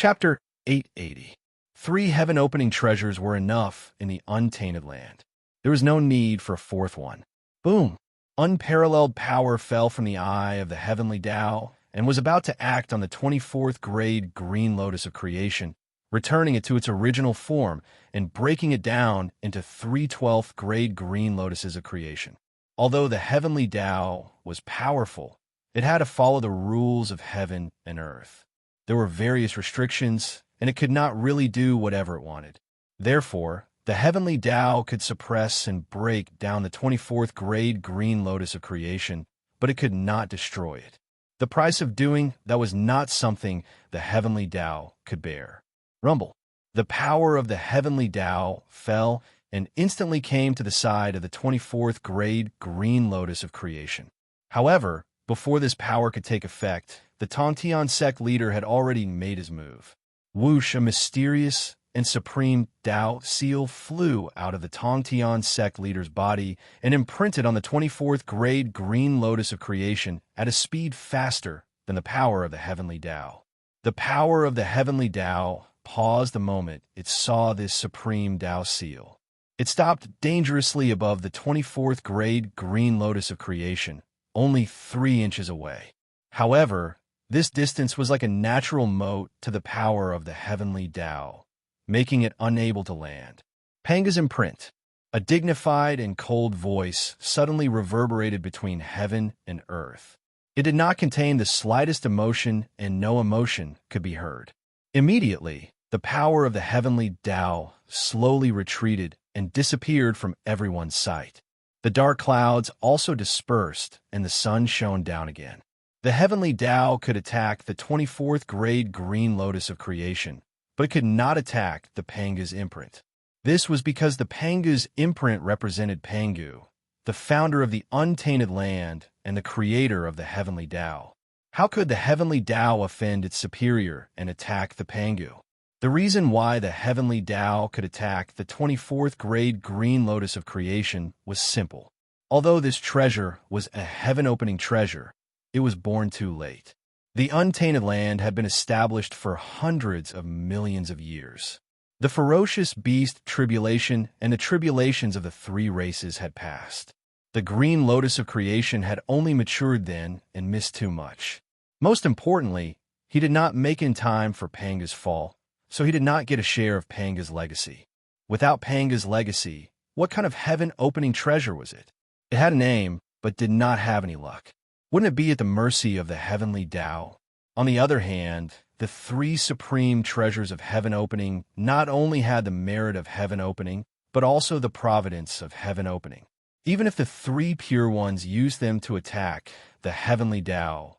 Chapter 880. 3 heaven-opening treasures were enough in the untainted land. There was no need for a fourth one. Boom! Unparalleled power fell from the eye of the heavenly Tao and was about to act on the 24th grade green lotus of creation, returning it to its original form and breaking it down into 3 12th grade green lotuses of creation. Although the heavenly Tao was powerful, it had to follow the rules of heaven and earth. There were various restrictions, and it could not really do whatever it wanted. Therefore, the heavenly Tao could suppress and break down the 24th grade green lotus of creation, but it could not destroy it. The price of doing that was not something the heavenly Tao could bear. Rumble. The power of the heavenly Tao fell and instantly came to the side of the 24th grade green lotus of creation. However, before this power could take effect, the Tongtian sect leader had already made his move. Whoosh, a mysterious and supreme Tao seal flew out of the Tongtian sect leader's body and imprinted on the 24th grade green lotus of creation at a speed faster than the power of the heavenly Tao. The power of the heavenly Tao paused the moment it saw this supreme Tao seal. It stopped dangerously above the 24th grade green lotus of creation, only 3 inches away. However, this distance was like a natural moat to the power of the heavenly Tao, making it unable to land. Panga's imprint. A dignified and cold voice suddenly reverberated between heaven and earth. It did not contain the slightest emotion, and no emotion could be heard. Immediately, the power of the heavenly Tao slowly retreated and disappeared from everyone's sight. The dark clouds also dispersed, and the sun shone down again. The heavenly Tao could attack the 24th grade green lotus of creation, but it could not attack the Panga's imprint. This was because the Panga's imprint represented Pangu, the founder of the untainted land and the creator of the heavenly Tao. How could the heavenly Tao offend its superior and attack the Pangu? The reason why the heavenly Tao could attack the 24th grade green lotus of creation was simple. Although this treasure was a heaven-opening treasure, it was born too late. The untainted land had been established for hundreds of millions of years. The ferocious beast tribulation and the tribulations of the 3 races had passed. The green lotus of creation had only matured then and missed too much. Most importantly, he did not make in time for Panga's fall, so he did not get a share of Panga's legacy. Without Panga's legacy, what kind of heaven-opening treasure was it? It had a name, but did not have any luck. Wouldn't it be at the mercy of the heavenly Tao? On the other hand, the 3 supreme treasures of heaven opening not only had the merit of heaven opening, but also the providence of heaven opening. Even if the 3 pure ones used them to attack the heavenly Tao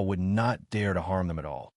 would not dare to harm them at all.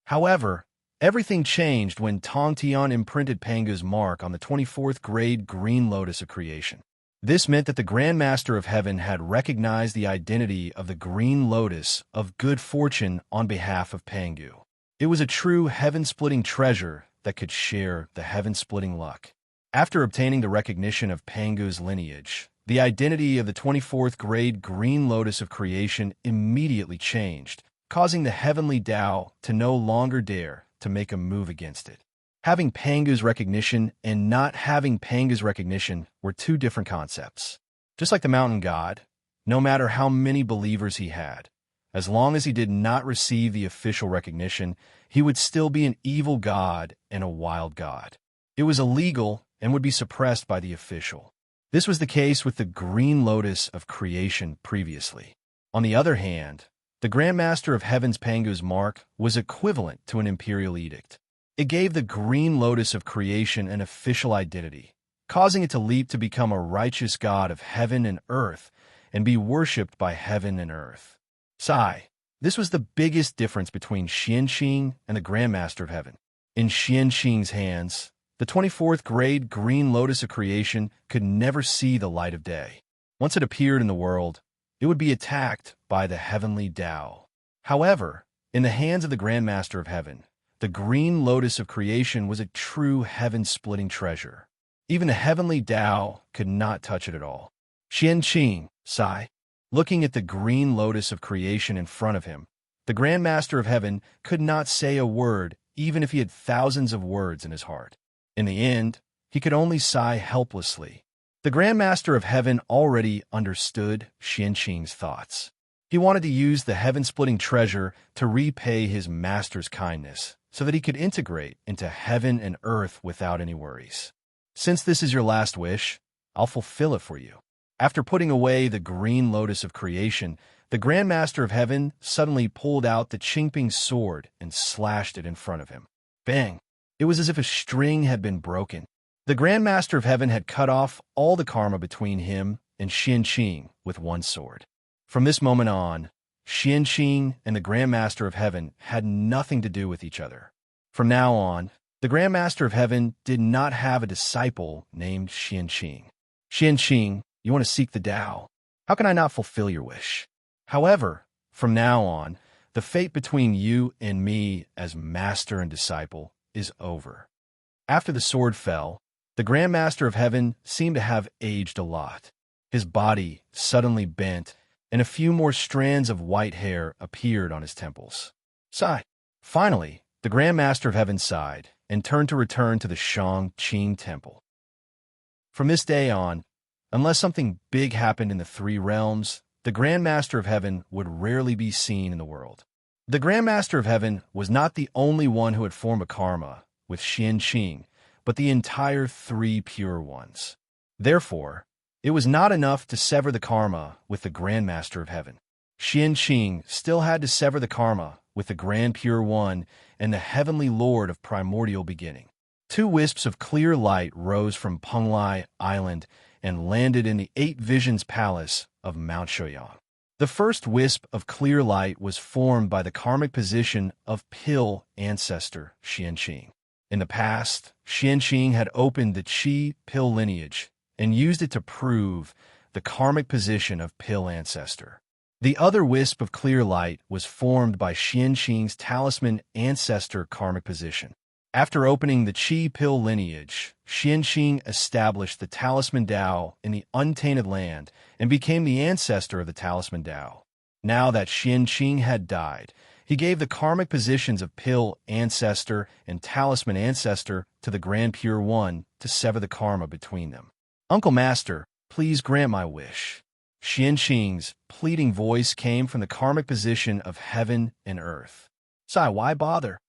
However, everything changed when Tongtian imprinted Panga's mark on the 24th grade green lotus of creation. This meant that the Grand Master of Heaven had recognized the identity of the green lotus of good fortune on behalf of Pangu. It was a true heaven-splitting treasure that could share the heaven-splitting luck. After obtaining the recognition of Pangu's lineage, the identity of the 24th grade green lotus of creation immediately changed, causing the heavenly Tao to no longer dare to make a move against it. Having Panga's recognition and not having Panga's recognition were 2 different concepts. Just like the mountain god, no matter how many believers he had, as long as he did not receive the official recognition, he would still be an evil god and a wild god. It was illegal and would be suppressed by the official. This was the case with the green lotus of creation previously. On the other hand, the Grand Master of Heaven's Pangu's mark was equivalent to an imperial edict. It gave the green lotus of creation an official identity, causing it to leap to become a righteous god of heaven and earth and be worshipped by heaven and earth. Sigh. This was the biggest difference between Xianqing and the Grand Master of Heaven. In Xianqing's hands, the 24th grade green lotus of creation could never see the light of day. Once it appeared in the world, it would be attacked by the heavenly Tao. However, in the hands of the Grand Master of Heaven, the green lotus of creation was a true heaven-splitting treasure. Even the heavenly Tao could not touch it at all. Xianqing, sigh. Looking at the green lotus of creation in front of him, The Grand Master of Heaven could not say a word, even if he had thousands of words in his heart. In the end, he could only sigh helplessly. The Grand Master of Heaven already understood Xianqing's thoughts. He wanted to use the heaven-splitting treasure to repay his master's kindness, so that he could integrate into heaven and earth without any worries. Since this is your last wish, I'll fulfill it for you. After putting away the green lotus of creation, the Grand Master of Heaven suddenly pulled out the Qingping sword and slashed it in front of him. Bang! It was as if a string had been broken. The Grand Master of Heaven had cut off all the karma between him and Xianqing with one sword. From this moment on, Xianqing and the Grand Master of Heaven had nothing to do with each other. From now on, the Grand Master of Heaven did not have a disciple named Xianqing. Xianqing, you want to seek the Tao. How can I not fulfill your wish? However, from now on, the fate between you and me as master and disciple is over. After the sword fell, the Grand Master of Heaven seemed to have aged a lot. His body suddenly bent, and a few more strands of white hair appeared on his temples. Sigh. Finally, the Grand Master of Heaven sighed and turned to return to the Shangqing Temple. From this day on, unless something big happened in the three realms, the Grand Master of Heaven would rarely be seen in the world. The Grand Master of Heaven was not the only one who had formed a karma with Xianqing, but the entire three pure ones. Therefore, it was not enough to sever the karma with the Grand Master of Heaven. Xianqing still had to sever the karma with the Grand Pure One and the Heavenly Lord of Primordial Beginning. Two wisps of clear light rose from Penglai Island and landed in the Eight Visions Palace of Mount Shouyang. The first wisp of clear light was formed by the karmic position of Pill ancestor Xianqing. In the past, Xianqing had opened the Qi Pill lineage and used it to prove the karmic position of Pill ancestor. The other wisp of clear light was formed by Xianqing's talisman ancestor karmic position. After opening the Qi Pill lineage, Xianqing established the talisman Tao in the untainted land and became the ancestor of the talisman Tao. Now that Xianqing had died, he gave the karmic positions of Pill ancestor and talisman ancestor to the Grand Pure One to sever the karma between them. Uncle Master, please grant my wish. Xianqing's pleading voice came from the karmic position of heaven and earth. Sigh, why bother?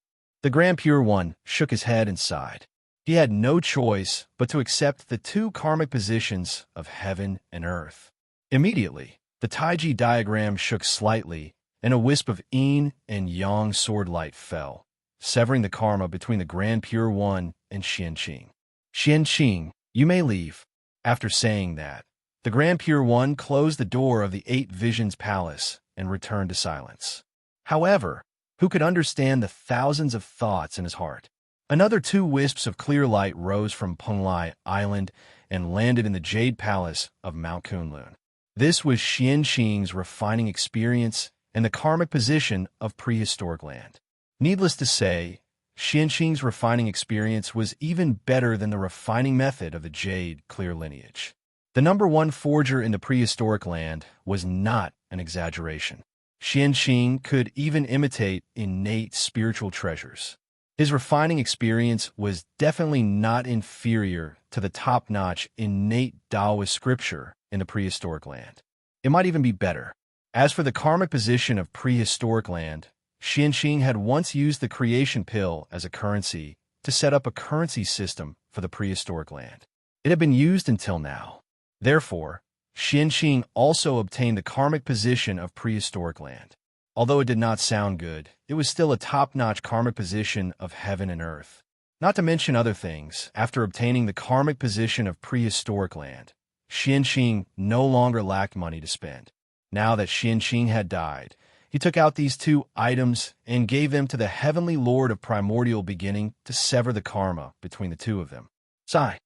The Grand Pure One shook his head and sighed. He had no choice but to accept the two karmic positions of heaven and earth. Immediately, the Taiji diagram shook slightly, and a wisp of yin and yang sword light fell, severing the karma between the Grand Pure One and Xianqing. Xianqing, you may leave. After saying that, the Grand Pure One closed the door of the Eight Visions Palace and returned to silence. However, who could understand the thousands of thoughts in his heart? Another two wisps of clear light rose from Penglai Island and landed in the Jade Palace of Mount Kunlun. This was Xianqing's refining experience and the karmic position of prehistoric land. Needless to say, Xianqing's refining experience was even better than the refining method of the Jade clear lineage. The number one forger in the prehistoric land was not an exaggeration. Xianqing could even imitate innate spiritual treasures. His refining experience was definitely not inferior to the top-notch innate Taoist scripture in the prehistoric land. It might even be better. As for the karmic position of prehistoric land, Xianqing had once used the creation pill as a currency to set up a currency system for the prehistoric land. It had been used until now. Therefore, Xianqing also obtained the karmic position of prehistoric land. Although it did not sound good, it was still a top-notch karmic position of heaven and earth. Not to mention other things, after obtaining the karmic position of prehistoric land, Xianqing no longer lacked money to spend. Now that Xianqing had died, he took out these two items and gave them to the Heavenly Lord of Primordial Beginning to sever the karma between the two of them. Sigh.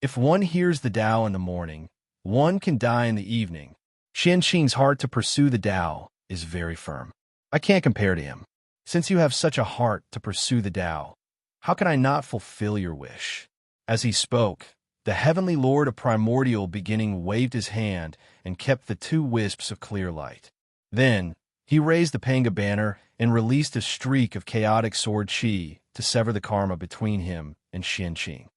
If one hears the Tao in the morning, one can die in the evening. Xianqing's heart to pursue the Tao is very firm. I can't compare to him. Since you have such a heart to pursue the Tao, how can I not fulfill your wish? As he spoke, the Heavenly Lord of Primordial Beginning waved his hand and kept the two wisps of clear light. Then, He raised the Panga banner and released a streak of chaotic sword chi to sever the karma between him and Xianqing.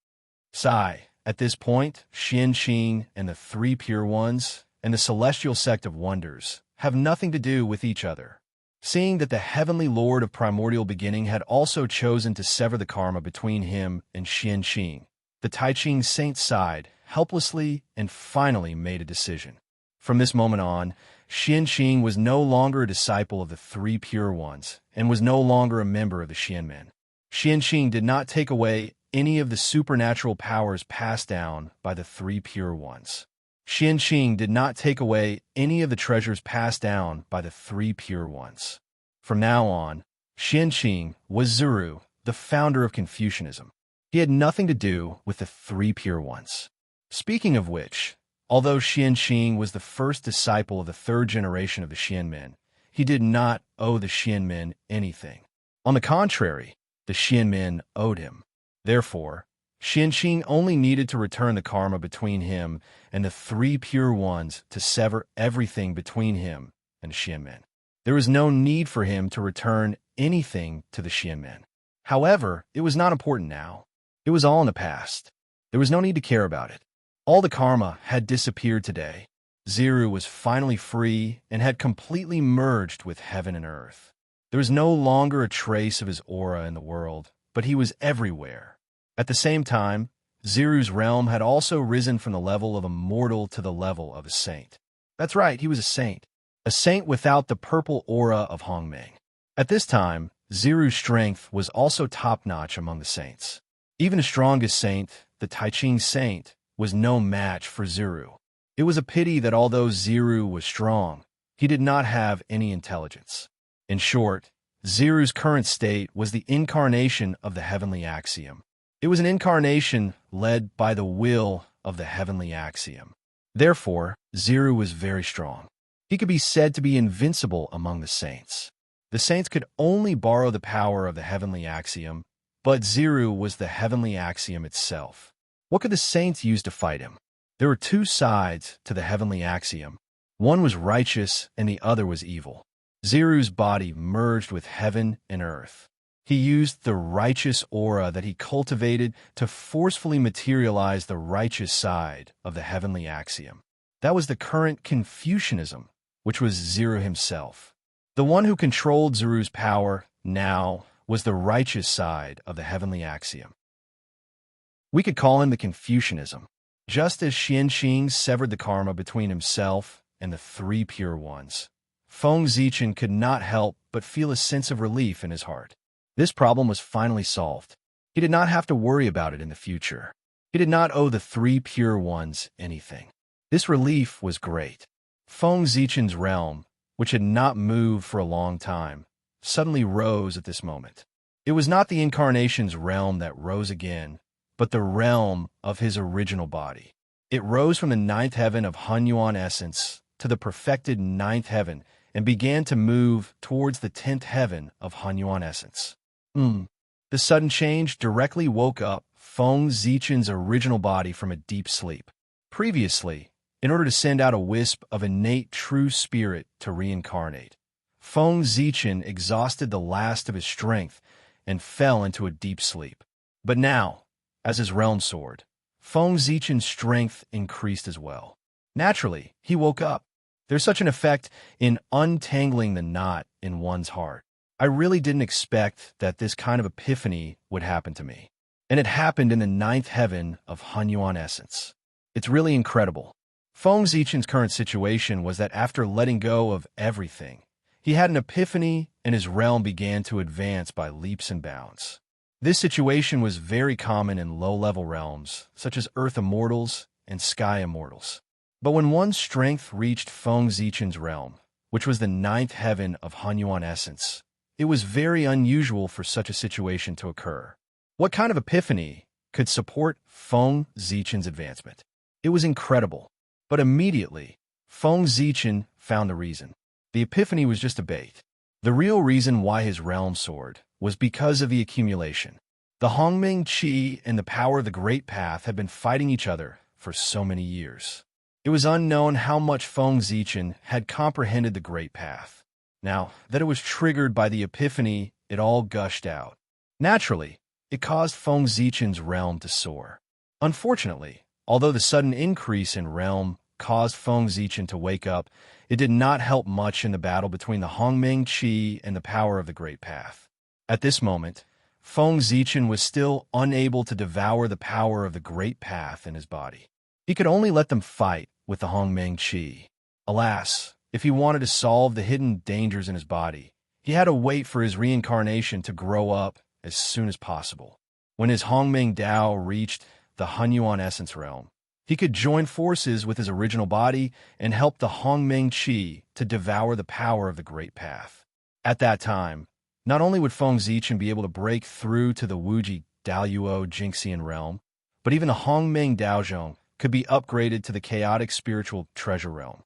Sigh. At this point, Xianqing and the Three Pure Ones and the Celestial Sect of Wonders have nothing to do with each other. Seeing that the Heavenly Lord of Primordial Beginning had also chosen to sever the karma between him and Xianqing, the Taiqing Saint sighed helplessly and finally made a decision. From this moment on, Xianqing was no longer a disciple of the Three Pure Ones and was no longer a member of the Xianmen. Xianqing did not take away any of the supernatural powers passed down by the Three Pure Ones. Xianqing did not take away any of the treasures passed down by the Three Pure Ones. From now on, Xianqing was Zuru, the founder of Confucianism. He had nothing to do with the Three Pure Ones. Speaking of which, although Xianqing was the first disciple of the third generation of the Xianmen, he did not owe the Xianmen anything. On the contrary, the Xianmen owed him. Therefore, Xianqing only needed to return the karma between him and the Three Pure Ones to sever everything between him and the Xianmen. There was no need for him to return anything to the Xianmen. However, it was not important now. It was all in the past. There was no need to care about it. All the karma had disappeared today. Zuru was finally free and had completely merged with heaven and earth. There was no longer a trace of his aura in the world, but he was everywhere. At the same time, Zuru's realm had also risen from the level of a mortal to the level of a saint. That's right, he was a saint without the purple aura of Hongmeng. At this time, Zuru's strength was also top-notch among the saints. Even the strongest saint, the Taiqing Saint, was no match for Zuru. It was a pity that although Zuru was strong, he did not have any intelligence. In short, Zuru's current state was the incarnation of the heavenly axiom. It was an incarnation led by the will of the heavenly axiom. Therefore, Zuru was very strong. He could be said to be invincible among the saints. The saints could only borrow the power of the heavenly axiom, but Zuru was the heavenly axiom itself. What could the saints use to fight him? There were two sides to the heavenly axiom. One was righteous and the other was evil. Zuru's body merged with heaven and earth. He used the righteous aura that he cultivated to forcefully materialize the righteous side of the heavenly axiom. That was the current Confucianism, which was Zuru himself. The one who controlled Zuru's power now was the righteous side of the heavenly axiom. We could call him the Confucianism. Just as Xianqing severed the karma between himself and the Three Pure Ones, Feng Zichen could not help but feel a sense of relief in his heart. This problem was finally solved. He did not have to worry about it in the future. He did not owe the Three Pure Ones anything. This relief was great. Feng Zichen's realm, which had not moved for a long time, suddenly rose at this moment. It was not the incarnation's realm that rose again, but the realm of his original body. It rose from the ninth heaven of Hunyuan essence to the perfected ninth heaven and began to move towards the 10th heaven of Hunyuan essence. The sudden change directly woke up Feng Zichen's original body from a deep sleep. Previously, in order to send out a wisp of innate true spirit to reincarnate, Feng Zichen exhausted the last of his strength and fell into a deep sleep. But now, as his realm soared, Feng Zichen's strength increased as well. Naturally, he woke up. There's such an effect in untangling the knot in one's heart. I really didn't expect that this kind of epiphany would happen to me. And it happened in the ninth heaven of Hunyuan essence. It's really incredible. Feng Zichen's current situation was that after letting go of everything, he had an epiphany and his realm began to advance by leaps and bounds. This situation was very common in low-level realms, such as Earth Immortals and Sky Immortals. But when one's strength reached Feng Zichen's realm, which was the ninth heaven of Hunyuan essence, it was very unusual for such a situation to occur. What kind of epiphany could support Feng Zichen's advancement? It was incredible. But immediately, Feng Zichen found the reason. The epiphany was just a bait. The real reason why his realm soared was because of the accumulation. The Hongmeng Qi and the power of the Great Path had been fighting each other for so many years. It was unknown how much Feng Zichen had comprehended the Great Path. Now that it was triggered by the epiphany, it all gushed out. Naturally, it caused Feng Zichen's realm to soar. Unfortunately, although the sudden increase in realm caused Feng Zichen to wake up, it did not help much in the battle between the Hongming Qi and the power of the Great Path. At this moment, Feng Zichen was still unable to devour the power of the Great Path in his body. He could only let them fight with the Hongming Qi. Alas, if he wanted to solve the hidden dangers in his body, he had to wait for his reincarnation to grow up as soon as possible. When his Hongming Dao reached the Hunyuan Essence realm, he could join forces with his original body and help the Hongming Qi to devour the power of the Great Path. At that time, not only would Feng Zichen be able to break through to the Wuji Daoyuo Jingxian realm, but even the Hongming Daozhong could be upgraded to the chaotic spiritual treasure realm.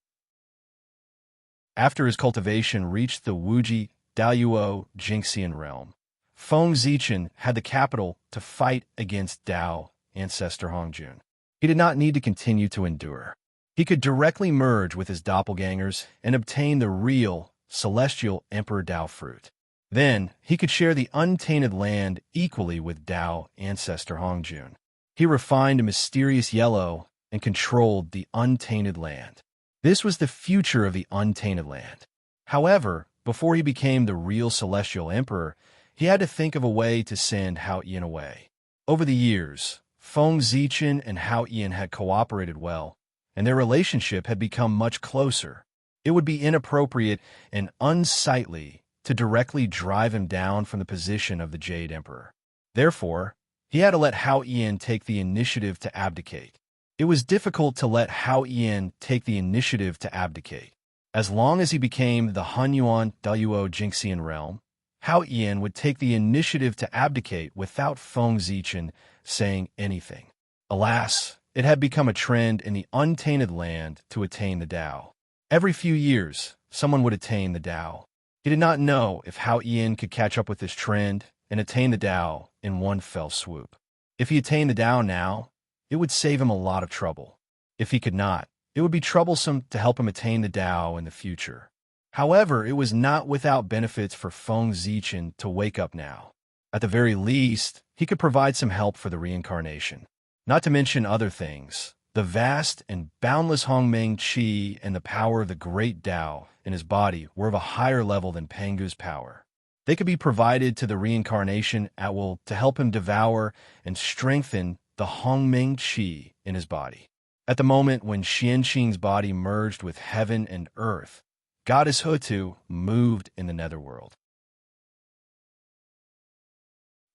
After his cultivation reached the Wuji Daoyuo Jingxian realm, Feng Zichen had the capital to fight against Dao ancestor Hongjun. He did not need to continue to endure. He could directly merge with his doppelgangers and obtain the real celestial Emperor Dao fruit. Then, he could share the untainted land equally with Dao ancestor Hongjun. He refined a mysterious yellow and controlled the untainted land. This was the future of the untainted land. However, before he became the real celestial emperor, he had to think of a way to send Hao Yin away. Over the years, Feng Zichen and Hao Yin had cooperated well, and their relationship had become much closer. It would be inappropriate and unsightly to directly drive him down from the position of the Jade Emperor. Therefore, he had to let Hao Yin take the initiative to abdicate. It was difficult to let Hao Yin take the initiative to abdicate. As long as he became the Hunyuan Daoyuo Jingxian realm, Hao Yin would take the initiative to abdicate without Feng Zichen saying anything. Alas, it had become a trend in the untainted land to attain the Dao. Every few years, someone would attain the Dao. He did not know if Hao Yin could catch up with this trend and attain the Dao in one fell swoop. If he attained the Dao now, it would save him a lot of trouble. If he could not, it would be troublesome to help him attain the Dao in the future. However, it was not without benefits for Feng Zichen to wake up now. At the very least, he could provide some help for the reincarnation. Not to mention other things, the vast and boundless Hongming Qi and the power of the great Dao in his body were of a higher level than Pengu's power. They could be provided to the reincarnation at will to help him devour and strengthen the Hongming Qi in his body. At the moment when Xianqing's body merged with heaven and earth, Goddess Hutu moved in the netherworld.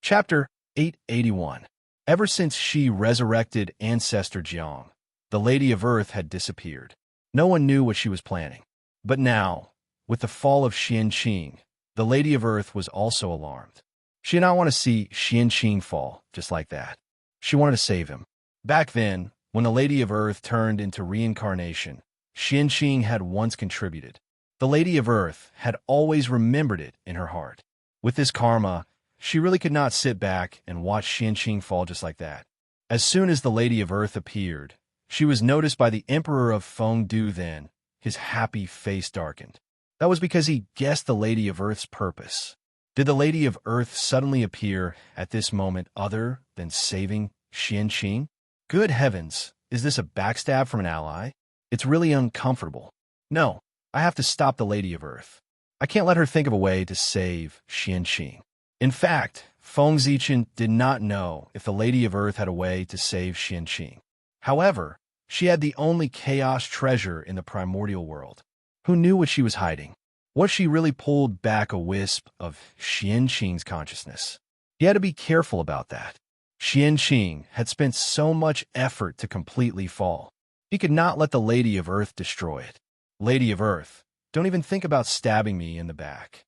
Chapter 881. Ever since she resurrected Ancestor Jiang, the Lady of Earth had disappeared. No one knew what she was planning. But now, with the fall of Xianqing, the Lady of Earth was also alarmed. She did not want to see Xianqing fall just like that. She wanted to save him. Back then, when the Lady of Earth turned into reincarnation, Xianqing had once contributed. The Lady of Earth had always remembered it in her heart. With this karma, she really could not sit back and watch Xianqing fall just like that. As soon as the Lady of Earth appeared, she was noticed by the Emperor of Fengdu then. His happy face darkened. That was because he guessed the Lady of Earth's purpose. Did the Lady of Earth suddenly appear at this moment other than saving Xianqing? Good heavens, is this a backstab from an ally? It's really uncomfortable. No, I have to stop the Lady of Earth. I can't let her think of a way to save Xianqing. In fact, Feng Zichen did not know if the Lady of Earth had a way to save Xianqing. However, she had the only chaos treasure in the primordial world. Who knew what she was hiding? What she really pulled back a wisp of Xianqing's consciousness? He had to be careful about that. Xianqing had spent so much effort to completely fall. He could not let the Lady of Earth destroy it. Lady of Earth, don't even think about stabbing me in the back.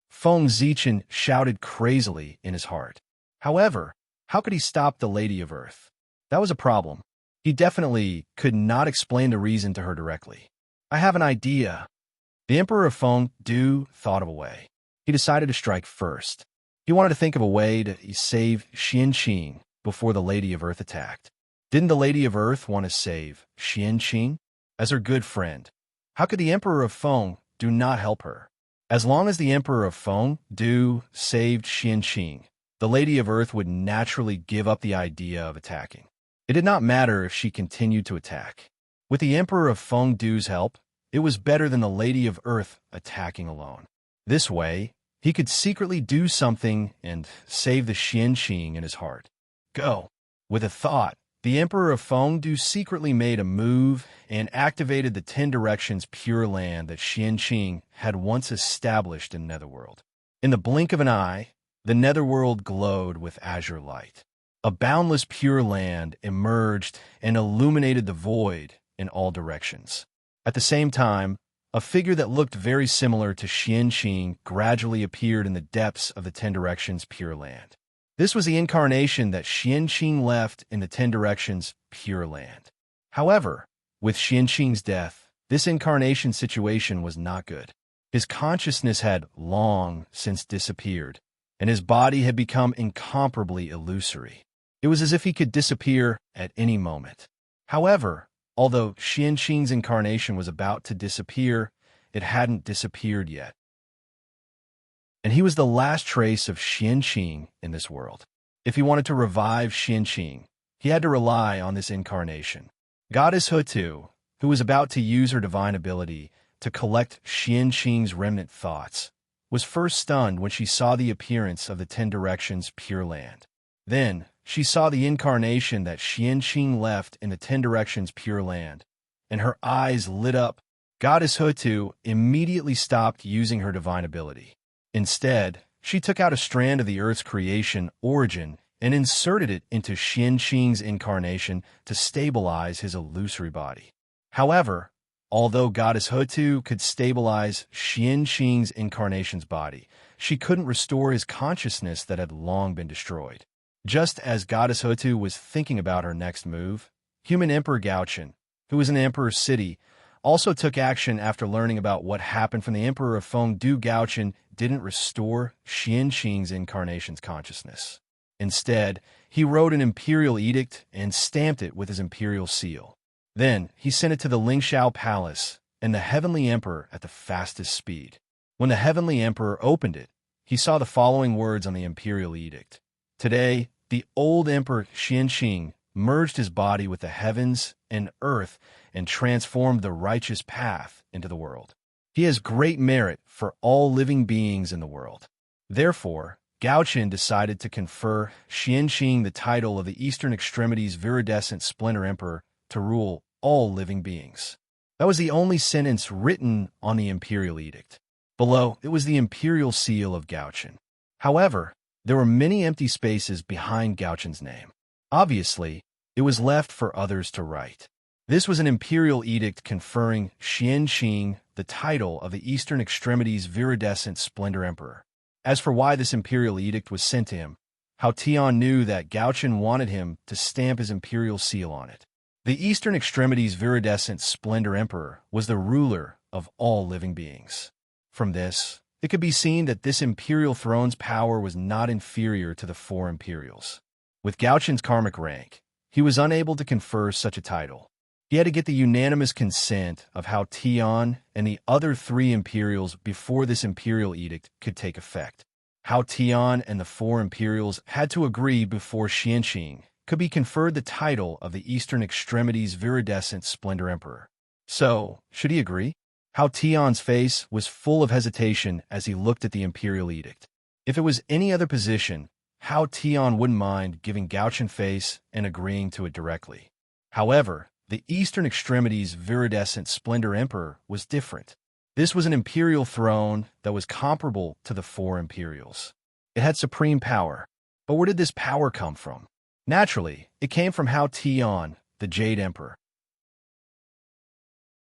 Feng Zichen shouted crazily in his heart. However, how could he stop the Lady of Earth? That was a problem. He definitely could not explain the reason to her directly. I have an idea. The Emperor of Fengdu thought of a way. He decided to strike first. He wanted to think of a way to save Xianqing before the Lady of Earth attacked. Didn't the Lady of Earth want to save Xianqing? As her good friend, how could the Emperor of Feng do not help her? As long as the Emperor of Feng Du saved Qianqing, the Lady of Earth would naturally give up the idea of attacking. It did not matter if she continued to attack. With the Emperor of Feng Du's help, it was better than the Lady of Earth attacking alone. This way, he could secretly do something and save the Qianqing in his heart. Go. With a thought, the Emperor of Feng Du secretly made a move and activated the 10 Directions Pure Land that Qianqing had once established in Netherworld. In the blink of an eye, the Netherworld glowed with azure light. A boundless Pure Land emerged and illuminated the void in all directions. At the same time, a figure that looked very similar to Qianqing gradually appeared in the depths of the 10 Directions Pure Land. This was the incarnation that Qianqing left in the 10 Directions Pure Land. However, with Qianqing's death, this incarnation situation was not good. His consciousness had long since disappeared, and his body had become incomparably illusory. It was as if he could disappear at any moment. However, although Qianqing's incarnation was about to disappear, it hadn't disappeared yet. And he was the last trace of Qianqing in this world. If he wanted to revive Qianqing, he had to rely on this incarnation. Goddess Hutu, who was about to use her divine ability to collect Qianqing's remnant thoughts, was first stunned when she saw the appearance of the 10 Directions Pure Land. Then, she saw the incarnation that Qianqing left in the 10 Directions Pure Land, and her eyes lit up. Goddess Hutu immediately stopped using her divine ability. Instead, she took out a strand of the Earth's creation origin and inserted it into Qianqing's incarnation to stabilize his illusory body. However, although Goddess Hutu could stabilize Qianqing's incarnation's body, she couldn't restore his consciousness that had long been destroyed. Just as Goddess Hutu was thinking about her next move, Human Emperor Gaochen, who was in the Emperor's city, also took action after learning about what happened from the Emperor of Feng Du. Gaochen didn't restore Qianqing's incarnation's consciousness. Instead, he wrote an imperial edict and stamped it with his imperial seal. Then, he sent it to the Lingxiao Palace and the Heavenly Emperor at the fastest speed. When the Heavenly Emperor opened it, he saw the following words on the imperial edict. Today, the old Emperor Qianqing merged his body with the heavens and earth and transformed the righteous path into the world. He has great merit for all living beings in the world. Therefore, Gaochen decided to confer Qianqing the title of the Eastern Extremities Viridescent Splendor Emperor to rule all living beings. That was the only sentence written on the imperial edict. Below, it was the imperial seal of Gaochen. However, there were many empty spaces behind Gaochen's name. Obviously, it was left for others to write. This was an imperial edict conferring Qianqing the title of the Eastern Extremities Viridescent Splendor Emperor. As for why this imperial edict was sent to him, Hao Tian knew that Gaochen wanted him to stamp his imperial seal on it. The Eastern Extremities Viridescent Splendor Emperor was the ruler of all living beings. From this, it could be seen that this imperial throne's power was not inferior to the 4 imperials. With Gaochen's karmic rank, he was unable to confer such a title. He had to get the unanimous consent of Hao Tian and the other 3 imperials before this imperial edict could take effect. Hao Tian and the 4 imperials had to agree before Qianqing could be conferred the title of the Eastern Extremities Viridescent Splendor Emperor. So, should he agree? Hao Tian's face was full of hesitation as he looked at the imperial edict. If it was any other position, Hao Tian wouldn't mind giving Gaochen face and agreeing to it directly. However, the Eastern Extremities Viridescent Splendor Emperor was different. This was an imperial throne that was comparable to the 4 imperials. It had supreme power. But where did this power come from? Naturally, it came from Hao Tian, the Jade Emperor.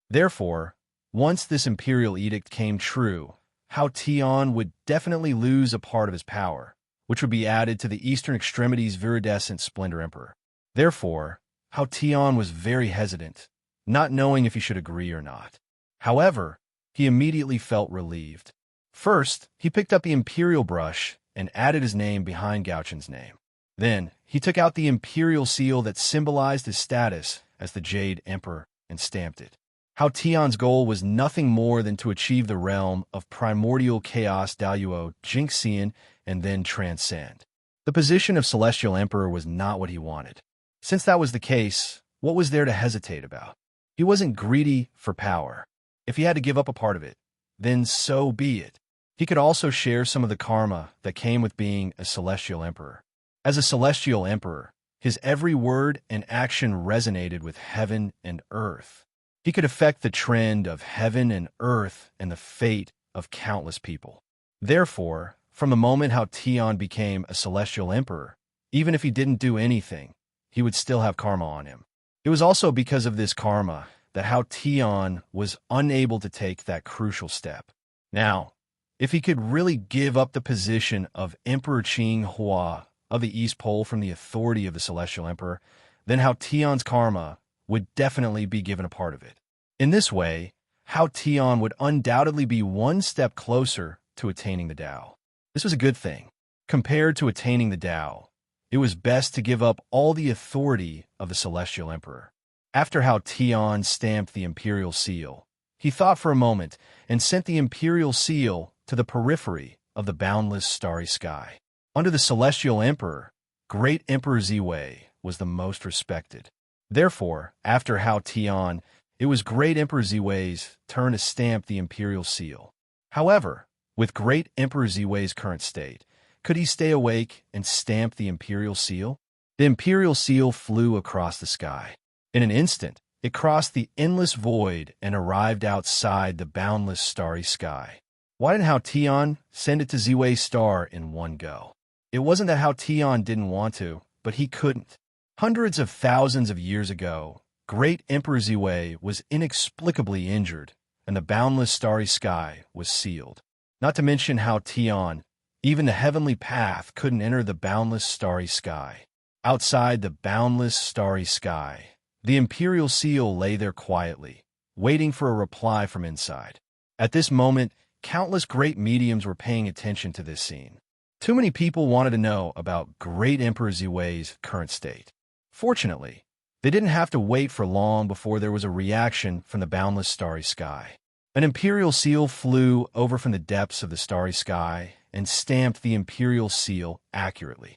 Therefore, once this imperial edict came true, Hao Tian would definitely lose a part of his power, which would be added to the Eastern Extremities Viridescent Splendor Emperor. Therefore, Hao Tian was very hesitant, not knowing if he should agree or not. However, he immediately felt relieved. First, he picked up the imperial brush and added his name behind Gaochen's name. Then, he took out the imperial seal that symbolized his status as the Jade Emperor and stamped it. how Tion's goal was nothing more than to achieve the realm of primordial chaos Daluo Jinxian and then transcend. The position of Celestial Emperor was not what he wanted. Since that was the case, what was there to hesitate about? He wasn't greedy for power. If he had to give up a part of it, then so be it. He could also share some of the karma that came with being a Celestial Emperor. As a Celestial Emperor, his every word and action resonated with heaven and earth. He could affect the trend of heaven and earth and the fate of countless people. Therefore, from the moment how Tion became a Celestial Emperor, even if he didn't do anything, he would still have karma on him. It was also because of this karma that how Tion was unable to take that crucial step. Now, if he could really give up the position of Emperor Qing Hua of the East Pole from the authority of the Celestial Emperor, then how Tion's karma would definitely be given a part of it. In this way, how Tion would undoubtedly be one step closer to attaining the Tao. This was a good thing. Compared to attaining the Tao, it was best to give up all the authority of the Celestial Emperor. After how Tion stamped the Imperial Seal, he thought for a moment and sent the Imperial Seal to the periphery of the boundless starry sky. Under the Celestial Emperor, Great Emperor Ziwei was the most respected. Therefore, after Hao Tian, it was Great Emperor Ziwei's turn to stamp the Imperial Seal. However, with Great Emperor Ziwei's current state, could he stay awake and stamp the Imperial Seal? The Imperial Seal flew across the sky. In an instant, it crossed the endless void and arrived outside the boundless starry sky. Why didn't Hao Tian send it to Ziwei's star in one go? It wasn't that Hao Tian didn't want to, but he couldn't. Hundreds of thousands of years ago, Great Emperor Ziwei was inexplicably injured, and the boundless starry sky was sealed. Not to mention Hao Tian, even the heavenly path couldn't enter the boundless starry sky. Outside the boundless starry sky, the Imperial Seal lay there quietly, waiting for a reply from inside. At this moment, countless great mediums were paying attention to this scene. Too many people wanted to know about Great Emperor Ziwei's current state. Fortunately, they didn't have to wait for long before there was a reaction from the boundless starry sky. An Imperial Seal flew over from the depths of the starry sky and stamped the Imperial Seal accurately.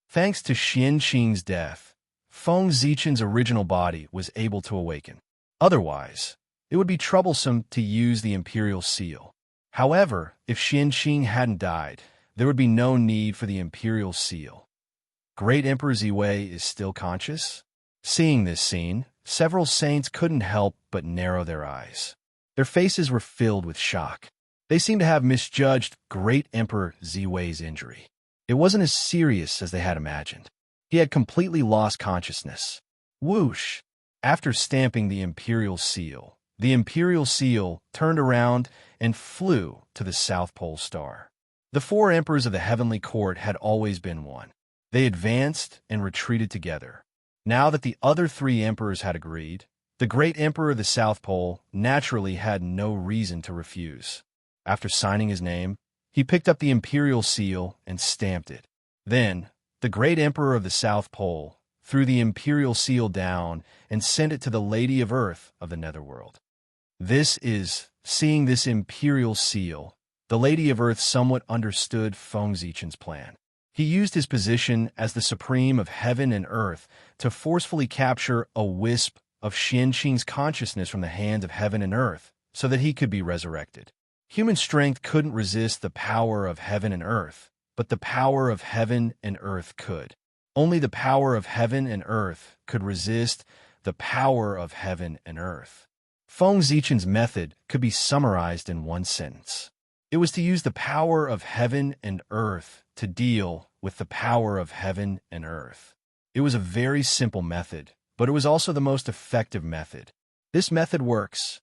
Thanks to Xianqing's death, Feng Zichen's original body was able to awaken. Otherwise, it would be troublesome to use the Imperial Seal. However, if Xianqing hadn't died, there would be no need for the Imperial Seal. Great Emperor Ziwei is still conscious? Seeing this scene, several saints couldn't help but narrow their eyes. Their faces were filled with shock. They seemed to have misjudged Great Emperor Ziwei's injury. It wasn't as serious as they had imagined. He had completely lost consciousness. Whoosh! After stamping the Imperial Seal turned around and flew to the South Pole Star. The four emperors of the heavenly court had always been one. They advanced and retreated together. Now that the other three emperors had agreed, the great emperor of the South Pole naturally had no reason to refuse. After signing his name, he picked up the Imperial Seal and stamped it. Then, the great emperor of the South Pole threw the Imperial Seal down and sent it to the Lady of Earth of the Netherworld. Seeing this Imperial Seal, the Lady of Earth somewhat understood Feng Zichen's plan. He used his position as the supreme of heaven and earth to forcefully capture a wisp of Xianqing's consciousness from the hands of heaven and earth so that he could be resurrected. Human strength couldn't resist the power of heaven and earth, but the power of heaven and earth could. Only the power of heaven and earth could resist the power of heaven and earth. Feng Zichen's method could be summarized in one sentence. It was to use the power of heaven and earth to deal with the power of heaven and earth. It was a very simple method, but it was also the most effective method. This method works.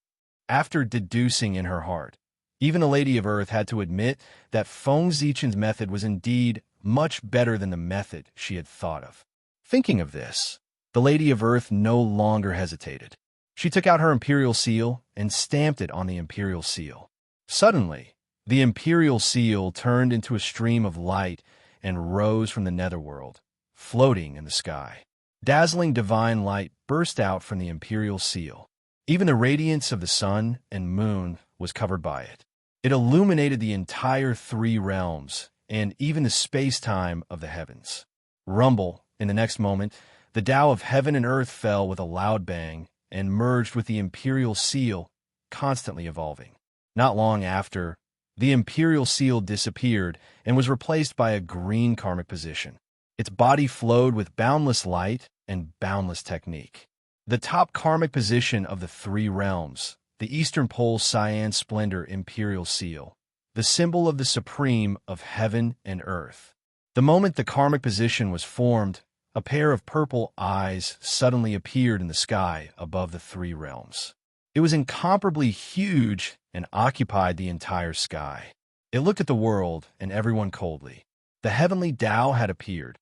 After deducing in her heart, even the Lady of Earth had to admit that Feng Zichen's method was indeed much better than the method she had thought of. Thinking of this, the Lady of Earth no longer hesitated. She took out her Imperial Seal and stamped it on the Imperial Seal. Suddenly, the Imperial Seal turned into a stream of light and rose from the netherworld, floating in the sky. Dazzling divine light burst out from the Imperial Seal. Even the radiance of the sun and moon was covered by it. It illuminated the entire three realms and even the space-time of the heavens. Rumble, in the next moment, the Tao of heaven and earth fell with a loud bang and merged with the imperial seal, constantly evolving. Not long after, the imperial seal disappeared and was replaced by a green karmic position. Its body flowed with boundless light and boundless technique. The top karmic position of the three realms, the Eastern Pole Cyan Splendor Imperial Seal, the symbol of the supreme of heaven and earth. The moment the karmic position was formed, a pair of purple eyes suddenly appeared in the sky above the three realms. It was incomparably huge and occupied the entire sky. It looked at the world and everyone coldly. The heavenly Tao had appeared.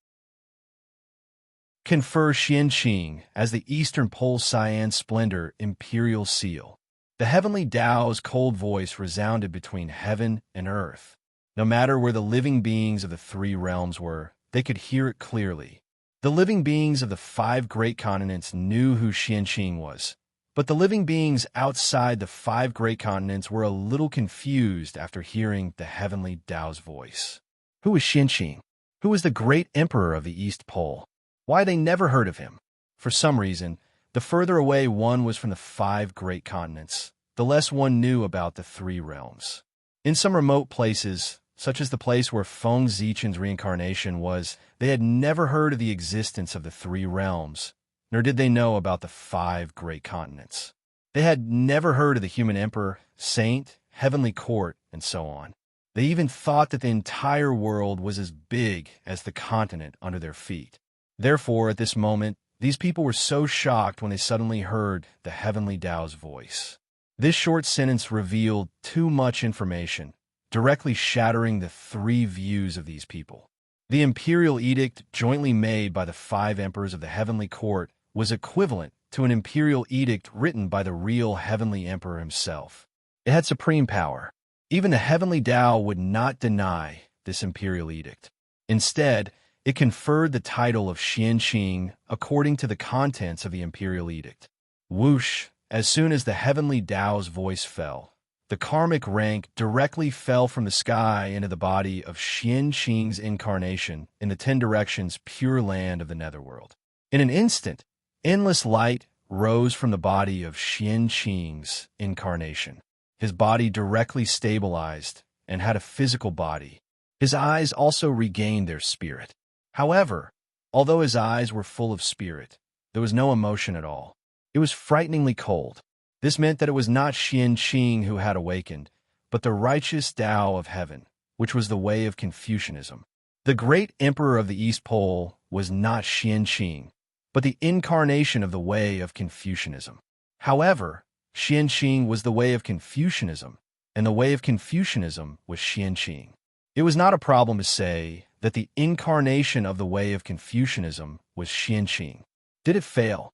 Confer Xianqing as the Eastern Pole Cyan Splendor Imperial Seal. The heavenly Tao's cold voice resounded between heaven and earth. No matter where the living beings of the three realms were, they could hear it clearly. The living beings of the 5 great continents knew who Xianqing was, but the living beings outside the 5 great continents were a little confused after hearing the heavenly Tao's voice. Who was Xianqing? Who was the great emperor of the East Pole? Why they never heard of him? For some reason, the further away one was from the 5 great continents, the less one knew about the 3 realms. In some remote places, such as the place where Feng Zichen's reincarnation was, they had never heard of the existence of the 3 realms, nor did they know about the 5 great continents. They had never heard of the human emperor, saint, heavenly court, and so on. They even thought that the entire world was as big as the continent under their feet. Therefore, at this moment, these people were so shocked when they suddenly heard the heavenly Tao's voice. This short sentence revealed too much information, directly shattering the 3 views of these people. The imperial edict jointly made by the 5 emperors of the heavenly court was equivalent to an imperial edict written by the real heavenly emperor himself. It had supreme power. Even the heavenly Tao would not deny this imperial edict. Instead, it conferred the title of Xianqing according to the contents of the imperial edict. Whoosh! As soon as the heavenly Tao's voice fell, the karmic rank directly fell from the sky into the body of Xianqing's incarnation in the 10 directions pure land of the netherworld. In an instant, endless light rose from the body of Xianqing's incarnation. His body directly stabilized and had a physical body. His eyes also regained their spirit. However, although his eyes were full of spirit, there was no emotion at all. It was frighteningly cold. This meant that it was not Xianqing who had awakened, but the righteous Tao of heaven, which was the way of Confucianism. The great emperor of the East Pole was not Xianqing, but the incarnation of the way of Confucianism. However, Xianqing was the way of Confucianism, and the way of Confucianism was Xianqing. It was not a problem to say that the incarnation of the way of Confucianism was Xianqing. Did it fail?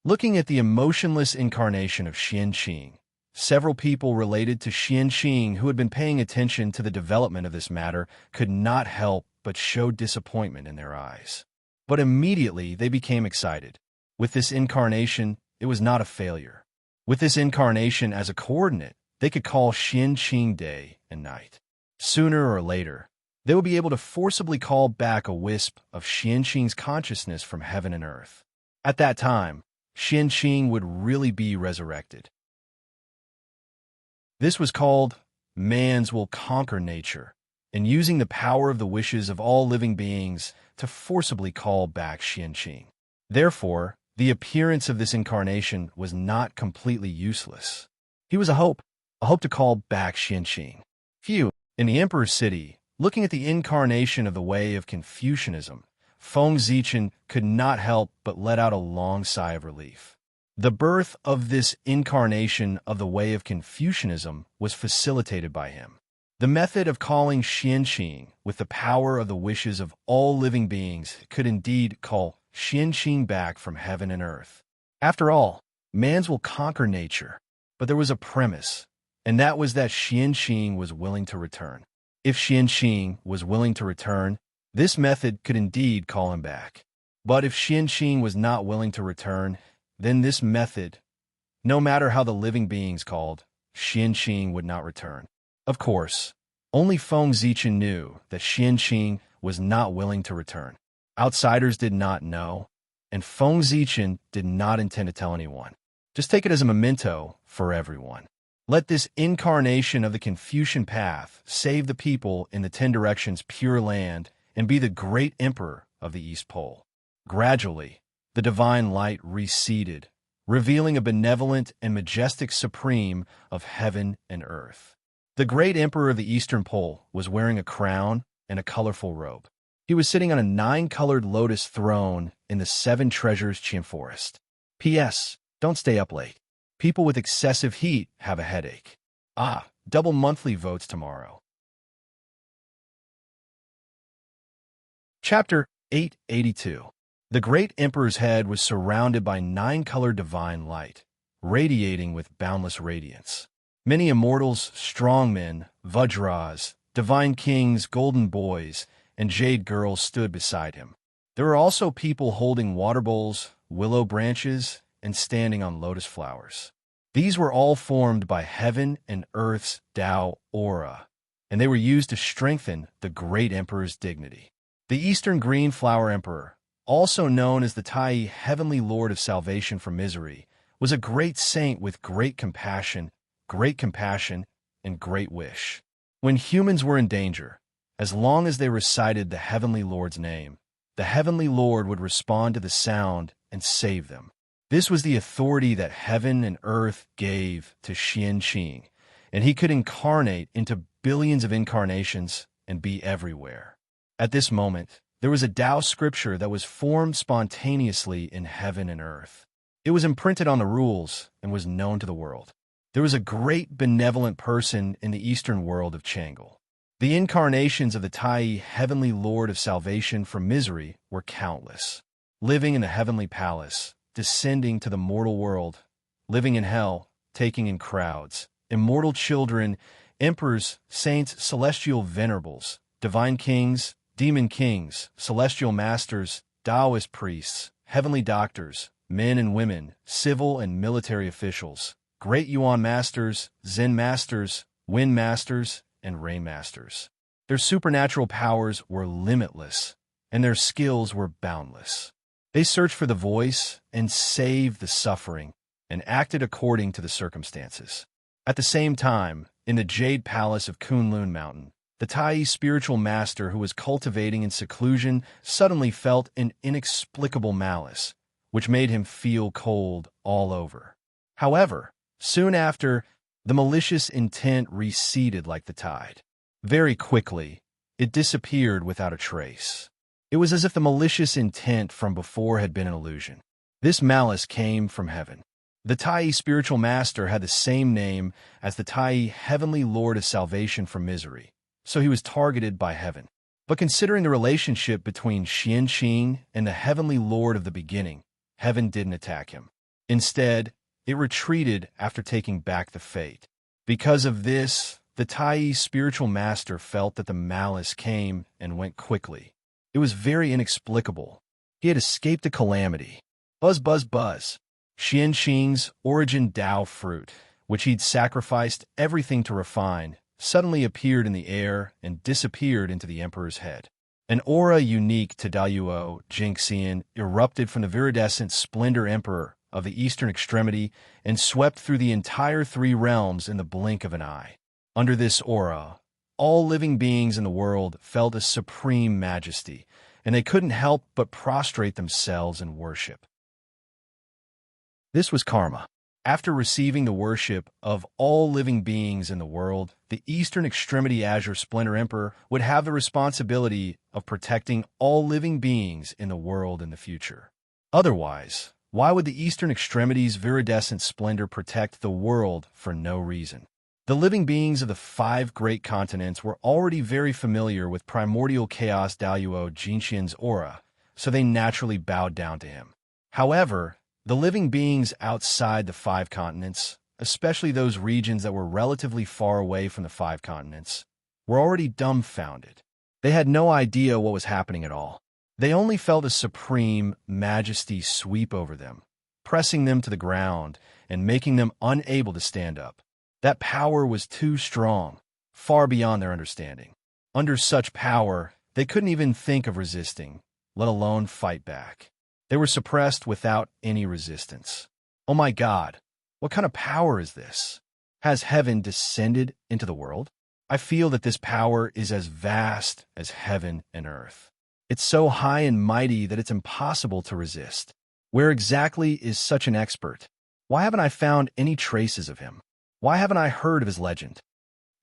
Looking at the emotionless incarnation of Xianqing, several people related to Xianqing who had been paying attention to the development of this matter could not help but show disappointment in their eyes. But immediately they became excited. With this incarnation, it was not a failure. With this incarnation as a coordinate, they could call Xianqing day and night. Sooner or later, they would be able to forcibly call back a wisp of Xianqing's consciousness from heaven and earth. At that time, Xianqing would really be resurrected. This was called man's will conquer nature, and using the power of the wishes of all living beings to forcibly call back Xianqing. Therefore, the appearance of this incarnation was not completely useless. He was a hope to call back Xianqing. Few, in the Emperor's city, looking at the incarnation of the way of Confucianism, Feng Zichen could not help but let out a long sigh of relief. The birth of this incarnation of the way of Confucianism was facilitated by him. The method of calling Xianqing with the power of the wishes of all living beings could indeed call Xianqing back from heaven and earth. After all, man's will conquer nature, but there was a premise, and that was that Xianqing was willing to return. If Xianqing was willing to return, this method could indeed call him back. But if Xianqing was not willing to return, then this method No matter how the living beings called, Xianqing would not return. Of course, only Feng Zichen knew that Xianqing was not willing to return. Outsiders did not know, and Feng Zichen did not intend to tell anyone. Just take it as a memento for everyone. Let this incarnation of the Confucian path save the people in the 10 Directions Pure Land and be the great emperor of the East Pole. Gradually, the divine light receded, revealing a benevolent and majestic supreme of heaven and earth. The great emperor of the Eastern Pole was wearing a crown and a colorful robe. He was sitting on a 9-colored lotus throne in the 7 Treasures Qian Forest. P.S. Don't stay up late. People with excessive heat have a headache. Double monthly votes tomorrow. Chapter 882. The great emperor's head was surrounded by 9-colored divine light, radiating with boundless radiance. Many immortals, strong men, Vajras, divine kings, golden boys, and jade girls stood beside him. There were also people holding water bowls, willow branches, and standing on lotus flowers. These were all formed by heaven and earth's Tao aura, and they were used to strengthen the great emperor's dignity. The Eastern Green Flower Emperor, also known as the Tai Heavenly Lord of Salvation from Misery, was a great saint with great compassion, and great wish. When humans were in danger, as long as they recited the Heavenly Lord's name, the Heavenly Lord would respond to the sound and save them. This was the authority that heaven and earth gave to Xianqing, and he could incarnate into billions of incarnations and be everywhere. At this moment, there was a Tao scripture that was formed spontaneously in heaven and earth. It was imprinted on the rules and was known to the world. There was a great benevolent person in the eastern world of Chang'e. The incarnations of the Tai Heavenly Lord of Salvation from Misery were countless, living in the heavenly palace, descending to the mortal world, living in hell, taking in crowds, immortal children, emperors, saints, celestial venerables, divine kings, demon kings, celestial masters, Taoist priests, heavenly doctors, men and women, civil and military officials, great Yuan masters, Zen masters, wind masters, and rain masters. Their supernatural powers were limitless, and their skills were boundless. They searched for the voice and saved the suffering and acted according to the circumstances. At the same time, in the Jade Palace of Kunlun Mountain, the Tai spiritual master who was cultivating in seclusion suddenly felt an inexplicable malice, which made him feel cold all over. However, soon after, the malicious intent receded like the tide. Very quickly, it disappeared without a trace. It was as if the malicious intent from before had been an illusion. This malice came from heaven. The Tai spiritual master had the same name as the Tai Heavenly Lord of Salvation from Misery, so he was targeted by heaven. But considering the relationship between Xianqing and the Heavenly Lord of the beginning, heaven didn't attack him. Instead, it retreated after taking back the fate. Because of this, the Tai spiritual master felt that the malice came and went quickly. It was very inexplicable. He had escaped a calamity. Buzz, buzz, buzz. Xianqing's origin Tao fruit, which he'd sacrificed everything to refine, suddenly appeared in the air and disappeared into the emperor's head. An aura unique to Daoyuo Jingxian erupted from the viridescent splendor emperor of the eastern extremity and swept through the entire 3 realms in the blink of an eye. Under this aura, all living beings in the world felt a supreme majesty, and they couldn't help but prostrate themselves in worship. This was karma. After receiving the worship of all living beings in the world, the Eastern Extremity Azure Splendor Emperor would have the responsibility of protecting all living beings in the world in the future. Otherwise, why would the Eastern Extremity's viridescent splendor protect the world for no reason? The living beings of the 5 great continents were already very familiar with primordial chaos Daoyuo Jinqian's aura, so they naturally bowed down to him. However, the living beings outside the 5 continents, especially those regions that were relatively far away from the 5 continents, were already dumbfounded. They had no idea what was happening at all. They only felt a supreme majesty sweep over them, pressing them to the ground and making them unable to stand up. That power was too strong, far beyond their understanding. Under such power, they couldn't even think of resisting, let alone fight back. They were suppressed without any resistance. Oh my God, what kind of power is this? Has heaven descended into the world? I feel that this power is as vast as heaven and earth. It's so high and mighty that it's impossible to resist. Where exactly is such an expert? Why haven't I found any traces of him? Why haven't I heard of his legend?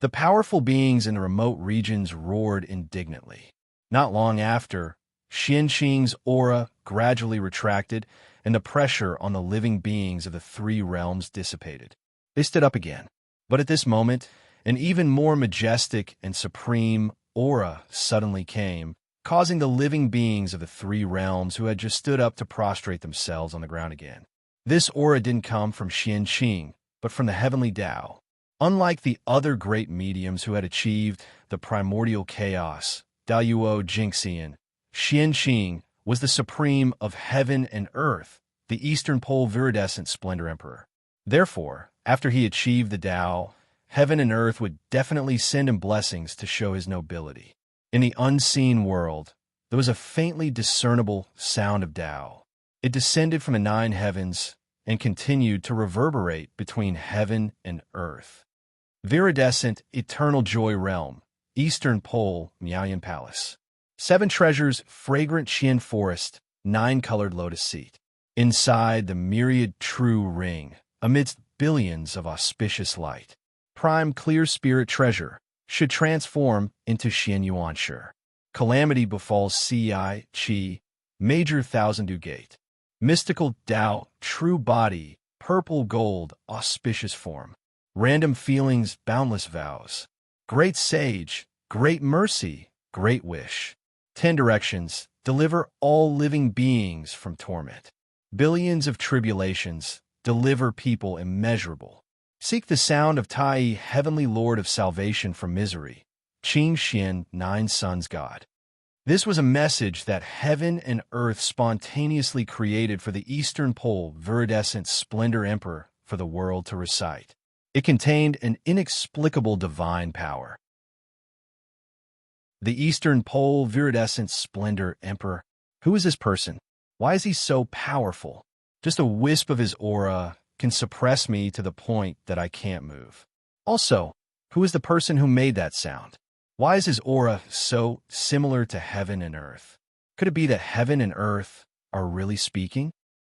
The powerful beings in the remote regions roared indignantly. Not long after, Xianqing's aura gradually retracted, and the pressure on the living beings of the three realms dissipated. They stood up again. But at this moment, an even more majestic and supreme aura suddenly came, causing the living beings of the three realms who had just stood up to prostrate themselves on the ground again. This aura didn't come from Xianqing, but from the heavenly Tao. Unlike the other great mediums who had achieved the primordial chaos, Daoyuo Jingxian, Xianqing was the supreme of heaven and earth, the Eastern Pole Viridescent Splendor Emperor. Therefore, after he achieved the Tao, heaven and earth would definitely send him blessings to show his nobility. In the unseen world, there was a faintly discernible sound of Tao. It descended from the nine heavens and continued to reverberate between heaven and earth. Viridescent, eternal joy realm, Eastern Pole, Miaoyan Palace. 7 treasures, fragrant Qian forest, 9-colored lotus seat. Inside the myriad true ring, amidst billions of auspicious light. Prime clear spirit treasure should transform into Xian Yuanshi. Calamity befalls Ci, Qi, major thousand-du gate. Mystical Tao, true body, purple gold, auspicious form. Random feelings, boundless vows. Great sage, great mercy, great wish. 10 directions, deliver all living beings from torment. Billions of tribulations, deliver people immeasurable. Seek the sound of Tai, heavenly lord of salvation from misery. Qing Xian, 9 sons God. This was a message that heaven and earth spontaneously created for the Eastern Pole Viridescent Splendor Emperor for the world to recite. It contained an inexplicable divine power. The Eastern Pole Viridescent Splendor Emperor. Who is this person? Why is he so powerful? Just a wisp of his aura can suppress me to the point that I can't move. Also, who is the person who made that sound? Why is his aura so similar to heaven and earth? Could it be that heaven and earth are really speaking?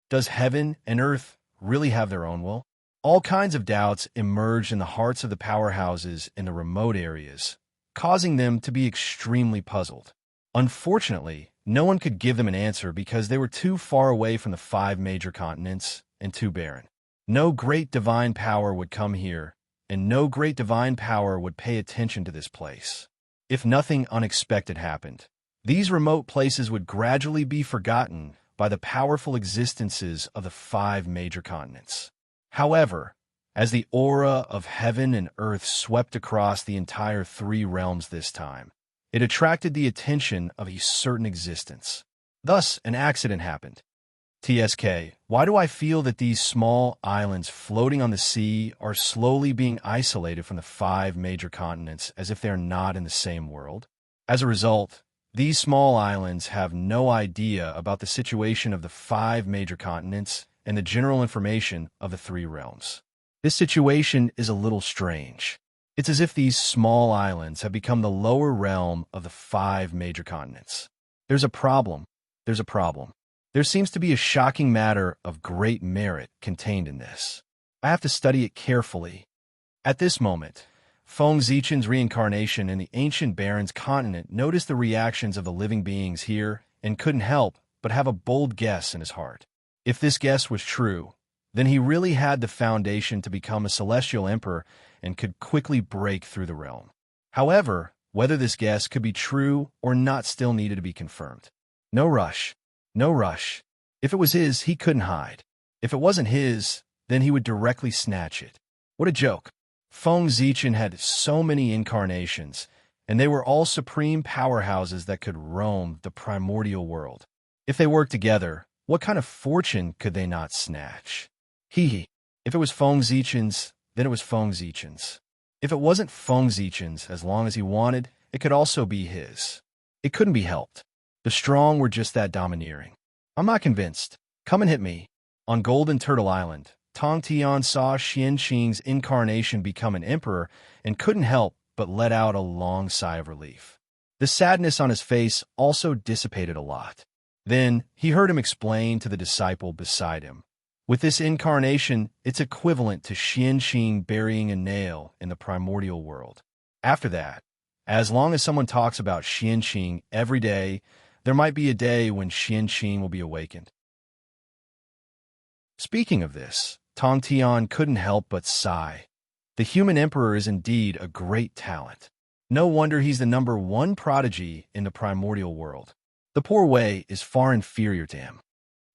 Does heaven and earth really have their own will? All kinds of doubts emerged in the hearts of the powerhouses in the remote areas, causing them to be extremely puzzled. Unfortunately, no one could give them an answer because they were too far away from the 5 major continents and too barren. No great divine power would come here, and no great divine power would pay attention to this place. If nothing unexpected happened, these remote places would gradually be forgotten by the powerful existences of the 5 major continents. However, as the aura of heaven and earth swept across the entire 3 realms this time, it attracted the attention of a certain existence. Thus, an accident happened. TSK, why do I feel that these small islands floating on the sea are slowly being isolated from the 5 major continents as if they are not in the same world? As a result, these small islands have no idea about the situation of the 5 major continents and the general information of the 3 realms. This situation is a little strange. It's as if these small islands have become the lower realm of the 5 major continents. There's a problem. There's a problem. There seems to be a shocking matter of great merit contained in this. I have to study it carefully. At this moment, Feng Zichen's reincarnation in the ancient Baron's continent noticed the reactions of the living beings here and couldn't help but have a bold guess in his heart. If this guess was true, then he really had the foundation to become a celestial emperor and could quickly break through the realm. However, whether this guess could be true or not still needed to be confirmed. No rush. No rush. If it was his, he couldn't hide. If it wasn't his, then he would directly snatch it. What a joke. Feng Zichen had so many incarnations, and they were all supreme powerhouses that could roam the primordial world. If they worked together, What kind of fortune could they not snatch? Hee. If it was Feng Zichen's, then it was Feng Zichen's. If it wasn't Feng Zichen's, as long as he wanted, it could also be his. It couldn't be helped. The strong were just that domineering. I'm not convinced. Come and hit me. On Golden Turtle Island, Tong Tian saw Xianqing's incarnation become an emperor and couldn't help but let out a long sigh of relief. The sadness on his face also dissipated a lot. Then he heard him explain to the disciple beside him. With this incarnation, it's equivalent to Xianqing burying a nail in the primordial world. After that, as long as someone talks about Xianqing every day, there might be a day when Xianqing will be awakened. Speaking of this, Tong Tian couldn't help but sigh. The human emperor is indeed a great talent. No wonder he's the #1 prodigy in the primordial world. The poor Wei is far inferior to him.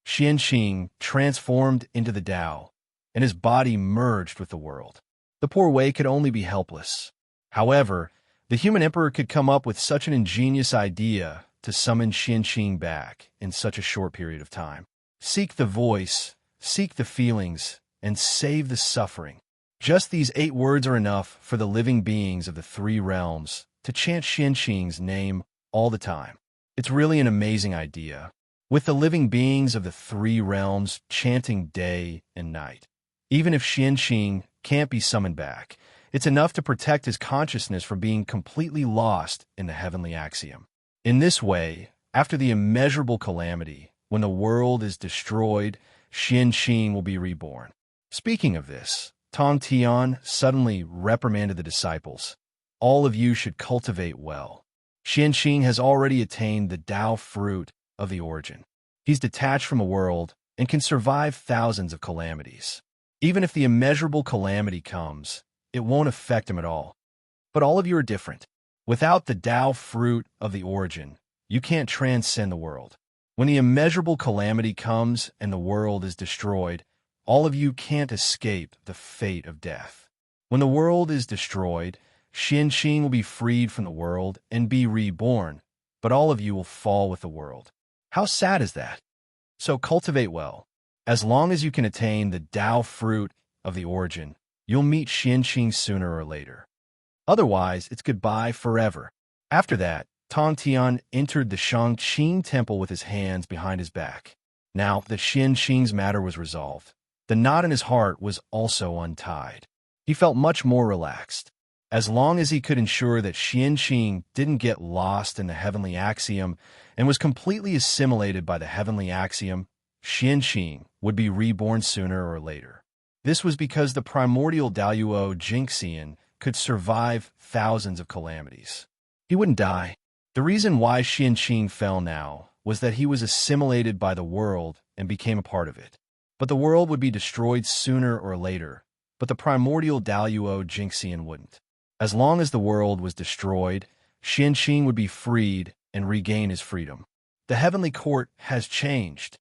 Xianqing transformed into the Tao, and his body merged with the world. The poor Wei could only be helpless. However, the human emperor could come up with such an ingenious idea to summon Xianqing back in such a short period of time. Seek the voice, seek the feelings, and save the suffering. Just these 8 words are enough for the living beings of the 3 realms to chant Xianqing's name all the time. It's really an amazing idea, with the living beings of the 3 realms chanting day and night. Even if Xianqing can't be summoned back, it's enough to protect his consciousness from being completely lost in the heavenly axiom. In this way, after the immeasurable calamity, when the world is destroyed, Xianqing will be reborn. Speaking of this, Tong Tian suddenly reprimanded the disciples. All of you should cultivate well. Xianqing has already attained the Tao fruit of the origin. He's detached from a world and can survive thousands of calamities. Even if the immeasurable calamity comes, it won't affect him at all. But all of you are different. Without the Tao fruit of the origin, you can't transcend the world. When the immeasurable calamity comes and the world is destroyed, all of you can't escape the fate of death. When the world is destroyed, Xianqing will be freed from the world and be reborn, but all of you will fall with the world. How sad is that? So cultivate well. As long as you can attain the Tao fruit of the origin, you'll meet Xianqing sooner or later. Otherwise, it's goodbye forever. After that, Tong Tian entered the Shangqing temple with his hands behind his back. Now that Xianqing's matter was resolved, the knot in his heart was also untied. He felt much more relaxed. As long as he could ensure that Xianqing didn't get lost in the heavenly axiom and was completely assimilated by the heavenly axiom, Xianqing would be reborn sooner or later. This was because the primordial Daoyuo Jingxian could survive thousands of calamities. He wouldn't die. The reason why Xianqing fell now was that he was assimilated by the world and became a part of it. But the world would be destroyed sooner or later, but the primordial Daoyuo Jingxian wouldn't. As long as the world was destroyed, Xianqing would be freed and regain his freedom. The heavenly court has changed.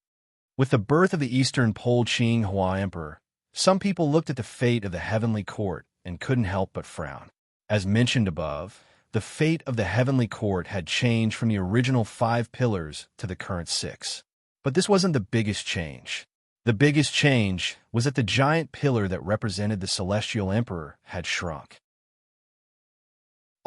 With the birth of the Eastern Pole Qing Hua Emperor, some people looked at the fate of the heavenly court and couldn't help but frown. As mentioned above, the fate of the heavenly court had changed from the original 5 pillars to the current 6. But this wasn't the biggest change. The biggest change was that the giant pillar that represented the celestial emperor had shrunk.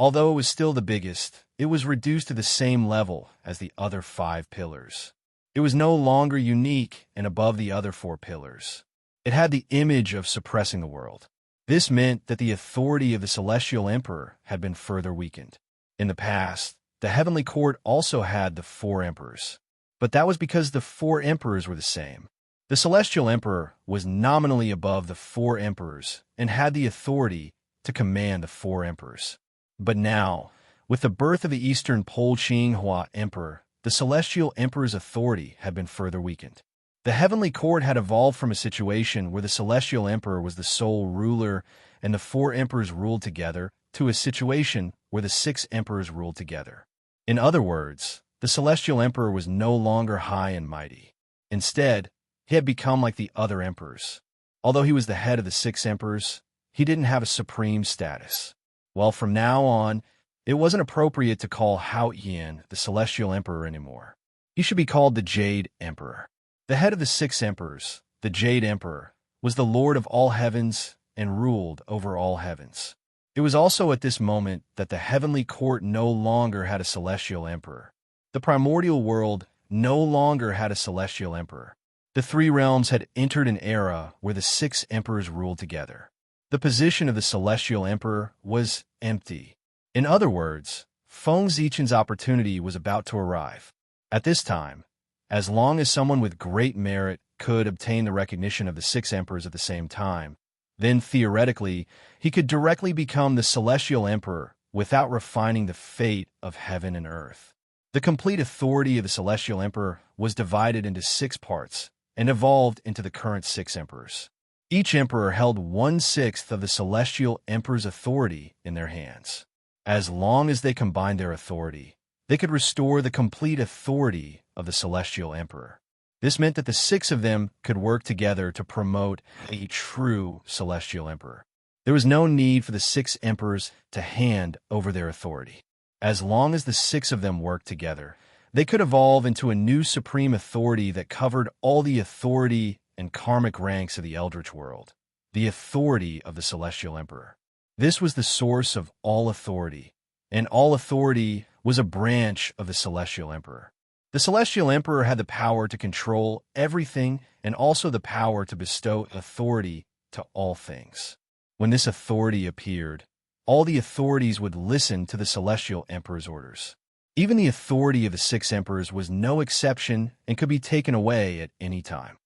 Although it was still the biggest, it was reduced to the same level as the other 5 pillars. It was no longer unique and above the other 4 pillars. It had the image of suppressing the world. This meant that the authority of the celestial emperor had been further weakened. In the past, the heavenly court also had the 4 emperors. But that was because the 4 emperors were the same. The celestial emperor was nominally above the 4 emperors and had the authority to command the 4 emperors. But now, with the birth of the Eastern Pole Qing Hua Emperor, the celestial emperor's authority had been further weakened. The heavenly court had evolved from a situation where the celestial emperor was the sole ruler and the 4 emperors ruled together to a situation where the 6 emperors ruled together. In other words, the celestial emperor was no longer high and mighty. Instead, he had become like the other emperors. Although he was the head of the 6 emperors, he didn't have a supreme status. Well, from now on, it wasn't appropriate to call Hao Yan the celestial emperor anymore. He should be called the Jade Emperor. The head of the 6 emperors, the Jade Emperor, was the lord of all heavens and ruled over all heavens. It was also at this moment that the heavenly court no longer had a celestial emperor. The primordial world no longer had a celestial emperor. The 3 realms had entered an era where the 6 emperors ruled together. The position of the celestial emperor was empty. In other words, Feng Zichen's opportunity was about to arrive. At this time, as long as someone with great merit could obtain the recognition of the 6 emperors at the same time, then theoretically, he could directly become the celestial emperor without refining the fate of heaven and earth. The complete authority of the celestial emperor was divided into 6 parts and evolved into the current 6 emperors. Each emperor held 1/6 of the celestial emperor's authority in their hands. As long as they combined their authority, they could restore the complete authority of the celestial emperor. This meant that the 6 of them could work together to promote a true celestial emperor. There was no need for the 6 emperors to hand over their authority. As long as the 6 of them worked together, they could evolve into a new supreme authority that covered all the authority and karmic ranks of the eldritch world, the authority of the celestial emperor. This was the source of all authority, and all authority was a branch of the celestial emperor. The celestial emperor had the power to control everything and also the power to bestow authority to all things. When this authority appeared, all the authorities would listen to the celestial emperor's orders. Even the authority of the 6 emperors was no exception and could be taken away at any time.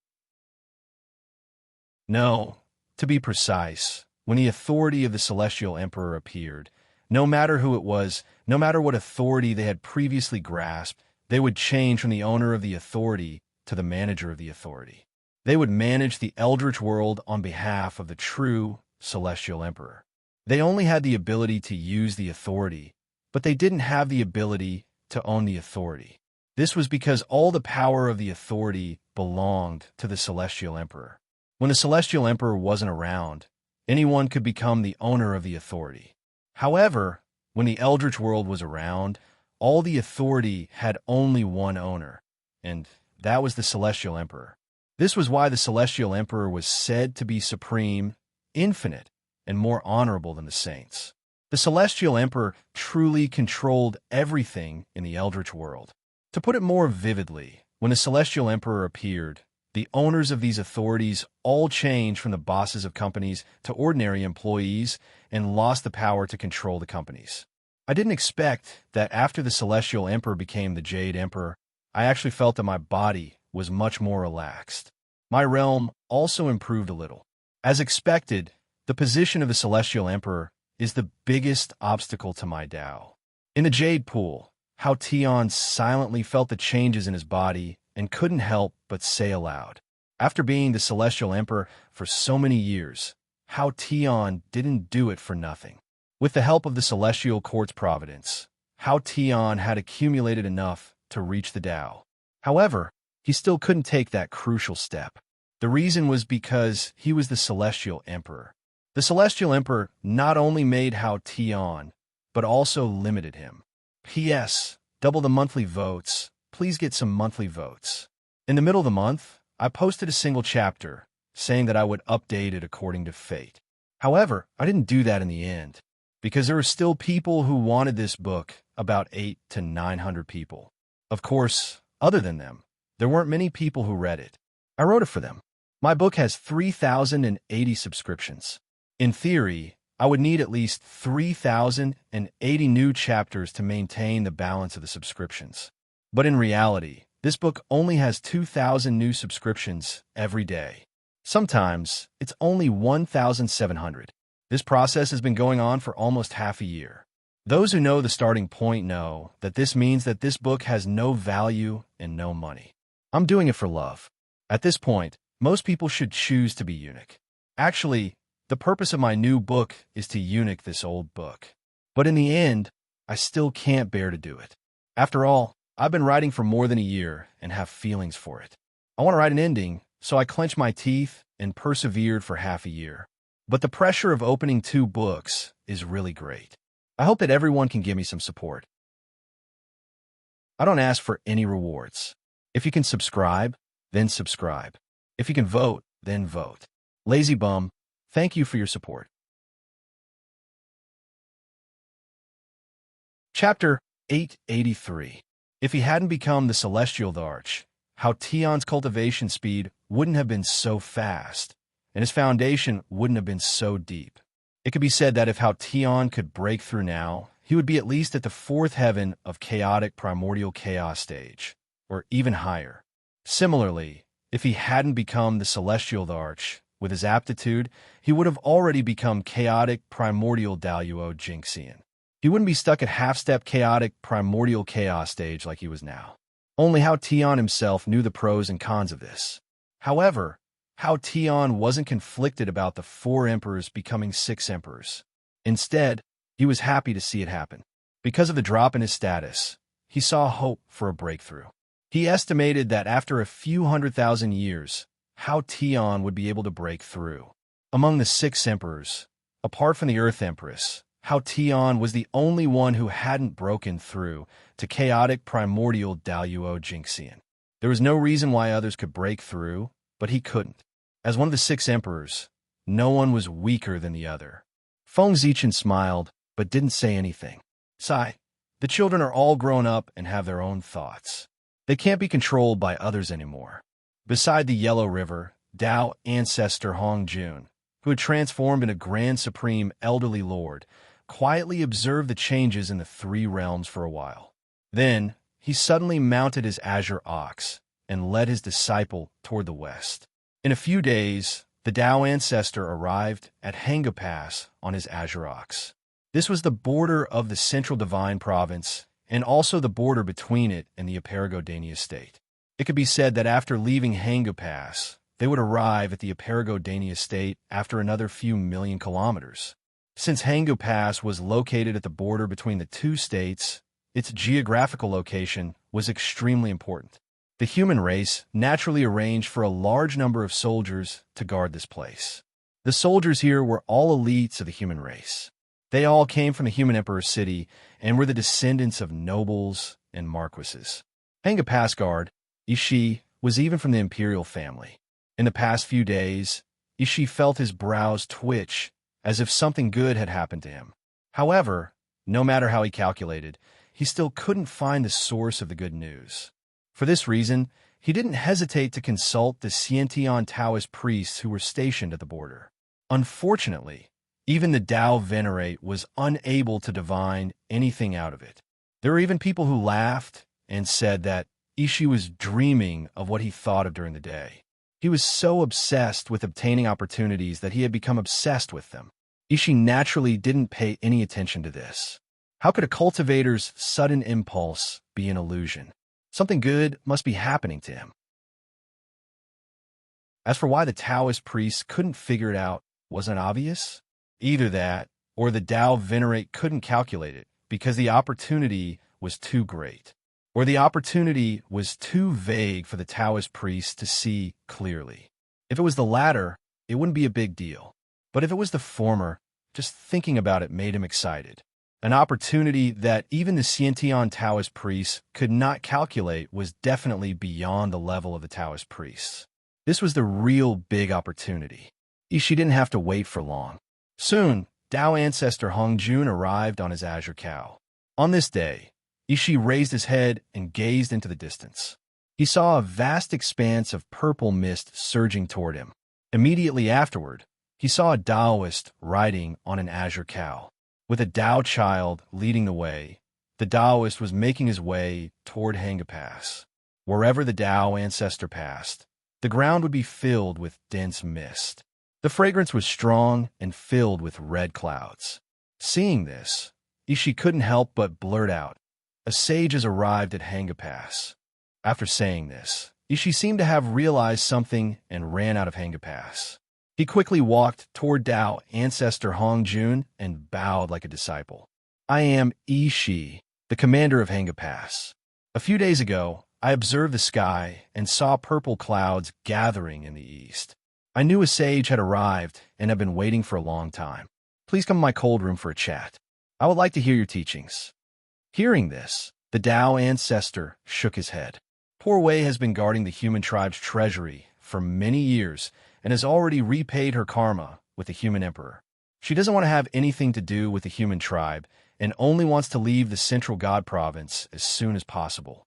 No, to be precise, when the authority of the celestial emperor appeared, no matter who it was, no matter what authority they had previously grasped, they would change from the owner of the authority to the manager of the authority. They would manage the eldritch world on behalf of the true celestial emperor. They only had the ability to use the authority, but they didn't have the ability to own the authority. This was because all the power of the authority belonged to the celestial emperor. When the celestial emperor wasn't around, anyone could become the owner of the authority. However, when the eldritch world was around, all the authority had only one owner, and that was the celestial emperor. This was why the celestial emperor was said to be supreme, infinite, and more honorable than the saints. The celestial emperor truly controlled everything in the eldritch world. To put it more vividly, when the celestial emperor appeared, the owners of these authorities all changed from the bosses of companies to ordinary employees and lost the power to control the companies. I didn't expect that after the celestial emperor became the Jade Emperor, I actually felt that my body was much more relaxed. My realm also improved a little. As expected, the position of the celestial emperor is the biggest obstacle to my Tao. In the Jade Pool, Hao Tian silently felt the changes in his body and couldn't help but say aloud. After being the celestial emperor for so many years, Hao Tian didn't do it for nothing. With the help of the celestial court's providence, Hao Tian had accumulated enough to reach the Tao. However, he still couldn't take that crucial step. The reason was because he was the celestial emperor. The celestial emperor not only made Hao Tian, but also limited him. P.S. Double the monthly votes. Please get some monthly votes. In the middle of the month, I posted a single chapter, saying that I would update it according to fate. However, I didn't do that in the end, because there were still people who wanted this book, about 800 to 900 people. Of course, other than them, there weren't many people who read it. I wrote it for them. My book has 3,080 subscriptions. In theory, I would need at least 3,080 new chapters to maintain the balance of the subscriptions. But in reality, this book only has 2,000 new subscriptions every day. Sometimes, it's only 1,700. This process has been going on for almost half a year. Those who know the starting point know that this means that this book has no value and no money. I'm doing it for love. At this point, most people should choose to be eunuch. Actually, the purpose of my new book is to eunuch this old book. But in the end, I still can't bear to do it. After all, I've been writing for more than a year and have feelings for it. I want to write an ending, so I clenched my teeth and persevered for half a year. But the pressure of opening 2 books is really great. I hope that everyone can give me some support. I don't ask for any rewards. If you can subscribe, then subscribe. If you can vote, then vote. Lazy Bum, thank you for your support. Chapter 883. If he hadn't become the Celestial Arch, how Tion's cultivation speed wouldn't have been so fast, and his foundation wouldn't have been so deep. It could be said that if how Tion could break through now, he would be at least at the fourth heaven of chaotic primordial chaos stage, or even higher. Similarly, if he hadn't become the Celestial Arch, with his aptitude, he would have already become chaotic primordial Daluo Jinxian. He wouldn't be stuck at half-step chaotic primordial chaos stage like he was now. Only Hao Tion himself knew the pros and cons of this. However, Hao Tion wasn't conflicted about the 4 emperors becoming 6 emperors. Instead, he was happy to see it happen. Because of the drop in his status, he saw hope for a breakthrough. He estimated that after a few 100,000 years, Hao Tion would be able to break through. Among the 6 emperors, apart from the Earth Empress, Hao Tion was the only one who hadn't broken through to chaotic primordial Daluo Jinxian. There was no reason why others could break through, but he couldn't. As one of the 6 emperors, no one was weaker than the other. Feng Zichen smiled, but didn't say anything. Sigh, the children are all grown up and have their own thoughts. They can't be controlled by others anymore. Beside the Yellow River, Dao ancestor Hong Jun, who had transformed into Grand Supreme Elderly Lord, quietly observed the changes in the 3 realms for a while. Then, he suddenly mounted his azure ox and led his disciple toward the west. In a few days, the Dao ancestor arrived at Hanga Pass on his azure ox. This was the border of the Central Divine Province and also the border between it and the Aperigo-Dania state. It could be said that after leaving Hanga Pass, they would arrive at the Aperigo-Dania state after another few million kilometers. Since Hanga Pass was located at the border between the 2 states, its geographical location was extremely important. The human race naturally arranged for a large number of soldiers to guard this place. The soldiers here were all elites of the human race. They all came from the human emperor's city and were the descendants of nobles and marquises. Hanga Pass guard, Ishii, was even from the imperial family. In the past few days, Ishii felt his brows twitch as if something good had happened to him. However, no matter how he calculated, he still couldn't find the source of the good news. For this reason, he didn't hesitate to consult the Xiantian Taoist priests who were stationed at the border. Unfortunately, even the Dao Venerate was unable to divine anything out of it. There were even people who laughed and said that Ishii was dreaming of what he thought of during the day. He was so obsessed with obtaining opportunities that he had become obsessed with them. Ishii naturally didn't pay any attention to this. How could a cultivator's sudden impulse be an illusion? Something good must be happening to him. As for why the Taoist priests couldn't figure it out, wasn't obvious? Either that, or the Dao Venerate couldn't calculate it because the opportunity was too great. Or the opportunity was too vague for the Taoist priests to see clearly. If it was the latter, it wouldn't be a big deal. But if it was the former, just thinking about it made him excited. An opportunity that even the Xiantian Taoist priests could not calculate was definitely beyond the level of the Taoist priests. This was the real big opportunity. Ishii didn't have to wait for long. Soon, Dao ancestor Hong Jun arrived on his azure cow. On this day, Ishii raised his head and gazed into the distance. He saw a vast expanse of purple mist surging toward him. Immediately afterward, he saw a Daoist riding on an azure cow. With a Dao child leading the way, the Daoist was making his way toward Hanga Pass. Wherever the Dao ancestor passed, the ground would be filled with dense mist. The fragrance was strong and filled with red clouds. Seeing this, Ishii couldn't help but blurt out, "A sage has arrived at Hanga Pass." After saying this, Ishii seemed to have realized something and ran out of Hanga Pass. He quickly walked toward Dao ancestor Hong Jun and bowed like a disciple. "I am Ishii, the commander of Hanga Pass. A few days ago, I observed the sky and saw purple clouds gathering in the east. I knew a sage had arrived and have been waiting for a long time. Please come to my cold room for a chat. I would like to hear your teachings." Hearing this, the Dao ancestor shook his head. Poor Wei has been guarding the human tribe's treasury for many years and has already repaid her karma with the human emperor. She doesn't want to have anything to do with the human tribe and only wants to leave the central god province as soon as possible.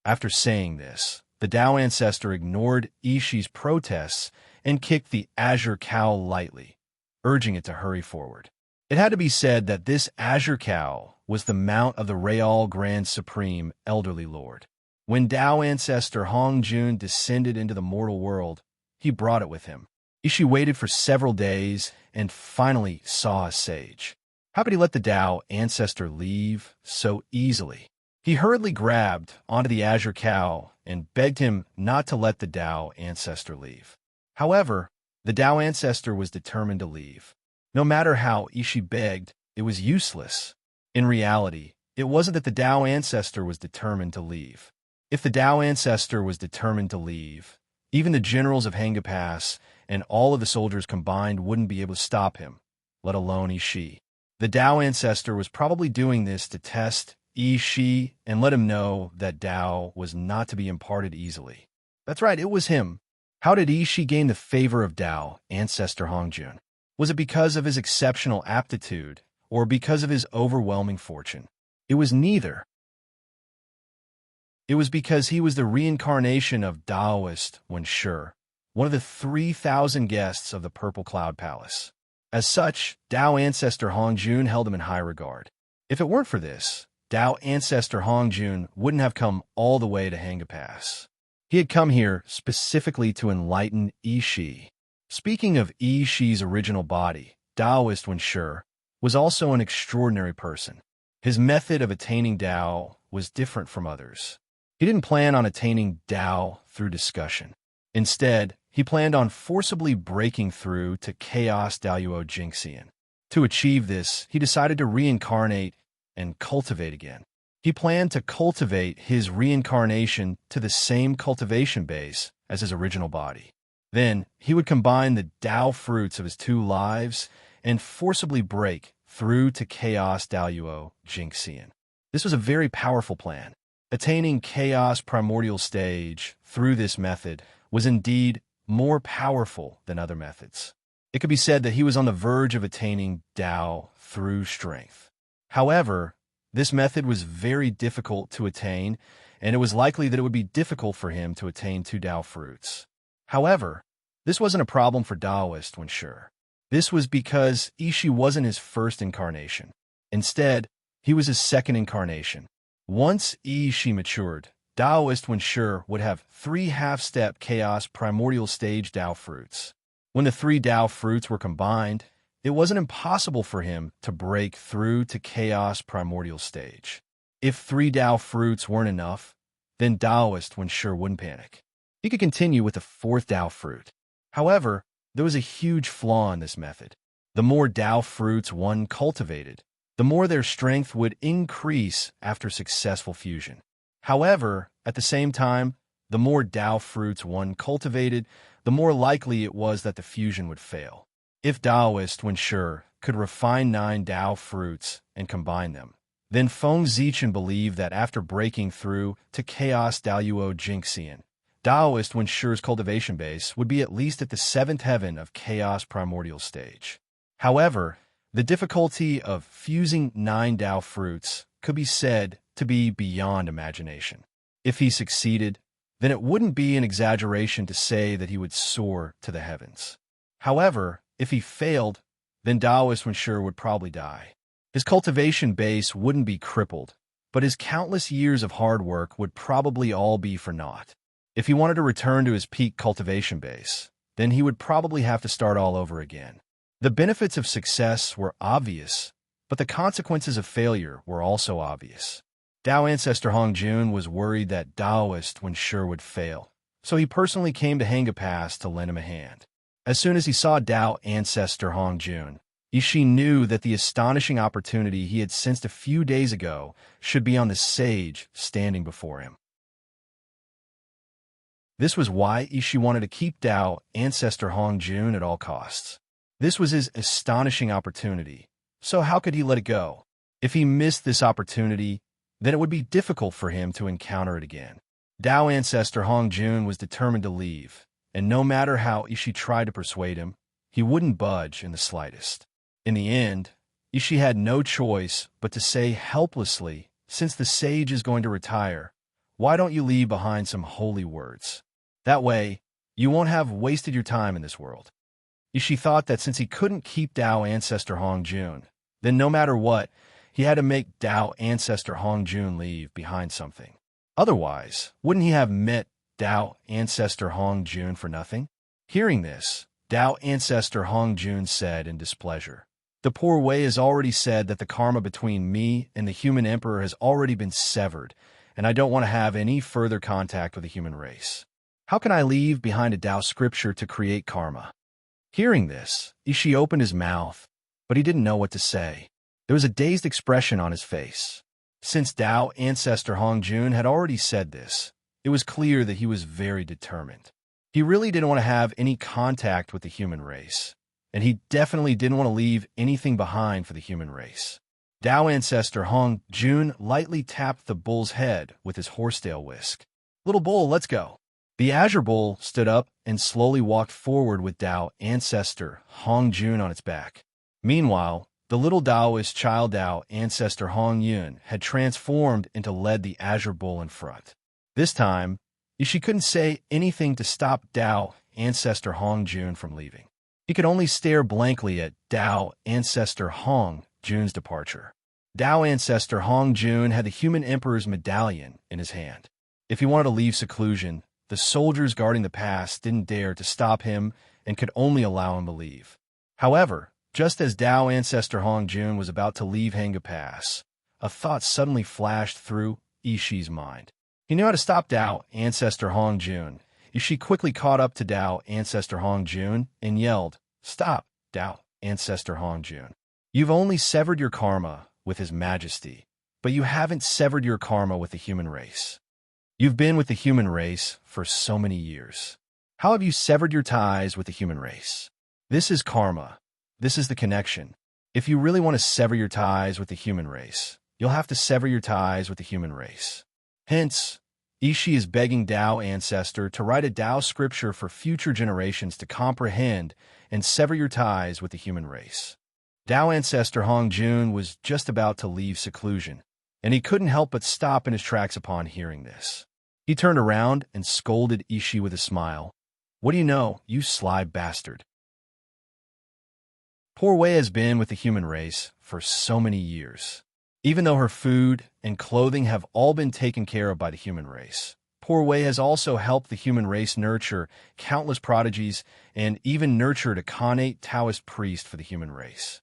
After saying this, the Tao ancestor ignored Ishi's protests and kicked the azure cow lightly, urging it to hurry forward. It had to be said that this azure cow was the mount of the Real Grand Supreme Elderly Lord. When Tao ancestor Hongjun descended into the mortal world, he brought it with him. Ishi waited for several days and finally saw a sage. How could he let the Tao ancestor leave so easily? He hurriedly grabbed onto the azure cow and begged him not to let the Tao ancestor leave. However, the Tao ancestor was determined to leave. No matter how Ishi begged, it was useless. In reality, it wasn't that the Tao ancestor was determined to leave. If the Tao ancestor was determined to leave, even the generals of Hanga Pass and all of the soldiers combined wouldn't be able to stop him, let alone Ishi. The Tao ancestor was probably doing this to test Ishi and let him know that Tao was not to be imparted easily. That's right, it was him. How did Ishi gain the favor of Tao ancestor Hongjun? Was it because of his exceptional aptitude or because of his overwhelming fortune? It was neither. It was because he was the reincarnation of Taoist Wenshi, one of the 3,000 guests of the Purple Cloud Palace. As such, Tao ancestor Hongjun held him in high regard. If it weren't for this, Tao ancestor Hongjun wouldn't have come all the way to Hanga Pass. He had come here specifically to enlighten Ishi. Speaking of Ishi's original body, Taoist Wenshi was also an extraordinary person. His method of attaining Tao was different from others. He didn't plan on attaining Tao through discussion. Instead, he planned on forcibly breaking through to Chaos Daoyuo Jingxian. To achieve this, he decided to reincarnate and cultivate again. He planned to cultivate his reincarnation to the same cultivation base as his original body. Then, he would combine the Tao fruits of his two lives and forcibly break through to Chaos Daoyuo Jingxian. This was a very powerful plan. Attaining Chaos Primordial Stage through this method was indeed more powerful than other methods. It could be said that he was on the verge of attaining Tao through strength. However, this method was very difficult to attain, and it was likely that it would be difficult for him to attain two Tao fruits. However, this wasn't a problem for Taoist Wenshi. This was because Ishi wasn't his first incarnation. Instead, he was his second incarnation. Once Ishi matured, Taoist Wenshi would have 3 half-step Chaos Primordial Stage Tao fruits. When the 3 Tao fruits were combined, it wasn't impossible for him to break through to Chaos Primordial Stage. If 3 Tao fruits weren't enough, then Taoist Wenshi wouldn't panic. He could continue with the 4th Tao fruit. However, there was a huge flaw in this method. The more Tao fruits one cultivated, the more their strength would increase after successful fusion. However, at the same time, the more Tao fruits one cultivated, the more likely it was that the fusion would fail. If Taoist Wenshi could refine 9 Tao fruits and combine them, then Feng Zichen believed that after breaking through to Chaos Daoyuo Jingxian, Taoist Wenshi's cultivation base would be at least at the 7th heaven of Chaos Primordial Stage. However, the difficulty of fusing 9 Tao fruits could be said to be beyond imagination. If he succeeded, then it wouldn't be an exaggeration to say that he would soar to the heavens. However, if he failed, then Taoist Wenshi would probably die. His cultivation base wouldn't be crippled, but his countless years of hard work would probably all be for naught. If he wanted to return to his peak cultivation base, then he would probably have to start all over again. The benefits of success were obvious, but the consequences of failure were also obvious. Tao ancestor Hongjun was worried that Taoist Wenshi would fail, so he personally came to Hanga Pass to lend him a hand. As soon as he saw Tao ancestor Hongjun, Ishi knew that the astonishing opportunity he had sensed a few days ago should be on the sage standing before him. This was why Ishi wanted to keep Tao ancestor Hongjun at all costs. This was his astonishing opportunity, so how could he let it go? If he missed this opportunity, then it would be difficult for him to encounter it again. Tao ancestor Hong Jun was determined to leave, and no matter how Ishi tried to persuade him, he wouldn't budge in the slightest. In the end, Ishi had no choice but to say helplessly, "Since the sage is going to retire, why don't you leave behind some holy words? That way, you won't have wasted your time in this world." Ishi thought that since he couldn't keep Tao ancestor Hong Jun, then no matter what, he had to make Tao ancestor Hong Jun leave behind something. Otherwise, wouldn't he have met Tao ancestor Hong Jun for nothing? Hearing this, Tao ancestor Hong Jun said in displeasure, "The poor Wei has already said that the karma between me and the human emperor has already been severed, and I don't want to have any further contact with the human race. How can I leave behind a Tao scripture to create karma?" Hearing this, Ishi opened his mouth, but he didn't know what to say. There was a dazed expression on his face. Since Tao ancestor Hong Jun had already said this, it was clear that he was very determined. He really didn't want to have any contact with the human race, and he definitely didn't want to leave anything behind for the human race. Tao ancestor Hong Jun lightly tapped the bull's head with his horsetail whisk. "Little bull, let's go." The azure bull stood up and slowly walked forward with Tao ancestor Hong Jun on its back. Meanwhile, the little Taoist child Tao ancestor Hong Yun had transformed into led the azure bull in front. This time, Ishi couldn't say anything to stop Tao ancestor Hong Jun from leaving. He could only stare blankly at Tao ancestor Hong Jun's departure. Tao ancestor Hong Jun had the human emperor's medallion in his hand. If he wanted to leave seclusion, the soldiers guarding the pass didn't dare to stop him and could only allow him to leave. However, just as Tao ancestor Hong Jun was about to leave Hanga Pass, a thought suddenly flashed through Ishi's mind. He knew how to stop Tao ancestor Hong Jun. Ishi quickly caught up to Tao ancestor Hong Jun and yelled, "Stop, Tao ancestor Hong Jun. You've only severed your karma with His Majesty, but you haven't severed your karma with the human race. You've been with the human race for so many years. How have you severed your ties with the human race? This is karma. This is the connection. If you really want to sever your ties with the human race, you'll have to sever your ties with the human race." Hence, Ishi is begging Tao ancestor to write a Tao scripture for future generations to comprehend and sever your ties with the human race. Tao ancestor Hong Jun was just about to leave seclusion, and he couldn't help but stop in his tracks upon hearing this. He turned around and scolded Ishi with a smile. "What do you know, you sly bastard? Poor Wei has been with the human race for so many years. Even though her food and clothing have all been taken care of by the human race, poor Wei has also helped the human race nurture countless prodigies and even nurtured a Khanate Taoist priest for the human race.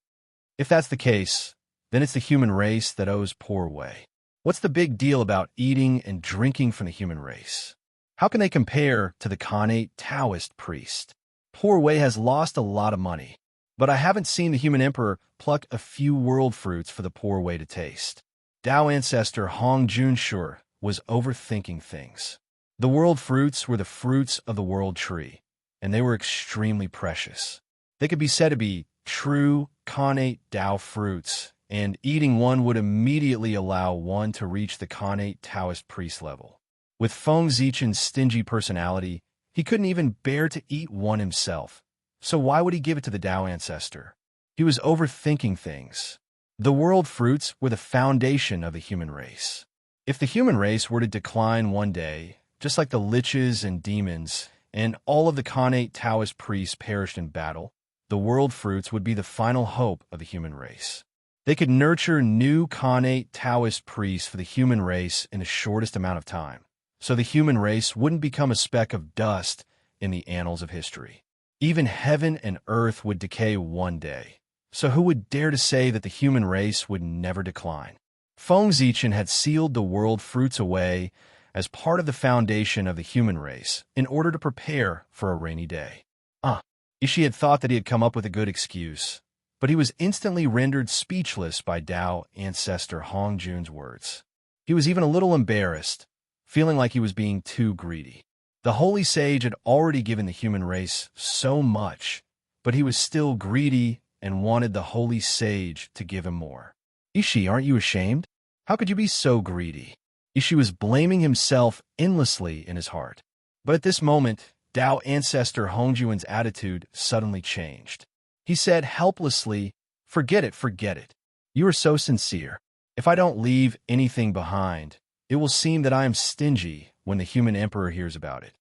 If that's the case, then it's the human race that owes poor Wei. What's the big deal about eating and drinking from the human race? How can they compare to the Khanate Taoist priest? Poor Wei has lost a lot of money, but I haven't seen the human emperor pluck a few world fruits for the poor Wei to taste." Tao ancestor Hong Jun sure was overthinking things. The world fruits were the fruits of the world tree, and they were extremely precious. They could be said to be true Khanate Tao fruits, and eating one would immediately allow one to reach the Khanate Taoist priest level. With Feng Zichen's stingy personality, he couldn't even bear to eat one himself. So why would he give it to the Tao ancestor? He was overthinking things. The world fruits were the foundation of the human race. If the human race were to decline one day, just like the liches and demons, and all of the Khanate Taoist priests perished in battle, the world fruits would be the final hope of the human race. They could nurture new Khanate Taoist priests for the human race in the shortest amount of time, so the human race wouldn't become a speck of dust in the annals of history. Even heaven and earth would decay one day, so who would dare to say that the human race would never decline? Feng Zichen had sealed the world fruits away as part of the foundation of the human race in order to prepare for a rainy day. Ishi had thought that he had come up with a good excuse, but he was instantly rendered speechless by Tao ancestor Hong Jun's words. He was even a little embarrassed, feeling like he was being too greedy. The holy sage had already given the human race so much, but he was still greedy and wanted the holy sage to give him more. Ishi, aren't you ashamed? How could you be so greedy? Ishi was blaming himself endlessly in his heart. But at this moment, Tao ancestor Hongjuan's attitude suddenly changed. He said helplessly, forget it, forget it. You are so sincere. If I don't leave anything behind, it will seem that I am stingy when the human emperor hears about it.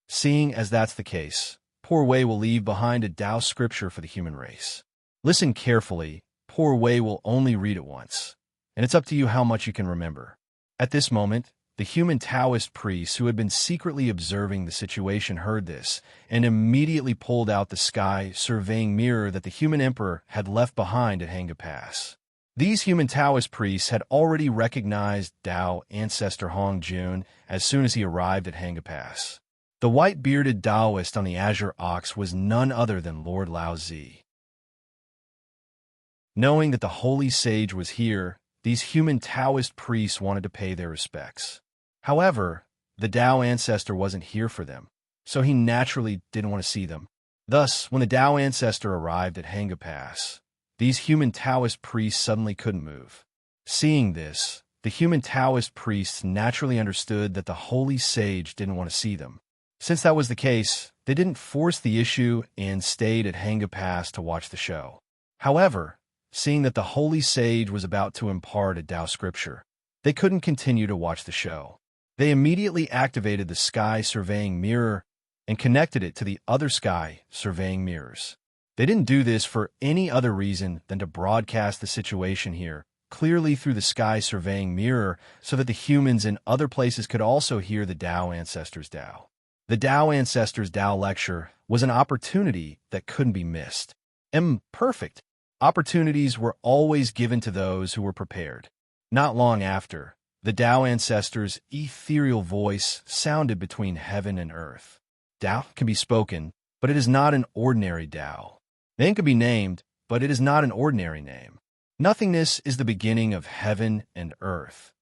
Seeing as that's the case, poor Wei will leave behind a Tao scripture for the human race. Listen carefully, poor Wei will only read it once, and it's up to you how much you can remember. At this moment, the human Taoist priest who had been secretly observing the situation heard this and immediately pulled out the sky surveying mirror that the human emperor had left behind at Hanga Pass. These human Taoist priests had already recognized Tao ancestor Hongjun as soon as he arrived at Hanga Pass. The white-bearded Taoist on the azure ox was none other than Lord Laozi. Knowing that the holy sage was here, these human Taoist priests wanted to pay their respects. However, the Tao ancestor wasn't here for them, so he naturally didn't want to see them. Thus, when the Tao ancestor arrived at Hanga Pass, these human Taoist priests suddenly couldn't move. Seeing this, the human Taoist priests naturally understood that the holy sage didn't want to see them. Since that was the case, they didn't force the issue and stayed at Hanga Pass to watch the show. However, seeing that the holy sage was about to impart a Tao scripture, they couldn't continue to watch the show. They immediately activated the sky surveying mirror and connected it to the other sky surveying mirrors. They didn't do this for any other reason than to broadcast the situation here clearly through the sky surveying mirror so that the humans in other places could also hear the Tao ancestors' Tao. The Tao ancestors' Tao lecture was an opportunity that couldn't be missed. Perfect. Opportunities were always given to those who were prepared. Not long after, the Tao ancestors' ethereal voice sounded between heaven and earth. Tao can be spoken, but it is not an ordinary Tao. Name can be named, but it is not an ordinary name. Nothingness is the beginning of heaven and earth.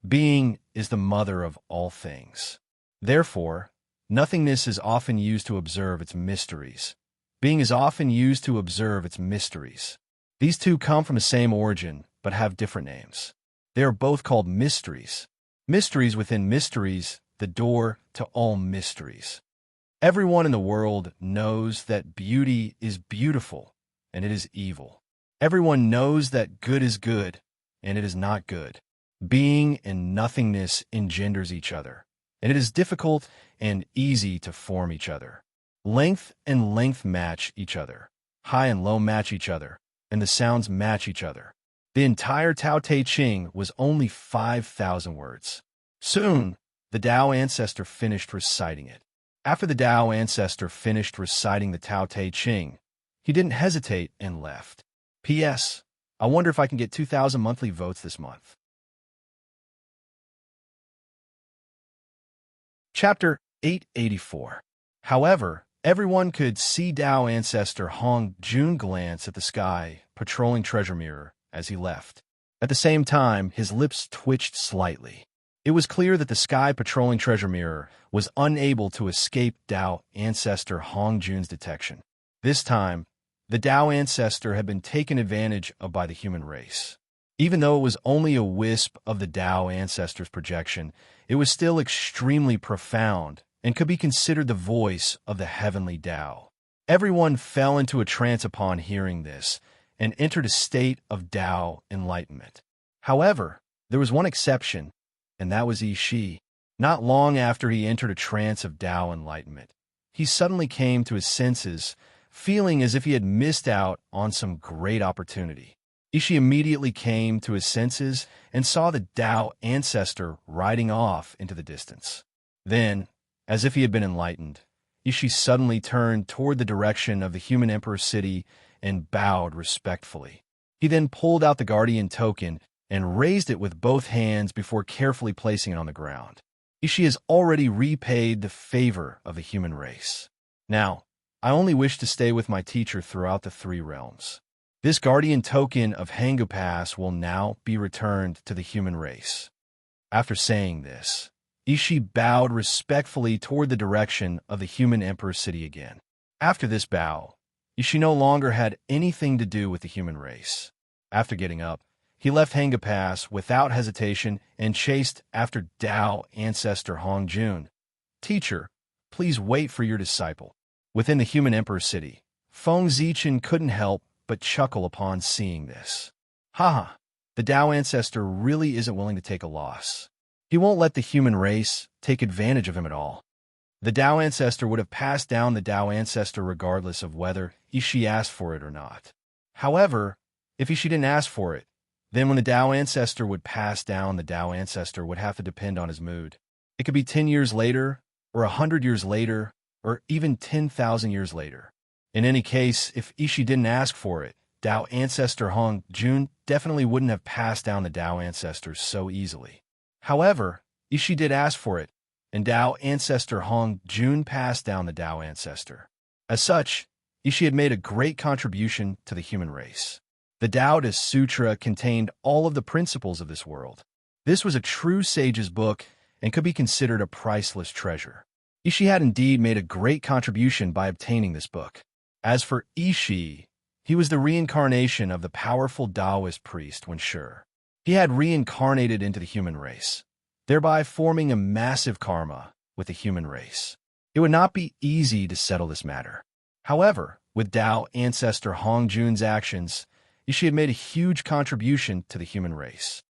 Being is the mother of all things. Therefore, nothingness is often used to observe its mysteries. Being is often used to observe its mysteries. These two come from the same origin, but have different names. They are both called mysteries. Mysteries within mysteries, the door to all mysteries. Everyone in the world knows that beauty is beautiful, and it is evil. Everyone knows that good is good, and it is not good. Being and nothingness engenders each other, and it is difficult and easy to form each other. Length and length match each other. High and low match each other, and the sounds match each other. The entire Tao Te Ching was only 5,000 words. Soon, the Tao ancestor finished reciting it. After the Tao ancestor finished reciting the Tao Te Ching, he didn't hesitate and left. P.S. I wonder if I can get 2,000 monthly votes this month. Chapter 884. However, everyone could see Tao ancestor Hong Jun glance at the sky, patrolling treasure mirror, as he left. At the same time, his lips twitched slightly. It was clear that the sky patrolling treasure mirror was unable to escape Tao ancestor Hong Jun's detection. This time, the Tao ancestor had been taken advantage of by the human race. Even though it was only a wisp of the Tao ancestor's projection, it was still extremely profound and could be considered the voice of the heavenly Tao. Everyone fell into a trance upon hearing this and entered a state of Tao enlightenment. However, there was one exception, and that was Yi Shi. Not long after he entered a trance of Tao enlightenment, he suddenly came to his senses, feeling as if he had missed out on some great opportunity. Ishi immediately came to his senses and saw the Tao ancestor riding off into the distance. Then, as if he had been enlightened, Ishi suddenly turned toward the direction of the human emperor's city and bowed respectfully. He then pulled out the guardian token and raised it with both hands before carefully placing it on the ground. Ishi has already repaid the favor of the human race. Now, I only wish to stay with my teacher throughout the three realms. This guardian token of Hanga Pass will now be returned to the human race. After saying this, Ishi bowed respectfully toward the direction of the human emperor's city again. After this bow, Ishi no longer had anything to do with the human race. After getting up, He left Hanga Pass without hesitation and chased after Tao ancestor Hongjun. Teacher, please wait for your disciple. Within the human emperor city, Feng Zichen couldn't help but chuckle upon seeing this. Haha, the Tao ancestor really isn't willing to take a loss. He won't let the human race take advantage of him at all. The Tao ancestor would have passed down the Tao ancestor regardless of whether Ishi asked for it or not. However, if Ishi didn't ask for it, then when the Tao ancestor would pass down, the Tao ancestor would have to depend on his mood. It could be 10 years later, or 100 years later, or even 10,000 years later. In any case, if Ishi didn't ask for it, Tao ancestor Hong Jun definitely wouldn't have passed down the Tao ancestor so easily. However, Ishi did ask for it, and Tao ancestor Hong Jun passed down the Tao ancestor. As such, Ishi had made a great contribution to the human race. The Taoist Sutra contained all of the principles of this world. This was a true sage's book and could be considered a priceless treasure. Ishi had indeed made a great contribution by obtaining this book. As for Ishi, he was the reincarnation of the powerful Taoist priest Wen Shi. He had reincarnated into the human race, thereby forming a massive karma with the human race. It would not be easy to settle this matter. However, with Tao ancestor Hong Jun's actions, Ishi had made a huge contribution to the human race.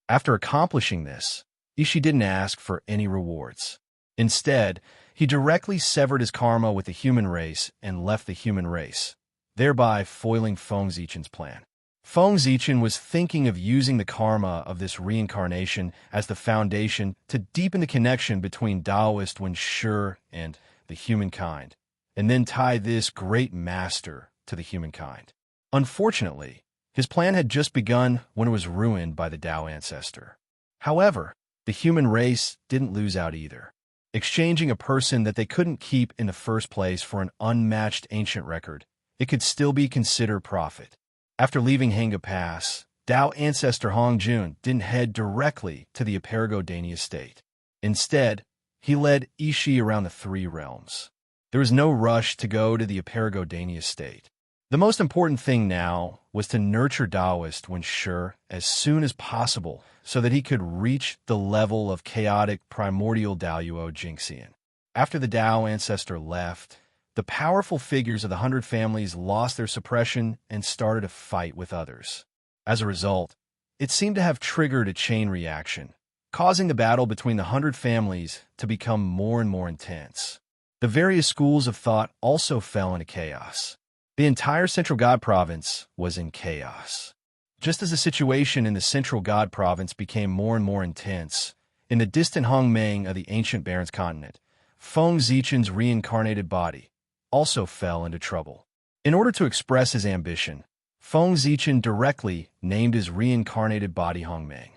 After accomplishing this, Ishi didn't ask for any rewards. Instead, he directly severed his karma with the human race and left the human race, thereby foiling Feng Zichen's plan. Feng Zichen was thinking of using the karma of this reincarnation as the foundation to deepen the connection between Taoist Wen Shi and the humankind, and then tie this great master to the humankind. Unfortunately, his plan had just begun when it was ruined by the Tao ancestor. However, the human race didn't lose out either. Exchanging a person that they couldn't keep in the first place for an unmatched ancient record, it could still be considered profit. After leaving Hanga Pass, Tao ancestor Hong Jun didn't head directly to the Aperigo Dani estate. Instead, he led Ishi around the three realms. There was no rush to go to the Aperigo Dani estate. The most important thing now was to nurture Taoist Wen Shi as soon as possible so that he could reach the level of chaotic primordial Daoyuo Jingxian. After the Tao ancestor left, the powerful figures of the 100 families lost their suppression and started a fight with others. As a result, it seemed to have triggered a chain reaction, causing the battle between the 100 families to become more and more intense. The various schools of thought also fell into chaos. The entire Central God Province was in chaos. Just as the situation in the Central God Province became more and more intense, in the distant Hongmeng of the ancient Barons continent, Feng Zichen's reincarnated body also fell into trouble. In order to express his ambition, Feng Zichen directly named his reincarnated body Hongmeng.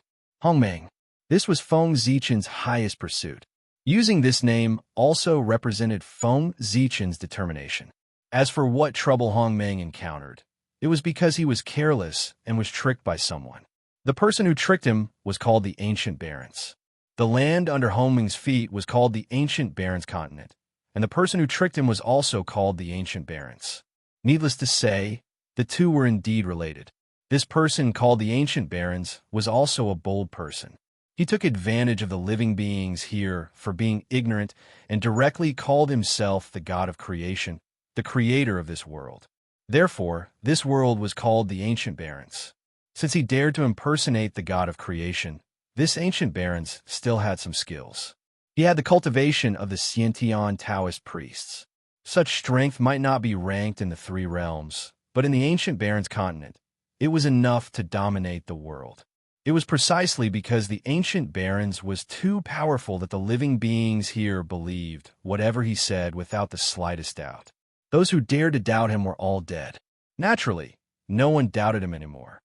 Hongmeng. This was Feng Zichen's highest pursuit. Using this name also represented Feng Zichen's determination. As for what trouble Hongmeng encountered, it was because he was careless and was tricked by someone. The person who tricked him was called the Ancient Barons. The land under Hongmeng's feet was called the Ancient Barons continent, and the person who tricked him was also called the Ancient Barons. Needless to say, the two were indeed related. This person called the Ancient Barons was also a bold person. He took advantage of the living beings here for being ignorant and directly called himself the god of creation, the creator of this world. Therefore, this world was called the Ancient Barons. Since he dared to impersonate the god of creation, this Ancient Barons still had some skills. He had the cultivation of the Xiantian Taoist priests. Such strength might not be ranked in the three realms, but in the Ancient Barons continent, it was enough to dominate the world. It was precisely because the Ancient Barons was too powerful that the living beings here believed whatever he said without the slightest doubt. Those who dared to doubt him were all dead. Naturally, no one doubted him anymore.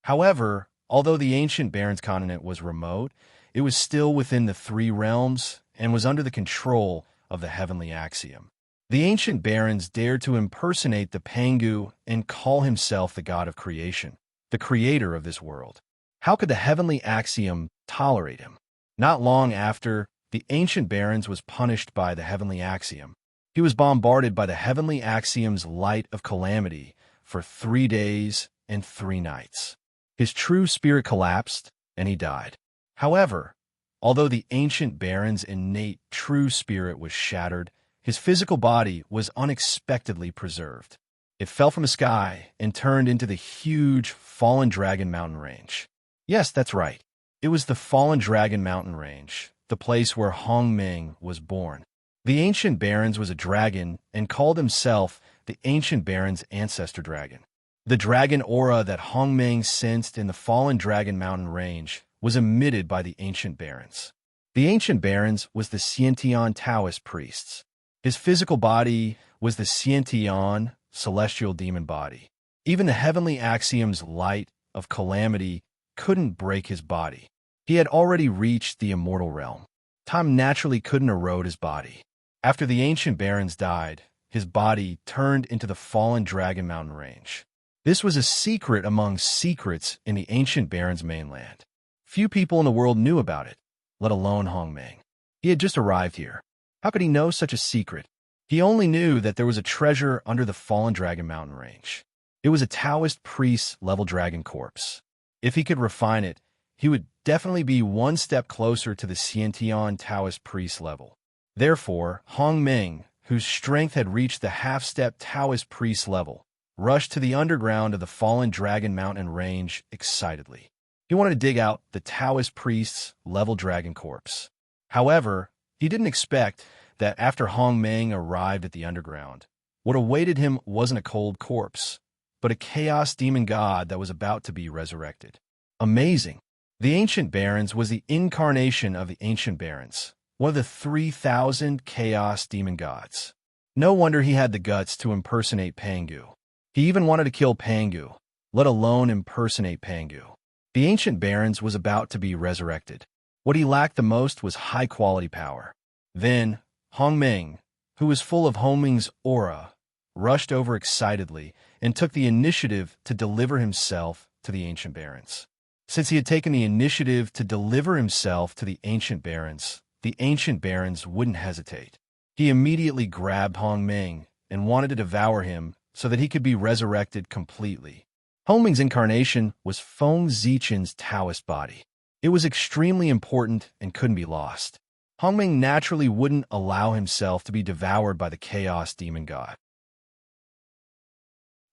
However, although the Ancient Barons continent was remote, it was still within the three realms and was under the control of the heavenly axiom. The Ancient Barons dared to impersonate the Pangu and call himself the god of creation, the creator of this world. How could the heavenly axiom tolerate him? Not long after, the Ancient Barons was punished by the heavenly axiom. He was bombarded by the heavenly axiom's light of calamity, for 3 days and 3 nights. His true spirit collapsed, and he died. However, although the ancient baron's innate true spirit was shattered, his physical body was unexpectedly preserved. It fell from the sky and turned into the huge Fallen Dragon mountain range. Yes, that's right. It was the Fallen Dragon mountain range, the place where Hong Ming was born. The ancient barons was a dragon and called himself the ancient baron's ancestor dragon. The dragon aura that Hong Ming sensed in the Fallen Dragon mountain range was emitted by the ancient barons. The ancient barons was the Xiantian Taoist priests. His physical body was the Xiantian celestial demon body. Even the heavenly axiom's light of calamity couldn't break his body. He had already reached the immortal realm. Time naturally couldn't erode his body. After the ancient barons died, his body turned into the Fallen Dragon mountain range. This was a secret among secrets in the ancient baron's mainland. Few people in the world knew about it, let alone Hong Ming. He had just arrived here. How could he know such a secret? He only knew that there was a treasure under the Fallen Dragon mountain range. It was a Taoist priest-level dragon corpse. If he could refine it, he would definitely be one step closer to the Xiantian Taoist priest level. Therefore, Hong Ming, whose strength had reached the half-step Taoist priest level, rushed to the underground of the Fallen Dragon mountain range excitedly. He wanted to dig out the Taoist priest's level dragon corpse. However, he didn't expect that after Hong Ming arrived at the underground, what awaited him wasn't a cold corpse, but a chaos demon god that was about to be resurrected. Amazing! The Ancient Barons was the incarnation of the Ancient Barons, one of the 3,000 chaos demon gods. No wonder he had the guts to impersonate Pangu. He even wanted to kill Pangu, let alone impersonate Pangu. The Ancient Barons was about to be resurrected. What he lacked the most was high-quality power. Then, Hong Ming, who was full of Hong Ming's aura, rushed over excitedly and took the initiative to deliver himself to the Ancient Barons. Since he had taken the initiative to deliver himself to the Ancient Barons wouldn't hesitate. He immediately grabbed Hong Ming and wanted to devour him so that he could be resurrected completely. Hong Ming's incarnation was Feng Zichen's Taoist body. It was extremely important and couldn't be lost. Hong Ming naturally wouldn't allow himself to be devoured by the Chaos Demon God.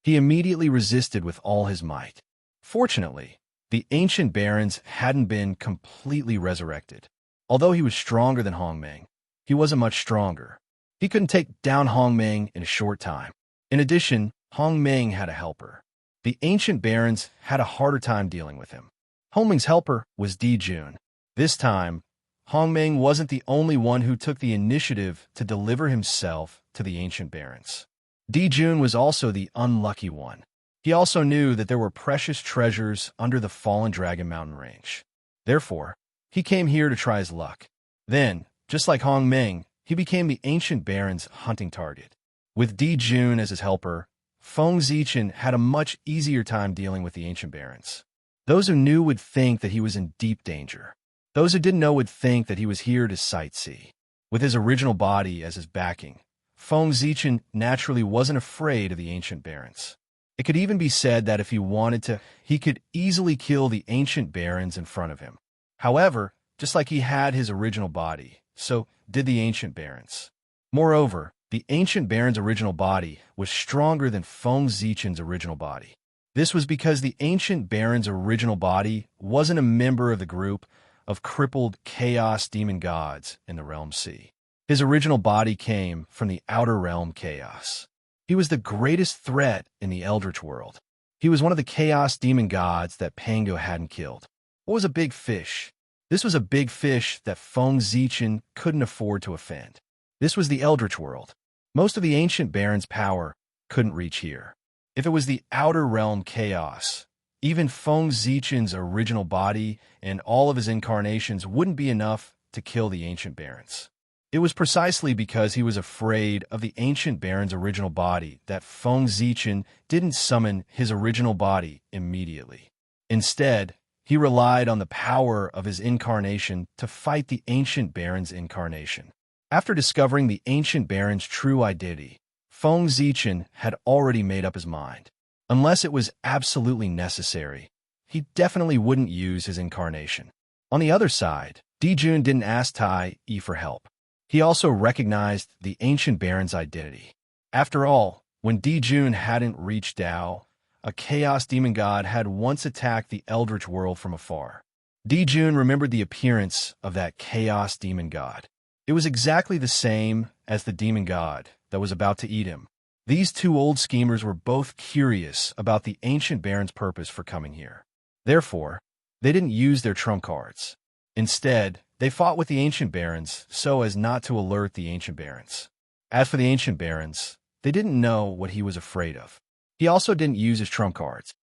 He immediately resisted with all his might. Fortunately, the Ancient Barons hadn't been completely resurrected. Although he was stronger than Hong Ming, he wasn't much stronger. He couldn't take down Hong Ming in a short time. In addition, Hong Ming had a helper. The Ancient Barons had a harder time dealing with him. Hong Ming's helper was Di Jun. This time, Hong Ming wasn't the only one who took the initiative to deliver himself to the Ancient Barons. Di Jun was also the unlucky one. He also knew that there were precious treasures under the Fallen Dragon mountain range. Therefore, he came here to try his luck. Then, just like Hong Ming, he became the Ancient Baron's hunting target. With Di Jun as his helper, Feng Zichen had a much easier time dealing with the Ancient Barons. Those who knew would think that he was in deep danger. Those who didn't know would think that he was here to sightsee. With his original body as his backing, Feng Zichen naturally wasn't afraid of the Ancient Barons. It could even be said that if he wanted to, he could easily kill the Ancient Barons in front of him. However, just like he had his original body, so did the Ancient Barons. Moreover, the Ancient Baron's original body was stronger than Feng Zichen's original body. This was because the Ancient Baron's original body wasn't a member of the group of crippled chaos demon gods in the Realm Sea. His original body came from the outer realm chaos. He was the greatest threat in the Eldritch world. He was one of the chaos demon gods that Pangu hadn't killed. What was a big fish? This was a big fish that Feng Zichen couldn't afford to offend. This was the Eldritch world. Most of the Ancient Baron's power couldn't reach here. If it was the outer realm chaos, even Feng Zichen's original body and all of his incarnations wouldn't be enough to kill the Ancient Barons. It was precisely because he was afraid of the Ancient Baron's original body that Feng Zichen didn't summon his original body immediately. Instead, he relied on the power of his incarnation to fight the Ancient Baron's incarnation. After discovering the Ancient Baron's true identity, Feng Zichen had already made up his mind. Unless it was absolutely necessary, he definitely wouldn't use his incarnation. On the other side, Dijun didn't ask Tai Yi for help. He also recognized the ancient baron's identity. After all, when Dijun hadn't reached Dao, a chaos demon god had once attacked the eldritch world from afar. Dijun remembered the appearance of that chaos demon god. It was exactly the same as the demon god that was about to eat him. These two old schemers were both curious about the ancient baron's purpose for coming here. Therefore, they didn't use their trump cards. Instead, they fought with the ancient barons so as not to alert the ancient barons. As for the ancient barons, they didn't know what he was afraid of. He also didn't use his trump cards.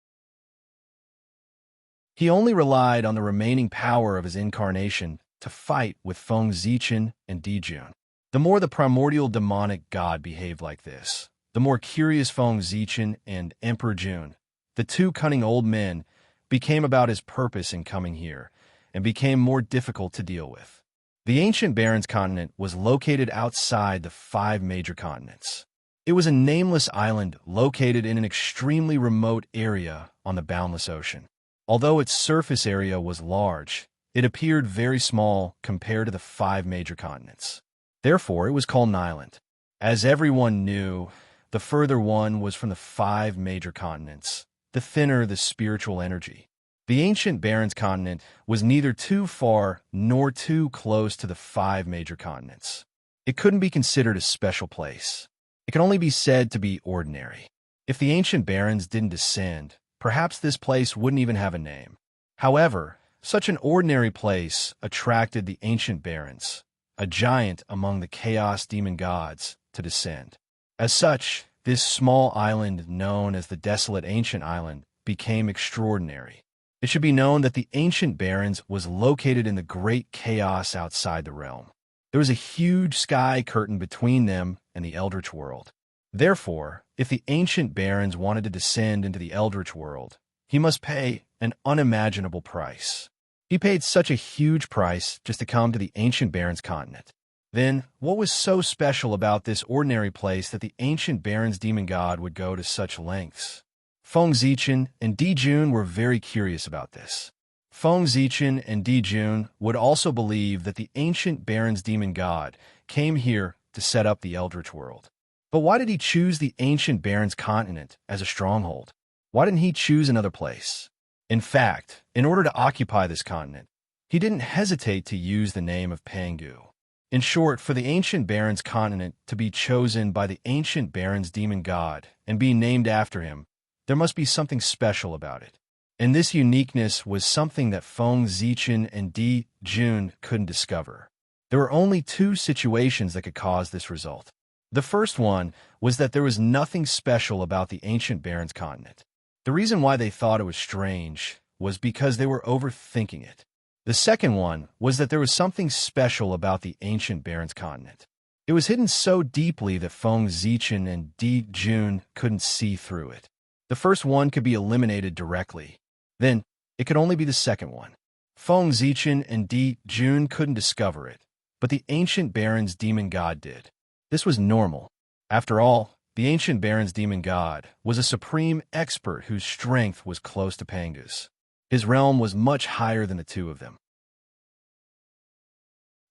He only relied on the remaining power of his incarnation to fight with Feng Zichen and Dijun. The more the primordial demonic god behaved like this, the more curious Feng Zichen and Emperor Jun, the two cunning old men, became about his purpose in coming here, and became more difficult to deal with. The ancient Baron's continent was located outside the 5 major continents. It was a nameless island located in an extremely remote area on the boundless ocean. Although its surface area was large, it appeared very small compared to the 5 major continents. Therefore, it was called an island. As everyone knew, the further one was from the 5 major continents, the thinner the spiritual energy. The ancient Baron's continent was neither too far nor too close to the 5 major continents. It couldn't be considered a special place. It can only be said to be ordinary. If the ancient barons didn't descend, perhaps this place wouldn't even have a name. However, such an ordinary place attracted the ancient barons, a giant among the chaos demon gods, to descend. As such, this small island known as the Desolate Ancient Island became extraordinary. It should be known that the ancient barons was located in the great chaos outside the realm. There was a huge sky curtain between them and the eldritch world. Therefore, if the ancient barons wanted to descend into the eldritch world, he must pay an unimaginable price. He paid such a huge price just to come to the ancient baron's continent. Then, what was so special about this ordinary place that the ancient baron's demon god would go to such lengths? Feng Zichen and Dijun were very curious about this. Feng Zichen and Dijun would also believe that the ancient baron's demon god came here to set up the eldritch world. But why did he choose the ancient baron's continent as a stronghold? Why didn't he choose another place? In fact, in order to occupy this continent, he didn't hesitate to use the name of Pangu. In short, for the ancient baron's continent to be chosen by the ancient baron's demon god and be named after him, there must be something special about it. And this uniqueness was something that Feng Zichen and Di Jun couldn't discover. There were only 2 situations that could cause this result. The first one was that there was nothing special about the ancient baron's continent. The reason why they thought it was strange was because they were overthinking it. The second one was that there was something special about the ancient baron's continent. It was hidden so deeply that Feng Zichen and Di Jun couldn't see through it. The first one could be eliminated directly. Then, it could only be the second one. Feng Zichen and Di Jun couldn't discover it, but the ancient baron's demon god did. This was normal. After all, the ancient baron's demon god was a supreme expert whose strength was close to Pangu's. His realm was much higher than the 2 of them.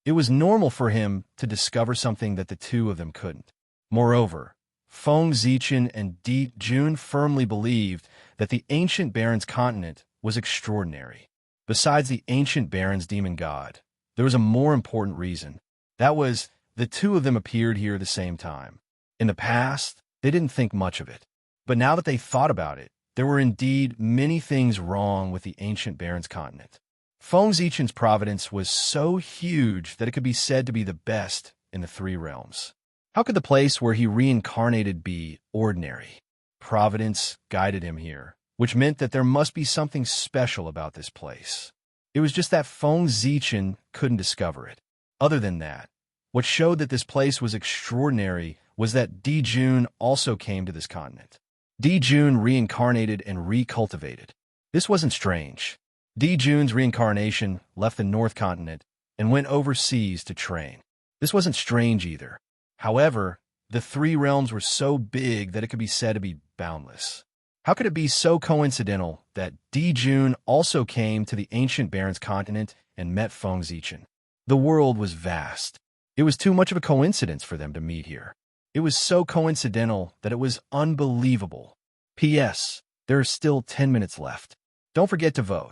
It was normal for him to discover something that the 2 of them couldn't. Moreover, Feng Zichen and Di Jun firmly believed that the ancient baron's continent was extraordinary. Besides the ancient baron's demon god, there was a more important reason. That was, the 2 of them appeared here at the same time. In the past, they didn't think much of it. But now that they thought about it, there were indeed many things wrong with the ancient baron's continent. Feng Zichen's providence was so huge that it could be said to be the best in the 3 realms. How could the place where he reincarnated be ordinary? Providence guided him here, which meant that there must be something special about this place. It was just that Feng Zichen couldn't discover it. Other than that, what showed that this place was extraordinary was that Di Jun also came to this continent. Di Jun reincarnated and recultivated. This wasn't strange. Di Jun's reincarnation left the North Continent and went overseas to train. This wasn't strange either. However, the 3 realms were so big that it could be said to be boundless. How could it be so coincidental that Di Jun also came to the ancient Baron's continent and met Feng Zichen? The world was vast. It was too much of a coincidence for them to meet here. It was so coincidental that it was unbelievable. P.S. There are still 10 minutes left. Don't forget to vote.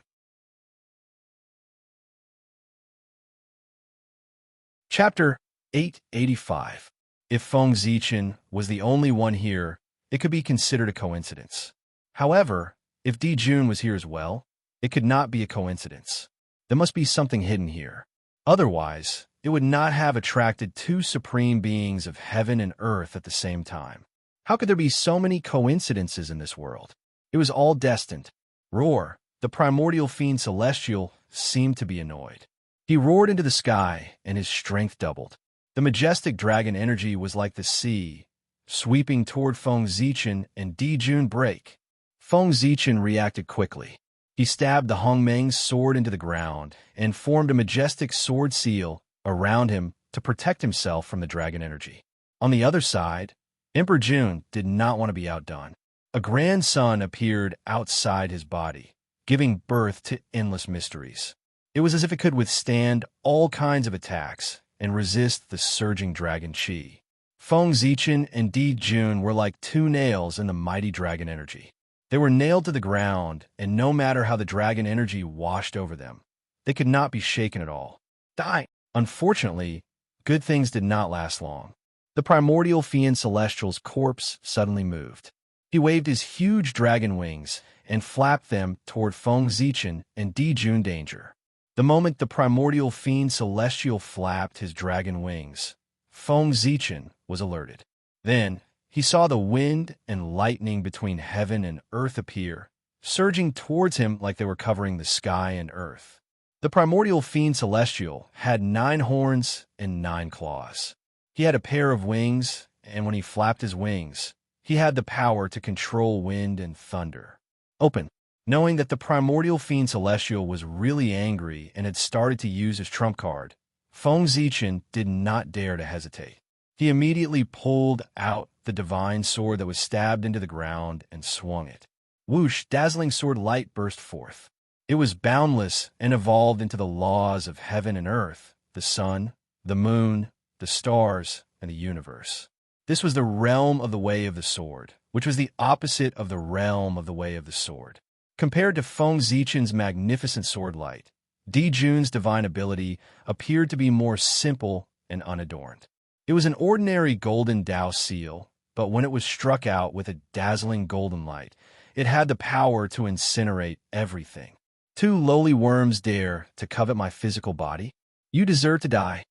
Chapter 885. If Feng Zichen was the only one here, it could be considered a coincidence. However, if Di Jun was here as well, it could not be a coincidence. There must be something hidden here. Otherwise, it would not have attracted two supreme beings of heaven and earth at the same time. How could there be so many coincidences in this world? It was all destined. Roar, the primordial fiend celestial, seemed to be annoyed. He roared into the sky, and his strength doubled. The majestic dragon energy was like the sea, sweeping toward Feng Zichen and Di Jun break. Feng Zichen reacted quickly. He stabbed the Hongmeng's sword into the ground and formed a majestic sword seal around him to protect himself from the dragon energy. On the other side, Emperor Jun did not want to be outdone. A grand sun appeared outside his body, giving birth to endless mysteries. It was as if it could withstand all kinds of attacks and resist the surging dragon chi. Feng Zichen and Di Jun were like two nails in the mighty dragon energy. They were nailed to the ground, and no matter how the dragon energy washed over them, they could not be shaken at all. Die! Unfortunately, good things did not last long. The primordial fiend celestial's corpse suddenly moved. He waved his huge dragon wings and flapped them toward Feng Zichen and Di Jun danger. The moment the primordial fiend celestial flapped his dragon wings, Feng Zichen was alerted. Then, he saw the wind and lightning between heaven and earth appear, surging towards him like they were covering the sky and earth. The primordial fiend celestial had 9 horns and 9 claws. He had a pair of wings, and when he flapped his wings, he had the power to control wind and thunder. Open. Knowing that the primordial fiend celestial was really angry and had started to use his trump card, Feng Zichen did not dare to hesitate. He immediately pulled out the divine sword that was stabbed into the ground and swung it. Whoosh, dazzling sword light burst forth. It was boundless and evolved into the laws of heaven and earth, the sun, the moon, the stars, and the universe. This was the realm of the way of the sword, which was the opposite of the realm of the way of the sword. Compared to Feng Zichen's magnificent sword light, Di Jun's divine ability appeared to be more simple and unadorned. It was an ordinary golden Dao seal, but when it was struck out with a dazzling golden light, it had the power to incinerate everything. 2 lowly worms dare to covet my physical body? You deserve to die.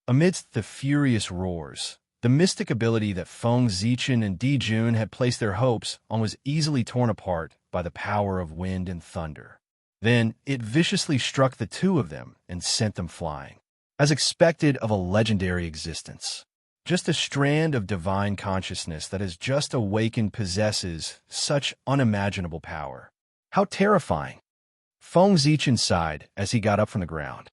Amidst the furious roars, the mystic ability that Feng Zichen and Di Jun had placed their hopes on was easily torn apart by the power of wind and thunder. Then it viciously struck the 2 of them and sent them flying, as expected of a legendary existence. Just a strand of divine consciousness that has just awakened possesses such unimaginable power. How terrifying! Feng Zichen sighed as he got up from the ground.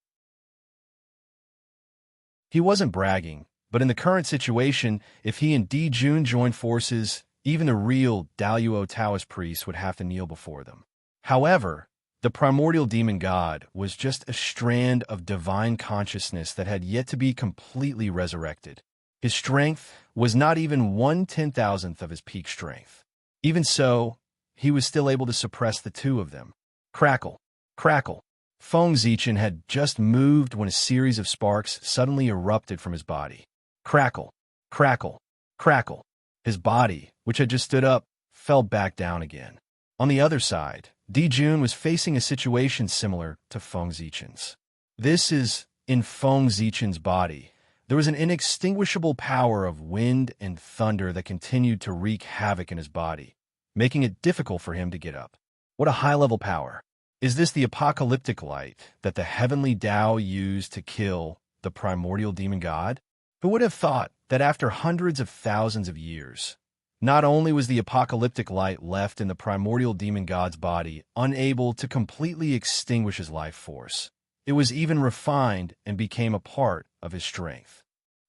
He wasn't bragging, but in the current situation, if he and Di Jun joined forces, even the real Daluo Taoist priests would have to kneel before them. However, the primordial demon god was just a strand of divine consciousness that had yet to be completely resurrected. His strength was not even 1/10,000th of his peak strength. Even so, he was still able to suppress the 2 of them. Crackle, crackle. Feng Zichen had just moved when a series of sparks suddenly erupted from his body. Crackle, crackle, crackle. His body, which had just stood up, fell back down again. On the other side, Di Jun was facing a situation similar to Feng Zichen's. This is, in Feng Zichen's body, there was an inextinguishable power of wind and thunder that continued to wreak havoc in his body, making it difficult for him to get up. What a high-level power! Is this the apocalyptic light that the heavenly Tao used to kill the primordial demon god? Who would have thought that after hundreds of thousands of years, not only was the apocalyptic light left in the primordial demon god's body unable to completely extinguish his life force, it was even refined and became a part of his strength.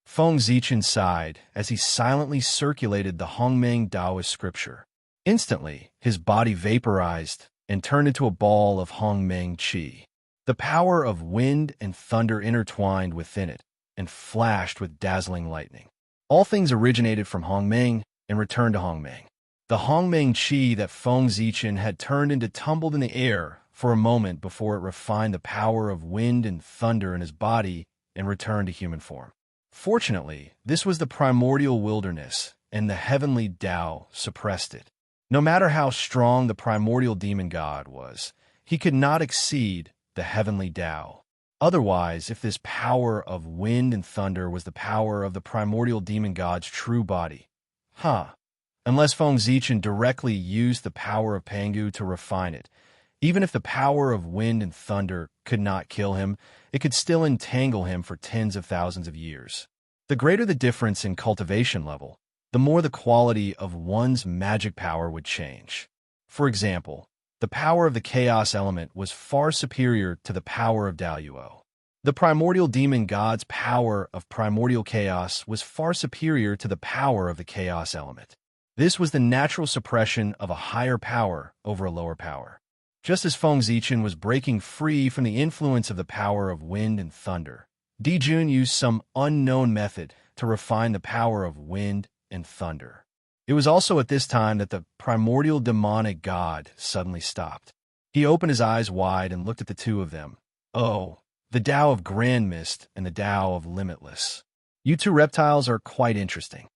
Feng Zichen sighed as he silently circulated the Hongmeng Taoist scripture. Instantly, his body vaporized and turned into a ball of Hongmeng Qi. The power of wind and thunder intertwined within it and flashed with dazzling lightning. All things originated from Hongmeng and returned to Hongmeng. The Hongmeng Qi that Feng Zichen had turned into tumbled in the air for a moment before it refined the power of wind and thunder in his body and returned to human form. Fortunately, this was the primordial wilderness, and the heavenly Tao suppressed it. No matter how strong the primordial demon god was, he could not exceed the heavenly Tao. Otherwise, if this power of wind and thunder was the power of the primordial demon god's true body, unless Feng Zichen directly used the power of Pangu to refine it, even if the power of wind and thunder could not kill him, it could still entangle him for tens of thousands of years. The greater the difference in cultivation level, the more the quality of one's magic power would change. For example, the power of the chaos element was far superior to the power of Daoyuo. The primordial demon god's power of primordial chaos was far superior to the power of the chaos element. This was the natural suppression of a higher power over a lower power. Just as Feng Zichen was breaking free from the influence of the power of wind and thunder, Dijun used some unknown method to refine the power of wind and thunder. It was also at this time that the primordial demonic god suddenly stopped. He opened his eyes wide and looked at the two of them. Oh, the Tao of Grand Mist and the Tao of Limitless. You two reptiles are quite interesting.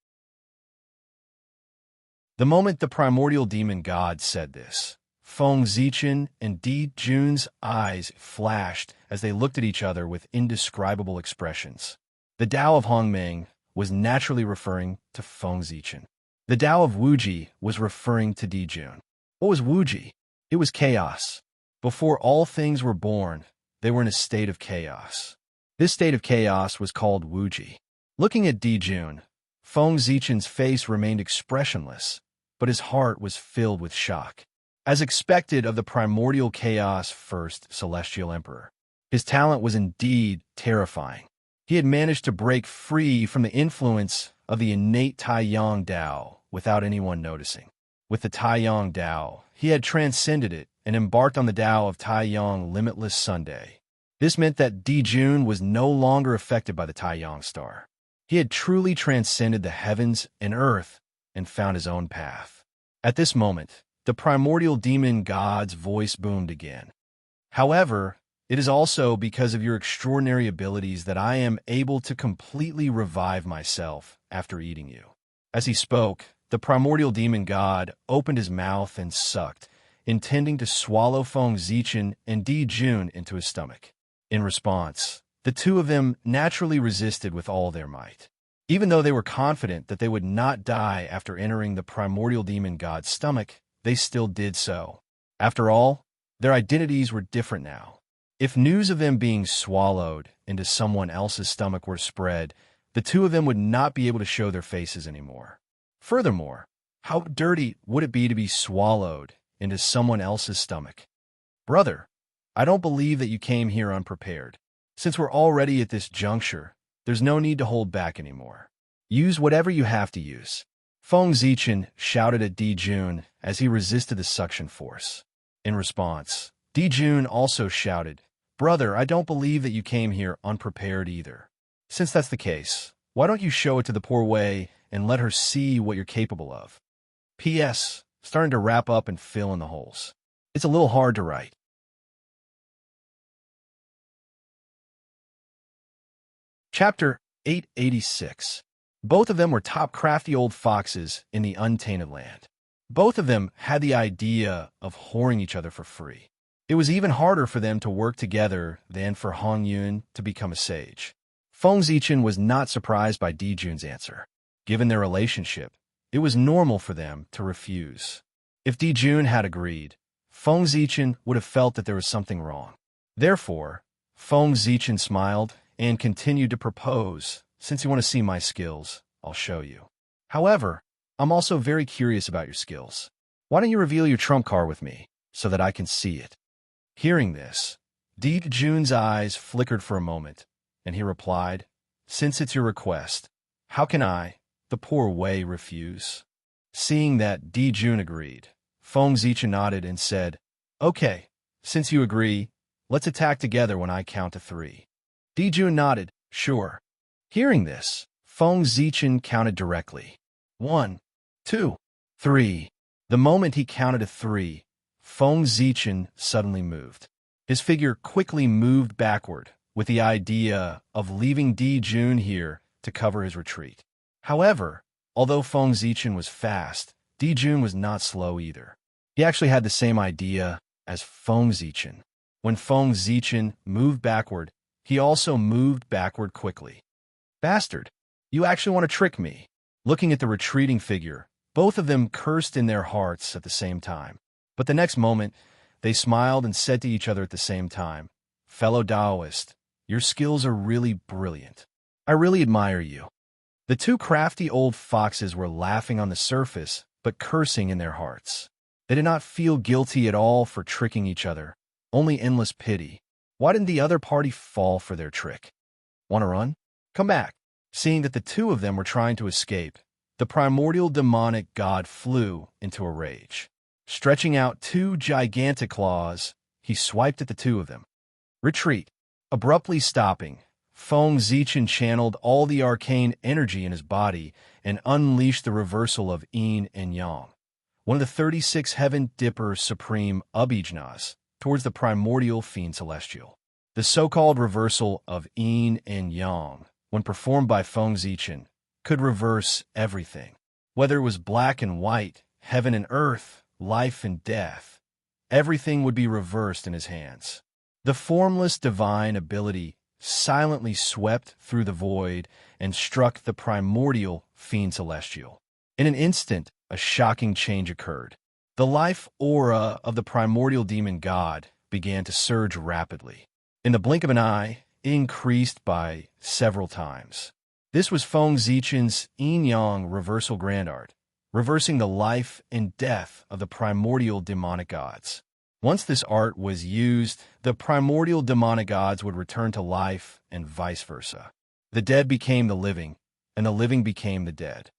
The moment the primordial demon god said this, Feng Zichen and Di Jun's eyes flashed as they looked at each other with indescribable expressions. The Tao of Hongmeng was naturally referring to Feng Zichen. The Tao of Wuji was referring to Di Jun. What was Wuji? It was chaos. Before all things were born, they were in a state of chaos. This state of chaos was called Wuji. Looking at Di Jun, Feng Zichen's face remained expressionless, but his heart was filled with shock. As expected of the primordial chaos first celestial emperor, his talent was indeed terrifying. He had managed to break free from the influence of the innate Taiyang Tao without anyone noticing. With the Taiyang Tao, he had transcended it and embarked on the Tao of Taiyang Limitless Sunday. This meant that Di Jun was no longer affected by the Taiyang star. He had truly transcended the heavens and earth and found his own path. At this moment, the primordial demon god's voice boomed again. However, it is also because of your extraordinary abilities that I am able to completely revive myself after eating you. As he spoke, the primordial demon god opened his mouth and sucked, intending to swallow Feng Zichen and Di Jun into his stomach. In response, the two of them naturally resisted with all their might. Even though they were confident that they would not die after entering the primordial demon god's stomach, they still did so. After all, their identities were different now. If news of them being swallowed into someone else's stomach were spread, the two of them would not be able to show their faces anymore. Furthermore, how dirty would it be to be swallowed into someone else's stomach? Brother, I don't believe that you came here unprepared. Since we're already at this juncture, there's no need to hold back anymore. Use whatever you have to use. Feng Zichen shouted at Di Jun as he resisted the suction force. In response, Di Jun also shouted, Brother, I don't believe that you came here unprepared either. Since that's the case, why don't you show it to the poor Wei and let her see what you're capable of? P.S. Starting to wrap up and fill in the holes. It's a little hard to write. Chapter 886. Both of them were top crafty old foxes in the untainted land. Both of them had the idea of whoring each other for free. It was even harder for them to work together than for Hong Yun to become a sage. Feng Zichen was not surprised by Di Jun's answer. Given their relationship, it was normal for them to refuse. If Di Jun had agreed, Feng Zichen would have felt that there was something wrong. Therefore, Feng Zichen smiled and continued to propose, since you want to see my skills, I'll show you. However, I'm also very curious about your skills. Why don't you reveal your trump card with me, so that I can see it? Hearing this, Di Jun's eyes flickered for a moment, and he replied, Since it's your request, how can I, the poor Wei, refuse? Seeing that Di Jun agreed, Feng Zichen nodded and said, "Okay, since you agree, let's attack together when I count to 3. Di Jun nodded, "Sure." Hearing this, Feng Zichen counted directly. 1, 2, 3. The moment he counted to 3, Feng Zichen suddenly moved. His figure quickly moved backward, with the idea of leaving Di Jun here to cover his retreat. However, although Feng Zichen was fast, Di Jun was not slow either. He actually had the same idea as Feng Zichen. When Feng Zichen moved backward, he also moved backward quickly. "Bastard, you actually want to trick me?" Looking at the retreating figure, both of them cursed in their hearts at the same time. But the next moment, they smiled and said to each other at the same time, "Fellow Taoist, your skills are really brilliant. I really admire you." The two crafty old foxes were laughing on the surface, but cursing in their hearts. They did not feel guilty at all for tricking each other, only endless pity. Why didn't the other party fall for their trick? Want to run? Come back. Seeing that the two of them were trying to escape, the primordial demonic god flew into a rage. Stretching out 2 gigantic claws, he swiped at the two of them. "Retreat." Abruptly stopping, Feng Zichen channeled all the arcane energy in his body and unleashed the reversal of Yin and Yang, one of the 36 Heaven Dipper Supreme Abhijnas, towards the primordial fiend celestial. The so-called reversal of Yin and Yang, when performed by Feng Zichen, could reverse everything. Whether it was black and white, heaven and earth, life and death, everything would be reversed in his hands. The formless divine ability silently swept through the void and struck the primordial fiend celestial. In an instant, a shocking change occurred. The life aura of the primordial demon god began to surge rapidly. In the blink of an eye, it increased by several times. This was Feng Zichen's yin-yang reversal grand art, reversing the life and death of the primordial demonic gods. Once this art was used, the primordial demonic gods would return to life and vice versa. The dead became the living, and the living became the dead.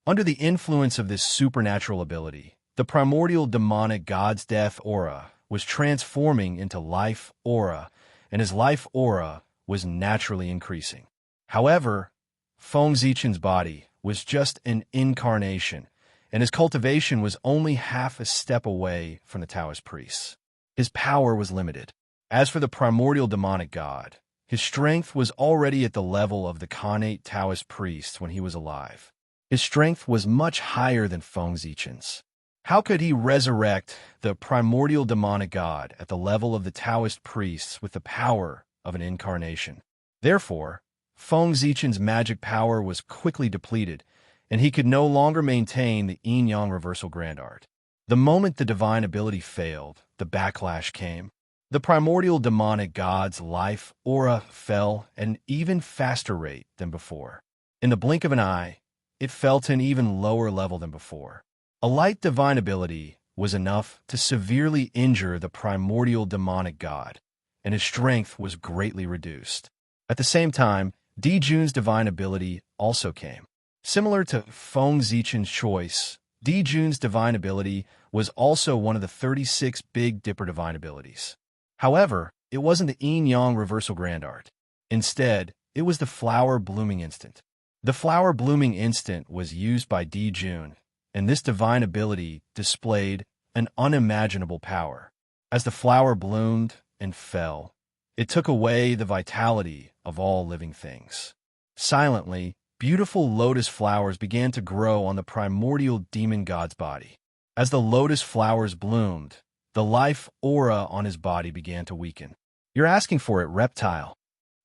Under the influence of this supernatural ability, the primordial demonic god's death aura was transforming into life aura, and his life aura was naturally increasing. However, Feng Zichen's body was just an incarnation, and his cultivation was only half a step away from the Taoist priests. His power was limited. As for the primordial demonic god, his strength was already at the level of the Khanate Taoist priests when he was alive. His strength was much higher than Feng Zichen's. How could he resurrect the primordial demonic god at the level of the Taoist priests with the power of an incarnation? Therefore, Feng Zichen's magic power was quickly depleted, and he could no longer maintain the yin-yang reversal grand art. The moment the divine ability failed, the backlash came. The primordial demonic god's life aura fell at an even faster rate than before. In the blink of an eye, it fell to an even lower level than before. A light divine ability was enough to severely injure the primordial demonic god, and his strength was greatly reduced. At the same time, Di Jun's divine ability also came. Similar to Feng Zichen's choice, Di Jun's divine ability was also one of the 36 Big Dipper divine abilities. However, it wasn't the yin-yang reversal grand art. Instead, it was the flower blooming instant. The flower blooming instant was used by Di Jun, and this divine ability displayed an unimaginable power. As the flower bloomed and fell, it took away the vitality of all living things. Silently, beautiful lotus flowers began to grow on the primordial demon god's body. As the lotus flowers bloomed, the life aura on his body began to weaken. "You're asking for it, reptile."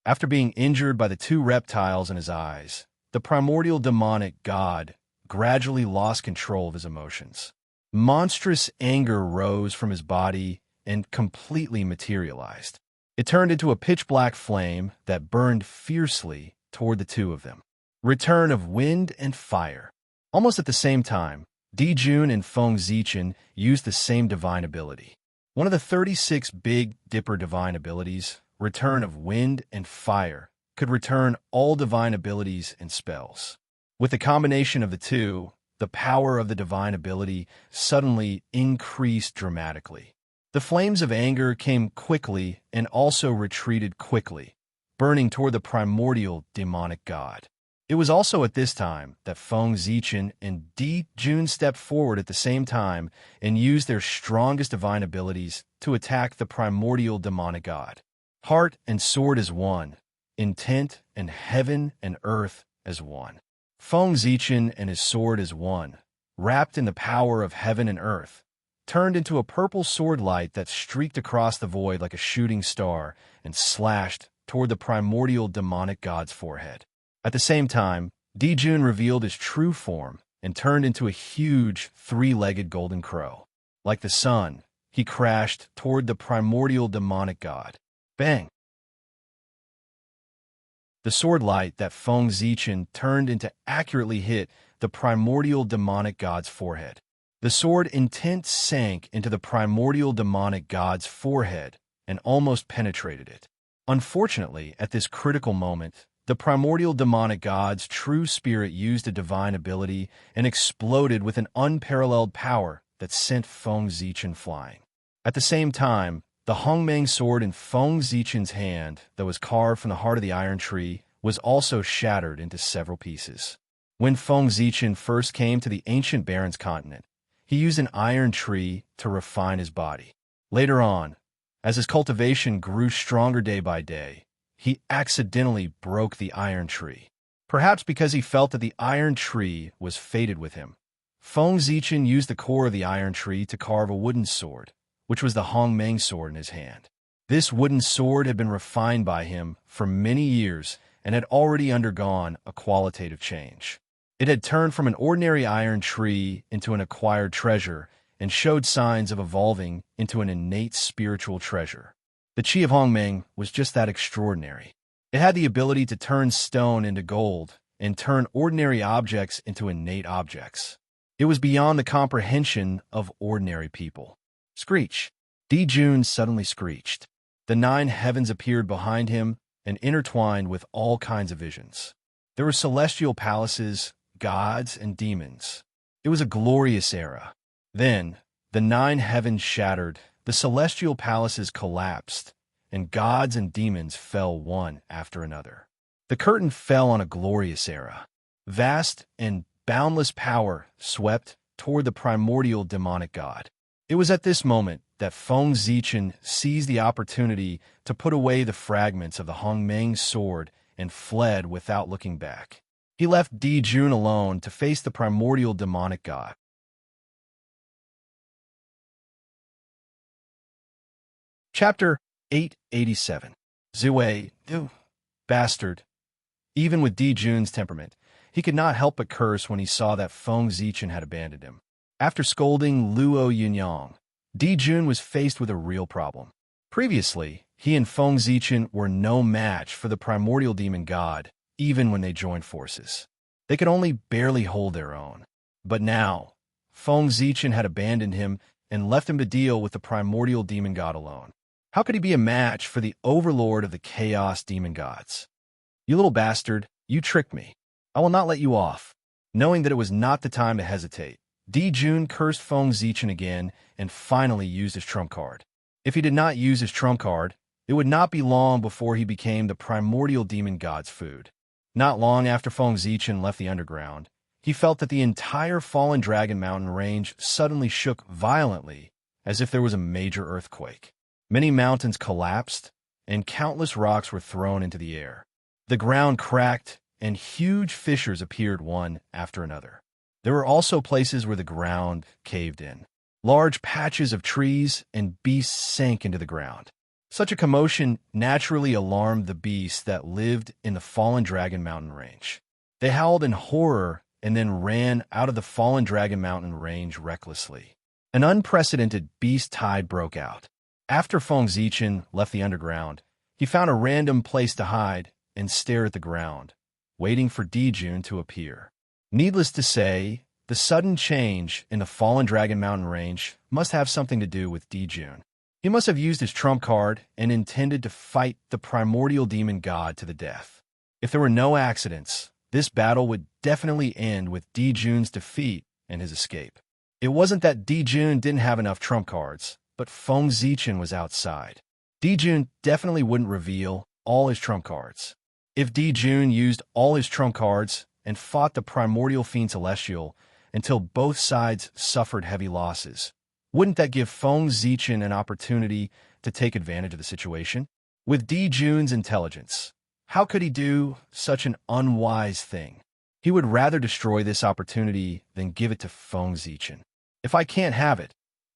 After being injured by the 2 reptiles in his eyes, the primordial demonic god gradually lost control of his emotions. Monstrous anger rose from his body and completely materialized. It turned into a pitch-black flame that burned fiercely toward the two of them. Return of wind and fire. Almost at the same time, Di Jun and Feng Zichen used the same divine ability. One of the 36 Big Dipper divine abilities, Return of Wind and Fire, could return all divine abilities and spells. With the combination of the two, the power of the divine ability suddenly increased dramatically. The flames of anger came quickly and also retreated quickly, burning toward the primordial demonic god. It was also at this time that Feng Zichen and Di Jun stepped forward at the same time and used their strongest divine abilities to attack the primordial demonic god. Heart and sword as one, intent and heaven and earth as one. Feng Zichen and his sword as one, wrapped in the power of heaven and earth, turned into a purple sword light that streaked across the void like a shooting star and slashed toward the primordial demonic god's forehead. At the same time, Di Jun revealed his true form and turned into a huge, three-legged golden crow. Like the sun, he crashed toward the primordial demonic god. Bang! The sword light that Feng Zichen turned into accurately hit the primordial demonic god's forehead. The sword intent sank into the primordial demonic god's forehead and almost penetrated it. Unfortunately, at this critical moment, the primordial demonic god's true spirit used a divine ability and exploded with an unparalleled power that sent Feng Zichen flying. At the same time, the Hongmeng sword in Feng Zichen's hand that was carved from the heart of the iron tree was also shattered into several pieces. When Feng Zichen first came to the ancient Baron's continent, he used an iron tree to refine his body. Later on, as his cultivation grew stronger day by day, he accidentally broke the iron tree. Perhaps because he felt that the iron tree was fated with him, Feng Zichen used the core of the iron tree to carve a wooden sword, which was the Hongmeng sword in his hand. This wooden sword had been refined by him for many years and had already undergone a qualitative change. It had turned from an ordinary iron tree into an acquired treasure and showed signs of evolving into an innate spiritual treasure. The Chi of Hongmeng was just that extraordinary. It had the ability to turn stone into gold and turn ordinary objects into innate objects. It was beyond the comprehension of ordinary people. Screech! Di Jun suddenly screeched. The 9 heavens appeared behind him and intertwined with all kinds of visions. There were celestial palaces, gods, and demons. It was a glorious era. Then, the 9 heavens shattered, the celestial palaces collapsed, and gods and demons fell one after another. The curtain fell on a glorious era. Vast and boundless power swept toward the primordial demonic god. It was at this moment that Feng Zichen seized the opportunity to put away the fragments of the Hongmeng sword and fled without looking back. He left Di Jun alone to face the primordial demonic god. Chapter 887. Ziwei, you bastard. Even with Di Jun's temperament, he could not help but curse when he saw that Feng Zichen had abandoned him. After scolding Luo Yunyang, Di Jun was faced with a real problem. Previously, he and Feng Zichen were no match for the primordial demon god, even when they joined forces. They could only barely hold their own. But now, Feng Zichen had abandoned him and left him to deal with the primordial demon god alone. How could he be a match for the overlord of the chaos demon gods? You little bastard, you tricked me. I will not let you off. Knowing that it was not the time to hesitate, Di Jun cursed Feng Zichen again and finally used his trump card. If he did not use his trump card, it would not be long before he became the primordial demon god's food. Not long after Feng Zichen left the underground, he felt that the entire Fallen Dragon Mountain range suddenly shook violently, as if there was a major earthquake. Many mountains collapsed, and countless rocks were thrown into the air. The ground cracked, and huge fissures appeared one after another. There were also places where the ground caved in. Large patches of trees and beasts sank into the ground. Such a commotion naturally alarmed the beasts that lived in the Fallen Dragon Mountain range. They howled in horror and then ran out of the Fallen Dragon Mountain range recklessly. An unprecedented beast tide broke out. After Feng Zichen left the underground, he found a random place to hide and stare at the ground, waiting for Di Jun to appear. Needless to say, the sudden change in the Fallen Dragon Mountain range must have something to do with Di Jun. He must have used his trump card and intended to fight the primordial demon god to the death. If there were no accidents, this battle would definitely end with Dijun's defeat and his escape. It wasn't that Dijun didn't have enough trump cards, but Feng Zichen was outside. Dijun definitely wouldn't reveal all his trump cards. If Dijun used all his trump cards and fought the primordial fiend Celestial until both sides suffered heavy losses, wouldn't that give Feng Zichen an opportunity to take advantage of the situation? With Dijun's intelligence, how could he do such an unwise thing? He would rather destroy this opportunity than give it to Feng Zichen. If I can't have it,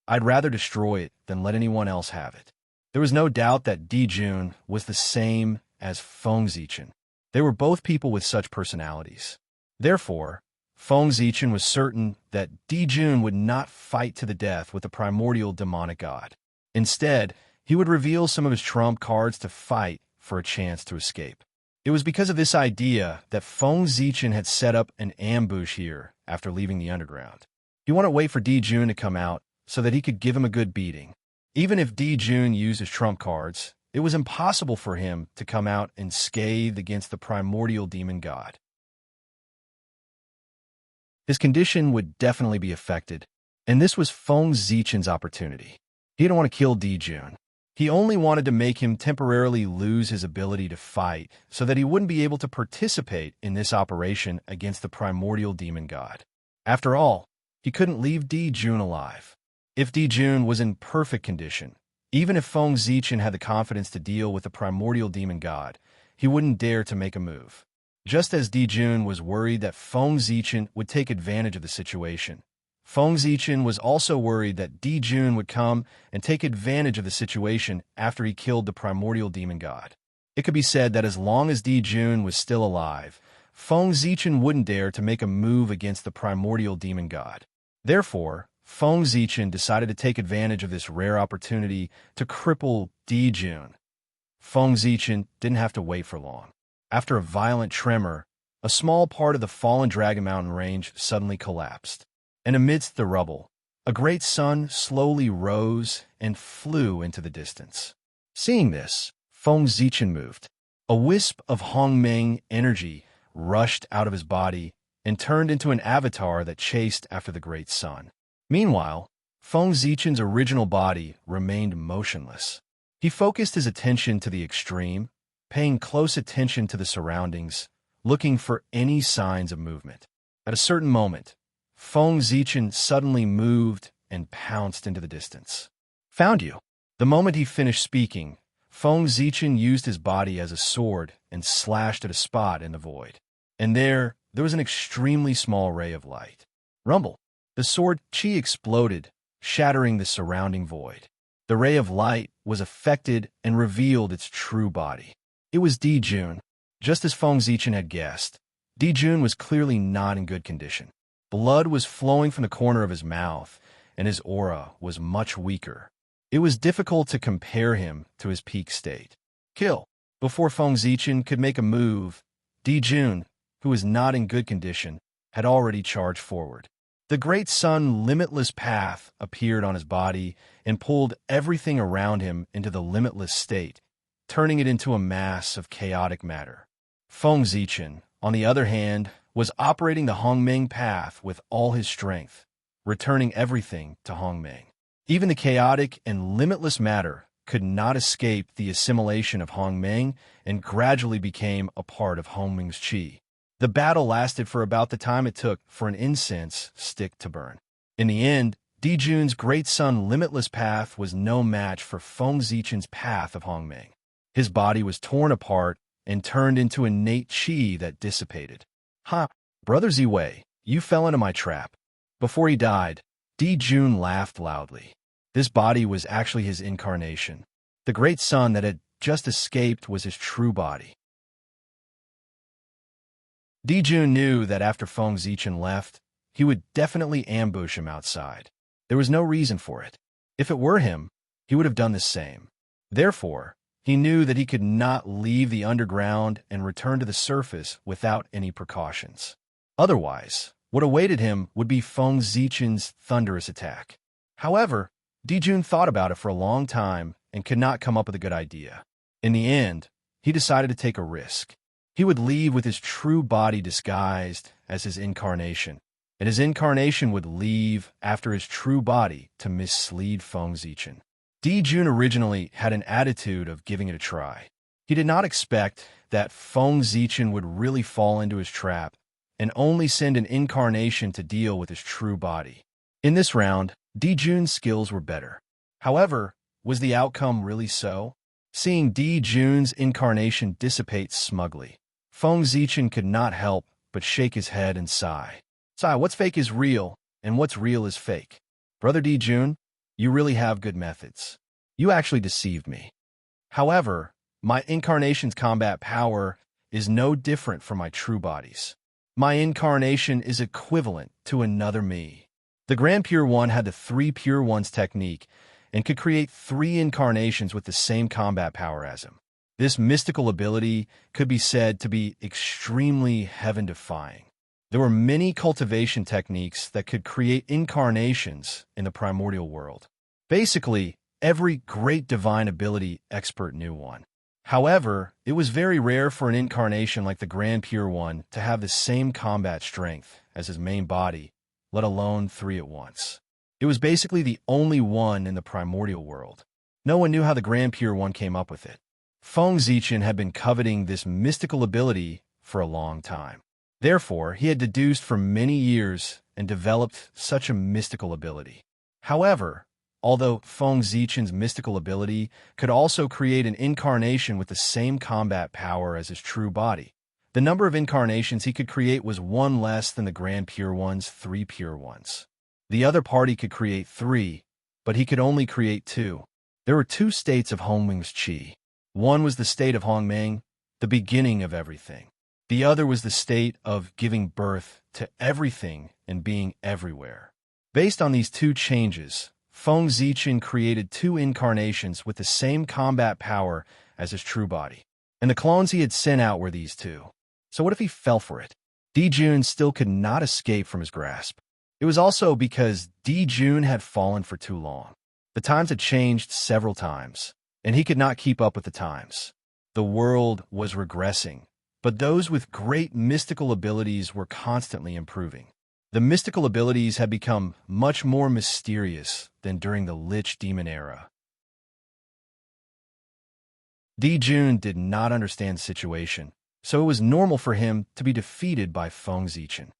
I'd rather destroy it than let anyone else have it. There was no doubt that Dijun was the same as Feng Zichen. They were both people with such personalities. Therefore, Feng Zichen was certain that Dijun would not fight to the death with the primordial demonic god. Instead, he would reveal some of his trump cards to fight for a chance to escape. It was because of this idea that Feng Zichen had set up an ambush here after leaving the underground. He wanted to wait for Dijun to come out so that he could give him a good beating. Even if Dijun used his trump cards, it was impossible for him to come out unscathed against the primordial demon god. His condition would definitely be affected, and this was Feng Zichen's opportunity. He didn't want to kill Dijun. He only wanted to make him temporarily lose his ability to fight so that he wouldn't be able to participate in this operation against the primordial demon god. After all, he couldn't leave Dijun alive. If Dijun was in perfect condition, even if Feng Zichen had the confidence to deal with the primordial demon god, he wouldn't dare to make a move. Just as Dijun was worried that Feng Zichen would take advantage of the situation, Feng Zichen was also worried that Dijun would come and take advantage of the situation after he killed the primordial demon god. It could be said that as long as Dijun was still alive, Feng Zichen wouldn't dare to make a move against the primordial demon god. Therefore, Feng Zichen decided to take advantage of this rare opportunity to cripple Dijun. Feng Zichen didn't have to wait for long. After a violent tremor, a small part of the fallen Dragon Mountain range suddenly collapsed. And amidst the rubble, a great sun slowly rose and flew into the distance. Seeing this, Feng Zichen moved. A wisp of Hongmeng energy rushed out of his body and turned into an avatar that chased after the great sun. Meanwhile, Feng Zichen's original body remained motionless. He focused his attention to the extreme, paying close attention to the surroundings, looking for any signs of movement. At a certain moment, Feng Zichen suddenly moved and pounced into the distance. Found you. The moment he finished speaking, Feng Zichen used his body as a sword and slashed at a spot in the void. And there was an extremely small ray of light. Rumble. The sword chi exploded, shattering the surrounding void. The ray of light was affected and revealed its true body. It was Dijun. Just as Feng Zichen had guessed, Dijun was clearly not in good condition. Blood was flowing from the corner of his mouth, and his aura was much weaker. It was difficult to compare him to his peak state. Kill. Before Feng Zichen could make a move, Dijun, who was not in good condition, had already charged forward. The great sun limitless path appeared on his body and pulled everything around him into the limitless state, turning it into a mass of chaotic matter. Feng Zichen, on the other hand, was operating the Hongmeng path with all his strength, returning everything to Hongmeng. Even the chaotic and limitless matter could not escape the assimilation of Hongmeng and gradually became a part of Hongmeng's chi. The battle lasted for about the time it took for an incense stick to burn. In the end, Dijun's great sun limitless path was no match for Feng Zichen's path of Hongmeng. His body was torn apart and turned into innate chi that dissipated. Ha! Brother Ziwei, you fell into my trap. Before he died, Dijun laughed loudly. This body was actually his incarnation. The great sun that had just escaped was his true body. Dijun knew that after Feng Zichen left, he would definitely ambush him outside. There was no reason for it. If it were him, he would have done the same. Therefore, he knew that he could not leave the underground and return to the surface without any precautions. Otherwise, what awaited him would be Feng Zichen's thunderous attack. However, Dijun thought about it for a long time and could not come up with a good idea. In the end, he decided to take a risk. He would leave with his true body disguised as his incarnation, and his incarnation would leave after his true body to mislead Feng Zichen. Jun originally had an attitude of giving it a try. He did not expect that Feng Zichen would really fall into his trap and only send an incarnation to deal with his true body. In this round, Jun's skills were better. However, was the outcome really so? Seeing Jun's incarnation dissipate smugly, Feng Zichen could not help but shake his head and sigh. Sigh, what's fake is real, and what's real is fake. Brother Jun, you really have good methods. You actually deceived me. However, my incarnation's combat power is no different from my true body's. My incarnation is equivalent to another me. The Grand Pure One had the 3 Pure Ones technique and could create 3 incarnations with the same combat power as him. This mystical ability could be said to be extremely heaven-defying. There were many cultivation techniques that could create incarnations in the primordial world. Basically, every great divine ability expert knew one. However, it was very rare for an incarnation like the Grand Pure One to have the same combat strength as his main body, let alone 3 at once. It was basically the only one in the primordial world. No one knew how the Grand Pure One came up with it. Feng Zichen had been coveting this mystical ability for a long time. Therefore, he had deduced for many years and developed such a mystical ability. However, although Feng Zichen's mystical ability could also create an incarnation with the same combat power as his true body, the number of incarnations he could create was 1 less than the Grand Pure One's 3 Pure Ones. The other party could create 3, but he could only create 2. There were 2 states of Hongmeng's qi. One was the state of Hongmeng, the beginning of everything. The other was the state of giving birth to everything and being everywhere. Based on these 2 changes, Feng Zichen created 2 incarnations with the same combat power as his true body. And the clones he had sent out were these 2. So what if he fell for it? Jun still could not escape from his grasp. It was also because Jun had fallen for too long. The times had changed several times, and he could not keep up with the times. The world was regressing, but those with great mystical abilities were constantly improving. The mystical abilities had become much more mysterious than during the Lich Demon era. Jun did not understand the situation, so it was normal for him to be defeated by Feng Zichen.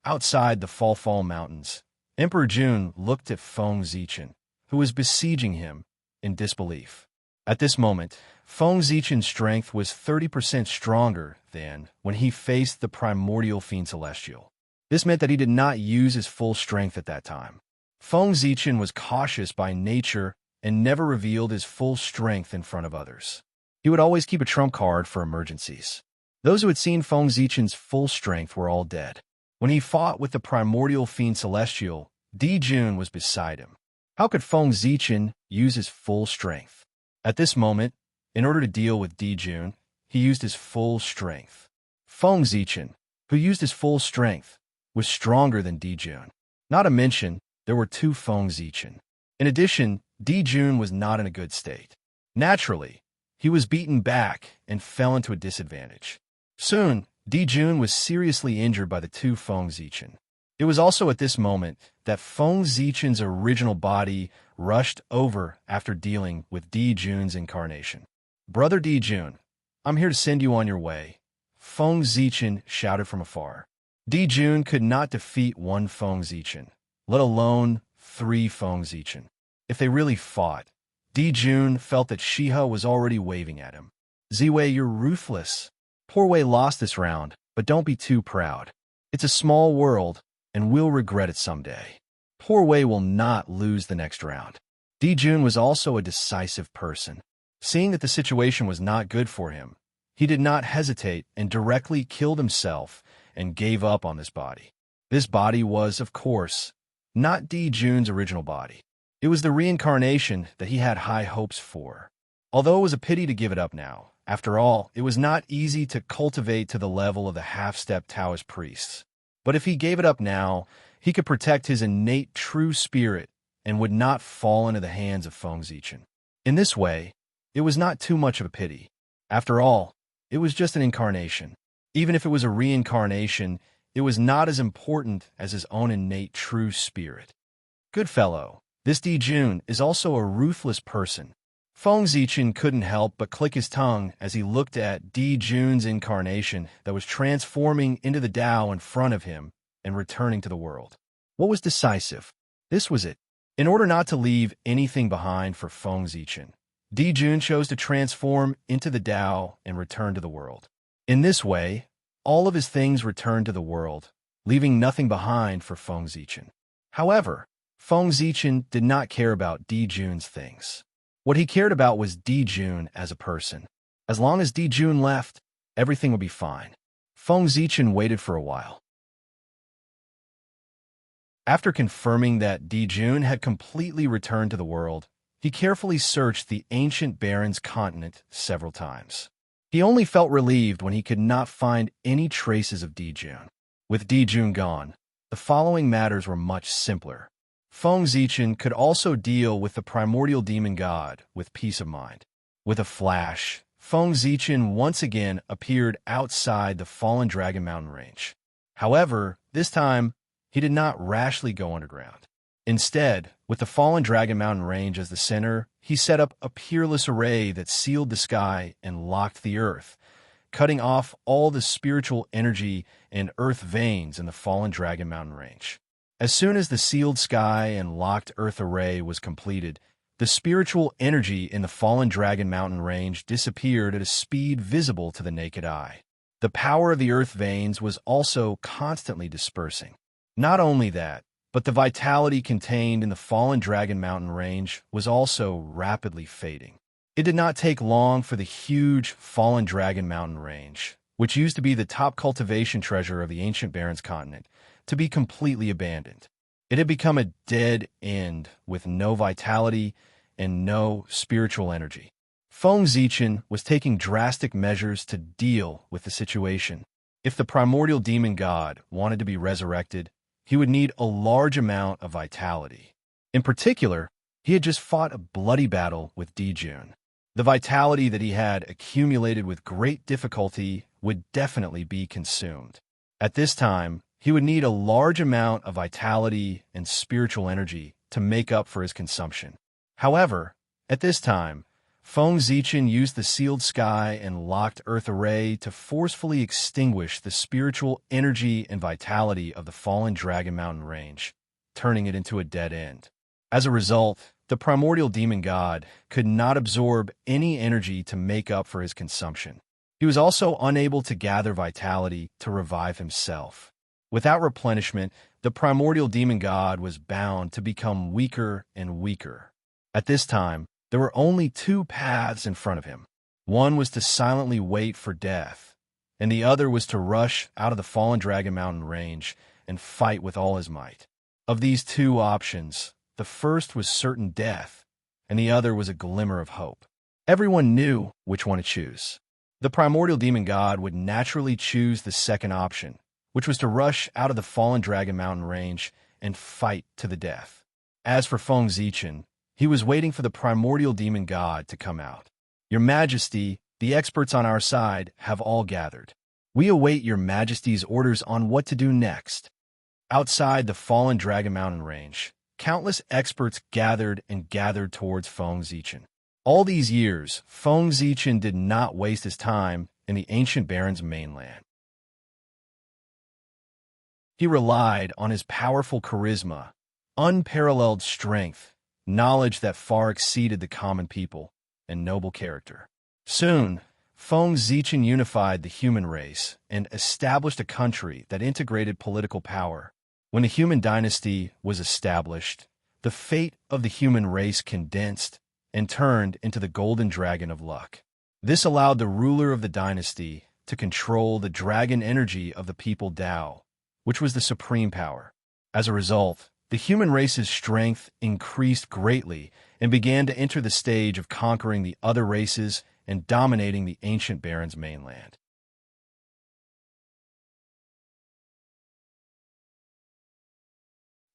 Outside the Fall Mountains, Emperor Jun looked at Feng Zichen, who was besieging him, in disbelief. At this moment, Feng Zichen's strength was 30% stronger than when he faced the primordial Fiend Celestial. This meant that he did not use his full strength at that time. Feng Zichen was cautious by nature and never revealed his full strength in front of others. He would always keep a trump card for emergencies. Those who had seen Feng Zichen's full strength were all dead. When he fought with the primordial Fiend Celestial, Jun was beside him. How could Feng Zichen use his full strength? At this moment, in order to deal with Jun, he used his full strength. Feng Zichen, who used his full strength, was stronger than Jun. Not to mention, there were 2 Feng Zichen. In addition, Jun was not in a good state. Naturally, he was beaten back and fell into a disadvantage. Soon, Jun was seriously injured by the 2 Feng Zichen. It was also at this moment that Feng Zichen's original body rushed over after dealing with Jun's incarnation. Brother Jun, I'm here to send you on your way, Feng Zichen shouted from afar. Jun could not defeat 1 Feng Zichen, let alone 3 Feng Zichen. If they really fought, Jun felt that Shiha was already waving at him. Ziwei, you're ruthless. Poor Wei lost this round, but don't be too proud. It's a small world, and we'll regret it someday. Poor Wei will not lose the next round. Jun was also a decisive person. Seeing that the situation was not good for him, he did not hesitate and directly killed himself and gave up on this body. This body was, of course, not Jun's original body. It was the reincarnation that he had high hopes for. Although it was a pity to give it up now, after all, it was not easy to cultivate to the level of the half-step Taoist priests. But if he gave it up now, he could protect his innate true spirit and would not fall into the hands of Feng Zichen. In this way, it was not too much of a pity. After all, it was just an incarnation. Even if it was a reincarnation, it was not as important as his own innate true spirit. Goodfellow, this Jun is also a ruthless person. Feng Zichen couldn't help but click his tongue as he looked at Jun's incarnation that was transforming into the Tao in front of him and returning to the world. What was decisive? This was it. In order not to leave anything behind for Feng Zichen, Jun chose to transform into the Tao and return to the world. In this way, all of his things returned to the world, leaving nothing behind for Feng Zichen. However, Feng Zichen did not care about Jun's things. What he cared about was Jun as a person. As long as Jun left, everything would be fine. Feng Zichen waited for a while. After confirming that Jun had completely returned to the world, he carefully searched the ancient Baron's continent several times. He only felt relieved when he could not find any traces of Jun. With Jun gone, the following matters were much simpler. Feng Zichen could also deal with the primordial demon god with peace of mind. With a flash, Feng Zichen once again appeared outside the fallen Dragon Mountain range. However, this time, he did not rashly go underground. Instead, with the fallen Dragon Mountain range as the center, he set up a peerless array that sealed the sky and locked the earth, cutting off all the spiritual energy and earth veins in the fallen Dragon Mountain range. As soon as the sealed sky and locked earth array was completed, the spiritual energy in the fallen Dragon Mountain range disappeared at a speed visible to the naked eye. The power of the earth veins was also constantly dispersing. Not only that, but the vitality contained in the fallen Dragon Mountain range was also rapidly fading. It did not take long for the huge fallen Dragon Mountain range, which used to be the top cultivation treasure of the ancient Baron's continent, to be completely abandoned. It had become a dead end with no vitality and no spiritual energy. Feng Zichen was taking drastic measures to deal with the situation. If the primordial demon god wanted to be resurrected, he would need a large amount of vitality. In particular, he had just fought a bloody battle with Jun. The vitality that he had accumulated with great difficulty would definitely be consumed. At this time, he would need a large amount of vitality and spiritual energy to make up for his consumption. However, at this time, Feng Zichen used the sealed sky and locked earth array to forcefully extinguish the spiritual energy and vitality of the fallen Dragon Mountain range, turning it into a dead end. As a result, the primordial demon god could not absorb any energy to make up for his consumption. He was also unable to gather vitality to revive himself. Without replenishment, the primordial demon god was bound to become weaker and weaker. At this time, there were only two paths in front of him. One was to silently wait for death, and the other was to rush out of the fallen Dragon Mountain range and fight with all his might. Of these two options, the first was certain death, and the other was a glimmer of hope. Everyone knew which one to choose. The primordial demon god would naturally choose the second option, which was to rush out of the fallen Dragon Mountain range and fight to the death. As for Feng Zichen, he was waiting for the primordial demon god to come out. Your Majesty, the experts on our side have all gathered. We await your Majesty's orders on what to do next. Outside the fallen Dragon Mountain range, countless experts gathered towards Feng Zichen. All these years, Feng Zichen did not waste his time in the ancient Baron's mainland. He relied on his powerful charisma, unparalleled strength, knowledge that far exceeded the common people, and noble character. Soon, Feng Zichen unified the human race and established a country that integrated political power. When the human dynasty was established, the fate of the human race condensed and turned into the golden dragon of luck. This allowed the ruler of the dynasty to control the dragon energy of the people Tao, which was the supreme power. As a result, the human race's strength increased greatly and began to enter the stage of conquering the other races and dominating the ancient Baron's mainland.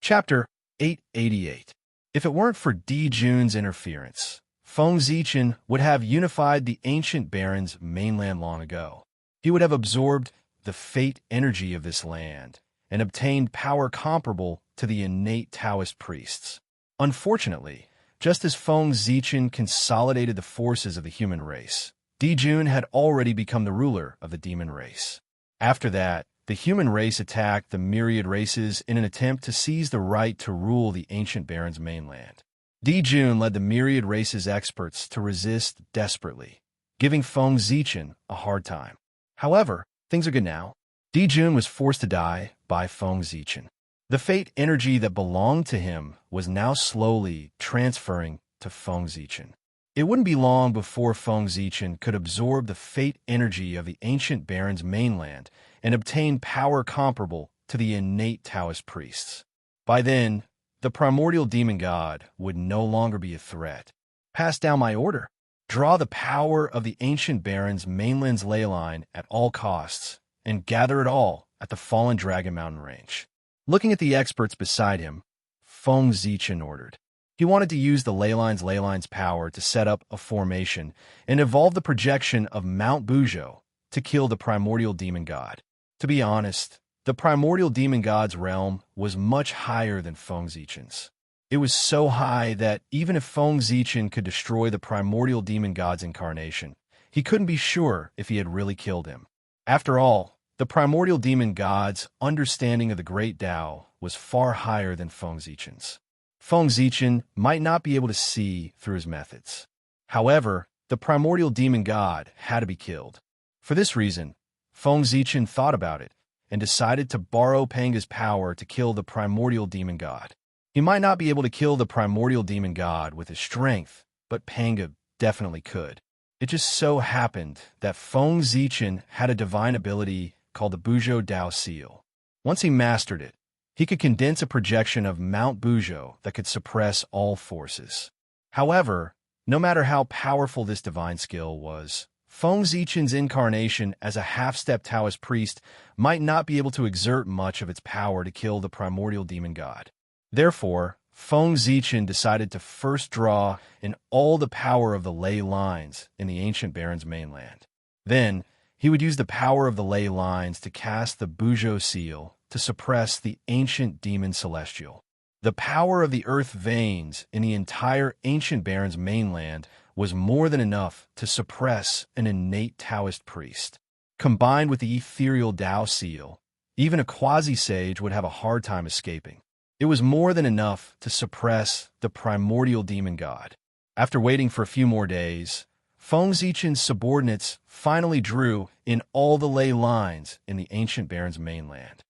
Chapter 888. If it weren't for Jun's interference, Feng Zichen would have unified the ancient barons' mainland long ago. He would have absorbed the fate energy of this land and obtained power comparable to the innate Taoist priests. Unfortunately, just as Feng Zichen consolidated the forces of the human race, Di Jun had already become the ruler of the demon race. After that, the human race attacked the myriad races in an attempt to seize the right to rule the ancient barons' mainland. Di Jun led the myriad races' experts to resist desperately, giving Feng Zichen a hard time. However, things are good now. Di Jun was forced to die by Feng Zichen. The fate energy that belonged to him was now slowly transferring to Feng Zichen. It wouldn't be long before Feng Zichen could absorb the fate energy of the ancient barons' mainland and obtain power comparable to the innate Taoist priests. By then, the primordial demon god would no longer be a threat. Pass down my order. Draw the power of the ancient barons' mainland's ley line at all costs, and gather it all at the fallen Dragon Mountain range. Looking at the experts beside him, Feng Zichen ordered. He wanted to use the ley line's power to set up a formation and evolve the projection of Mount Buzhou to kill the primordial demon god. To be honest, the primordial demon god's realm was much higher than Feng Zichen's. It was so high that even if Feng Zichen could destroy the primordial demon god's incarnation, he couldn't be sure if he had really killed him. After all, the primordial demon god's understanding of the great Tao was far higher than Feng Zichen's. Feng Zichen might not be able to see through his methods. However, the primordial demon god had to be killed. For this reason, Feng Zichen thought about it and decided to borrow Panga's power to kill the primordial demon god. He might not be able to kill the primordial demon god with his strength, but Panga definitely could. It just so happened that Feng Zichen had a divine ability called the Buzhou Dao Seal. Once he mastered it, he could condense a projection of Mount Buzhou that could suppress all forces. However, no matter how powerful this divine skill was, Feng Zichen's incarnation as a half-step Taoist priest might not be able to exert much of its power to kill the primordial demon god. Therefore, Feng Zichen decided to first draw in all the power of the ley lines in the ancient barons' mainland. Then, he would use the power of the ley lines to cast the Buzhou seal to suppress the ancient demon celestial. The power of the earth veins in the entire ancient barons' mainland was more than enough to suppress an innate Taoist priest. Combined with the ethereal Dao seal, even a quasi-sage would have a hard time escaping. It was more than enough to suppress the primordial demon god. After waiting for a few more days, Feng Zichen's subordinates finally drew in all the ley lines in the ancient barons' mainland.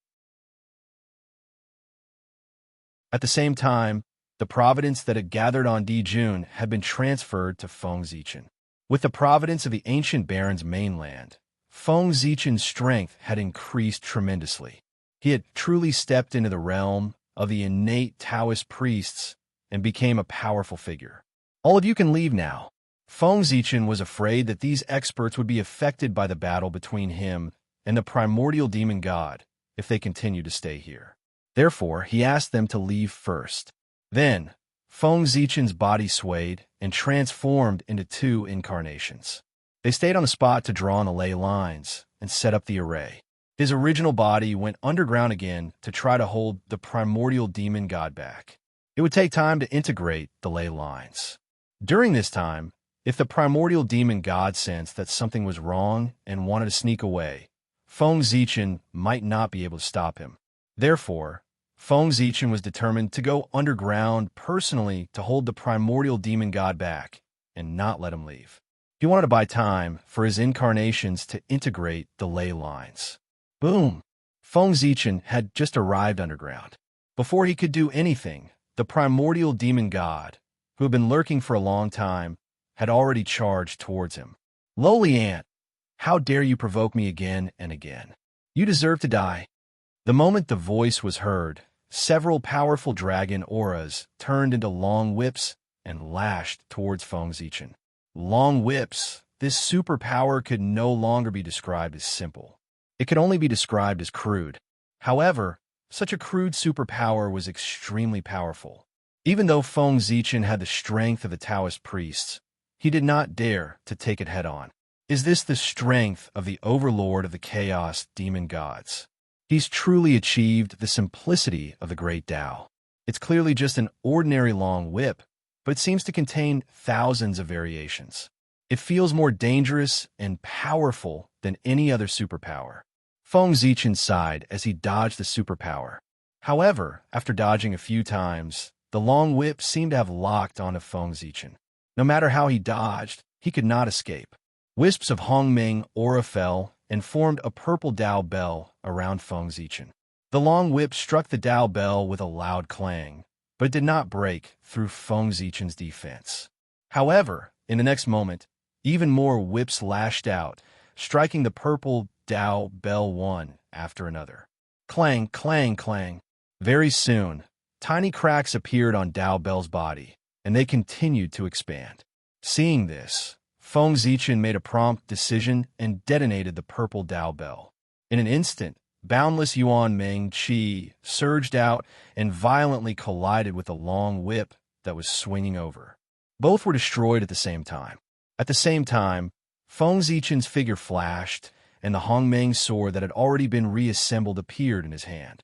At the same time, the providence that had gathered on Di Jun had been transferred to Feng Zichen. With the providence of the ancient barons' mainland, Feng Zichen's strength had increased tremendously. He had truly stepped into the realm of the innate Taoist priests and became a powerful figure. All of you can leave now. Feng Zichen was afraid that these experts would be affected by the battle between him and the primordial demon god if they continued to stay here. Therefore, he asked them to leave first. Then, Feng Zichen's body swayed and transformed into two incarnations. They stayed on the spot to draw on the ley lines and set up the array. His original body went underground again to try to hold the primordial demon god back. It would take time to integrate the ley lines. During this time, if the primordial demon god sensed that something was wrong and wanted to sneak away, Feng Zichen might not be able to stop him. Therefore, Feng Zichen was determined to go underground personally to hold the primordial demon god back and not let him leave. He wanted to buy time for his incarnations to integrate the ley lines. Boom! Feng Zichen had just arrived underground. Before he could do anything, the primordial demon god, who had been lurking for a long time, had already charged towards him. Lowly ant, how dare you provoke me again and again? You deserve to die. The moment the voice was heard, several powerful dragon auras turned into long whips and lashed towards Feng Zichen. Long whips, this superpower could no longer be described as simple. It could only be described as crude. However, such a crude superpower was extremely powerful. Even though Feng Zichen had the strength of the Taoist priests, he did not dare to take it head-on. Is this the strength of the overlord of the chaos demon gods? He's truly achieved the simplicity of the great Tao. It's clearly just an ordinary long whip, but it seems to contain thousands of variations. It feels more dangerous and powerful than any other superpower. Feng Zichen sighed as he dodged the superpower. However, after dodging a few times, the long whip seemed to have locked onto Feng Zichen. No matter how he dodged, he could not escape. Wisps of Hongming aura fell and formed a purple Dao bell around Feng Zichen. The long whip struck the Dao bell with a loud clang, but it did not break through Feng Zichen's defense. However, in the next moment, even more whips lashed out, striking the purple Dao bell one after another. Clang, clang, clang. Very soon, tiny cracks appeared on Dao bell's body, and they continued to expand. Seeing this, Feng Zichen made a prompt decision and detonated the purple Dao bell. In an instant, boundless Yuan Meng Qi surged out and violently collided with the long whip that was swinging over. Both were destroyed at the same time. At the same time, Feng Zichen's figure flashed, and the Hongmeng sword that had already been reassembled appeared in his hand.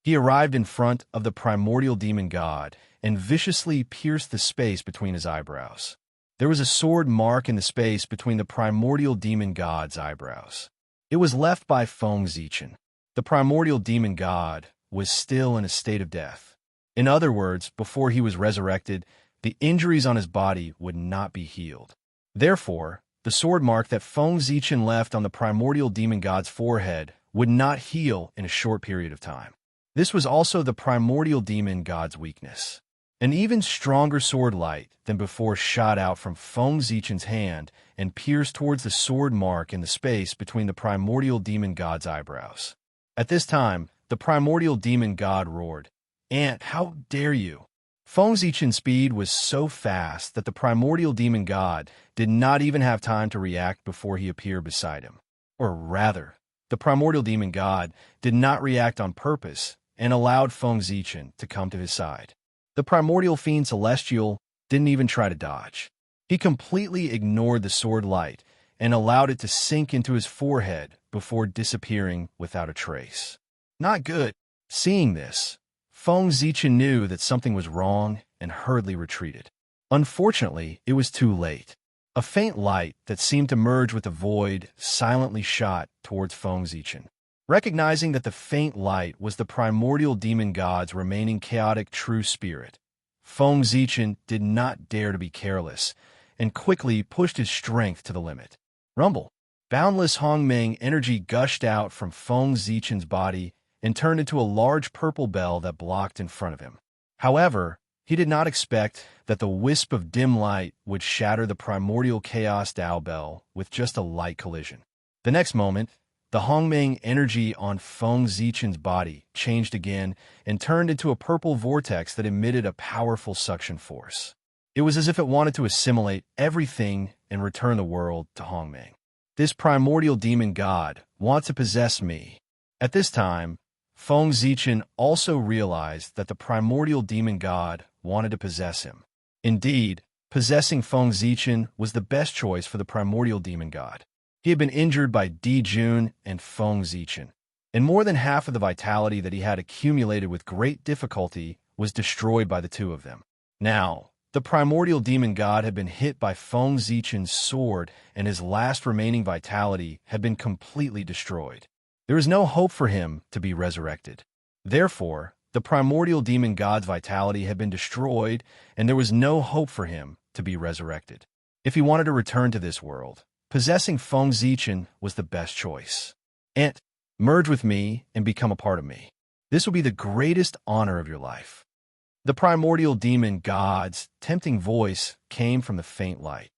He arrived in front of the primordial demon god and viciously pierced the space between his eyebrows. There was a sword mark in the space between the primordial demon god's eyebrows. It was left by Feng Zichen. The primordial demon god was still in a state of death. In other words, before he was resurrected, the injuries on his body would not be healed. Therefore, the sword mark that Feng Zichen left on the primordial demon god's forehead would not heal in a short period of time. This was also the primordial demon god's weakness. An even stronger sword light than before shot out from Feng Zichen's hand and pierced towards the sword mark in the space between the primordial demon god's eyebrows. At this time, the primordial demon god roared, "Ant, how dare you!" Feng Zichen's speed was so fast that the primordial demon god did not even have time to react before he appeared beside him. Or rather, the primordial demon god did not react on purpose and allowed Feng Zichen to come to his side. The primordial fiend celestial didn't even try to dodge. He completely ignored the sword light and allowed it to sink into his forehead before disappearing without a trace. Not good. Seeing this, Feng Zichen knew that something was wrong and hurriedly retreated. Unfortunately, it was too late. A faint light that seemed to merge with the void silently shot towards Feng Zichen. Recognizing that the faint light was the primordial demon god's remaining chaotic true spirit, Feng Zichen did not dare to be careless and quickly pushed his strength to the limit. Rumble! Boundless Hongmeng energy gushed out from Feng Zichen's body and turned into a large purple bell that blocked in front of him. However, he did not expect that the wisp of dim light would shatter the primordial chaos Dao bell with just a light collision. The next moment, the Hongmeng energy on Feng Zichen's body changed again and turned into a purple vortex that emitted a powerful suction force. It was as if it wanted to assimilate everything and return the world to Hongmeng. This primordial demon god wants to possess me. At this time, Feng Zichen also realized that the primordial demon god wanted to possess him. Indeed, possessing Feng Zichen was the best choice for the primordial demon god. He had been injured by Di Jun and Feng Zichen, and more than half of the vitality that he had accumulated with great difficulty was destroyed by the two of them. Now, the primordial demon god had been hit by Feng Zichen's sword, and his last remaining vitality had been completely destroyed. There was no hope for him to be resurrected. Therefore, the primordial demon god's vitality had been destroyed, and there was no hope for him to be resurrected. If he wanted to return to this world, possessing Feng Zichen was the best choice. Ant, merge with me and become a part of me. This will be the greatest honor of your life. The primordial demon god's tempting voice came from the faint light.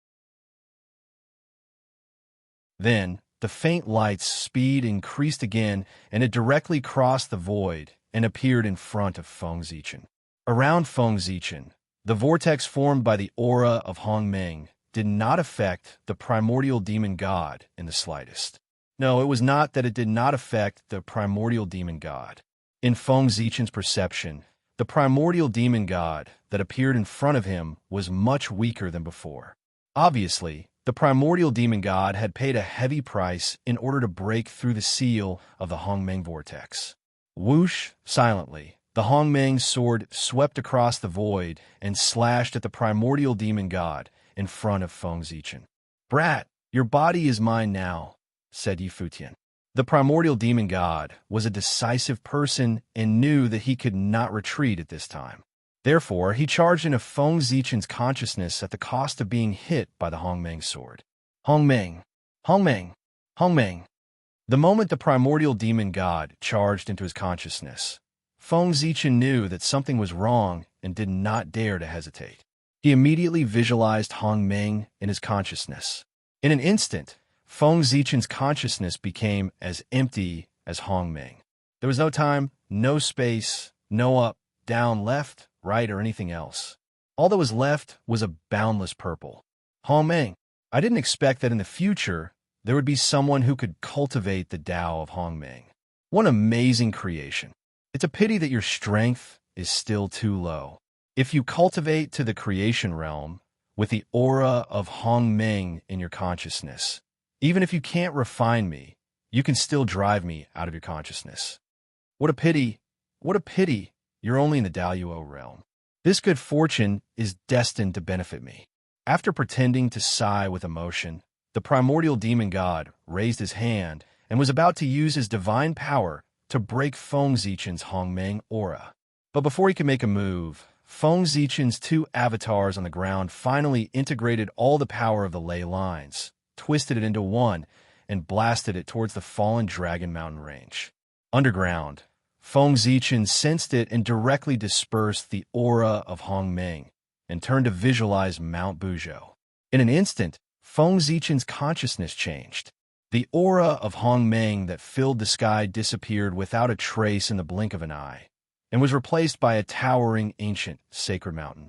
Then, the faint light's speed increased again, and it directly crossed the void and appeared in front of Feng Zichen. Around Feng Zichen, the vortex formed by the aura of Hongmeng did not affect the primordial demon god in the slightest. No, it was not that it did not affect the primordial demon god. In Feng Zichen's perception, the primordial demon god that appeared in front of him was much weaker than before. Obviously, the primordial demon god had paid a heavy price in order to break through the seal of the Hongmeng vortex. Whoosh, silently, the Hongmeng sword swept across the void and slashed at the primordial demon god in front of Feng Zichen. "Brat, your body is mine now," said Yi Futian. The primordial demon god was a decisive person and knew that he could not retreat at this time. Therefore, he charged into Feng Zichen's consciousness at the cost of being hit by the Hongmeng sword. Hongmeng, Hongmeng, Hongmeng. The moment the primordial demon god charged into his consciousness, Feng Zichen knew that something was wrong and did not dare to hesitate. He immediately visualized Hongmeng in his consciousness. In an instant, Feng Zichen's consciousness became as empty as Hongmeng. There was no time, no space, no up, down, left, right, or anything else. All that was left was a boundless purple. Hongmeng. I didn't expect that in the future there would be someone who could cultivate the Tao of Hongmeng. What an amazing creation. It's a pity that your strength is still too low. If you cultivate to the creation realm with the aura of Hongmeng in your consciousness, even if you can't refine me, you can still drive me out of your consciousness. What a pity, you're only in the Daoyuo realm. This good fortune is destined to benefit me. After pretending to sigh with emotion, the primordial demon god raised his hand and was about to use his divine power to break Feng Zichen's Hongmeng aura. But before he could make a move, Feng Zichen's two avatars on the ground finally integrated all the power of the ley lines, twisted it into one, and blasted it towards the fallen Dragon Mountain range. Underground, Feng Zichen sensed it and directly dispersed the aura of Hongmeng and turned to visualize Mount Buzhou. In an instant, Feng Zichen's consciousness changed. The aura of Hongmeng that filled the sky disappeared without a trace in the blink of an eye, and was replaced by a towering ancient sacred mountain.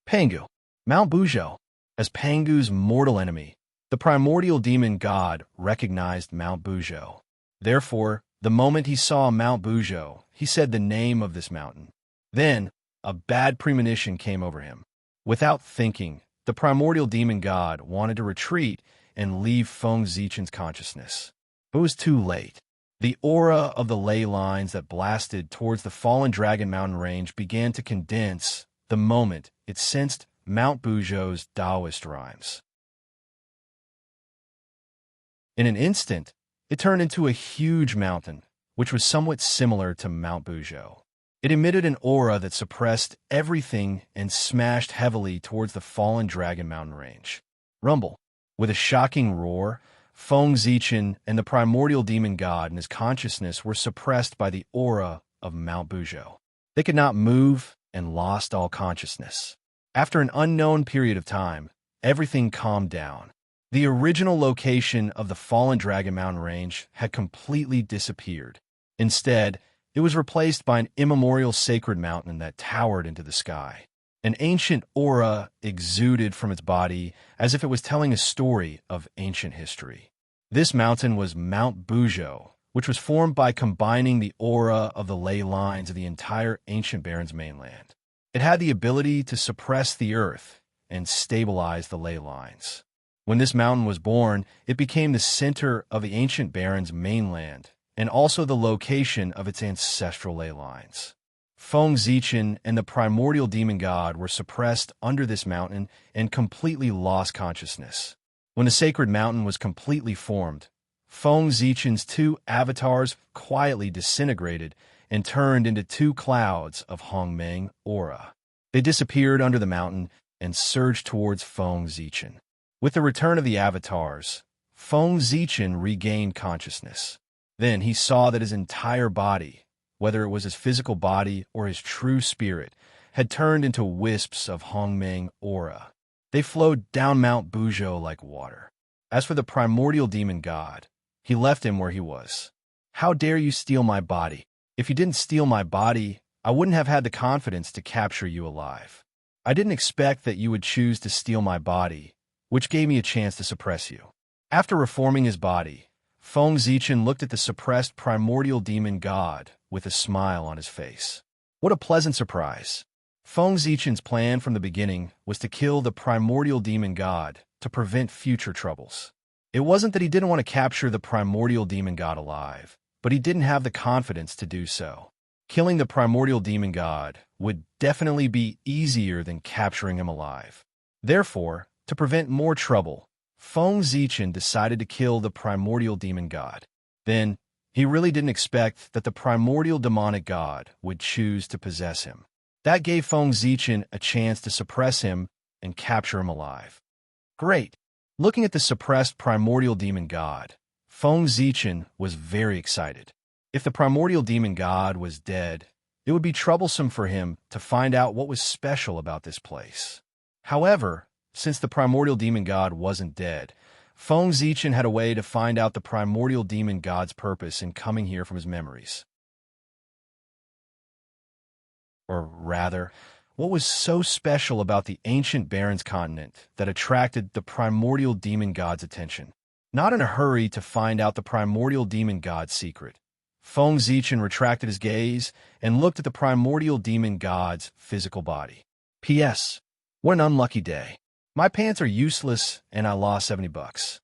Pangu. Mount Buzhou. As Pangu's mortal enemy, the primordial demon god recognized Mount Buzhou. Therefore, the moment he saw Mount Buzhou, he said the name of this mountain. Then, a bad premonition came over him. Without thinking, the primordial demon god wanted to retreat and leave Feng Zichen's consciousness. It was too late. The aura of the ley lines that blasted towards the fallen Dragon Mountain range began to condense the moment it sensed Mount Buzhou's Taoist rhymes. In an instant, it turned into a huge mountain, which was somewhat similar to Mount Buzhou. It emitted an aura that suppressed everything and smashed heavily towards the fallen Dragon Mountain range. Rumble. With a shocking roar, Feng Zichen and the primordial demon god in his consciousness were suppressed by the aura of Mount Buzhou. They could not move and lost all consciousness. After an unknown period of time, everything calmed down. The original location of the fallen Dragon Mountain range had completely disappeared. Instead, it was replaced by an immemorial sacred mountain that towered into the sky. An ancient aura exuded from its body as if it was telling a story of ancient history. This mountain was Mount Buzhou, which was formed by combining the aura of the ley lines of the entire ancient Baron's mainland. It had the ability to suppress the earth and stabilize the ley lines. When this mountain was born, it became the center of the ancient Baron's mainland and also the location of its ancestral ley lines. Feng Zichen and the primordial demon god were suppressed under this mountain and completely lost consciousness. When the sacred mountain was completely formed, Feng Zichen's two avatars quietly disintegrated and turned into two clouds of Hongmeng aura. They disappeared under the mountain and surged towards Feng Zichen. With the return of the avatars, Feng Zichen regained consciousness. Then he saw that his entire body, whether it was his physical body or his true spirit, had turned into wisps of Hongmeng aura. They flowed down Mount Buzhou like water. As for the primordial demon god, he left him where he was. How dare you steal my body? If you didn't steal my body, I wouldn't have had the confidence to capture you alive. I didn't expect that you would choose to steal my body, which gave me a chance to suppress you. After reforming his body, Feng Zichen looked at the suppressed primordial demon god with a smile on his face. What a pleasant surprise. Feng Zichen's plan from the beginning was to kill the primordial demon god to prevent future troubles. It wasn't that he didn't want to capture the primordial demon god alive, but he didn't have the confidence to do so. Killing the primordial demon god would definitely be easier than capturing him alive. Therefore, to prevent more trouble, Feng Zichen decided to kill the primordial demon god. Then, he really didn't expect that the primordial demonic god would choose to possess him. That gave Feng Zichen a chance to suppress him and capture him alive. Great! Looking at the suppressed primordial demon god, Feng Zichen was very excited. If the primordial demon god was dead, it would be troublesome for him to find out what was special about this place. However, since the primordial demon god wasn't dead, Feng Zichen had a way to find out the primordial demon god's purpose in coming here from his memories. Or rather, what was so special about the ancient Barrens continent that attracted the primordial demon god's attention? Not in a hurry to find out the primordial demon god's secret, Feng Zichen retracted his gaze and looked at the primordial demon god's physical body. P.S. What an unlucky day. My pants are useless and I lost $70.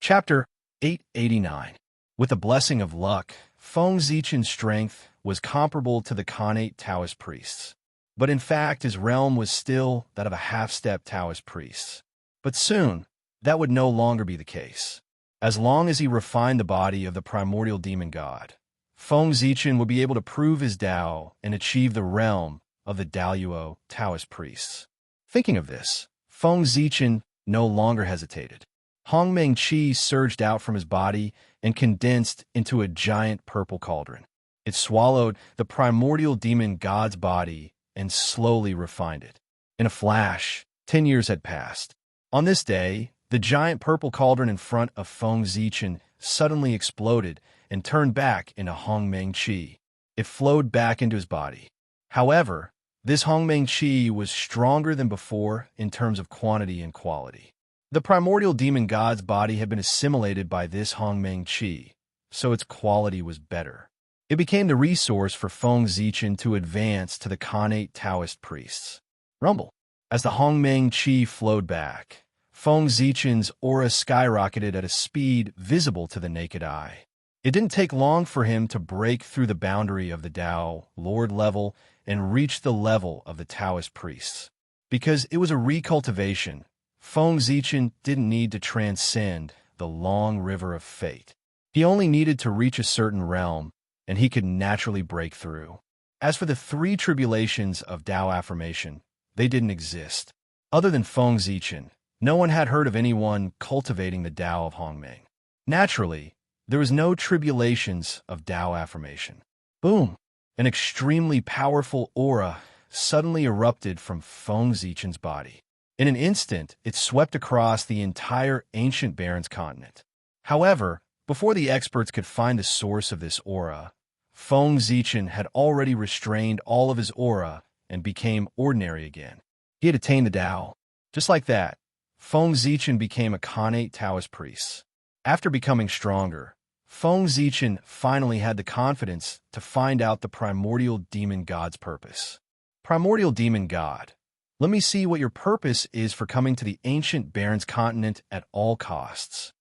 Chapter 889. With the blessing of luck, Feng Zichen's strength was comparable to the Khanate Taoist priests. But in fact, his realm was still that of a half-step Taoist priest. But soon, that would no longer be the case. As long as he refined the body of the primordial demon god, Feng Zichen would be able to prove his Dao and achieve the realm of the Daoyuo Taoist priests. Thinking of this, Feng Zichen no longer hesitated. Hongmeng Qi surged out from his body and condensed into a giant purple cauldron. It swallowed the primordial demon god's body and slowly refined it. In a flash, 10 years had passed. On this day, the giant purple cauldron in front of Feng Zichen suddenly exploded and turned back into Hongmeng Qi. It flowed back into his body. However, this Hongmeng Qi was stronger than before in terms of quantity and quality. The primordial demon god's body had been assimilated by this Hongmeng Qi, so its quality was better. It became the resource for Feng Zichen to advance to the Khanate Taoist priests. Rumble. As the Hongmeng Qi flowed back, Feng Zichen's aura skyrocketed at a speed visible to the naked eye. It didn't take long for him to break through the boundary of the Dao Lord level and reach the level of the Taoist priests. Because it was a recultivation, Feng Zichen didn't need to transcend the long river of fate. He only needed to reach a certain realm, and he could naturally break through. As for the 3 tribulations of Dao affirmation, they didn't exist. Other than Feng Zichen, no one had heard of anyone cultivating the Dao of Hongmeng. Naturally, there was no tribulations of Dao affirmation. Boom! An extremely powerful aura suddenly erupted from Feng Zichen's body. In an instant, it swept across the entire ancient Barrens continent. However, before the experts could find the source of this aura, Feng Zichen had already restrained all of his aura and became ordinary again. He had attained the Dao. Just like that, Feng Zichen became a Khanate Taoist priest. After becoming stronger, Feng Zichen finally had the confidence to find out the primordial demon god's purpose. Primordial demon god, let me see what your purpose is for coming to the ancient Barrens continent at all costs.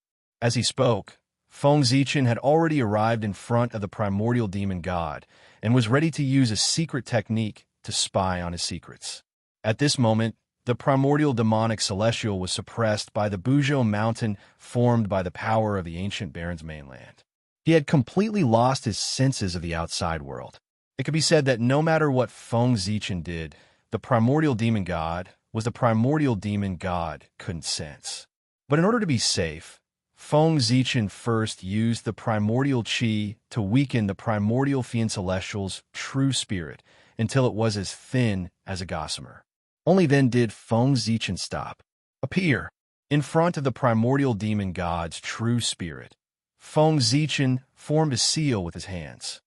As he spoke, Feng Zichen had already arrived in front of the primordial demon god and was ready to use a secret technique to spy on his secrets. At this moment, the primordial demonic celestial was suppressed by the Buzhou mountain formed by the power of the ancient Barrens mainland. He had completely lost his senses of the outside world. It could be said that no matter what Feng Zichen did, the primordial demon god was the primordial demon god couldn't sense. But in order to be safe, Feng Zichen first used the primordial qi to weaken the primordial fiend celestial's true spirit until it was as thin as a gossamer. Only then did Feng Zichen stop. Appear. In front of the primordial demon god's true spirit, Feng Zichen formed a seal with his hands.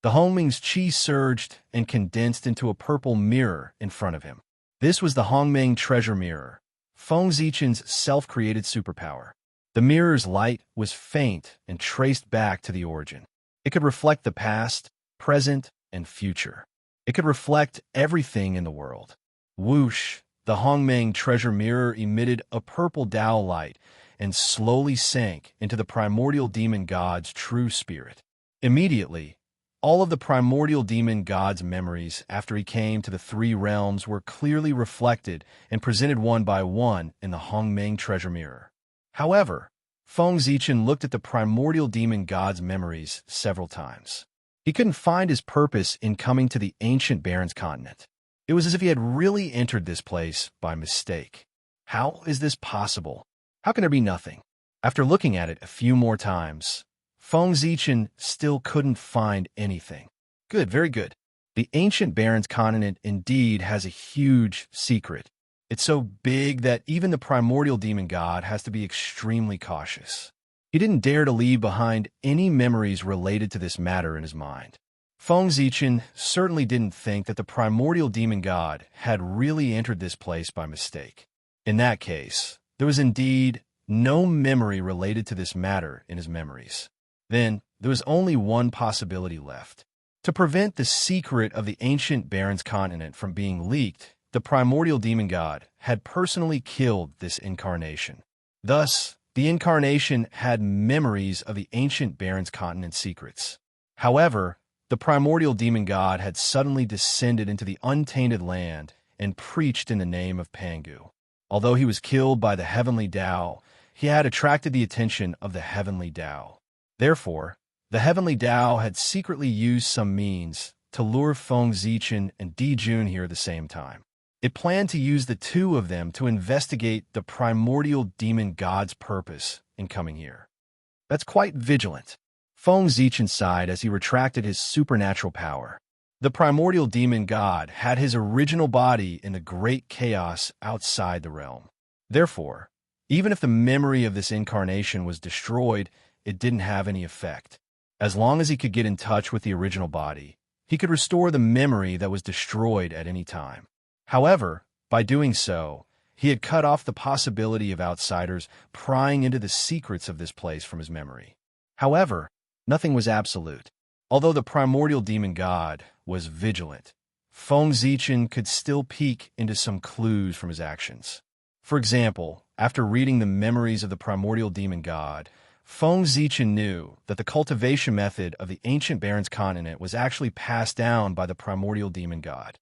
The Hongmeng's qi surged and condensed into a purple mirror in front of him. This was the Hongmeng treasure mirror. Feng Zichen's self-created superpower. The mirror's light was faint and traced back to the origin. It could reflect the past, present, and future. It could reflect everything in the world. Whoosh! The Hongmeng treasure mirror emitted a purple Dao light and slowly sank into the primordial demon god's true spirit. Immediately, all of the primordial demon god's memories after he came to the three realms were clearly reflected and presented one by one in the Hongmeng treasure mirror. However, Feng Zichen looked at the primordial demon god's memories several times. He couldn't find his purpose in coming to the ancient Baron's continent. It was as if he had really entered this place by mistake. How is this possible? How can there be nothing? After looking at it a few more times, Feng Zichen still couldn't find anything. Good, very good. The ancient Baron's continent indeed has a huge secret. It's so big that even the primordial demon god has to be extremely cautious. He didn't dare to leave behind any memories related to this matter in his mind. Feng Zichen certainly didn't think that the primordial demon god had really entered this place by mistake. In that case, there was indeed no memory related to this matter in his memories. Then, there was only one possibility left. To prevent the secret of the ancient Baron's continent from being leaked, the primordial demon god had personally killed this incarnation. Thus, the incarnation had memories of the ancient Baron's continent secrets. However, the primordial demon god had suddenly descended into the untainted land and preached in the name of Pangu. Although he was killed by the heavenly Tao, he had attracted the attention of the heavenly Tao. Therefore, the heavenly Tao had secretly used some means to lure Feng Zichen and Di Jun here at the same time. It planned to use the two of them to investigate the primordial demon god's purpose in coming here. That's quite vigilant. Feng Zichen sighed as he retracted his supernatural power. The primordial demon god had his original body in the great chaos outside the realm. Therefore, even if the memory of this incarnation was destroyed, it didn't have any effect. As long as he could get in touch with the original body, he could restore the memory that was destroyed at any time. However, by doing so, he had cut off the possibility of outsiders prying into the secrets of this place from his memory. However, nothing was absolute. Although the primordial demon god was vigilant, Feng Zichen could still peek into some clues from his actions. For example, after reading the memories of the primordial demon god, Feng Zichen knew that the cultivation method of the ancient Baron's continent was actually passed down by the primordial demon god.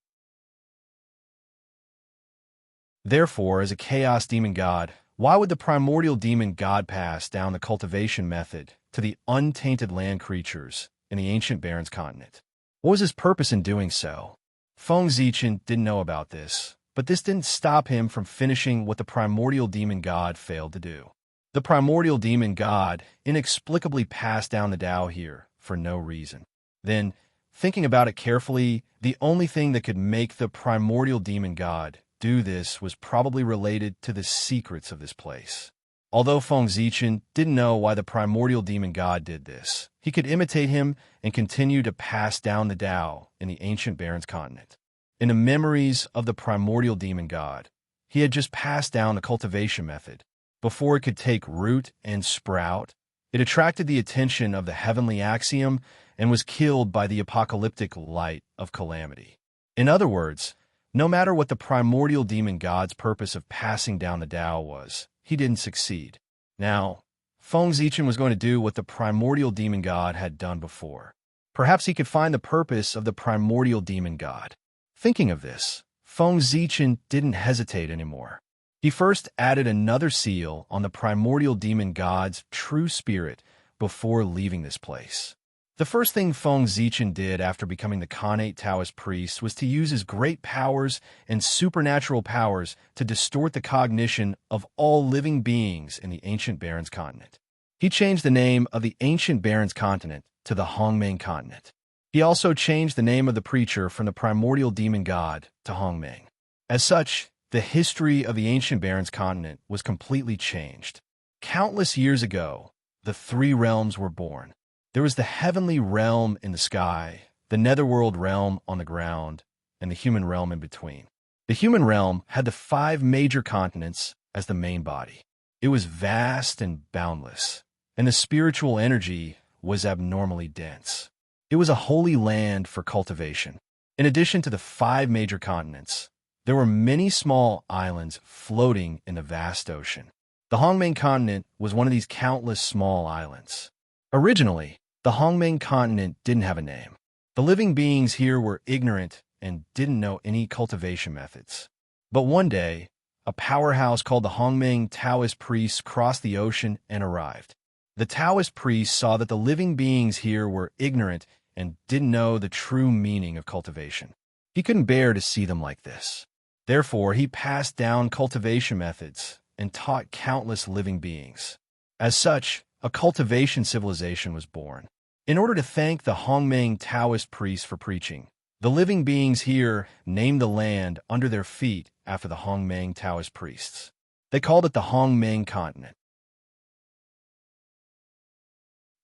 Therefore, as a chaos demon god, why would the primordial demon god pass down the cultivation method to the untainted land creatures in the ancient Baron's continent? What was his purpose in doing so? Feng Zichen didn't know about this, but this didn't stop him from finishing what the primordial demon god failed to do. The primordial demon god inexplicably passed down the Tao here for no reason. Then, thinking about it carefully, the only thing that could make the primordial demon god do this was probably related to the secrets of this place. Although Feng Zichen didn't know why the primordial demon god did this, he could imitate him and continue to pass down the Tao in the ancient Baron's continent. In the memories of the primordial demon god, he had just passed down the cultivation method. Before it could take root and sprout, it attracted the attention of the heavenly axiom and was killed by the apocalyptic light of calamity. In other words, no matter what the primordial demon god's purpose of passing down the Tao was, he didn't succeed. Now, Feng Zichen was going to do what the primordial demon god had done before. Perhaps he could find the purpose of the primordial demon god. Thinking of this, Feng Zichen didn't hesitate anymore. He first added another seal on the primordial demon god's true spirit before leaving this place. The first thing Feng Zichen did after becoming the Khanate Taoist priest was to use his great powers and supernatural powers to distort the cognition of all living beings in the ancient Baron's continent. He changed the name of the ancient Baron's continent to the Hongmeng continent. He also changed the name of the preacher from the primordial demon god to Hongmeng. As such, the history of the ancient Baron's continent was completely changed. Countless years ago, the three realms were born. There was the heavenly realm in the sky, the netherworld realm on the ground, and the human realm in between. The human realm had the 5 major continents as the main body. It was vast and boundless, and the spiritual energy was abnormally dense. It was a holy land for cultivation. In addition to the 5 major continents, there were many small islands floating in the vast ocean. The Hongmeng continent was one of these countless small islands. Originally, the Hongmeng continent didn't have a name. The living beings here were ignorant and didn't know any cultivation methods. But one day, a powerhouse called the Hongmeng Taoist priests crossed the ocean and arrived. The Taoist priests saw that the living beings here were ignorant and didn't know the true meaning of cultivation. He couldn't bear to see them like this. Therefore, he passed down cultivation methods and taught countless living beings. As such, a cultivation civilization was born. In order to thank the Hongmeng Taoist priests for preaching, the living beings here named the land under their feet after the Hongmeng Taoist priests. They called it the Hongmeng continent.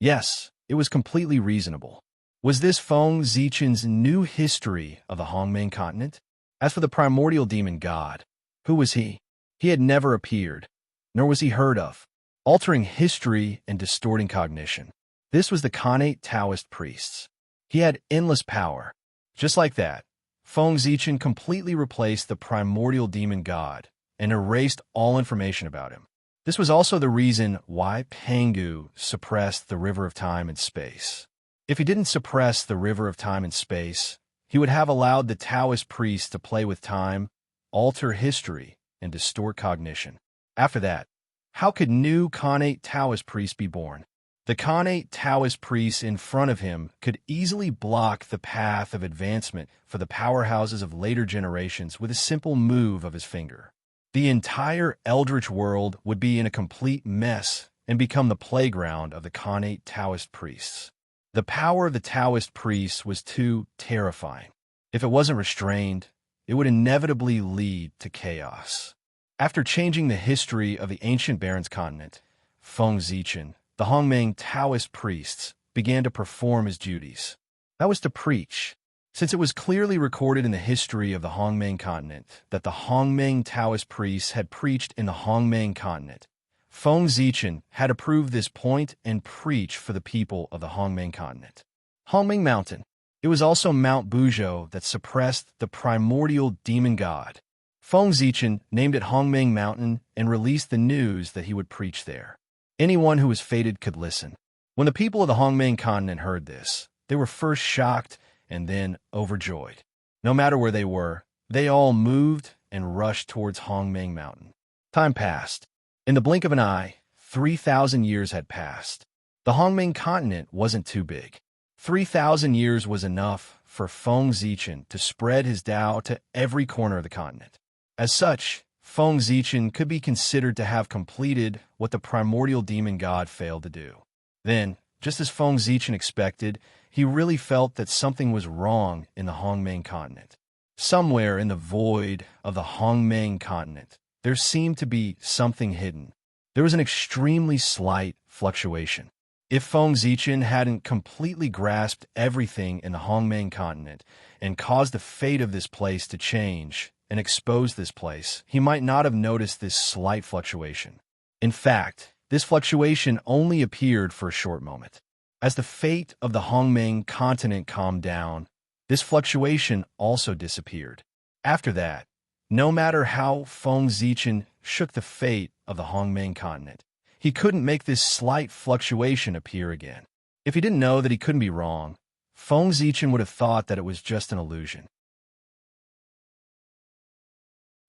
Yes, it was completely reasonable. Was this Feng Zichen's new history of the Hongmeng continent? As for the primordial demon god, who was he? He had never appeared, nor was he heard of, altering history and distorting cognition. This was the Khanate Taoist priests. He had endless power. Just like that, Feng Zichen completely replaced the primordial demon god and erased all information about him. This was also the reason why Pangu suppressed the river of time and space. If he didn't suppress the river of time and space, he would have allowed the Taoist priests to play with time, alter history, and distort cognition. After that, how could new Khanate Taoist priests be born? The Khanate Taoist priests in front of him could easily block the path of advancement for the powerhouses of later generations with a simple move of his finger. The entire eldritch world would be in a complete mess and become the playground of the Khanate Taoist priests. The power of the Taoist priests was too terrifying. If it wasn't restrained, it would inevitably lead to chaos. After changing the history of the ancient Barons continent, Feng Zichen, the Hongmeng Taoist priests began to perform his duties. That was to preach. Since it was clearly recorded in the history of the Hongmeng continent that the Hongmeng Taoist priests had preached in the Hongmeng continent, Feng Zichen had to prove this point and preach for the people of the Hongmeng continent. Hongmeng Mountain. It was also Mount Buzhou that suppressed the primordial demon god. Feng Zichen named it Hongmeng Mountain and released the news that he would preach there. Anyone who was fated could listen. When the people of the Hongmeng continent heard this, they were first shocked and then overjoyed. No matter where they were, they all moved and rushed towards Hongmeng Mountain. Time passed. In the blink of an eye, 3,000 years had passed. The Hongmeng continent wasn't too big. 3,000 years was enough for Feng Zichen to spread his Tao to every corner of the continent. As such, Feng Zichen could be considered to have completed what the primordial demon god failed to do. Then, just as Feng Zichen expected, he really felt that something was wrong in the Hongmeng continent. Somewhere in the void of the Hongmeng continent, there seemed to be something hidden. There was an extremely slight fluctuation. If Feng Zichen hadn't completely grasped everything in the Hongmeng continent and caused the fate of this place to change and expose this place, he might not have noticed this slight fluctuation. In fact, this fluctuation only appeared for a short moment. As the fate of the Hongmeng continent calmed down, this fluctuation also disappeared. After that, no matter how Feng Zichen shook the fate of the Hongmeng continent, he couldn't make this slight fluctuation appear again. If he didn't know that he couldn't be wrong, Feng Zichen would have thought that it was just an illusion.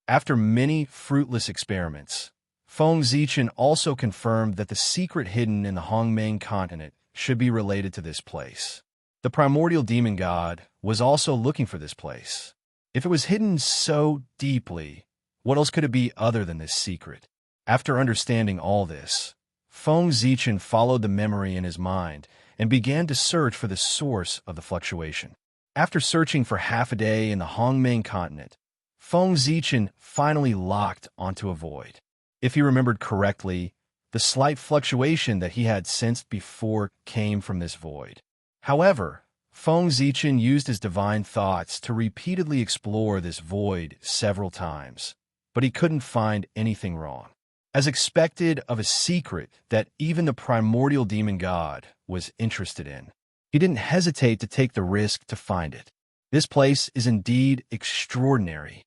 After many fruitless experiments, Feng Zichen also confirmed that the secret hidden in the Hongmeng continent should be related to this place. The primordial demon god was also looking for this place. If it was hidden so deeply, what else could it be other than this secret? After understanding all this, Feng Zichen followed the memory in his mind and began to search for the source of the fluctuation. After searching for half a day in the Hongmeng continent, Feng Zichen finally locked onto a void. If he remembered correctly, the slight fluctuation that he had sensed before came from this void. However, Feng Zichen used his divine thoughts to repeatedly explore this void several times, but he couldn't find anything wrong. As expected of a secret that even the primordial demon god was interested in, he didn't hesitate to take the risk to find it. This place is indeed extraordinary.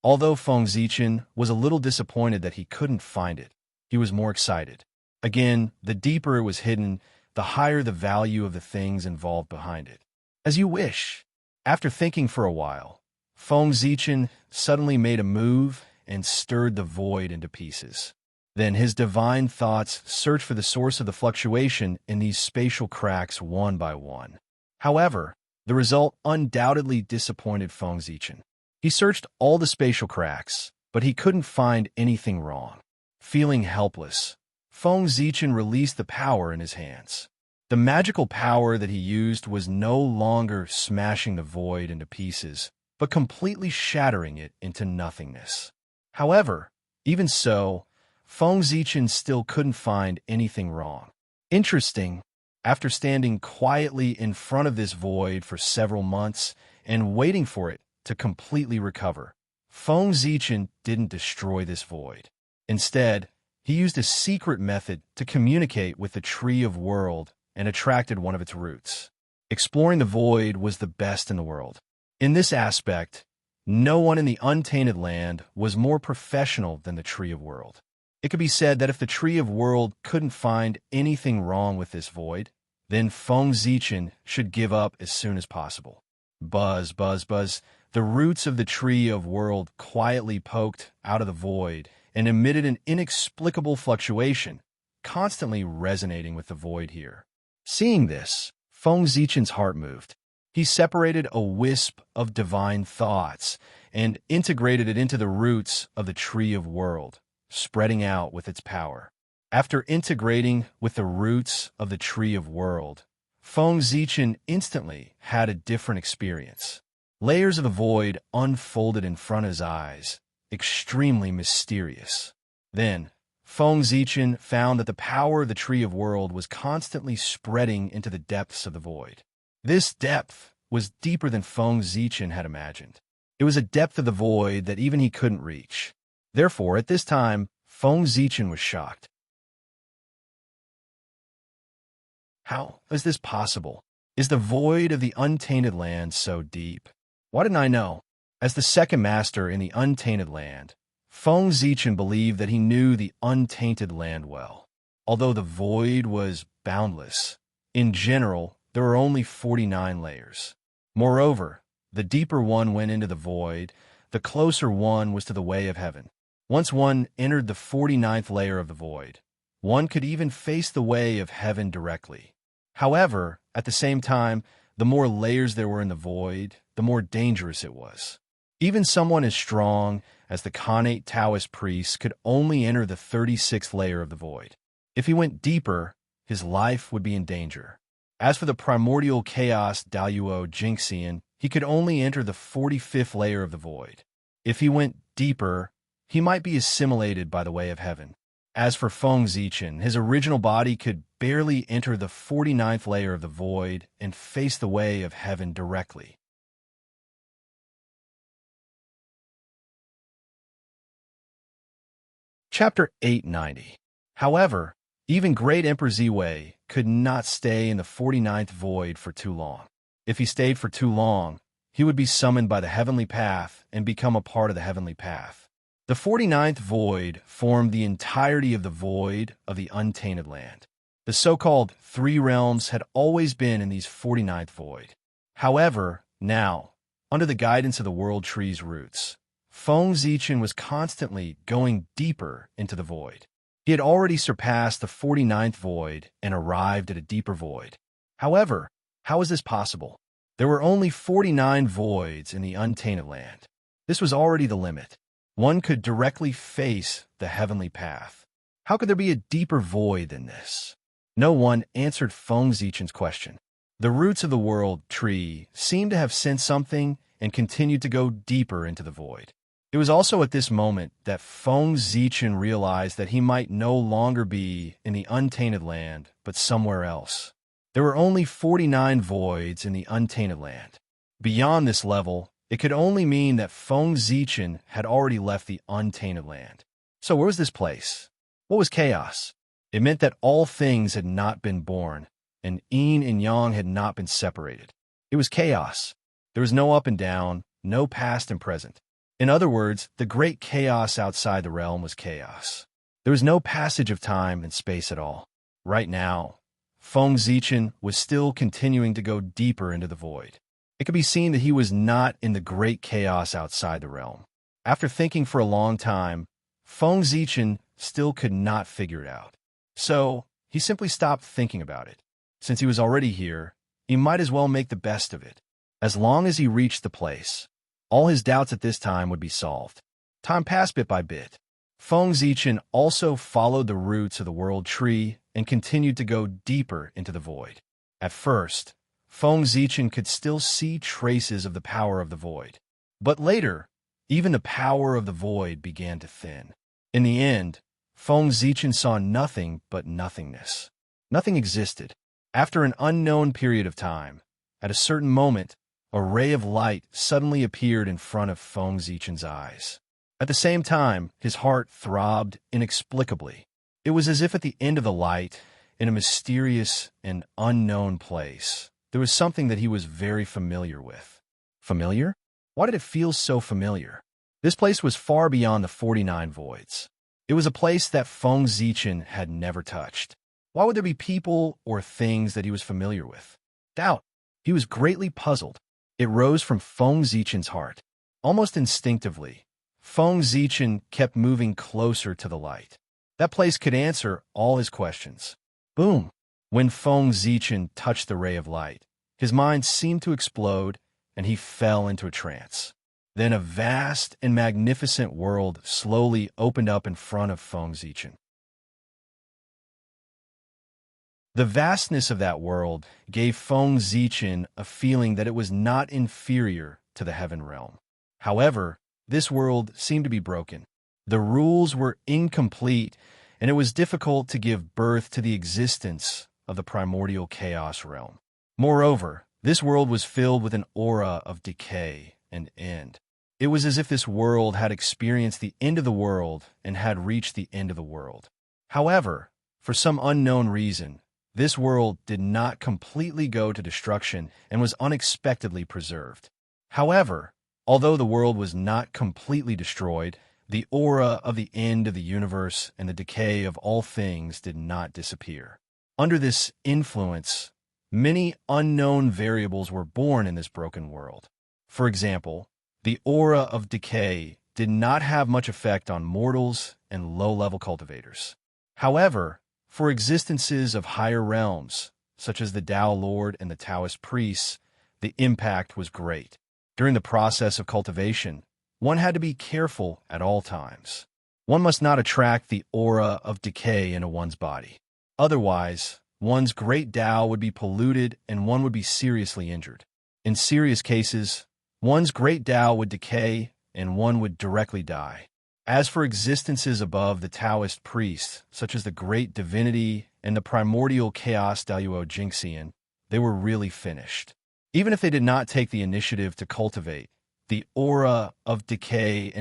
Although Feng Zichen was a little disappointed that he couldn't find it, he was more excited. Again, the deeper it was hidden, the higher the value of the things involved behind it. As you wish. After thinking for a while, Feng Zichen suddenly made a move and stirred the void into pieces. Then his divine thoughts searched for the source of the fluctuation in these spatial cracks one by one. However, the result undoubtedly disappointed Feng Zichen. He searched all the spatial cracks, but he couldn't find anything wrong. Feeling helpless, Feng Zichen released the power in his hands. The magical power that he used was no longer smashing the void into pieces, but completely shattering it into nothingness. However, even so, Feng Zichen still couldn't find anything wrong. Interesting, after standing quietly in front of this void for several months and waiting for it to completely recover, Feng Zichen didn't destroy this void. Instead, he used a secret method to communicate with the Tree of World and attracted one of its roots. Exploring the void was the best in the world. In this aspect, no one in the untainted land was more professional than the Tree of World. It could be said that if the Tree of World couldn't find anything wrong with this void, then Feng Zichen should give up as soon as possible. Buzz, buzz, buzz. The roots of the Tree of World quietly poked out of the void and emitted an inexplicable fluctuation, constantly resonating with the void here. Seeing this, Feng Zichen's heart moved. He separated a wisp of divine thoughts and integrated it into the roots of the Tree of World, spreading out with its power. After integrating with the roots of the Tree of World, Feng Zichen instantly had a different experience. Layers of the void unfolded in front of his eyes, extremely mysterious. Then, Feng Zichen found that the power of the Tree of World was constantly spreading into the depths of the void. This depth was deeper than Feng Zichen had imagined. It was a depth of the void that even he couldn't reach. Therefore, at this time, Feng Zichen was shocked. How is this possible? Is the void of the untainted land so deep? Why didn't I know? As the second master in the untainted land, Feng Zichen believed that he knew the untainted land well. Although the void was boundless, in general, there were only 49 layers. Moreover, the deeper one went into the void, the closer one was to the way of heaven. Once one entered the 49th layer of the void, one could even face the way of heaven directly. However, at the same time, the more layers there were in the void, the more dangerous it was. Even someone as strong as the Khanate Taoist priest could only enter the 36th layer of the void. If he went deeper, his life would be in danger. As for the primordial chaos Daluo Jingxian, he could only enter the 45th layer of the void. If he went deeper, he might be assimilated by the way of heaven. As for Feng Zichen, his original body could barely enter the 49th layer of the void and face the way of heaven directly. Chapter 890. However, even Great Emperor Ziwei could not stay in the 49th void for too long. If he stayed for too long, he would be summoned by the heavenly path and become a part of the heavenly path. The 49th void formed the entirety of the void of the untainted land. The so-called three realms had always been in these 49th void. However, now, under the guidance of the World Tree's roots, Feng Zichen was constantly going deeper into the void. He had already surpassed the 49th void and arrived at a deeper void. However, how is this possible? There were only 49 voids in the untainted land. This was already the limit. One could directly face the heavenly path. How could there be a deeper void than this? No one answered Feng Zichen's question. The roots of the World Tree seemed to have sensed something and continued to go deeper into the void. It was also at this moment that Feng Zichen realized that he might no longer be in the untainted land, but somewhere else. There were only 49 voids in the untainted land. Beyond this level, it could only mean that Feng Zichen had already left the untainted land. So where was this place? What was chaos? It meant that all things had not been born, and yin and yang had not been separated. It was chaos. There was no up and down, no past and present. In other words, the great chaos outside the realm was chaos. There was no passage of time and space at all. Right now, Feng Zichen was still continuing to go deeper into the void. It could be seen that he was not in the great chaos outside the realm. After thinking for a long time, Feng Zichen still could not figure it out. So, he simply stopped thinking about it. Since he was already here, he might as well make the best of it. As long as he reached the place, all his doubts at this time would be solved. Time passed bit by bit. Feng Zichen also followed the roots of the world tree and continued to go deeper into the void. At first, Feng Zichen could still see traces of the power of the void. But later, even the power of the void began to thin. In the end, Feng Zichen saw nothing but nothingness. Nothing existed. After an unknown period of time, at a certain moment, a ray of light suddenly appeared in front of Feng Zichen's eyes. At the same time, his heart throbbed inexplicably. It was as if at the end of the light, in a mysterious and unknown place, there was something that he was very familiar with. Familiar? Why did it feel so familiar? This place was far beyond the 49 voids. It was a place that Feng Zichen had never touched. Why would there be people or things that he was familiar with? Doubt. He was greatly puzzled. It rose from Feng Zichen's heart. Almost instinctively, Feng Zichen kept moving closer to the light. That place could answer all his questions. Boom! When Feng Zichen touched the ray of light, his mind seemed to explode, and he fell into a trance. Then a vast and magnificent world slowly opened up in front of Feng Zichen. The vastness of that world gave Feng Zichen a feeling that it was not inferior to the heaven realm. However, this world seemed to be broken. The rules were incomplete, and it was difficult to give birth to the existence of the primordial chaos realm. Moreover, this world was filled with an aura of decay and end. It was as if this world had experienced the end of the world and had reached the end of the world. However, for some unknown reason, this world did not completely go to destruction and was unexpectedly preserved. However, although the world was not completely destroyed, the aura of the end of the universe and the decay of all things did not disappear. Under this influence, many unknown variables were born in this broken world. For example, the aura of decay did not have much effect on mortals and low-level cultivators. However, for existences of higher realms, such as the Tao Lord and the Taoist priests, the impact was great. During the process of cultivation, one had to be careful at all times. One must not attract the aura of decay into one's body. Otherwise, one's great Tao would be polluted and one would be seriously injured. In serious cases, one's great Tao would decay and one would directly die. As for existences above the Taoist priests, such as the Great Divinity and the primordial chaos Daluo Jingxian, they were really finished. Even if they did not take the initiative to cultivate, the aura of decay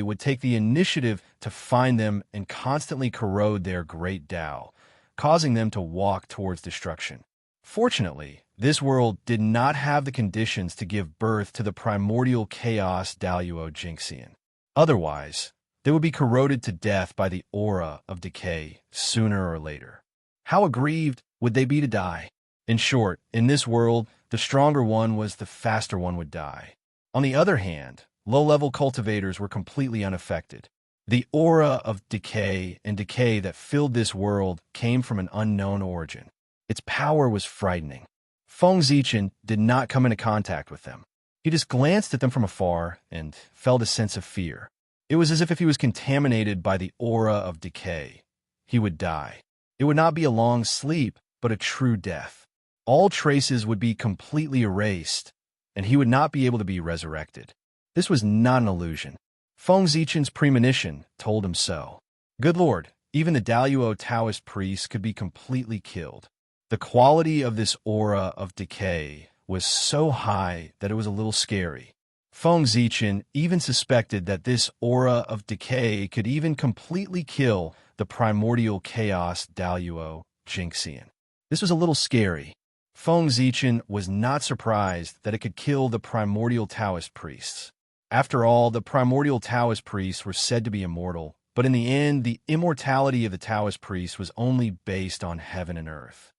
would take the initiative to find them and constantly corrode their great Tao, causing them to walk towards destruction. Fortunately, this world did not have the conditions to give birth to the primordial chaos Daluo Jingxian. Otherwise, they would be corroded to death by the aura of decay sooner or later. How aggrieved would they be to die? In short, in this world, the stronger one was the faster one would die. On the other hand, low-level cultivators were completely unaffected. The aura of decay that filled this world came from an unknown origin. Its power was frightening. Feng Zichen did not come into contact with them. He just glanced at them from afar and felt a sense of fear. It was as if he was contaminated by the aura of decay. He would die. It would not be a long sleep, but a true death. All traces would be completely erased, and he would not be able to be resurrected. This was not an illusion. Feng Zichen's premonition told him so. Good Lord, even the Daluo Taoist priests could be completely killed. The quality of this aura of decay was so high that it was a little scary. Feng Zichen even suspected that this aura of decay could even completely kill the primordial chaos Daluo Jingxian. This was a little scary. Feng Zichen was not surprised that it could kill the primordial Taoist priests. After all, the primordial Taoist priests were said to be immortal, but in the end, the immortality of the Taoist priests was only based on heaven and earth.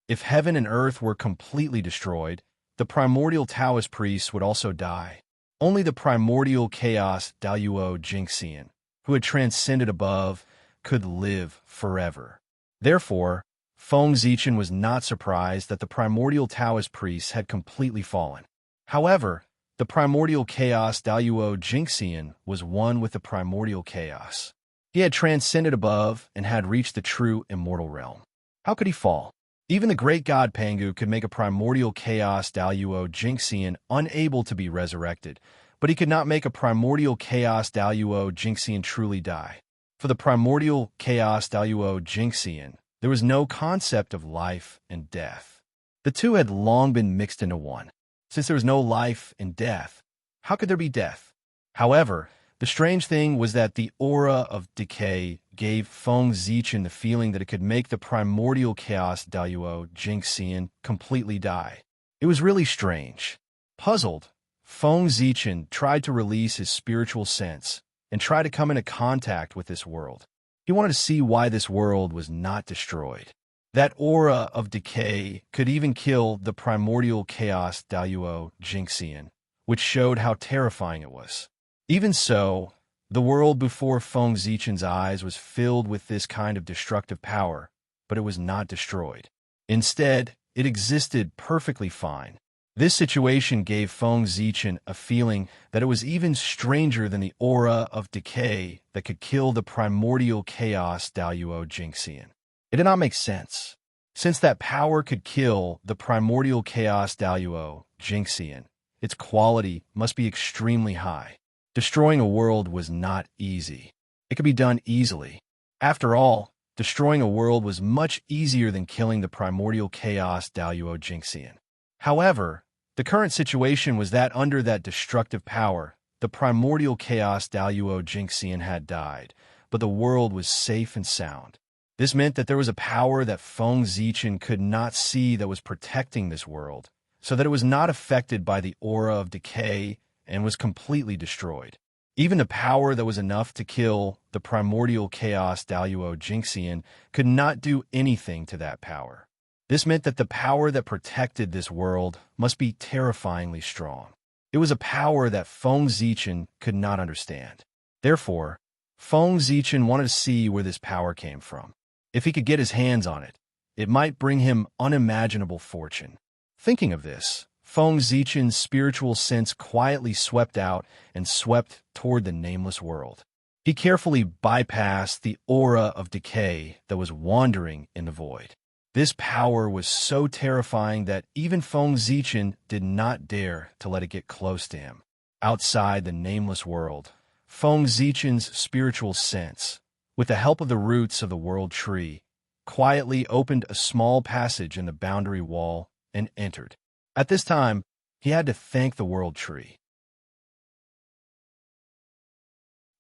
If heaven and earth were completely destroyed, the primordial Taoist priests would also die. Only the primordial chaos Daluo Jingxian, who had transcended above, could live forever. Therefore, Feng Zichen was not surprised that the primordial Taoist priests had completely fallen. However, the primordial chaos Daluo Jingxian was one with the primordial chaos. He had transcended above and had reached the true immortal realm. How could he fall? Even the great god Pangu could make a primordial chaos Daluo Jingxian unable to be resurrected, but he could not make a primordial chaos Daluo Jingxian truly die. For the primordial chaos Daluo Jingxian, there was no concept of life and death. The two had long been mixed into one. Since there was no life and death, how could there be death? However, the strange thing was that the aura of decay gave Feng Zichen the feeling that it could make the primordial chaos Daluo Jingxian completely die. It was really strange. Puzzled, Feng Zichen tried to release his spiritual sense and try to come into contact with this world. He wanted to see why this world was not destroyed. That aura of decay could even kill the primordial chaos Daluo Jingxian, which showed how terrifying it was. Even so, the world before Feng Zichen's eyes was filled with this kind of destructive power, but it was not destroyed. Instead, it existed perfectly fine. This situation gave Feng Zichen a feeling that it was even stranger than the aura of decay that could kill the primordial chaos Daluo Jingxian. It did not make sense. Since that power could kill the primordial chaos Daluo Jingxian, its quality must be extremely high. Destroying a world was not easy. It could be done easily. After all, destroying a world was much easier than killing the primordial chaos Daluo Jingxian. However, the current situation was that under that destructive power, the primordial chaos Daluo Jingxian had died, but the world was safe and sound. This meant that there was a power that Feng Zichen could not see that was protecting this world, so that it was not affected by the aura of decay and was completely destroyed. Even the power that was enough to kill the primordial chaos Daluo Jingxian could not do anything to that power. This meant that the power that protected this world must be terrifyingly strong. It was a power that Feng Zichen could not understand. Therefore, Feng Zichen wanted to see where this power came from. If he could get his hands on it, it might bring him unimaginable fortune. Thinking of this, Feng Zichen's spiritual sense quietly swept out and swept toward the nameless world. He carefully bypassed the aura of decay that was wandering in the void. This power was so terrifying that even Feng Zichen did not dare to let it get close to him. Outside the nameless world, Feng Zichen's spiritual sense, with the help of the roots of the world tree, quietly opened a small passage in the boundary wall and entered. At this time, he had to thank the world tree.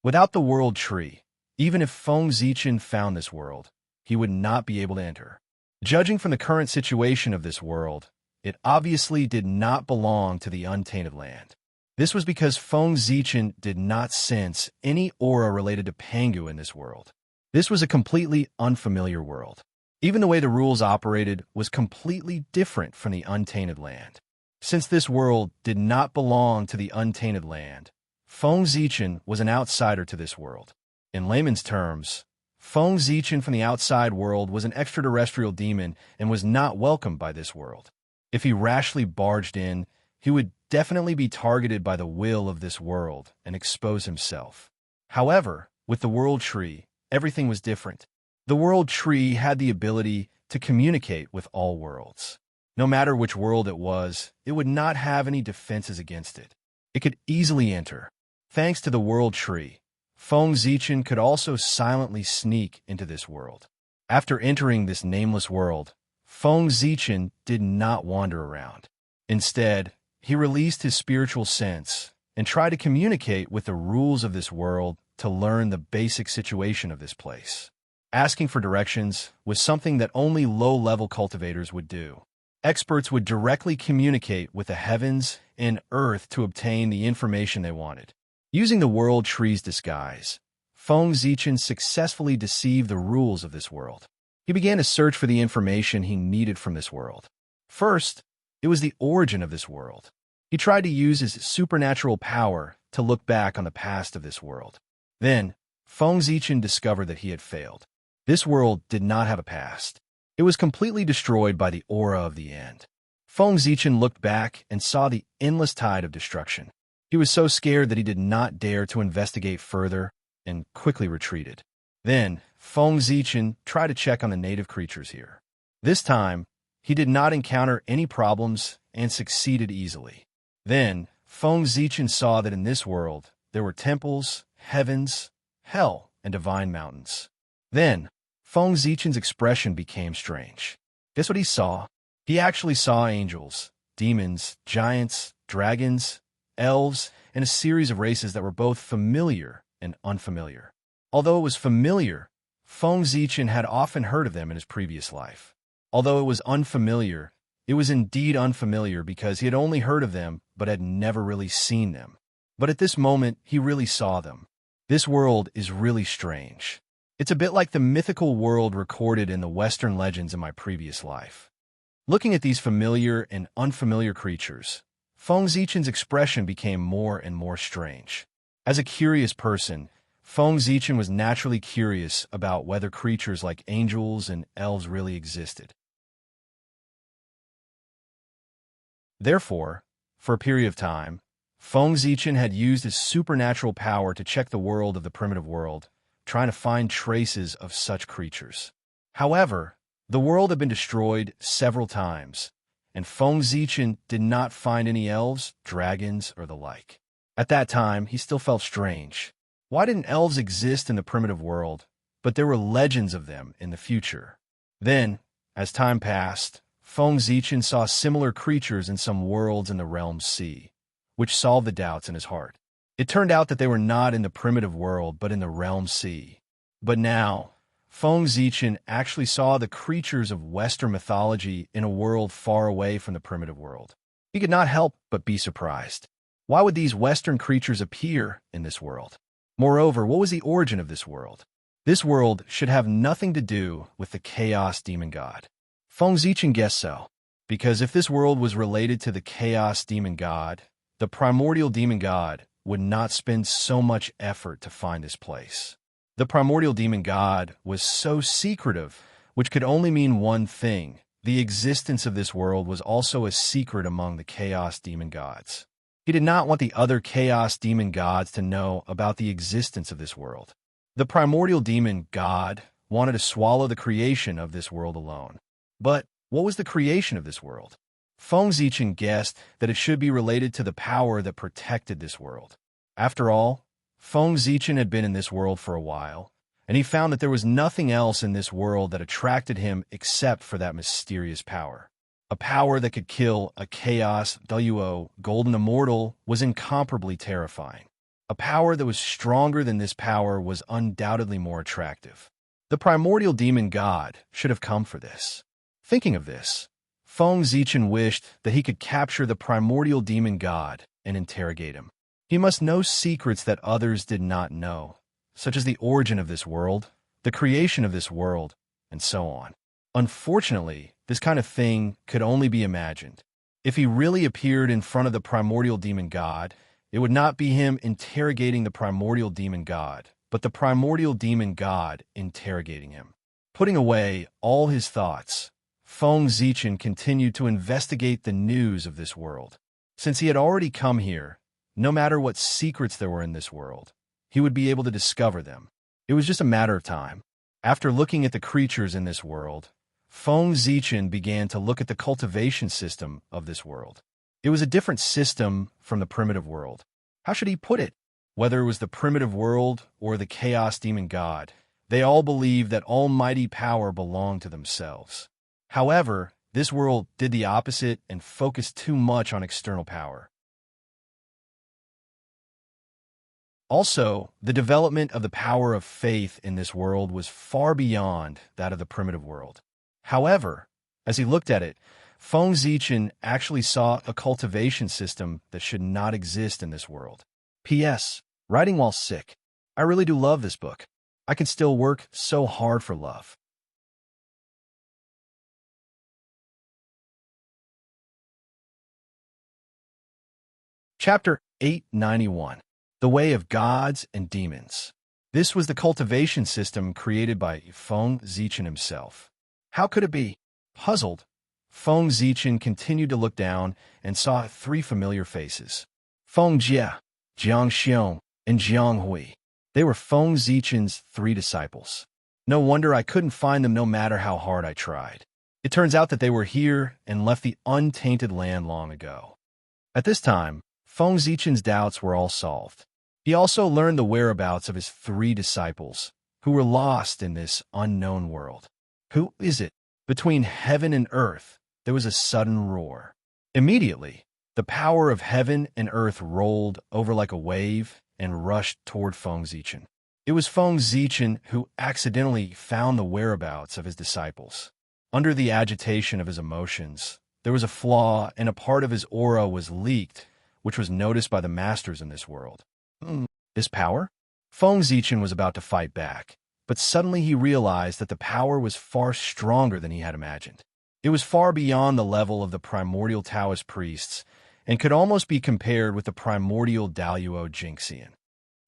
Without the world tree, even if Feng Zichen found this world, he would not be able to enter. Judging from the current situation of this world, it obviously did not belong to the untainted land. This was because Feng Zichen did not sense any aura related to Pangu in this world. This was a completely unfamiliar world. Even the way the rules operated was completely different from the untainted land. Since this world did not belong to the untainted land, Feng Zichen was an outsider to this world. In layman's terms, Feng Zichen from the outside world was an extraterrestrial demon and was not welcomed by this world. If he rashly barged in, he would definitely be targeted by the will of this world and expose himself. However, with the world tree, everything was different. The world tree had the ability to communicate with all worlds. No matter which world it was, it would not have any defenses against it. It could easily enter. Thanks to the world tree, Feng Zichen could also silently sneak into this world. After entering this nameless world, Feng Zichen did not wander around. Instead, he released his spiritual sense and tried to communicate with the rules of this world to learn the basic situation of this place. Asking for directions was something that only low-level cultivators would do. Experts would directly communicate with the heavens and earth to obtain the information they wanted. Using the world tree's disguise, Feng Zichen successfully deceived the rules of this world. He began to search for the information he needed from this world. First, it was the origin of this world. He tried to use his supernatural power to look back on the past of this world. Then, Feng Zichen discovered that he had failed. This world did not have a past. It was completely destroyed by the aura of the end. Feng Zichen looked back and saw the endless tide of destruction. He was so scared that he did not dare to investigate further and quickly retreated. Then, Feng Zichen tried to check on the native creatures here. This time, he did not encounter any problems and succeeded easily. Then, Feng Zichen saw that in this world, there were temples, heavens, hell, and divine mountains. Then, Feng Zichen's expression became strange. Guess what he saw? He actually saw angels, demons, giants, dragons, elves, and a series of races that were both familiar and unfamiliar. Although it was familiar, Feng Zichen had often heard of them in his previous life. Although it was unfamiliar, it was indeed unfamiliar because he had only heard of them but had never really seen them. But at this moment, he really saw them. This world is really strange. It's a bit like the mythical world recorded in the Western legends in my previous life. Looking at these familiar and unfamiliar creatures, Feng Zichen's expression became more and more strange. As a curious person, Feng Zichen was naturally curious about whether creatures like angels and elves really existed. Therefore, for a period of time, Feng Zichen had used his supernatural power to check the world of the primitive world, trying to find traces of such creatures. However, the world had been destroyed several times, and Feng Zichen did not find any elves, dragons, or the like. At that time, he still felt strange. Why didn't elves exist in the primitive world, but there were legends of them in the future? Then, as time passed, Feng Zichen saw similar creatures in some worlds in the realm sea, which solved the doubts in his heart. It turned out that they were not in the primitive world, but in the realm sea. But now, Feng Zichen actually saw the creatures of Western mythology in a world far away from the primitive world. He could not help but be surprised. Why would these Western creatures appear in this world? Moreover, what was the origin of this world? This world should have nothing to do with the Chaos Demon God. Feng Zichen guessed so, because if this world was related to the Chaos Demon God, the Primordial Demon God would not spend so much effort to find this place. The Primordial Demon God was so secretive, which could only mean one thing. The existence of this world was also a secret among the Chaos Demon Gods. He did not want the other Chaos Demon Gods to know about the existence of this world. The Primordial Demon God wanted to swallow the creation of this world alone. But what was the creation of this world? Feng Zichen guessed that it should be related to the power that protected this world. After all, Feng Zichen had been in this world for a while, and he found that there was nothing else in this world that attracted him except for that mysterious power. A power that could kill a Chaos WO Golden Immortal was incomparably terrifying. A power that was stronger than this power was undoubtedly more attractive. The Primordial Demon God should have come for this. Thinking of this, Feng Zichen wished that he could capture the Primordial Demon God and interrogate him. He must know secrets that others did not know, such as the origin of this world, the creation of this world, and so on. Unfortunately, this kind of thing could only be imagined. If he really appeared in front of the Primordial Demon God, it would not be him interrogating the Primordial Demon God, but the Primordial Demon God interrogating him. Putting away all his thoughts, Feng Zichen continued to investigate the news of this world. Since he had already come here, no matter what secrets there were in this world, he would be able to discover them. It was just a matter of time. After looking at the creatures in this world, Feng Zichen began to look at the cultivation system of this world. It was a different system from the primitive world. How should he put it? Whether it was the primitive world or the Chaos Demon God, they all believed that almighty power belonged to themselves. However, This world did the opposite and focused too much on external power. Also, the development of the power of faith in this world was far beyond that of the primitive world. However, as he looked at it, Feng Zichen actually saw a cultivation system that should not exist in this world. P.S. Writing while sick. I really do love this book. I can still work so hard for love. Chapter 891. The Way of Gods and Demons. This was the cultivation system created by Feng Zichen himself. How could it be? Puzzled, Feng Zichen continued to look down and saw three familiar faces. Feng Jie, Jiang Xiong, and Jiang Hui. They were Feng Zichen's three disciples. No wonder I couldn't find them no matter how hard I tried. It turns out that they were here and left the untainted land long ago. At this time, Feng Zichen's doubts were all solved. He also learned the whereabouts of his three disciples, who were lost in this unknown world. Who is it? Between heaven and earth, there was a sudden roar. Immediately, the power of heaven and earth rolled over like a wave and rushed toward Feng Zichen. It was Feng Zichen who accidentally found the whereabouts of his disciples. Under the agitation of his emotions, there was a flaw and a part of his aura was leaked, which was noticed by the masters in this world. This power? Feng Zichen was about to fight back, but suddenly he realized that the power was far stronger than he had imagined. It was far beyond the level of the primordial Taoist priests and could almost be compared with the primordial Daluo Jingxian.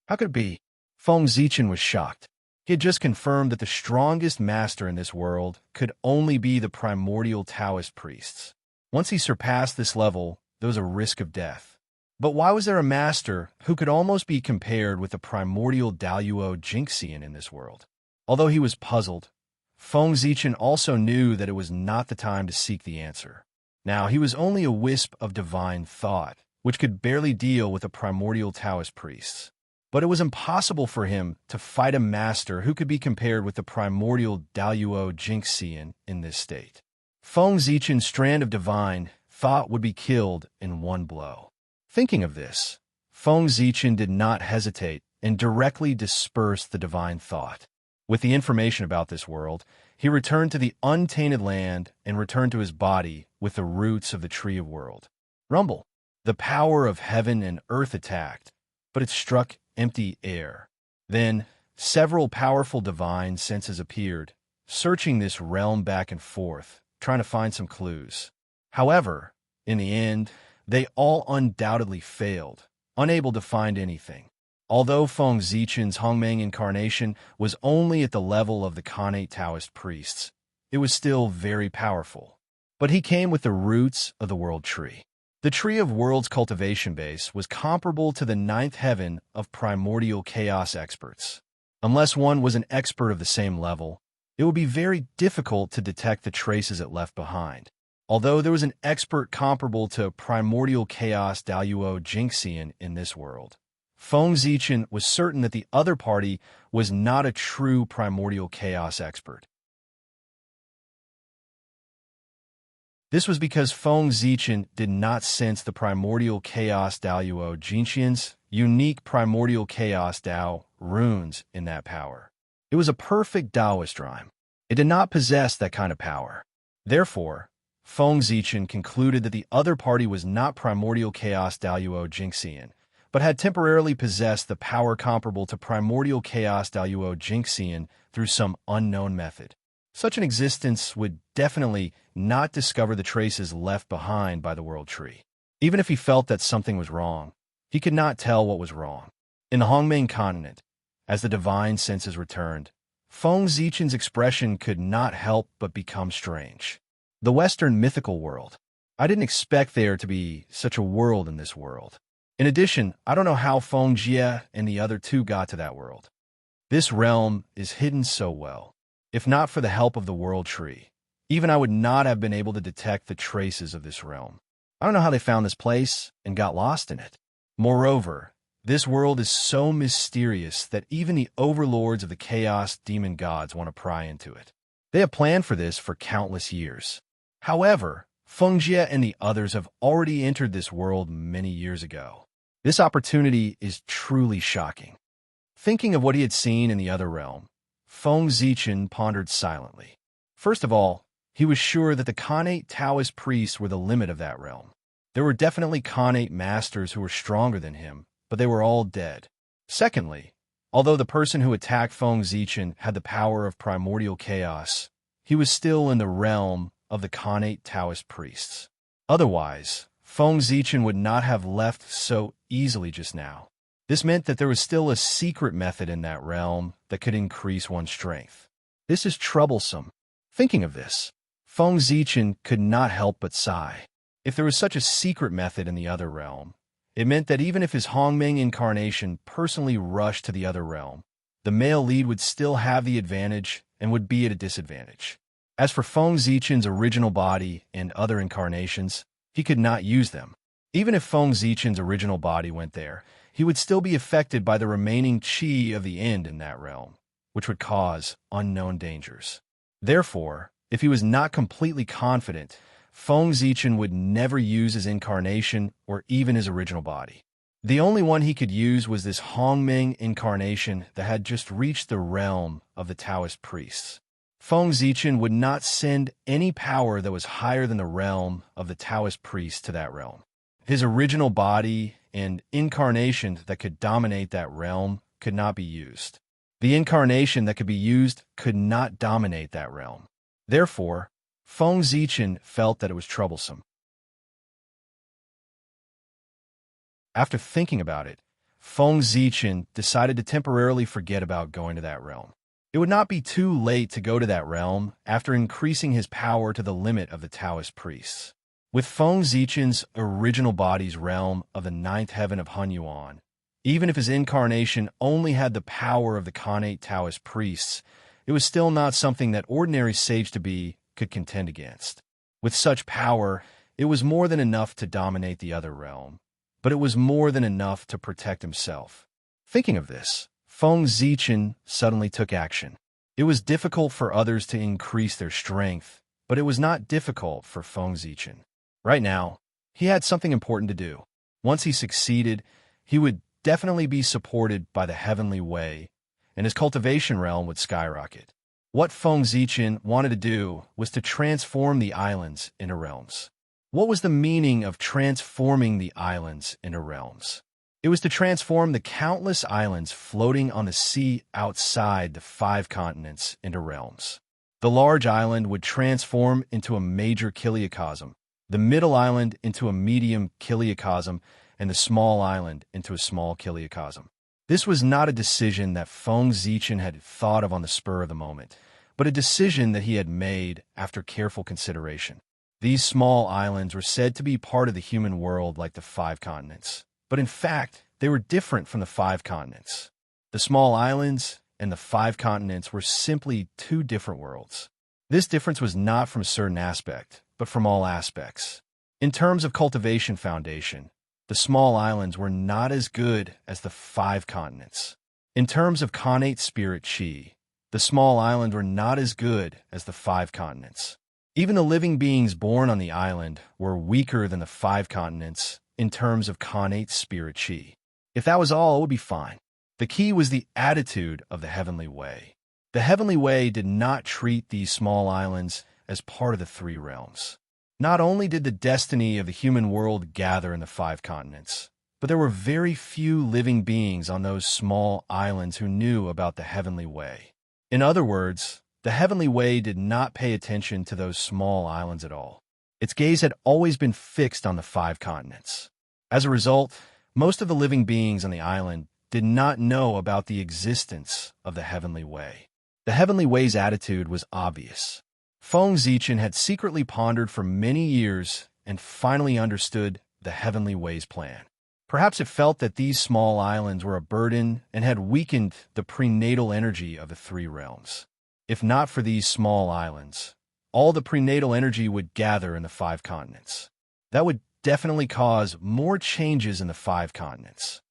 How could it be? Feng Zichen was shocked. He had just confirmed that the strongest master in this world could only be the primordial Taoist priests. Once he surpassed this level, there was a risk of death. But why was there a master who could almost be compared with the primordial Daluo Jingxian in this world? Although he was puzzled, Feng Zichen also knew that it was not the time to seek the answer. Now, he was only a wisp of divine thought, which could barely deal with the primordial Taoist priests. But it was impossible for him to fight a master who could be compared with the primordial Daluo Jingxian in this state. Feng Zichen's strand of divine thought would be killed in one blow. Thinking of this, Feng Zichen did not hesitate and directly dispersed the divine thought. With the information about this world, he returned to the untainted land and returned to his body with the roots of the tree of world. Rumble. The power of heaven and earth attacked, but it struck empty air. Then, several powerful divine senses appeared, searching this realm back and forth, trying to find some clues. However, in the end, they all undoubtedly failed, unable to find anything. Although Feng Zichen's Hongmeng incarnation was only at the level of the Khanate Taoist priests, it was still very powerful. But he came with the roots of the world tree. The tree of world's cultivation base was comparable to the ninth heaven of primordial chaos experts. Unless one was an expert of the same level, it would be very difficult to detect the traces it left behind. Although there was an expert comparable to primordial chaos Daluo Jingxian in this world, Feng Zichen was certain that the other party was not a true primordial chaos expert. This was because Feng Zichen did not sense the primordial chaos Daluo Jingxian's unique primordial chaos Dao runes in that power. It was a perfect Taoist rhyme. It did not possess that kind of power. Therefore, Feng Zichen concluded that the other party was not primordial chaos Daluo Jingxian, but had temporarily possessed the power comparable to primordial chaos Daluo Jingxian through some unknown method. Such an existence would definitely not discover the traces left behind by the world tree. Even if he felt that something was wrong, he could not tell what was wrong. In the Hongmeng continent, as the divine senses returned, Feng Zichen's expression could not help but become strange. The Western mythical world. I didn't expect there to be such a world in this world. In addition, I don't know how Feng Jie and the other two got to that world. This realm is hidden so well. If not for the help of the world tree, even I would not have been able to detect the traces of this realm. I don't know how they found this place and got lost in it. Moreover, this world is so mysterious that even the overlords of the chaos demon gods want to pry into it. They have planned for this for countless years. However, Fengjie and the others have already entered this world many years ago. This opportunity is truly shocking. Thinking of what he had seen in the other realm, Feng Zichen pondered silently. First of all, he was sure that the Khanate Taoist priests were the limit of that realm. There were definitely Khanate masters who were stronger than him, but they were all dead. Secondly, although the person who attacked Feng Zichen had the power of primordial chaos, he was still in the realm of the Khanate Taoist priests. Otherwise, Feng Zichen would not have left so easily just now. This meant that there was still a secret method in that realm that could increase one's strength. This is troublesome. Thinking of this, Feng Zichen could not help but sigh. If there was such a secret method in the other realm, it meant that even if his Hongmeng incarnation personally rushed to the other realm, the male lead would still have the advantage and would be at a disadvantage. As for Feng Zichen's original body and other incarnations, he could not use them. Even if Feng Zichen's original body went there, he would still be affected by the remaining qi of the end in that realm, which would cause unknown dangers. Therefore, if he was not completely confident, Feng Zichen would never use his incarnation or even his original body. The only one he could use was this Hongmeng incarnation that had just reached the realm of the Taoist priests. Feng Zichen would not send any power that was higher than the realm of the Taoist priests to that realm. His original body and incarnation that could dominate that realm could not be used. The incarnation that could be used could not dominate that realm. Therefore, Feng Zichen felt that it was troublesome. After thinking about it, Feng Zichen decided to temporarily forget about going to that realm. It would not be too late to go to that realm after increasing his power to the limit of the Taoist priests. With Feng Zichen's original body's realm of the ninth heaven of Hunyuan, even if his incarnation only had the power of the Khanate Taoist priests, it was still not something that ordinary sage-to-be could contend against. With such power, it was more than enough to dominate the other realm, but it was more than enough to protect himself. Thinking of this, Feng Zichen suddenly took action. It was difficult for others to increase their strength, but it was not difficult for Feng Zichen. Right now, he had something important to do. Once he succeeded, he would definitely be supported by the heavenly way, and his cultivation realm would skyrocket. What Feng Zichen wanted to do was to transform the islands into realms. What was the meaning of transforming the islands into realms? It was to transform the countless islands floating on the sea outside the 5 continents into realms. The large island would transform into a major kiliocosm, the middle island into a medium kiliocosm, and the small island into a small kiliocosm. This was not a decision that Feng Zichen had thought of on the spur of the moment, but a decision that he had made after careful consideration. These small islands were said to be part of the human world like the 5 continents, but in fact, they were different from the 5 continents. The small islands and the 5 continents were simply 2 different worlds. This difference was not from a certain aspect, but from all aspects. In terms of cultivation foundation, the small islands were not as good as the 5 continents. In terms of Khanate spirit qi, the small islands were not as good as the 5 continents. Even the living beings born on the island were weaker than the 5 continents in terms of Khanate spirit qi. If that was all, it would be fine. The key was the attitude of the heavenly way. The heavenly way did not treat these small islands as part of the 3 realms. Not only did the destiny of the human world gather in the 5 continents, but there were very few living beings on those small islands who knew about the heavenly way. In other words, the heavenly way did not pay attention to those small islands at all. Its gaze had always been fixed on the 5 continents. As a result, most of the living beings on the island did not know about the existence of the heavenly way. The heavenly way's attitude was obvious. Feng Zichen had secretly pondered for many years and finally understood the heavenly way's plan. Perhaps it felt that these small islands were a burden and had weakened the prenatal energy of the 3 realms. If not for these small islands, all the prenatal energy would gather in the 5 continents. That would definitely cause more changes in the 5 continents.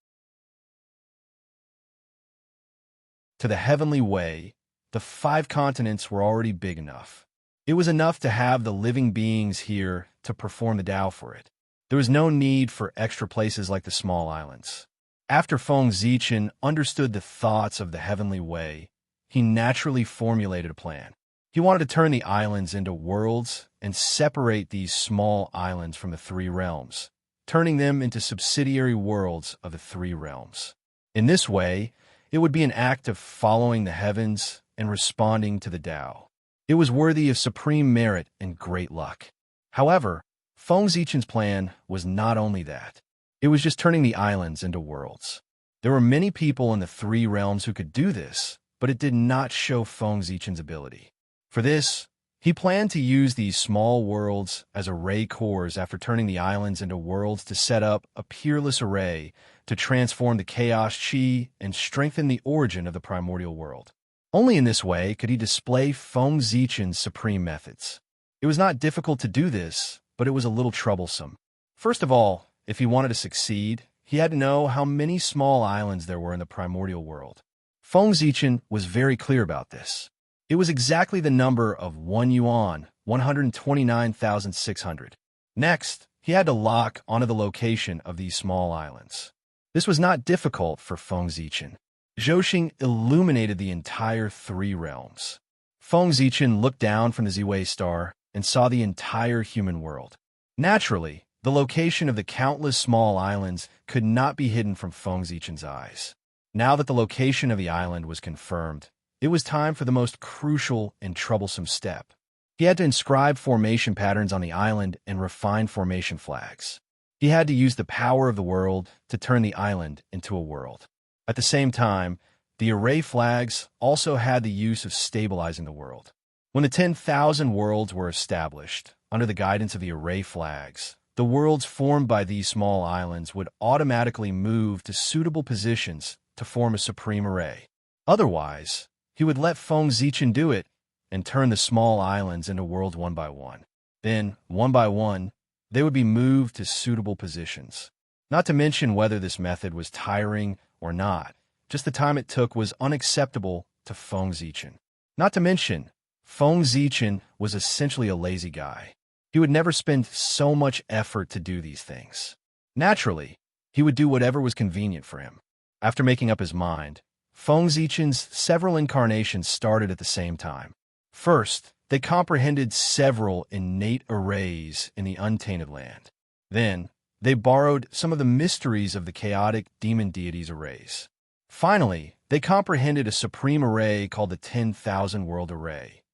To the heavenly way, the 5 continents were already big enough. It was enough to have the living beings here to perform the Tao for it. There was no need for extra places like the small islands. After Feng Zichen understood the thoughts of the heavenly way, he naturally formulated a plan. He wanted to turn the islands into worlds and separate these small islands from the three realms, turning them into subsidiary worlds of the three realms. In this way, it would be an act of following the heavens and responding to the Tao. It was worthy of supreme merit and great luck. However, Feng Zichen's plan was not only that. It was just turning the islands into worlds. There were many people in the three realms who could do this, but it did not show Feng Zichen's ability. For this, he planned to use these small worlds as array cores after turning the islands into worlds to set up a peerless array to transform the chaos chi and strengthen the origin of the primordial world. Only in this way could he display Feng Zichen's supreme methods. It was not difficult to do this, but it was a little troublesome. First of all, if he wanted to succeed, he had to know how many small islands there were in the primordial world. Feng Zichen was very clear about this. It was exactly the number of 1 yuan, 129,600. Next, he had to lock onto the location of these small islands. This was not difficult for Feng Zichen. Zhouxing illuminated the entire three realms. Feng Zichen looked down from the Ziwei star and saw the entire human world. Naturally, the location of the countless small islands could not be hidden from Feng Zichen's eyes. Now that the location of the island was confirmed, it was time for the most crucial and troublesome step. He had to inscribe formation patterns on the island and refine formation flags. He had to use the power of the world to turn the island into a world. At the same time, the array flags also had the use of stabilizing the world. When the 10,000 worlds were established, under the guidance of the array flags, the worlds formed by these small islands would automatically move to suitable positions to form a supreme array. Otherwise, he would let Feng Zichen do it and turn the small islands into worlds one by one. Then, one by one, they would be moved to suitable positions. Not to mention whether this method was tiring or not. Just the time it took was unacceptable to Feng Zichen. Not to mention, Feng Zichen was essentially a lazy guy. He would never spend so much effort to do these things. Naturally, he would do whatever was convenient for him. After making up his mind, Feng Zichen's several incarnations started at the same time. First, they comprehended several innate arrays in the untainted land. Then, they borrowed some of the mysteries of the chaotic demon deities' arrays. Finally, they comprehended a supreme array called the 10,000 World Array.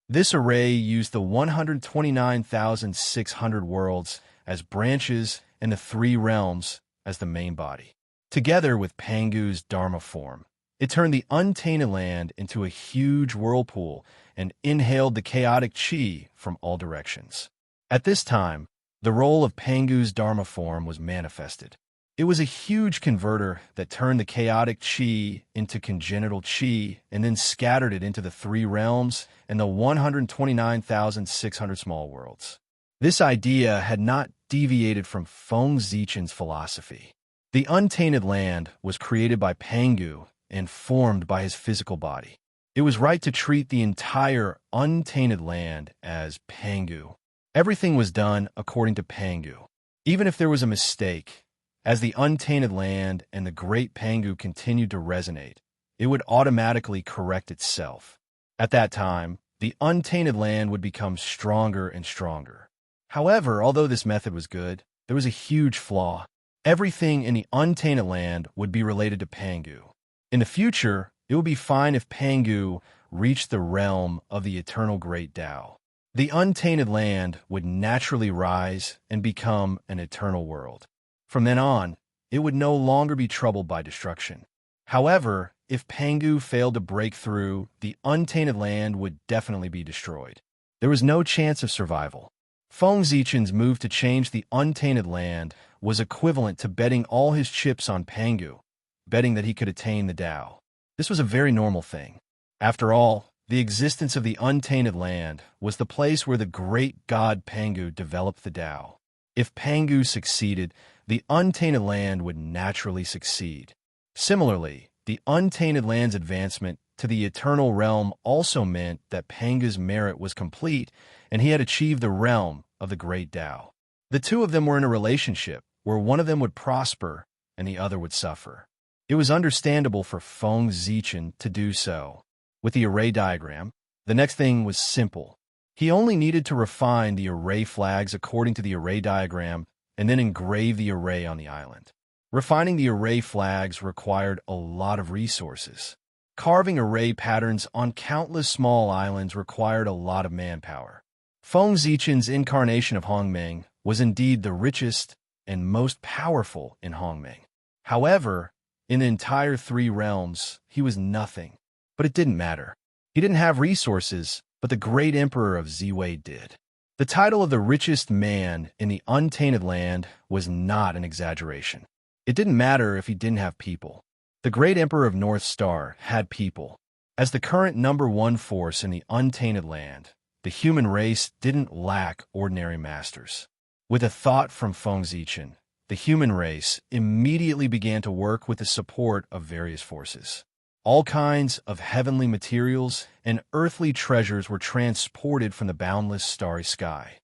This array used the 129,600 worlds as branches and the three realms as the main body. Together with Pangu's Dharma form, it turned the untainted land into a huge whirlpool and inhaled the chaotic chi from all directions. At this time, the role of Pangu's Dharma form was manifested. It was a huge converter that turned the chaotic chi into congenital chi and then scattered it into the three realms and the 129,600 small worlds. This idea had not deviated from Feng Zichen's philosophy. The untainted land was created by Pangu and formed by his physical body. It was right to treat the entire untainted land as Pangu. Everything was done according to Pangu. Even if there was a mistake, as the untainted land and the great Pangu continued to resonate, it would automatically correct itself. At that time, the untainted land would become stronger and stronger. However, although this method was good, there was a huge flaw. Everything in the untainted land would be related to Pangu. In the future, it would be fine if Pangu reached the realm of the eternal great Tao. The untainted land would naturally rise and become an eternal world. From then on, it would no longer be troubled by destruction. However, if Pangu failed to break through, the untainted land would definitely be destroyed. There was no chance of survival. Feng Zichen's move to change the untainted land was equivalent to betting all his chips on Pangu, betting that he could attain the Tao. This was a very normal thing. After all, the existence of the untainted land was the place where the great god Pangu developed the Tao. If Pangu succeeded, the untainted land would naturally succeed. Similarly, the untainted land's advancement to the eternal realm also meant that Panga's merit was complete, and he had achieved the realm of the great Tao. The two of them were in a relationship where one of them would prosper and the other would suffer. It was understandable for Feng Zichen to do so. With the array diagram, the next thing was simple. He only needed to refine the array flags according to the array diagram and then engrave the array on the island. Refining the array flags required a lot of resources. Carving array patterns on countless small islands required a lot of manpower. Feng Zichen's incarnation of Hongmeng was indeed the richest and most powerful in Hongmeng. However, in the entire three realms, he was nothing. But it didn't matter. He didn't have resources, but the great emperor of Ziwei did. The title of the richest man in the untainted land was not an exaggeration. It didn't matter if he didn't have people. The great emperor of North Star had people. As the current #1 force in the untainted land, the human race didn't lack ordinary masters. With a thought from Feng Zichen, the human race immediately began to work with the support of various forces. All kinds of heavenly materials and earthly treasures were transported from the boundless starry sky.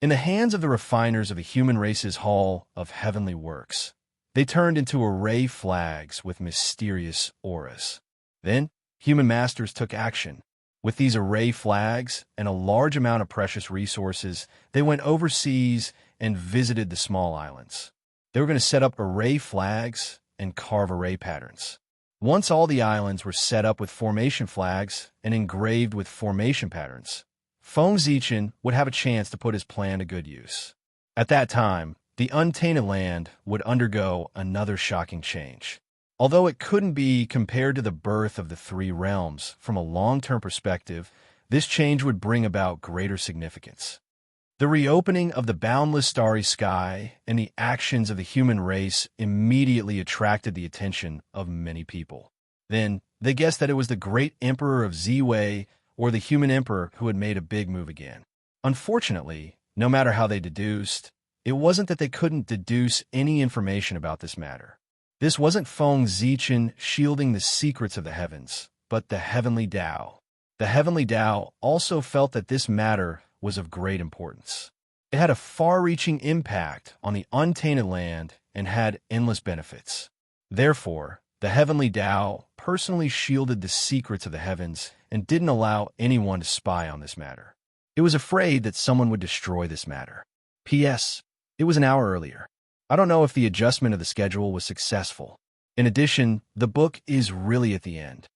In the hands of the refiners of the human race's hall of heavenly works, they turned into array flags with mysterious auras. Then, human masters took action. With these array flags and a large amount of precious resources, they went overseas and visited the small islands. They were going to set up array flags and carve array patterns. Once all the islands were set up with formation flags and engraved with formation patterns, Feng Zichen would have a chance to put his plan to good use. At that time, the untainted land would undergo another shocking change. Although it couldn't be compared to the birth of the three realms from a long-term perspective, this change would bring about greater significance. The reopening of the boundless starry sky and the actions of the human race immediately attracted the attention of many people. Then, they guessed that it was the great emperor of Ziwei or the human emperor who had made a big move again. Unfortunately, no matter how they deduced, it wasn't that they couldn't deduce any information about this matter. This wasn't Feng Zichen shielding the secrets of the heavens, but the heavenly Tao. The heavenly Tao also felt that this matter was of great importance. It had a far-reaching impact on the untainted land and had endless benefits. Therefore, the heavenly Tao personally shielded the secrets of the heavens and didn't allow anyone to spy on this matter. It was afraid that someone would destroy this matter. P.S. It was an hour earlier. I don't know if the adjustment of the schedule was successful. In addition, the book is really at the end.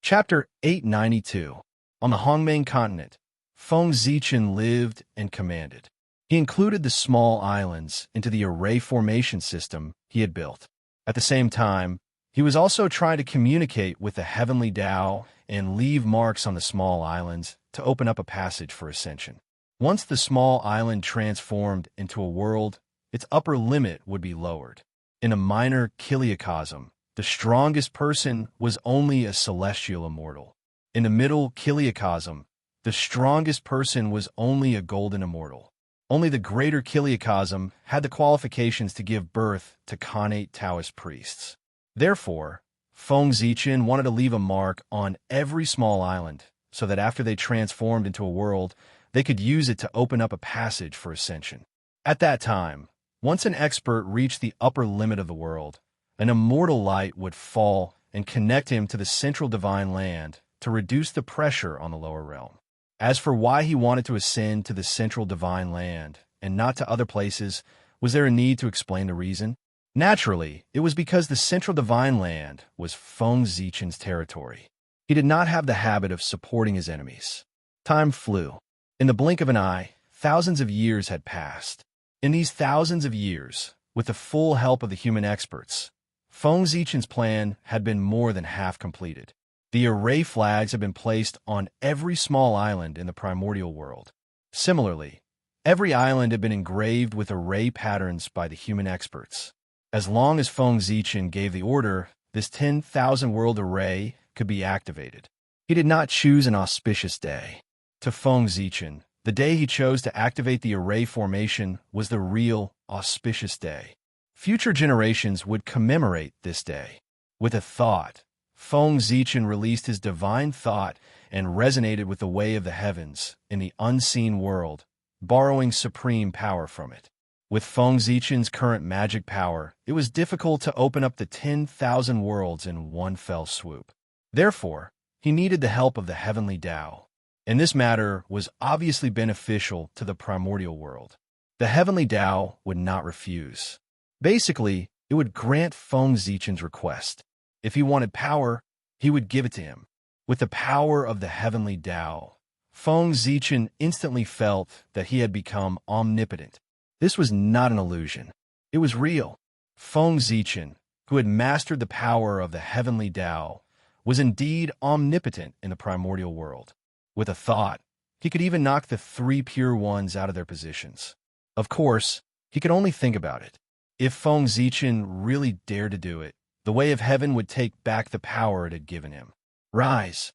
Chapter 892. On the Hongmeng continent, Feng Zichen lived and commanded. He included the small islands into the array formation system he had built. At the same time, he was also trying to communicate with the heavenly Tao and leave marks on the small islands to open up a passage for ascension. Once the small island transformed into a world, its upper limit would be lowered. In a minor kiliacosm, the strongest person was only a celestial immortal. In the middle kiliacosm, the strongest person was only a golden immortal. Only the greater kiliacosm had the qualifications to give birth to Khanate Taoist priests. Therefore, Feng Zichen wanted to leave a mark on every small island so that after they transformed into a world, they could use it to open up a passage for ascension. At that time, once an expert reached the upper limit of the world, an immortal light would fall and connect him to the central divine land to reduce the pressure on the lower realm. As for why he wanted to ascend to the central divine land and not to other places, was there a need to explain the reason? Naturally, it was because the central divine land was Feng Zichen's territory. He did not have the habit of supporting his enemies. Time flew. In the blink of an eye, thousands of years had passed. In these thousands of years, with the full help of the human experts, Feng Zichen's plan had been more than half completed. The array flags had been placed on every small island in the primordial world. Similarly, every island had been engraved with array patterns by the human experts. As long as Feng Zichen gave the order, this 10,000 world array could be activated. He did not choose an auspicious day. To Feng Zichen, the day he chose to activate the array formation was the real, auspicious day. Future generations would commemorate this day. With a thought, Feng Zichen released his divine thought and resonated with the way of the heavens in the unseen world, borrowing supreme power from it. With Feng Zichen's current magic power, it was difficult to open up the 10,000 worlds in one fell swoop. Therefore, he needed the help of the heavenly Tao. And this matter was obviously beneficial to the primordial world. The heavenly Tao would not refuse. Basically, it would grant Feng Zichen's request. If he wanted power, he would give it to him. With the power of the heavenly Tao, Feng Zichen instantly felt that he had become omnipotent. This was not an illusion. It was real. Feng Zichen, who had mastered the power of the heavenly Tao, was indeed omnipotent in the primordial world. With a thought, he could even knock the three pure ones out of their positions. Of course, he could only think about it. If Feng Zichen really dared to do it, the way of heaven would take back the power it had given him. Rise!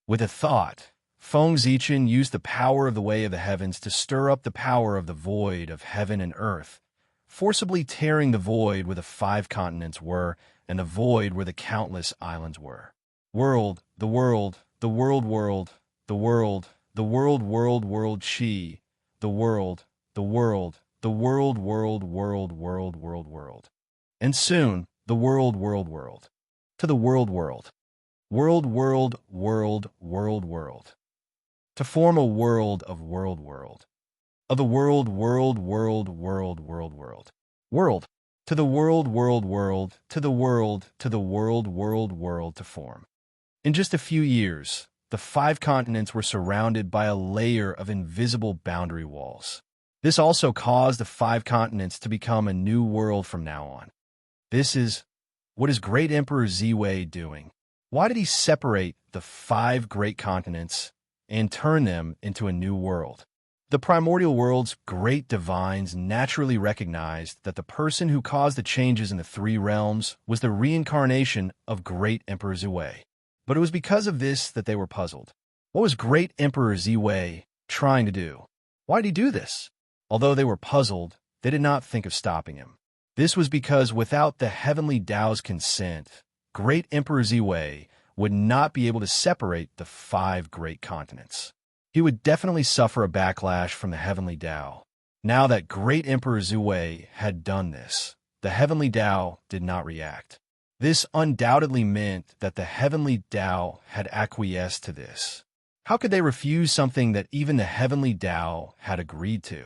With a thought, Feng Zichen used the power of the way of the heavens to stir up the power of the void of heaven and earth, forcibly tearing the void where the 5 continents were and the void where the countless islands were. World, the world, the world, world, the world, the world, world, world, chi, the world, the world, the world, world, world, world, world, world. And soon, the world, world, world. To the world, world. World, world, world, world, world. To form a world of world, world. Of the world, world, world, world, world, world. World. To the world, world, world, to the world, to the world, world, world to form. In just a few years, the 5 continents were surrounded by a layer of invisible boundary walls. This also caused the 5 continents to become a new world from now on. What is Great Emperor Ziwei doing? Why did he separate the 5 great continents and turn them into a new world? The primordial world's great divines naturally recognized that the person who caused the changes in the 3 realms was the reincarnation of Great Emperor Ziwei. But it was because of this that they were puzzled. What was Great Emperor Ziwei trying to do? Why did he do this? Although they were puzzled, they did not think of stopping him. This was because without the heavenly Tao's consent, Great Emperor Ziwei would not be able to separate the 5 great continents. He would definitely suffer a backlash from the heavenly Tao. Now that Great Emperor Ziwei had done this, the heavenly Tao did not react. This undoubtedly meant that the heavenly Tao had acquiesced to this. How could they refuse something that even the heavenly Tao had agreed to?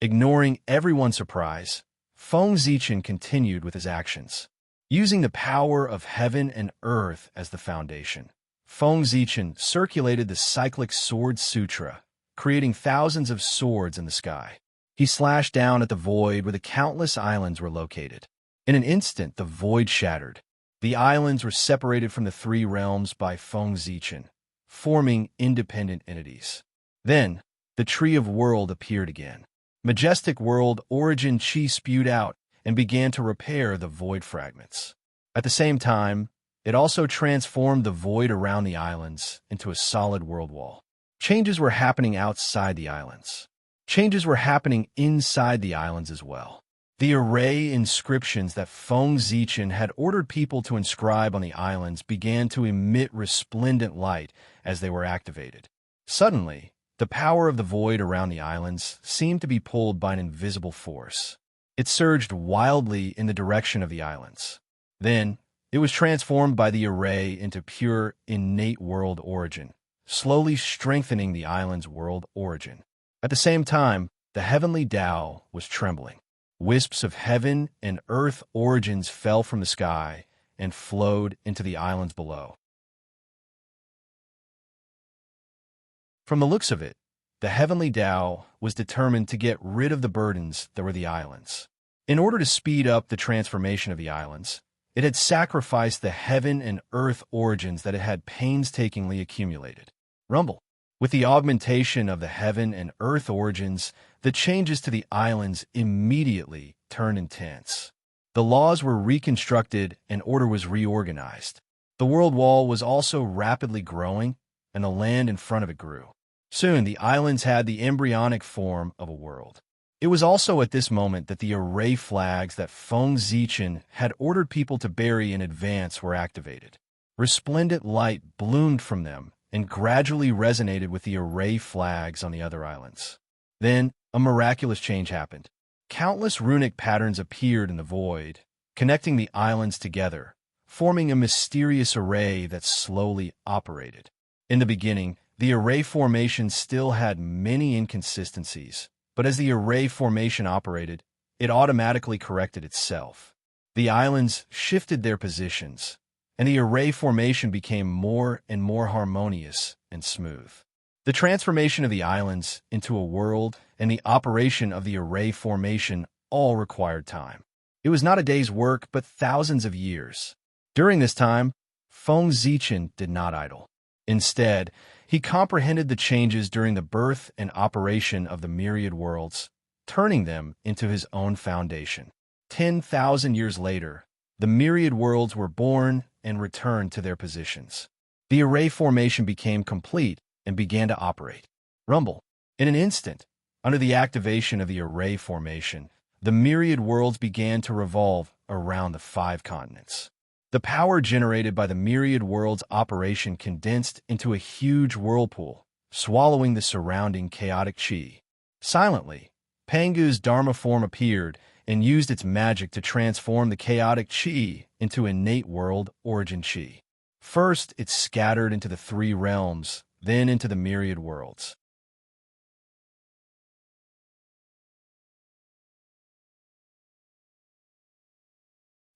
Ignoring everyone's surprise, Feng Zichen continued with his actions. Using the power of heaven and earth as the foundation, Feng Zichen circulated the cyclic sword sutra, creating thousands of swords in the sky. He slashed down at the void where the countless islands were located. In an instant, the void shattered. The islands were separated from the 3 realms by Feng Zichen, forming independent entities. Then, the Tree of World appeared again. Majestic world origin chi spewed out and began to repair the void fragments. At the same time, it also transformed the void around the islands into a solid world wall. Changes were happening outside the islands. Changes were happening inside the islands as well. The array inscriptions that Feng Zichen had ordered people to inscribe on the islands began to emit resplendent light as they were activated. Suddenly, the power of the void around the islands seemed to be pulled by an invisible force. It surged wildly in the direction of the islands. Then, it was transformed by the array into pure, innate world origin, slowly strengthening the island's world origin. At the same time, the heavenly Tao was trembling. Wisps of heaven and earth origins fell from the sky and flowed into the islands below. From the looks of it, the heavenly Tao was determined to get rid of the burdens that were the islands. In order to speed up the transformation of the islands, it had sacrificed the heaven and earth origins that it had painstakingly accumulated. Rumble. With the augmentation of the heaven and earth origins, the changes to the islands immediately turned intense. The laws were reconstructed and order was reorganized. The world wall was also rapidly growing, and the land in front of it grew. Soon, the islands had the embryonic form of a world. It was also at this moment that the array flags that Feng Zichen had ordered people to bury in advance were activated. Resplendent light bloomed from them and gradually resonated with the array flags on the other islands. Then, a miraculous change happened. Countless runic patterns appeared in the void, connecting the islands together, forming a mysterious array that slowly operated. In the beginning, the array formation still had many inconsistencies, but as the array formation operated, it automatically corrected itself. The islands shifted their positions, and the array formation became more and more harmonious and smooth. The transformation of the islands into a world and the operation of the array formation all required time. It was not a day's work, but thousands of years. During this time, Feng Zichen did not idle. Instead, he comprehended the changes during the birth and operation of the myriad worlds, turning them into his own foundation. 10,000 years later, the myriad worlds were born and returned to their positions. The array formation became complete and began to operate. Rumble. In an instant, under the activation of the array formation, the myriad worlds began to revolve around the 5 continents. The power generated by the myriad worlds operation condensed into a huge whirlpool, swallowing the surrounding chaotic chi. Silently, Pangu's Dharma form appeared and used its magic to transform the chaotic chi into innate world origin chi. First, it scattered into the 3 realms, then into the myriad worlds.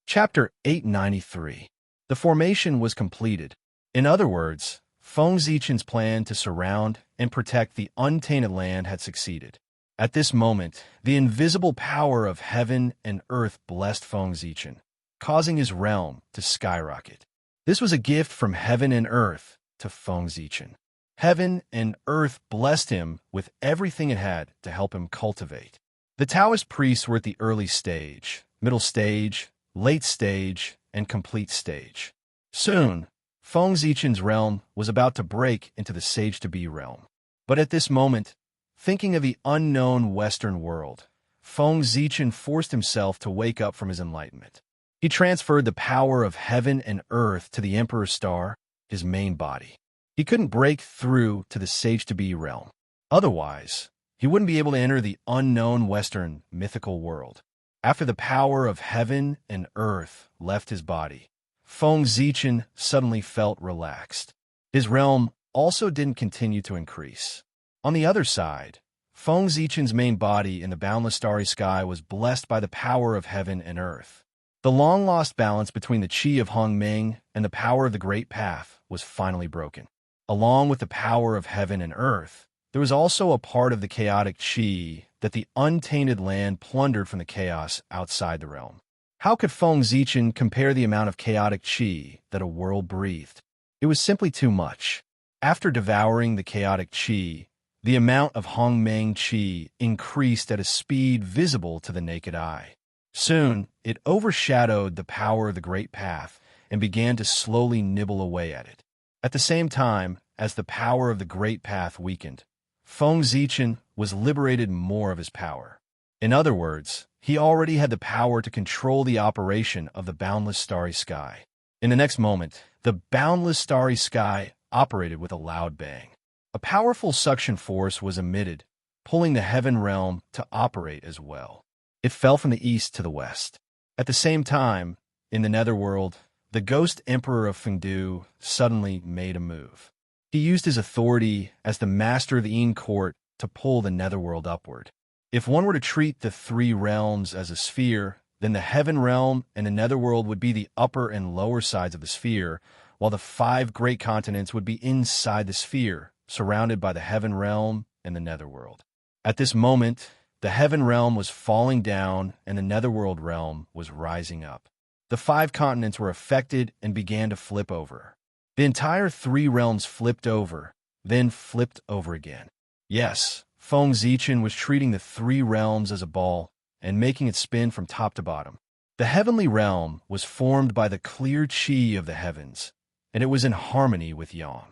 Chapter 893. The formation was completed. In other words, Feng Zichen's plan to surround and protect the untainted land had succeeded. At this moment, the invisible power of heaven and earth blessed Feng Zichen, causing his realm to skyrocket. This was a gift from heaven and earth to Feng Zichen. Heaven and earth blessed him with everything it had to help him cultivate. The Taoist priests were at the early stage, middle stage, late stage, and complete stage. Soon, Feng Zichen's realm was about to break into the sage-to-be realm. But at this moment, thinking of the unknown Western world, Feng Zichen forced himself to wake up from his enlightenment. He transferred the power of heaven and earth to the Emperor's star, his main body. He couldn't break through to the sage-to-be realm. Otherwise, he wouldn't be able to enter the unknown Western mythical world. After the power of heaven and earth left his body, Feng Zichen suddenly felt relaxed. His realm also didn't continue to increase. On the other side, Feng Zichen's main body in the boundless starry sky was blessed by the power of heaven and earth. The long-lost balance between the chi of Hongmeng and the power of the Great Path was finally broken. Along with the power of heaven and earth, there was also a part of the chaotic chi that the untainted land plundered from the chaos outside the realm. How could Feng Zichen compare the amount of chaotic chi that a world breathed? It was simply too much. After devouring the chaotic chi, the amount of Hongmeng chi increased at a speed visible to the naked eye. Soon, it overshadowed the power of the Great Path and began to slowly nibble away at it. At the same time, as the power of the Great Path weakened, Feng Zichen was liberated more of his power. In other words, he already had the power to control the operation of the boundless starry sky. In the next moment, the boundless starry sky operated with a loud bang. A powerful suction force was emitted, pulling the heaven realm to operate as well. It fell from the east to the west. At the same time, in the netherworld, the ghost emperor of Fengdu suddenly made a move. He used his authority as the master of the Yin court to pull the netherworld upward. If one were to treat the 3 realms as a sphere, then the heaven realm and the netherworld would be the upper and lower sides of the sphere, while the 5 great continents would be inside the sphere, surrounded by the heaven realm and the netherworld. At this moment, the heaven realm was falling down and the netherworld realm was rising up. The 5 continents were affected and began to flip over. The entire 3 realms flipped over, then flipped over again. Yes, Feng Zichen was treating the 3 realms as a ball and making it spin from top to bottom. The heavenly realm was formed by the clear chi of the heavens, and it was in harmony with yang.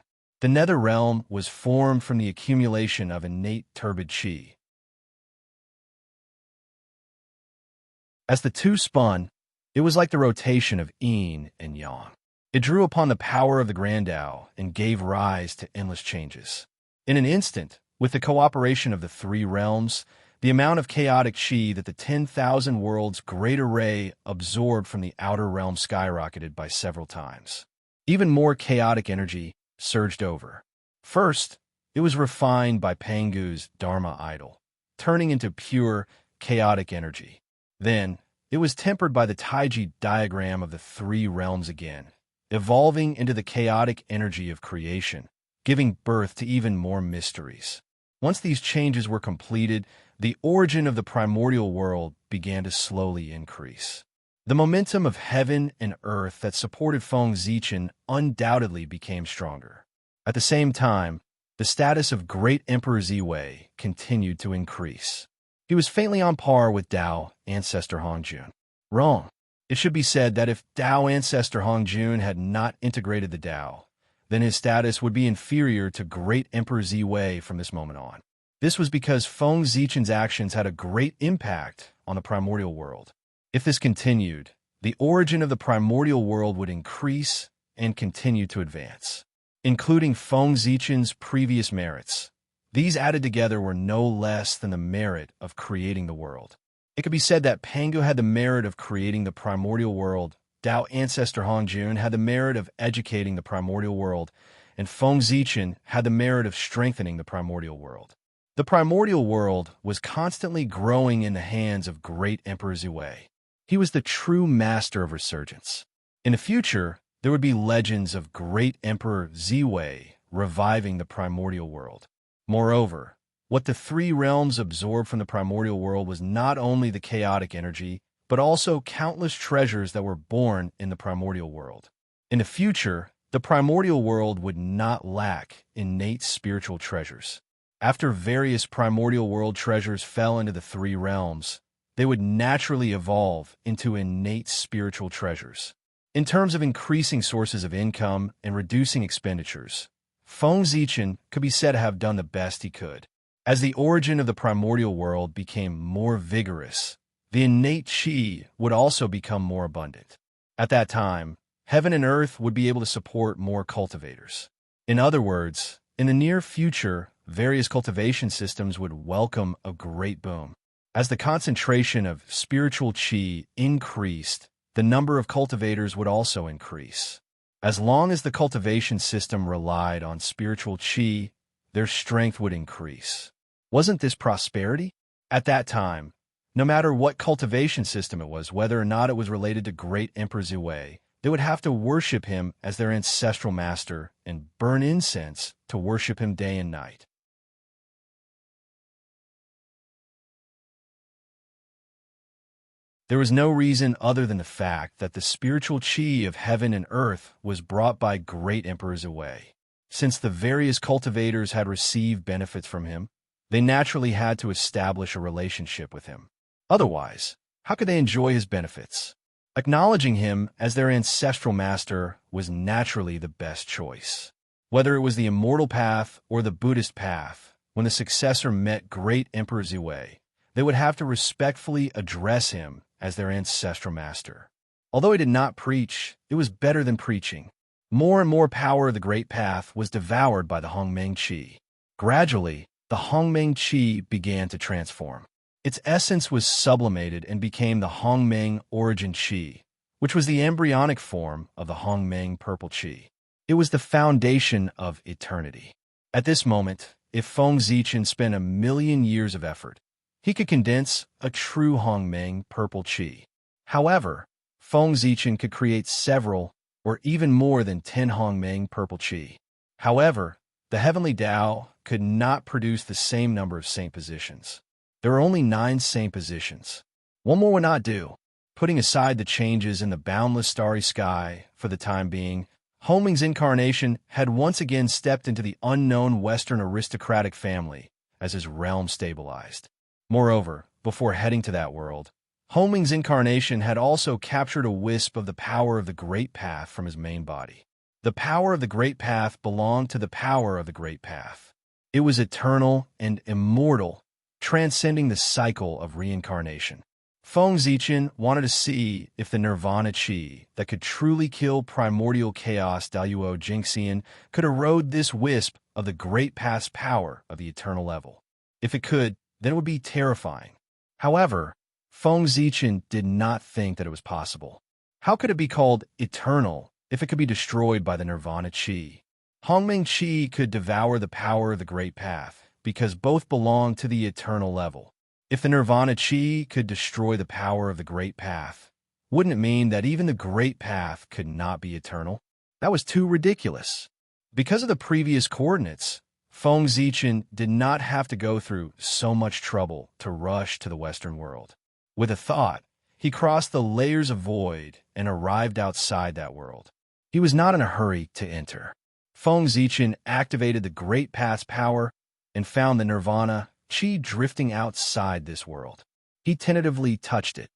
The nether realm was formed from the accumulation of innate turbid qi. As the two spun, it was like the rotation of yin and yang. It drew upon the power of the Grand Tao and gave rise to endless changes. In an instant, with the cooperation of the three realms, the amount of chaotic qi that the 10,000 worlds great array absorbed from the outer realm skyrocketed by several times. Even more chaotic energy surged over. First, it was refined by Pangu's Dharma idol, turning into pure, chaotic energy. Then, it was tempered by the Taiji diagram of the three realms again, evolving into the chaotic energy of creation, giving birth to even more mysteries. Once these changes were completed, the origin of the primordial world began to slowly increase. The momentum of heaven and earth that supported Feng Zichen undoubtedly became stronger. At the same time, the status of Great Emperor Ziwei continued to increase. He was faintly on par with Tao ancestor Hongjun. Wrong. It should be said that if Tao ancestor Hongjun had not integrated the Tao, then his status would be inferior to Great Emperor Ziwei from this moment on. This was because Feng Zichen's actions had a great impact on the primordial world. If this continued, the origin of the primordial world would increase and continue to advance, including Feng Zichen's previous merits. These added together were no less than the merit of creating the world. It could be said that Pangu had the merit of creating the primordial world, Tao ancestor Hongjun had the merit of educating the primordial world, and Feng Zichen had the merit of strengthening the primordial world. The primordial world was constantly growing in the hands of Great Emperor Ziwei. He was the true master of resurgence. In the future, there would be legends of Great Emperor Ziwei reviving the primordial world. Moreover, what the three realms absorbed from the primordial world was not only the chaotic energy, but also countless treasures that were born in the primordial world. In the future, the primordial world would not lack innate spiritual treasures. After various primordial world treasures fell into the three realms, they would naturally evolve into innate spiritual treasures. In terms of increasing sources of income and reducing expenditures, Feng Zichen could be said to have done the best he could. As the origin of the primordial world became more vigorous, the innate qi would also become more abundant. At that time, heaven and earth would be able to support more cultivators. In other words, in the near future, various cultivation systems would welcome a great boom. As the concentration of spiritual qi increased, the number of cultivators would also increase. As long as the cultivation system relied on spiritual qi, their strength would increase. Wasn't this prosperity? At that time, no matter what cultivation system it was, whether or not it was related to Great Emperor Ziwei, they would have to worship him as their ancestral master and burn incense to worship him day and night. There was no reason other than the fact that the spiritual qi of heaven and earth was brought by Great Emperor Ziwei. Since the various cultivators had received benefits from him, they naturally had to establish a relationship with him. Otherwise, how could they enjoy his benefits? Acknowledging him as their ancestral master was naturally the best choice. Whether it was the immortal path or the Buddhist path, when the successor met Great Emperor Ziwei, they would have to respectfully address him as their ancestral master. Although he did not preach, it was better than preaching. More and more power of the Great Path was devoured by the Hongmeng Qi. Gradually, the Hongmeng Qi began to transform. Its essence was sublimated and became the Hongmeng Origin Qi, which was the embryonic form of the Hongmeng Purple Qi. It was the foundation of eternity. At this moment, if Feng Zichen spent 1,000,000 years of effort, he could condense a true Hongmeng Purple Qi. However, Feng Zichen could create several or even more than 10 Hongmeng Purple Qi. However, the Heavenly Tao could not produce the same number of saint positions. There are only 9 saint positions. One more would not do. Putting aside the changes in the boundless starry sky for the time being, Hongmeng's incarnation had once again stepped into the unknown Western aristocratic family as his realm stabilized. Moreover, before heading to that world, Hongmeng's incarnation had also captured a wisp of the power of the Great Path from his main body. The power of the Great Path belonged to the power of the Great Path. It was eternal and immortal, transcending the cycle of reincarnation. Feng Zichen wanted to see if the Nirvana Chi that could truly kill primordial chaos Daluo Jingxian could erode this wisp of the Great Path's power of the eternal level. If it could, then it would be terrifying. However, Feng Zichen did not think that it was possible. How could it be called eternal if it could be destroyed by the Nirvana Chi? Hongming Chi could devour the power of the Great Path because both belong to the eternal level. If the Nirvana Chi could destroy the power of the Great Path, wouldn't it mean that even the Great Path could not be eternal? That was too ridiculous. Because of the previous coordinates, Feng Zichen did not have to go through so much trouble to rush to the Western world. With a thought, he crossed the layers of void and arrived outside that world. He was not in a hurry to enter. Feng Zichen activated the Great Path's power and found the Nirvana Chi drifting outside this world. He tentatively touched it.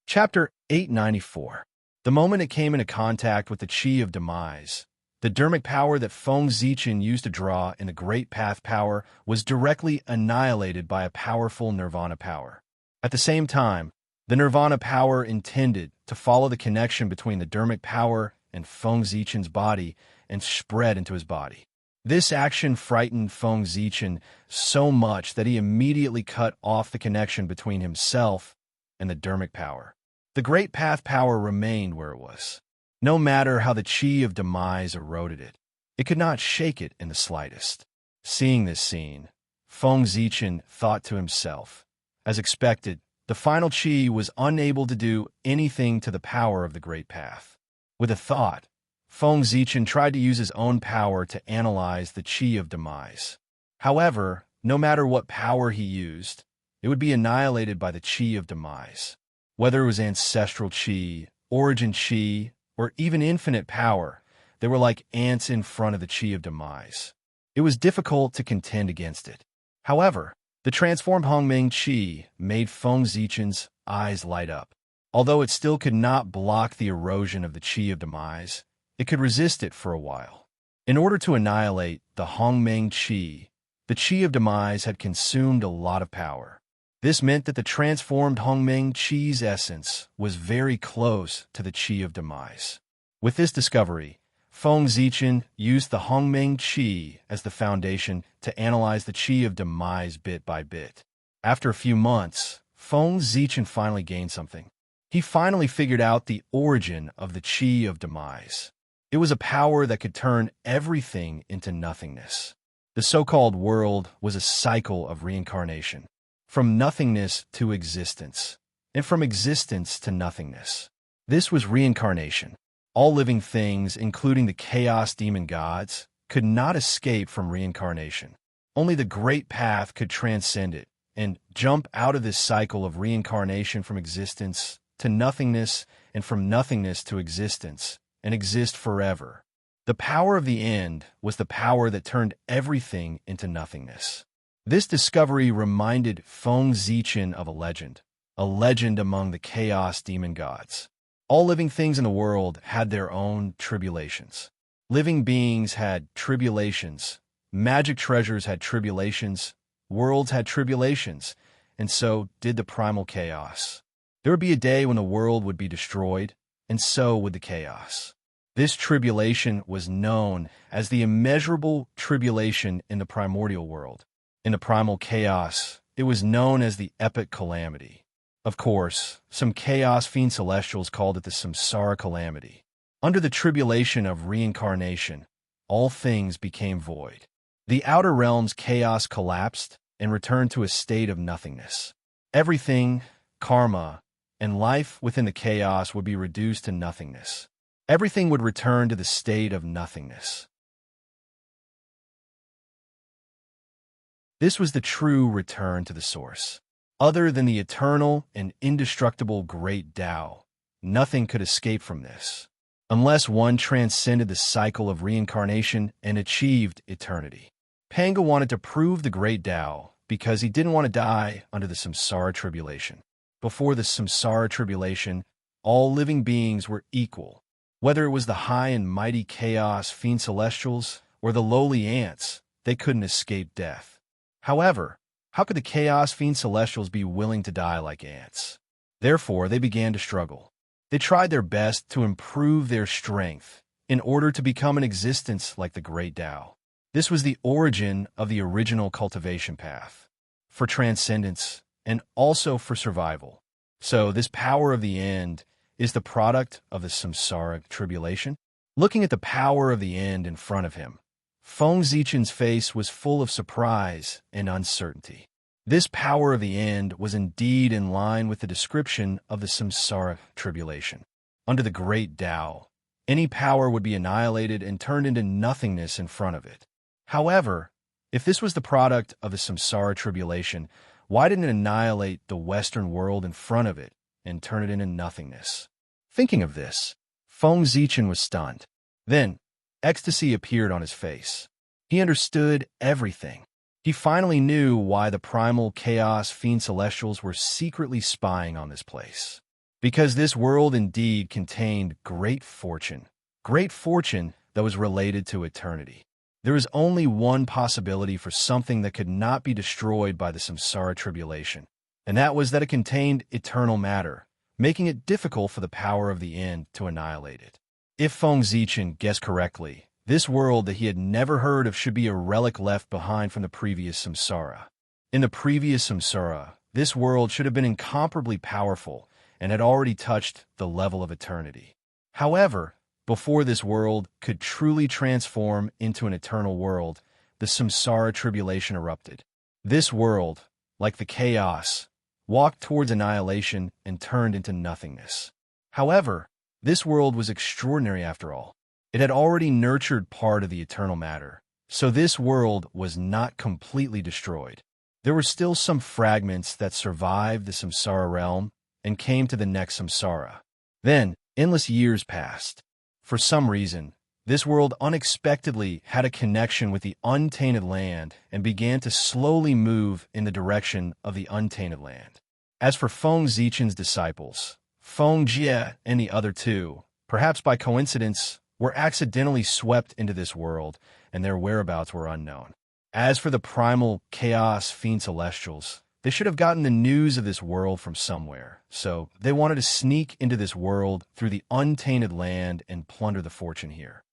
Chapter 894. The moment it came into contact with the Chi of Demise, the dermic power that Feng Zichen used to draw in the Great Path power was directly annihilated by a powerful Nirvana power. At the same time, the Nirvana power intended to follow the connection between the dermic power and Feng Zichen's body and spread into his body. This action frightened Feng Zichen so much that he immediately cut off the connection between himself and the dermic power. The Great Path power remained where it was. No matter how the Chi of Demise eroded it, it could not shake it in the slightest. Seeing this scene, Feng Zichen thought to himself, as expected, the final Chi was unable to do anything to the power of the Great Path. With a thought, Feng Zichen tried to use his own power to analyze the Chi of Demise. However, no matter what power he used, it would be annihilated by the Chi of Demise. Whether it was ancestral Chi, origin Chi, or even infinite power, they were like ants in front of the Chi of Demise. It was difficult to contend against it. However, the transformed Hongming Chi made Feng Zichen's eyes light up. Although it still could not block the erosion of the Chi of Demise, it could resist it for a while. In order to annihilate the Hongmeng Chi, the Chi of Demise had consumed a lot of power. This meant that the transformed Hongmeng Chi's essence was very close to the Chi of Demise. With this discovery, Feng Zichen used the Hongmeng Chi as the foundation to analyze the Chi of Demise bit by bit. After a few months, Feng Zichen finally gained something. He finally figured out the origin of the Chi of Demise. It was a power that could turn everything into nothingness. The so-called world was a cycle of reincarnation, from nothingness to existence, and from existence to nothingness. This was reincarnation. All living things, including the chaos demon gods, could not escape from reincarnation. Only the Great Path could transcend it and jump out of this cycle of reincarnation from existence to nothingness and from nothingness to existence and exist forever. The power of the end was the power that turned everything into nothingness. This discovery reminded Feng Zichen of a legend among the chaos demon gods. All living things in the world had their own tribulations. Living beings had tribulations, magic treasures had tribulations, worlds had tribulations, and so did the primal chaos. There would be a day when the world would be destroyed, and so would the chaos. This tribulation was known as the immeasurable tribulation in the primordial world. In the primal chaos, it was known as the epic calamity. Of course, some chaos fiend celestials called it the samsara calamity. Under the tribulation of reincarnation, all things became void. The outer realm's chaos collapsed and returned to a state of nothingness. Everything, karma, and life within the chaos would be reduced to nothingness. Everything would return to the state of nothingness. This was the true return to the source. Other than the eternal and indestructible Great Tao, nothing could escape from this, unless one transcended the cycle of reincarnation and achieved eternity. Panga wanted to prove the Great Tao because he didn't want to die under the samsara tribulation. Before the samsara tribulation, all living beings were equal. Whether it was the high and mighty chaos fiend celestials or the lowly ants, they couldn't escape death. However, how could the chaos fiend celestials be willing to die like ants? Therefore, they began to struggle. They tried their best to improve their strength in order to become an existence like the Great Tao. This was the origin of the original cultivation path, for transcendence and also for survival. So this power of the end is the product of the samsara tribulation. Looking at the power of the end in front of him, Feng Zichen's face was full of surprise and uncertainty. This power of the end was indeed in line with the description of the samsara tribulation. Under the Great Tao, any power would be annihilated and turned into nothingness in front of it. However, if this was the product of the samsara tribulation, why didn't it annihilate the Western world in front of it and turn it into nothingness? Thinking of this, Feng Zichen was stunned. Then, ecstasy appeared on his face. He understood everything. He finally knew why the primal chaos fiend celestials were secretly spying on this place. Because this world indeed contained great fortune that was related to eternity. There is only one possibility for something that could not be destroyed by the samsara tribulation, and that was that it contained eternal matter, making it difficult for the power of the end to annihilate it. If Feng Zichen guessed correctly, this world that he had never heard of should be a relic left behind from the previous samsara. In the previous samsara, this world should have been incomparably powerful and had already touched the level of eternity. However, before this world could truly transform into an eternal world, the samsara tribulation erupted. This world, like the chaos, walked towards annihilation and turned into nothingness. However, this world was extraordinary after all. It had already nurtured part of the eternal matter, so this world was not completely destroyed. There were still some fragments that survived the samsara realm and came to the next samsara. Then, endless years passed. For some reason, this world unexpectedly had a connection with the untainted land and began to slowly move in the direction of the untainted land. As for Feng Zichen's disciples, Feng Jie and the other two, perhaps by coincidence, were accidentally swept into this world, and their whereabouts were unknown. As for the primal chaos fiend celestials, they should have gotten the news of this world from somewhere, so they wanted to sneak into this world through the untainted land and plunder the fortune here.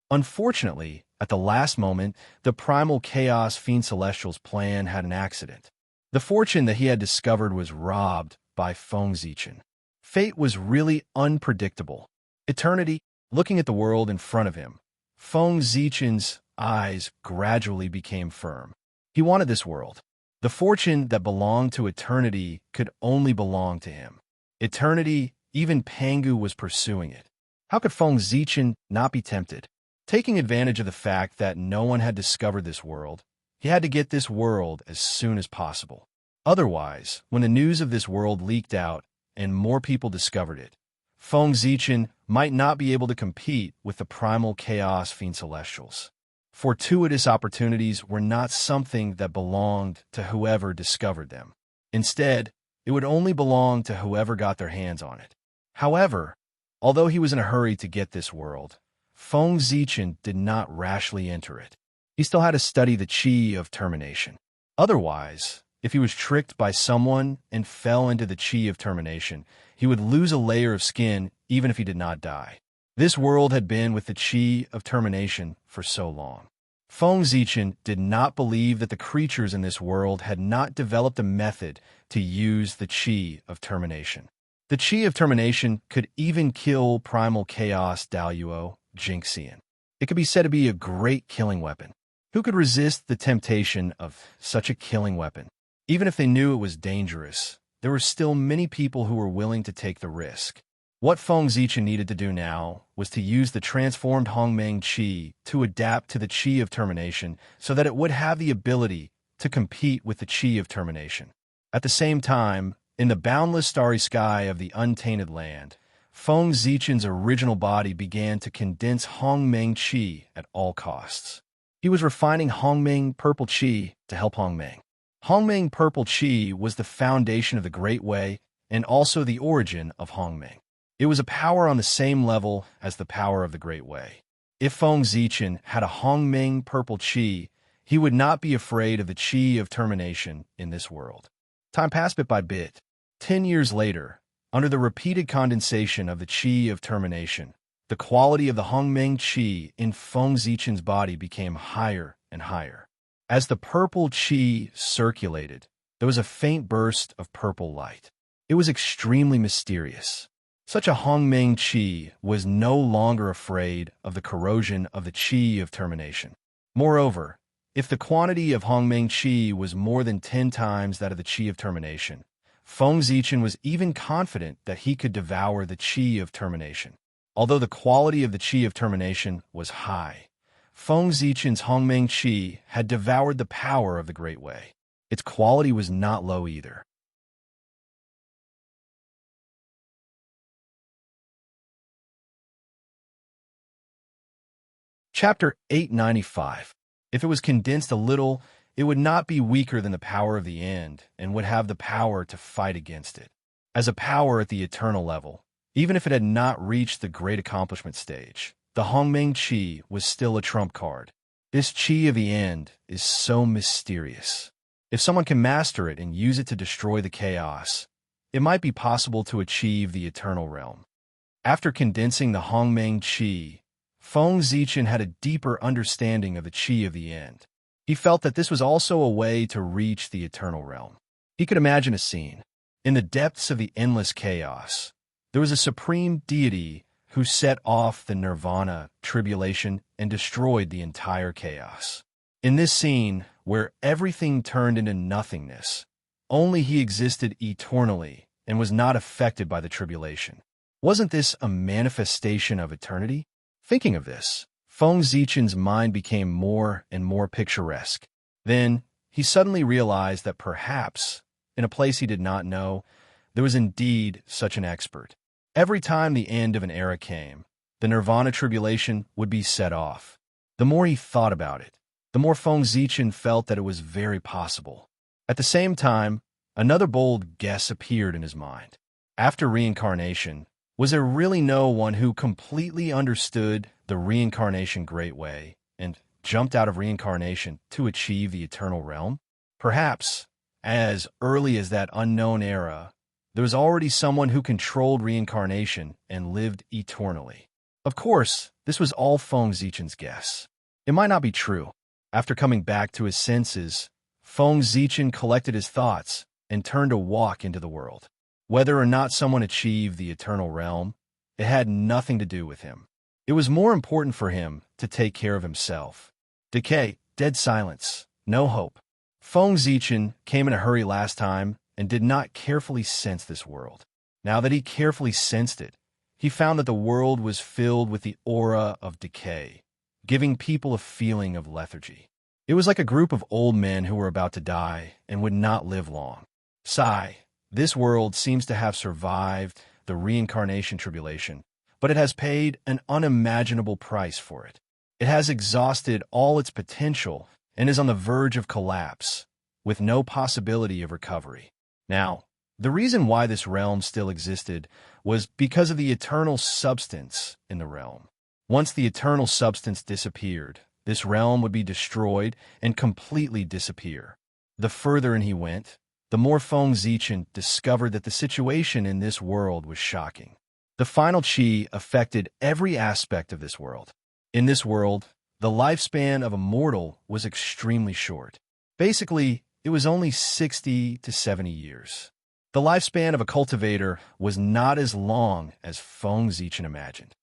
Unfortunately, at the last moment, the primal chaos fiend celestial's plan had an accident. The fortune that he had discovered was robbed by Feng Zichen. Fate was really unpredictable. Eternity, looking at the world in front of him, Feng Zichen's eyes gradually became firm. He wanted this world. The fortune that belonged to eternity could only belong to him. Eternity, even Pangu was pursuing it. How could Feng Zichen not be tempted? Taking advantage of the fact that no one had discovered this world, he had to get this world as soon as possible. Otherwise, when the news of this world leaked out and more people discovered it, Feng Zichen might not be able to compete with the primal chaos fiend celestials. Fortuitous opportunities were not something that belonged to whoever discovered them. Instead, it would only belong to whoever got their hands on it. However, although he was in a hurry to get this world, Feng Zichen did not rashly enter it. He still had to study the chi of termination. Otherwise, if he was tricked by someone and fell into the chi of termination, he would lose a layer of skin even if he did not die. This world had been with the chi of termination for so long. Feng Zichen did not believe that the creatures in this world had not developed a method to use the chi of termination. The chi of termination could even kill primal chaos Daoyuo Jingxian. It could be said to be a great killing weapon. Who could resist the temptation of such a killing weapon? Even if they knew it was dangerous, there were still many people who were willing to take the risk. What Feng Zichen needed to do now was to use the transformed Hongmeng Qi to adapt to the Qi of termination so that it would have the ability to compete with the Qi of termination. At the same time, in the boundless starry sky of the untainted land, Feng Zichen's original body began to condense Hongmeng Qi at all costs. He was refining Hongming purple qi to help Hongming. Hongming purple qi was the foundation of the Great Way and also the origin of Hongming. It was a power on the same level as the power of the Great Way. If Feng Zichen had a Hongming purple qi, he would not be afraid of the qi of termination in this world. Time passed bit by bit. 10 years later, under the repeated condensation of the qi of termination, the quality of the Hongming qi in Feng Zichen's body became higher and higher. As the purple qi circulated, there was a faint burst of purple light. It was extremely mysterious. Such a Hongming qi was no longer afraid of the corrosion of the qi of termination. Moreover, if the quantity of Hongming qi was more than 10 times that of the qi of termination, Feng Zichen was even confident that he could devour the qi of termination. Although the quality of the qi of termination was high, Feng Zichen's Hongming qi had devoured the power of the Great Way. Its quality was not low either. Chapter 895. If it was condensed a little, it would not be weaker than the power of the end and would have the power to fight against it. As a power at the eternal level, even if it had not reached the great accomplishment stage, the Hongming qi was still a trump card. This qi of the end is so mysterious. If someone can master it and use it to destroy the chaos, it might be possible to achieve the eternal realm. After condensing the Hongming qi, Feng Zichen had a deeper understanding of the qi of the end. He felt that this was also a way to reach the eternal realm. He could imagine a scene. In the depths of the endless chaos, there was a supreme deity who set off the nirvana, tribulation, and destroyed the entire chaos. In this scene, where everything turned into nothingness, only he existed eternally and was not affected by the tribulation. Wasn't this a manifestation of eternity? Thinking of this, Feng Zichen's mind became more and more picturesque. Then, he suddenly realized that perhaps, in a place he did not know, there was indeed such an expert. Every time the end of an era came, the nirvana tribulation would be set off. The more he thought about it, the more Feng Zichen felt that it was very possible. At the same time, another bold guess appeared in his mind. After reincarnation, was there really no one who completely understood the reincarnation Great Way and jumped out of reincarnation to achieve the eternal realm? Perhaps, as early as that unknown era, there was already someone who controlled reincarnation and lived eternally. Of course, this was all Feng Zichen's guess. It might not be true. After coming back to his senses, Feng Zichen collected his thoughts and turned to walk into the world. Whether or not someone achieved the eternal realm, it had nothing to do with him. It was more important for him to take care of himself. Decay, dead silence, no hope. Feng Zichen came in a hurry last time and did not carefully sense this world. Now that he carefully sensed it, he found that the world was filled with the aura of decay, giving people a feeling of lethargy. It was like a group of old men who were about to die and would not live long. Sigh. This world seems to have survived the reincarnation tribulation, but it has paid an unimaginable price for it. It has exhausted all its potential and is on the verge of collapse, with no possibility of recovery. Now, the reason why this realm still existed was because of the eternal substance in the realm. Once the eternal substance disappeared, this realm would be destroyed and completely disappear. The further in he went, the more Feng Zichen discovered that the situation in this world was shocking. The final qi affected every aspect of this world. In this world, the lifespan of a mortal was extremely short. Basically, it was only 60 to 70 years. The lifespan of a cultivator was not as long as Feng Zichen imagined.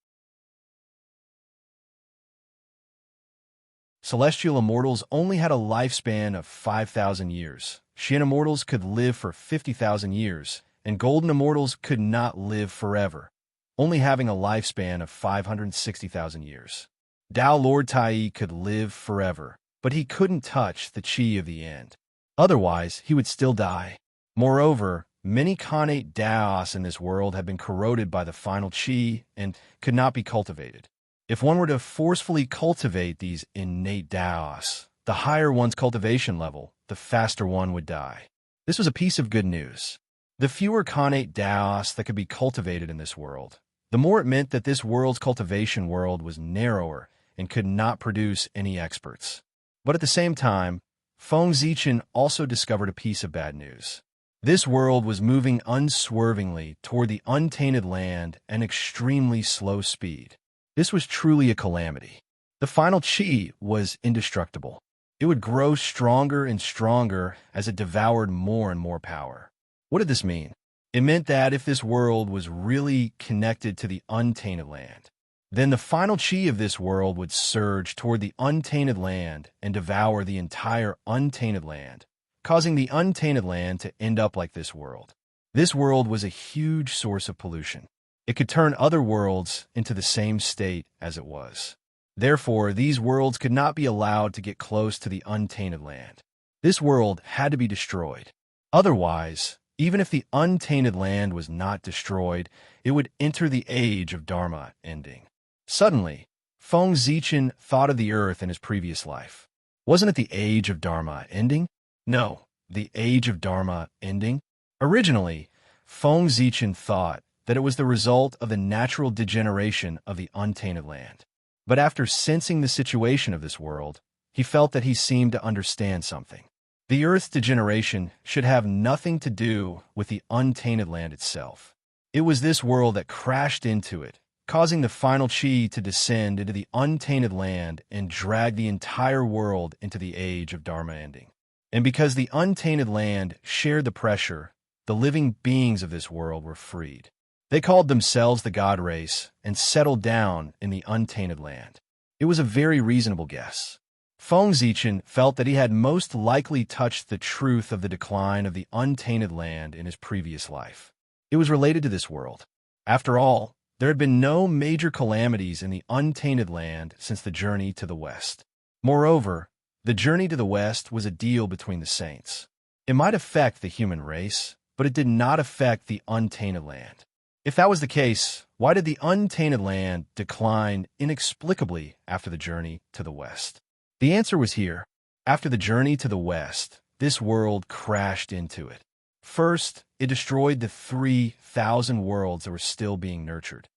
Celestial immortals only had a lifespan of 5,000 years. Shin immortals could live for 50,000 years, and golden immortals could not live forever, only having a lifespan of 560,000 years. Dao Lord Tai could live forever, but he couldn't touch the qi of the end. Otherwise, he would still die. Moreover, many connate Daos in this world had been corroded by the final qi and could not be cultivated. If one were to forcefully cultivate these innate Daos, the higher one's cultivation level, the faster one would die. This was a piece of good news. The fewer connate Daos that could be cultivated in this world, the more it meant that this world's cultivation world was narrower and could not produce any experts. But at the same time, Feng Zichen also discovered a piece of bad news. This world was moving unswervingly toward the untainted land at an extremely slow speed. This was truly a calamity. The final chi was indestructible. It would grow stronger and stronger as it devoured more and more power. What did this mean? It meant that if this world was really connected to the untainted land, then the final chi of this world would surge toward the untainted land and devour the entire untainted land, causing the untainted land to end up like this world. This world was a huge source of pollution. It could turn other worlds into the same state as it was. Therefore, these worlds could not be allowed to get close to the untainted land. This world had to be destroyed. Otherwise, even if the untainted land was not destroyed, it would enter the age of Dharma ending. Suddenly, Feng Zichen thought of the earth in his previous life. Wasn't it the age of Dharma ending? No, the age of Dharma ending? Originally, Feng Zichen thought that it was the result of the natural degeneration of the untainted land. But after sensing the situation of this world, he felt that he seemed to understand something. The Earth's degeneration should have nothing to do with the untainted land itself. It was this world that crashed into it, causing the final chi to descend into the untainted land and drag the entire world into the age of Dharma ending. And because the untainted land shared the pressure, the living beings of this world were freed. They called themselves the God race and settled down in the untainted land. It was a very reasonable guess. Feng Zichen felt that he had most likely touched the truth of the decline of the untainted land in his previous life. It was related to this world. After all, there had been no major calamities in the untainted land since the journey to the west. Moreover, the journey to the west was a deal between the saints. It might affect the human race, but it did not affect the untainted land. If that was the case, why did the untainted land decline inexplicably after the journey to the west? The answer was here. After the journey to the west, this world crashed into it. First, it destroyed the 3,000 worlds that were still being nurtured.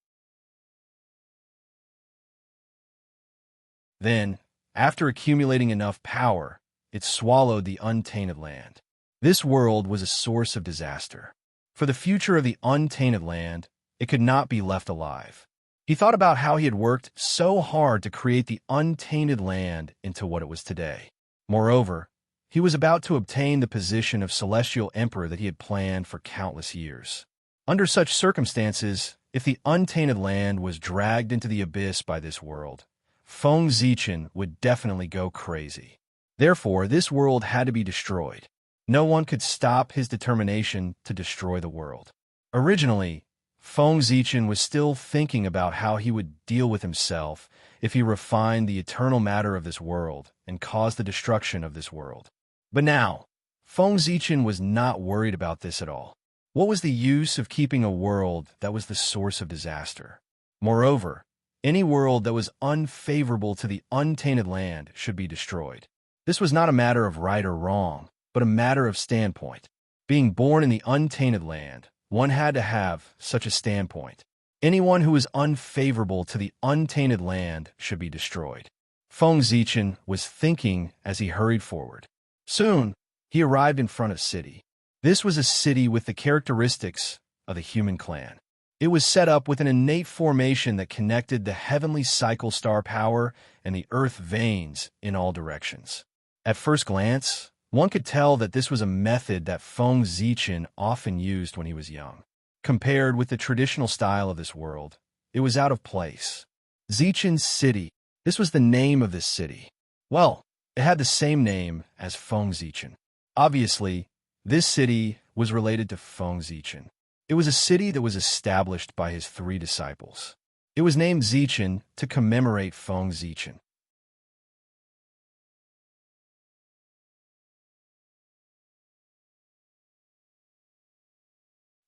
Then, after accumulating enough power, it swallowed the untainted land. This world was a source of disaster. For the future of the untainted land, it could not be left alive. He thought about how he had worked so hard to create the untainted land into what it was today. Moreover, he was about to obtain the position of celestial emperor that he had planned for countless years. Under such circumstances, if the untainted land was dragged into the abyss by this world, Feng Zichen would definitely go crazy. Therefore, this world had to be destroyed. No one could stop his determination to destroy the world. Originally, Feng Zichen was still thinking about how he would deal with himself if he refined the eternal matter of this world and caused the destruction of this world. But now, Feng Zichen was not worried about this at all. What was the use of keeping a world that was the source of disaster? Moreover, any world that was unfavorable to the untainted land should be destroyed. This was not a matter of right or wrong, but a matter of standpoint. Being born in the untainted land, one had to have such a standpoint. Anyone who is unfavorable to the untainted land should be destroyed. Feng Zichen was thinking as he hurried forward. Soon, he arrived in front of a city. This was a city with the characteristics of the human clan. It was set up with an innate formation that connected the heavenly cycle star power and the earth veins in all directions. At first glance, one could tell that this was a method that Feng Zichen often used when he was young. Compared with the traditional style of this world, it was out of place. Zichen's city. This was the name of this city. Well, it had the same name as Feng Zichen. Obviously, this city was related to Feng Zichen. It was a city that was established by his 3 disciples. It was named Zichen to commemorate Feng Zichen.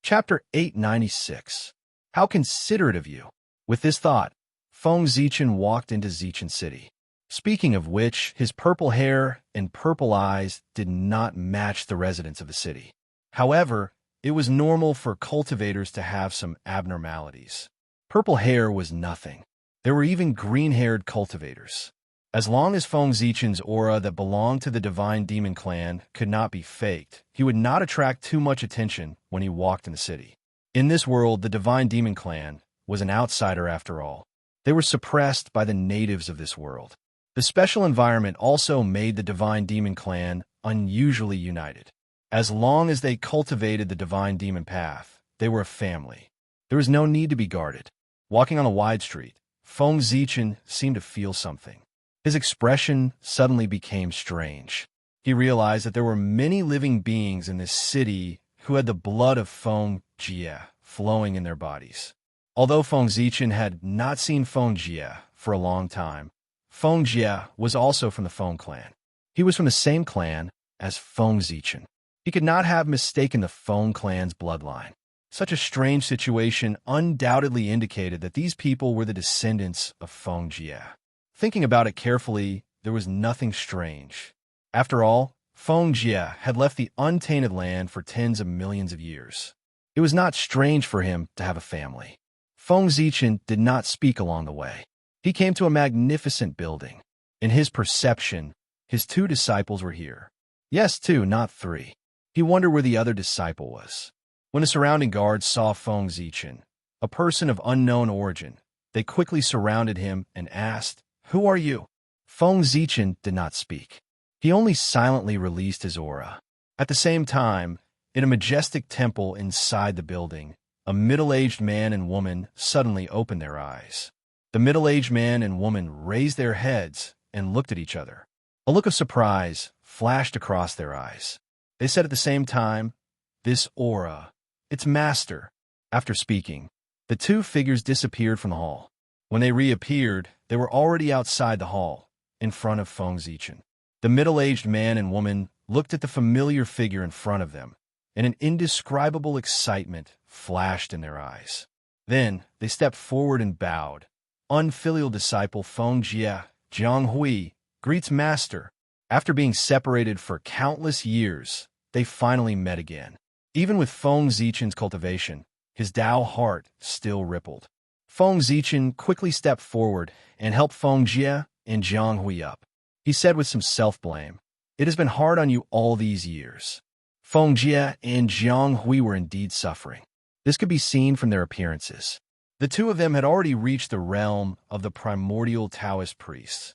Chapter 896. How considerate of you. With this thought, Feng Zichen walked into Zichen City. Speaking of which, his purple hair and purple eyes did not match the residents of the city. However, it was normal for cultivators to have some abnormalities. Purple hair was nothing. There were even green-haired cultivators. As long as Feng Zichen's aura that belonged to the Divine Demon Clan could not be faked, he would not attract too much attention when he walked in the city. In this world, the Divine Demon Clan was an outsider after all. They were suppressed by the natives of this world. The special environment also made the Divine Demon Clan unusually united. As long as they cultivated the Divine Demon Path, they were a family. There was no need to be guarded. Walking on a wide street, Feng Zichen seemed to feel something. His expression suddenly became strange. He realized that there were many living beings in this city who had the blood of Feng Jie flowing in their bodies. Although Feng Zichen had not seen Feng Jie for a long time, Feng Jie was also from the Feng clan. He was from the same clan as Feng Zichen. He could not have mistaken the Feng clan's bloodline. Such a strange situation undoubtedly indicated that these people were the descendants of Feng Jie. Thinking about it carefully, there was nothing strange. After all, Feng Jie had left the untainted land for tens of millions of years. It was not strange for him to have a family. Feng Zichen did not speak along the way. He came to a magnificent building. In his perception, his 2 disciples were here. Yes, 2, not 3. He wondered where the other disciple was. When the surrounding guards saw Feng Zichen, a person of unknown origin, they quickly surrounded him and asked, "Who are you?" Feng Zichen did not speak. He only silently released his aura. At the same time, in a majestic temple inside the building, a middle-aged man and woman suddenly opened their eyes. The middle-aged man and woman raised their heads and looked at each other. A look of surprise flashed across their eyes. They said at the same time, "This aura, it's master." After speaking, the 2 figures disappeared from the hall. When they reappeared, they were already outside the hall, in front of Feng Zichen. The middle-aged man and woman looked at the familiar figure in front of them, and an indescribable excitement flashed in their eyes. Then they stepped forward and bowed. Unfilial disciple Feng Jie, Jiang Hui, greets master. After being separated for countless years, they finally met again. Even with Feng Zichen's cultivation, his Tao heart still rippled. Feng Zichen quickly stepped forward and helped Feng Jie and Jiang Hui up. He said with some self-blame, "It has been hard on you all these years." Feng Jie and Jiang Hui were indeed suffering. This could be seen from their appearances. The 2 of them had already reached the realm of the primordial Taoist priests.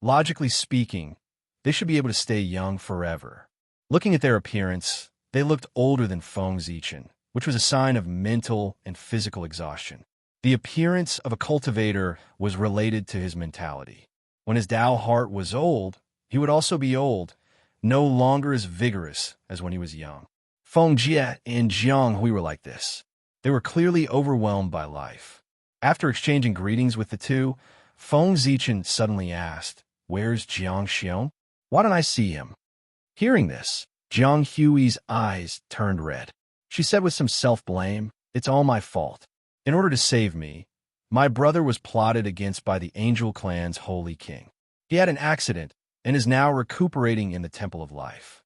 Logically speaking, they should be able to stay young forever. Looking at their appearance, they looked older than Feng Zichen, which was a sign of mental and physical exhaustion. The appearance of a cultivator was related to his mentality. When his Tao heart was old, he would also be old, no longer as vigorous as when he was young. Feng Jie and Jiang Hui were like this. They were clearly overwhelmed by life. After exchanging greetings with the 2, Feng Zichen suddenly asked, "Where's Jiang Xiong? Why don't I see him?" Hearing this, Jiang Hui's eyes turned red. She said with some self-blame, "It's all my fault. In order to save me, my brother was plotted against by the Angel Clan's holy king. He had an accident and is now recuperating in the Temple of Life."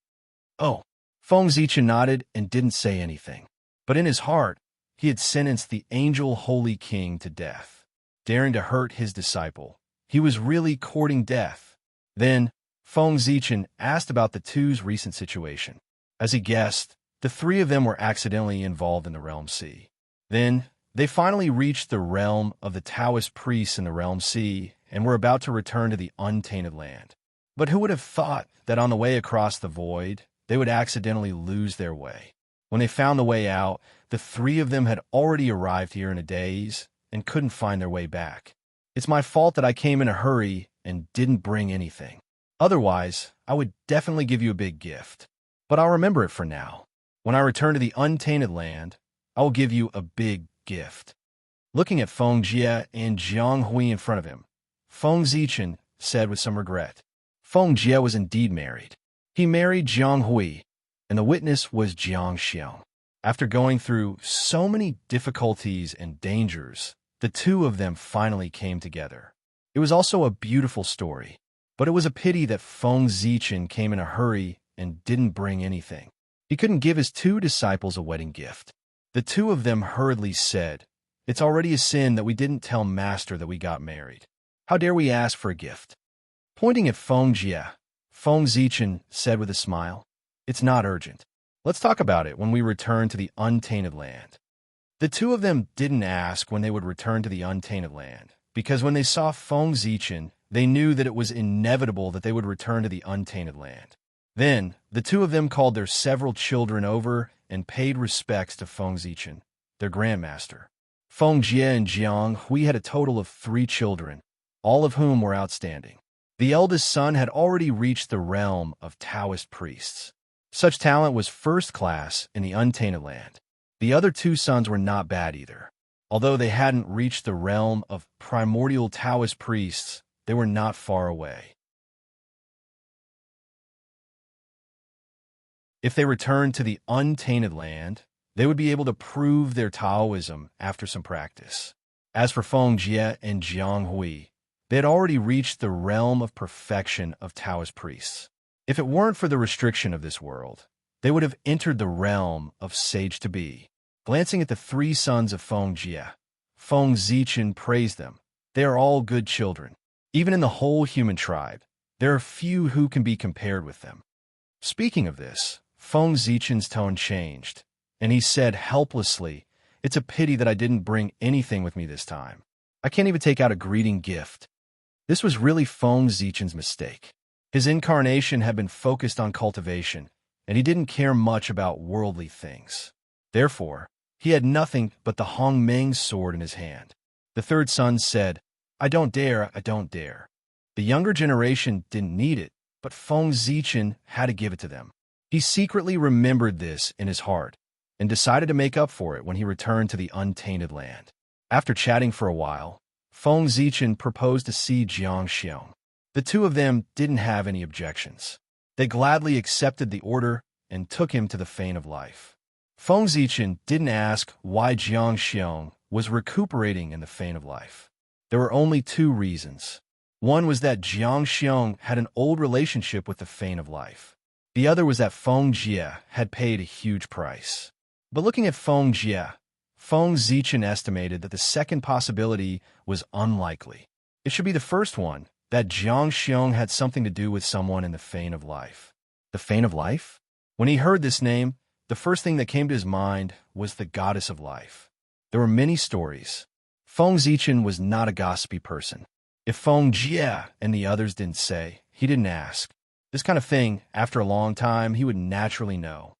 Oh, Feng Zichen nodded and didn't say anything. But in his heart, he had sentenced the Angel Holy King to death. Daring to hurt his disciple, he was really courting death. Then, Feng Zichen asked about the 2's recent situation. As he guessed, the 3 of them were accidentally involved in the Realm Sea. Then, they finally reached the realm of the Taoist priests in the Realm Sea and were about to return to the untainted land. But who would have thought that on the way across the void, they would accidentally lose their way? When they found the way out, the 3 of them had already arrived here in a daze and couldn't find their way back. "It's my fault that I came in a hurry and didn't bring anything. Otherwise, I would definitely give you a big gift. But I'll remember it for now. When I return to the untainted land, I will give you a big gift." Looking at Feng Jie and Jiang Hui in front of him, Feng Zichen said with some regret, Feng Jie was indeed married. He married Jiang Hui, and the witness was Jiang Xiong. After going through so many difficulties and dangers, the two of them finally came together. It was also a beautiful story, but it was a pity that Feng Zichen came in a hurry and didn't bring anything. He couldn't give his two disciples a wedding gift. The two of them hurriedly said, "It's already a sin that we didn't tell Master that we got married. How dare we ask for a gift?" Pointing at Feng Jie, Feng Zichen said with a smile, "It's not urgent. Let's talk about it when we return to the untainted land." The two of them didn't ask when they would return to the untainted land, because when they saw Feng Zichen, they knew that it was inevitable that they would return to the untainted land. Then, the two of them called their several children over and paid respects to Feng Zichen, their grandmaster. Feng Jie and Jiang Hui had a total of 3 children, all of whom were outstanding. The eldest son had already reached the realm of Taoist priests. Such talent was first class in the untainted land. The other 2 sons were not bad either. Although they hadn't reached the realm of primordial Taoist priests, they were not far away. If they returned to the untainted land, they would be able to prove their Taoism after some practice. As for Feng Jie and Jiang Hui, they had already reached the realm of perfection of Taoist priests. If it weren't for the restriction of this world, they would have entered the realm of sage-to-be. Glancing at the 3 sons of Feng Jie, Feng Zichen praised them. They are all good children. Even in the whole human tribe, there are few who can be compared with them. Speaking of this, Feng Zichen's tone changed, and he said helplessly, "It's a pity that I didn't bring anything with me this time. I can't even take out a greeting gift." This was really Feng Zichen's mistake. His incarnation had been focused on cultivation, and he didn't care much about worldly things. Therefore, he had nothing but the Hongmeng's sword in his hand. The 3rd son said, I don't dare. The younger generation didn't need it, but Feng Zichen had to give it to them. He secretly remembered this in his heart, and decided to make up for it when he returned to the untainted land. After chatting for a while, Feng Zichen proposed to see Jiang Xiong. The two of them didn't have any objections. They gladly accepted the order and took him to the Fane of Life. Feng Zichen didn't ask why Jiang Xiong was recuperating in the Fane of Life. There were only 2 reasons. One was that Jiang Xiong had an old relationship with the Fane of Life. The other was that Feng Jie had paid a huge price. But looking at Feng Jie, Feng Zichen estimated that the second possibility was unlikely. It should be the first one, that Jiang Xiong had something to do with someone in the Fane of Life. The Fane of Life? When he heard this name, the first thing that came to his mind was the Goddess of Life. There were many stories. Feng Zichen was not a gossipy person. If Feng Jie and the others didn't say, he didn't ask. This kind of thing, after a long time, he would naturally know.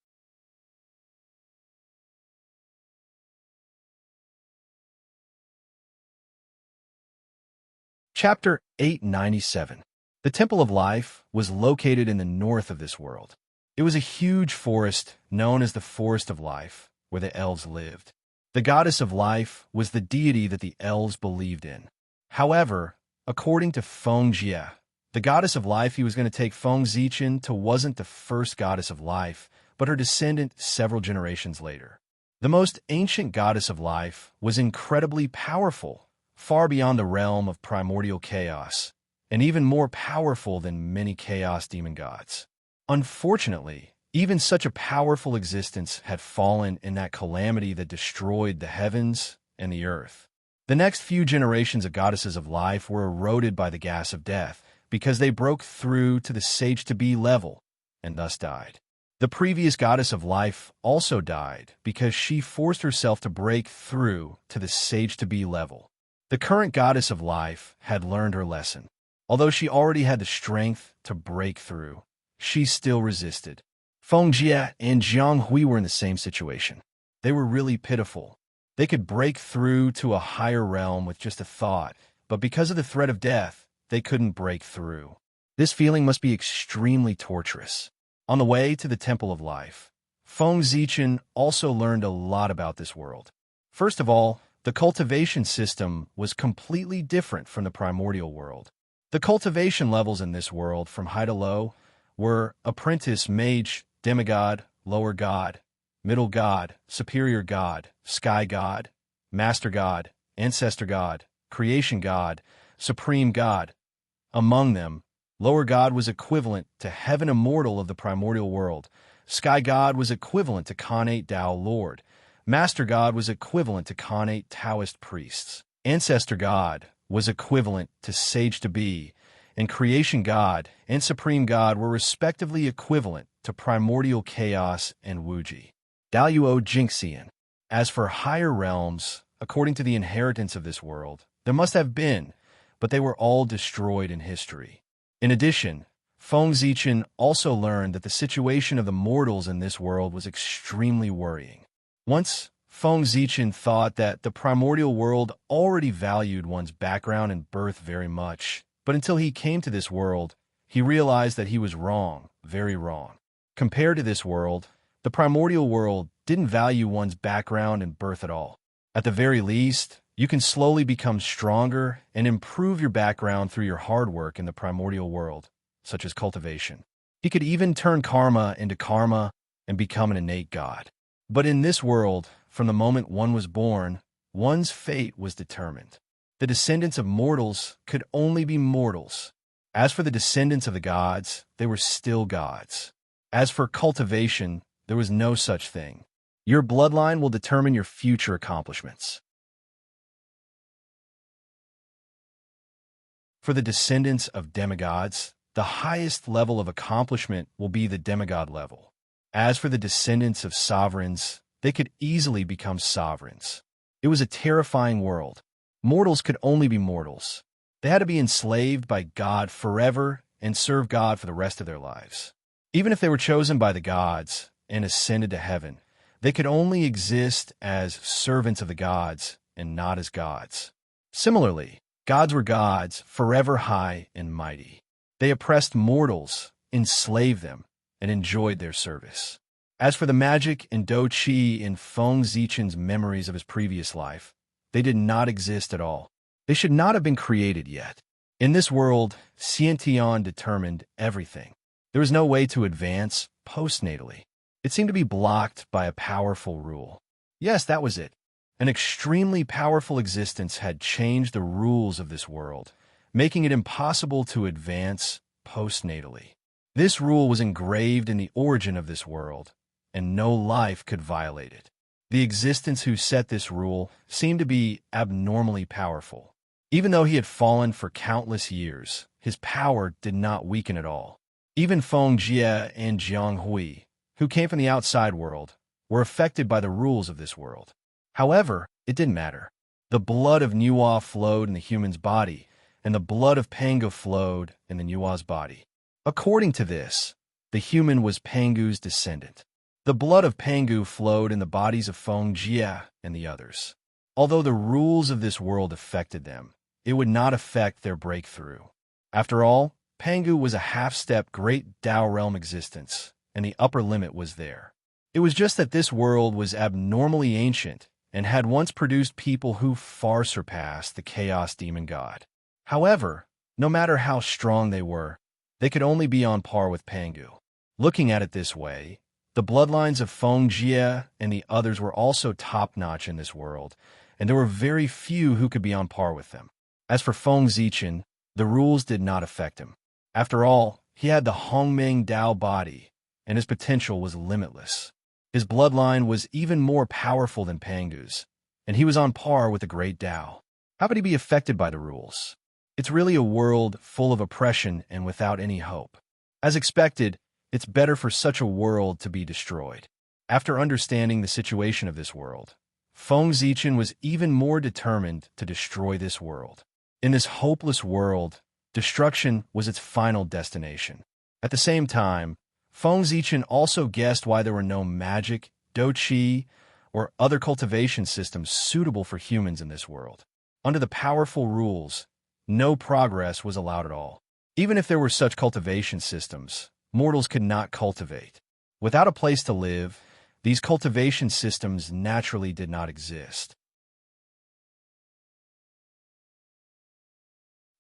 Chapter 897. The Temple of Life was located in the north of this world. It was a huge forest known as the Forest of Life, where the elves lived. The Goddess of Life was the deity that the elves believed in. However, according to Feng Jie, the Goddess of Life he was going to take Feng Zichen to wasn't the first Goddess of Life, but her descendant several generations later. The most ancient Goddess of Life was incredibly powerful, far beyond the realm of primordial chaos, and even more powerful than many chaos demon gods. Unfortunately, even such a powerful existence had fallen in that calamity that destroyed the heavens and the earth. The next few generations of goddesses of life were eroded by the gas of death because they broke through to the sage-to-be level and thus died. The previous goddess of life also died because she forced herself to break through to the sage-to-be level. The current goddess of life had learned her lesson. Although she already had the strength to break through, she still resisted. Feng Jie and Jiang Hui were in the same situation. They were really pitiful. They could break through to a higher realm with just a thought, but because of the threat of death, they couldn't break through. This feeling must be extremely torturous. On the way to the Temple of Life, Feng Zichen also learned a lot about this world. First of all, the cultivation system was completely different from the primordial world. The cultivation levels in this world, from high to low, were apprentice, mage, demigod, lower god, middle god, superior god, sky god, master god, ancestor god, creation god, supreme god. Among them, lower god was equivalent to heaven immortal of the primordial world. Sky god was equivalent to Khanate Tao Lord. Master god was equivalent to Khanate Taoist priests. Ancestor god was equivalent to Sage to Be, and Creation God and Supreme God were respectively equivalent to Primordial Chaos and Wuji. Daluo Jinxian. As for higher realms, according to the inheritance of this world, there must have been, but they were all destroyed in history. In addition, Feng Zichen also learned that the situation of the mortals in this world was extremely worrying. Once, Feng Zichen thought that the primordial world already valued one's background and birth very much, but until he came to this world, he realized that he was wrong, very wrong. Compared to this world, the primordial world didn't value one's background and birth at all. At the very least, you can slowly become stronger and improve your background through your hard work in the primordial world, such as cultivation. He could even turn karma into karma and become an innate god. But in this world, from the moment one was born, one's fate was determined. The descendants of mortals could only be mortals. As for the descendants of the gods, they were still gods. As for cultivation, there was no such thing. Your bloodline will determine your future accomplishments. For the descendants of demigods, the highest level of accomplishment will be the demigod level. As for the descendants of sovereigns, they could easily become sovereigns. It was a terrifying world. Mortals could only be mortals. They had to be enslaved by God forever and serve God for the rest of their lives. Even if they were chosen by the gods and ascended to heaven, they could only exist as servants of the gods and not as gods. Similarly, gods were gods, forever high and mighty. They oppressed mortals, enslaved them, and enjoyed their service. As for the magic and Do Qi in Feng Zichen's memories of his previous life, they did not exist at all. They should not have been created yet. In this world, Xiantian determined everything. There was no way to advance postnatally. It seemed to be blocked by a powerful rule. Yes, that was it. An extremely powerful existence had changed the rules of this world, making it impossible to advance postnatally. This rule was engraved in the origin of this world, and no life could violate it. The existence who set this rule seemed to be abnormally powerful. Even though he had fallen for countless years, his power did not weaken at all. Even Feng Jie and Jiang Hui, who came from the outside world, were affected by the rules of this world. However, it didn't matter. The blood of Nuwa flowed in the human's body, and the blood of Pangu flowed in the Nuwa's body. According to this, the human was Pangu's descendant. The blood of Pangu flowed in the bodies of Feng Jie and the others. Although the rules of this world affected them, it would not affect their breakthrough. After all, Pangu was a half-step great Tao realm existence, and the upper limit was there. It was just that this world was abnormally ancient and had once produced people who far surpassed the Chaos Demon God. However, no matter how strong they were, they could only be on par with Pangu. Looking at it this way, the bloodlines of Feng Jie and the others were also top-notch in this world, and there were very few who could be on par with them. As for Feng Zichen, the rules did not affect him. After all, he had the Hongmeng Dao body, and his potential was limitless. His bloodline was even more powerful than Pangu's, and he was on par with the great Dao. How could he be affected by the rules? It's really a world full of oppression and without any hope. As expected, it's better for such a world to be destroyed. After understanding the situation of this world, Feng Zichen was even more determined to destroy this world. In this hopeless world, destruction was its final destination. At the same time, Feng Zichen also guessed why there were no magic, Do Qi, or other cultivation systems suitable for humans in this world. Under the powerful rules, no progress was allowed at all. Even if there were such cultivation systems, mortals could not cultivate. Without a place to live, these cultivation systems naturally did not exist.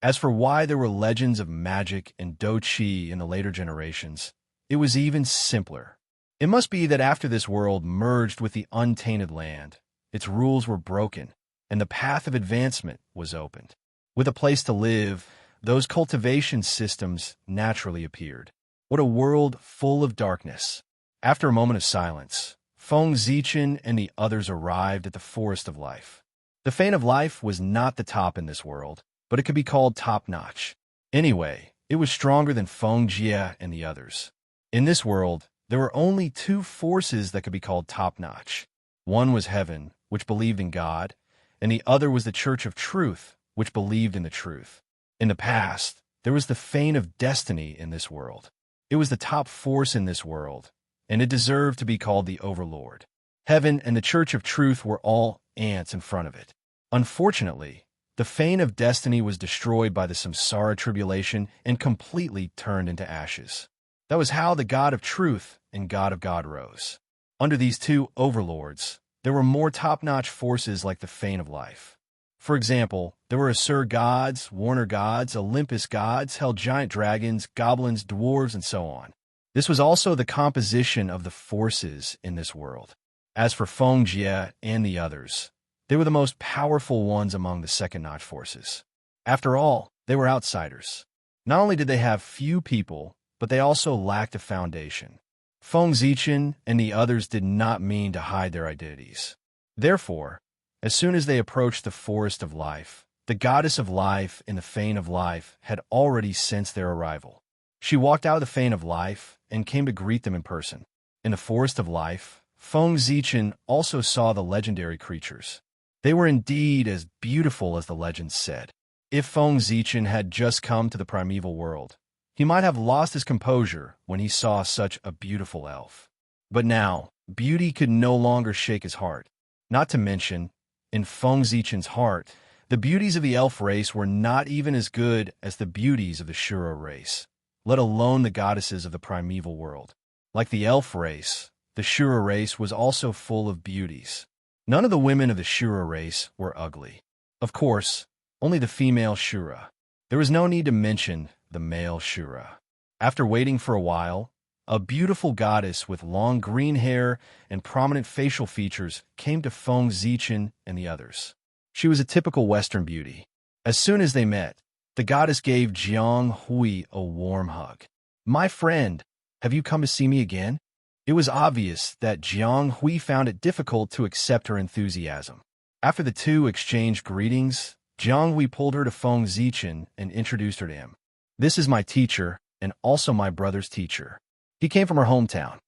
As for why there were legends of magic and Do Qi in the later generations, it was even simpler. It must be that after this world merged with the untainted land, its rules were broken, and the path of advancement was opened. With a place to live, those cultivation systems naturally appeared. What a world full of darkness! After a moment of silence, Feng Zichen and the others arrived at the Forest of Life. The Fane of Life was not the top in this world, but it could be called top-notch. Anyway, it was stronger than Feng Jie and the others. In this world, there were only two forces that could be called top-notch. One was heaven, which believed in God, and the other was the Church of Truth, which believed in the truth. In the past, there was the Fane of Destiny in this world. It was the top force in this world, and it deserved to be called the Overlord. Heaven and the Church of Truth were all ants in front of it. Unfortunately, the Fane of Destiny was destroyed by the Samsara tribulation and completely turned into ashes. That was how the God of Truth and God of God rose. Under these two overlords, there were more top-notch forces like the Fane of Life. For example, there were Asur gods, Warner gods, Olympus gods, hell giant dragons, goblins, dwarves, and so on. This was also the composition of the forces in this world. As for Feng Jie and the others, they were the most powerful ones among the second-notch forces. After all, they were outsiders. Not only did they have few people, but they also lacked a foundation. Feng Zichen and the others did not mean to hide their identities. Therefore, as soon as they approached the Forest of Life, the Goddess of Life in the Fane of Life had already sensed their arrival. She walked out of the Fane of Life and came to greet them in person. In the Forest of Life, Feng Zichen also saw the legendary creatures. They were indeed as beautiful as the legends said. If Feng Zichen had just come to the primeval world, he might have lost his composure when he saw such a beautiful elf. But now, beauty could no longer shake his heart. Not to mention, in Feng Zichen's heart, the beauties of the elf race were not even as good as the beauties of the Shura race, let alone the goddesses of the primeval world. Like the elf race, the Shura race was also full of beauties. None of the women of the Shura race were ugly. Of course, only the female Shura. There was no need to mention the male Shura. After waiting for a while, a beautiful goddess with long green hair and prominent facial features came to Feng Zichen and the others. She was a typical Western beauty. As soon as they met, the goddess gave Jiang Hui a warm hug. "My friend, have you come to see me again?" It was obvious that Jiang Hui found it difficult to accept her enthusiasm. After the two exchanged greetings, Jiang Hui pulled her to Feng Zichen and introduced her to him. "This is my teacher, and also my brother's teacher. He came from her hometown."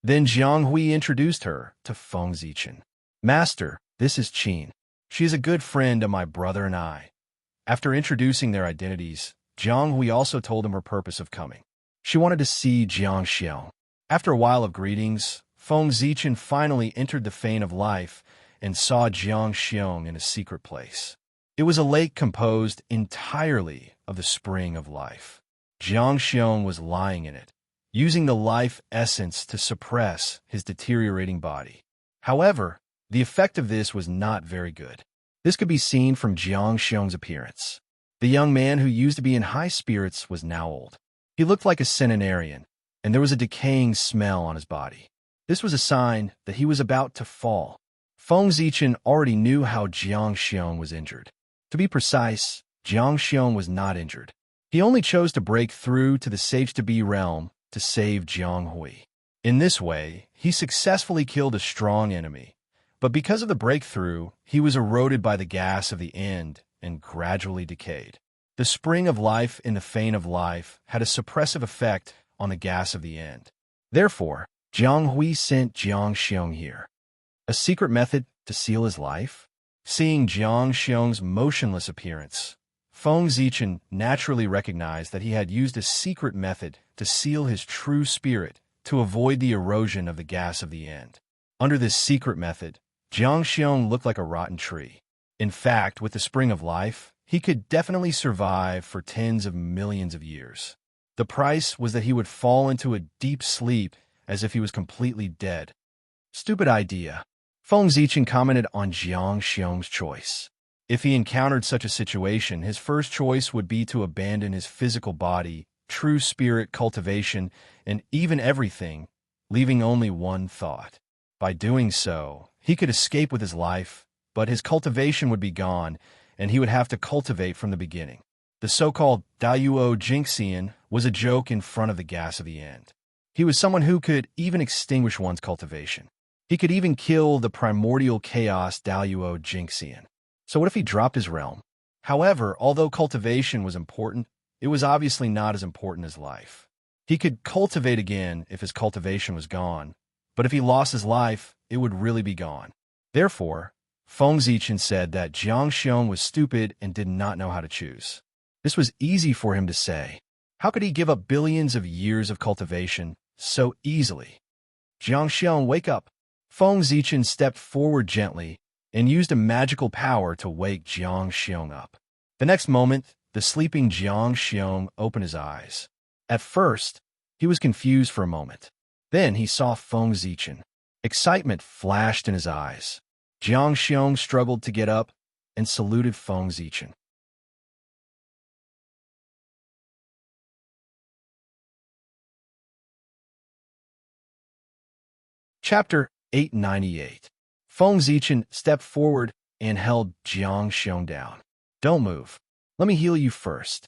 Then Jiang Hui introduced her to Feng Zichen. "Master, this is Qin. She is a good friend of my brother and I." After introducing their identities, Jiang Hui also told him her purpose of coming. She wanted to see Jiang Xiong. After a while of greetings, Feng Zichen finally entered the Fane of Life and saw Jiang Xiong in a secret place. It was a lake composed entirely of the spring of life. Jiang Xiong was lying in it, using the life essence to suppress his deteriorating body. However, the effect of this was not very good. This could be seen from Jiang Xiong's appearance. The young man who used to be in high spirits was now old. He looked like a centenarian, and there was a decaying smell on his body. This was a sign that he was about to fall. Feng Zichen already knew how Jiang Xiong was injured. To be precise, Jiang Xiong was not injured. He only chose to break through to the safe-to-be realm to save Jiang Hui. In this way, he successfully killed a strong enemy. But because of the breakthrough, he was eroded by the gas of the end and gradually decayed. The spring of life in the Fane of Life had a suppressive effect on the gas of the end. Therefore, Jiang Hui sent Jiang Xiong here. A secret method to seal his life? Seeing Jiang Xiong's motionless appearance, Feng Zichen naturally recognized that he had used a secret method to seal his true spirit to avoid the erosion of the gas of the end. Under this secret method, Jiang Xiong looked like a rotten tree. In fact, with the spring of life, he could definitely survive for tens of millions of years. The price was that he would fall into a deep sleep as if he was completely dead. Stupid idea. Feng Zichen commented on Jiang Xiong's choice. If he encountered such a situation, his first choice would be to abandon his physical body, true spirit, cultivation, and even everything, leaving only one thought. By doing so, he could escape with his life, but his cultivation would be gone, and he would have to cultivate from the beginning. The so-called Daiyuo Jinxian was a joke in front of the gas of the end. He was someone who could even extinguish one's cultivation. He could even kill the primordial chaos Daiyuo Jinxian. So what if he dropped his realm? However, although cultivation was important, it was obviously not as important as life. He could cultivate again if his cultivation was gone, but if he lost his life, it would really be gone. Therefore, Feng Zichen said that Jiang Xiong was stupid and did not know how to choose. This was easy for him to say. How could he give up billions of years of cultivation so easily? Jiang Xiong, wake up! Feng Zichen stepped forward gently and used a magical power to wake Jiang Xiong up. The next moment, the sleeping Jiang Xiong opened his eyes. At first, he was confused for a moment. Then he saw Feng Zichen. Excitement flashed in his eyes. Jiang Xiong struggled to get up and saluted Feng Zichen. Chapter 898. Feng Zichen stepped forward and held Jiang Xiong down. Don't move. Let me heal you first.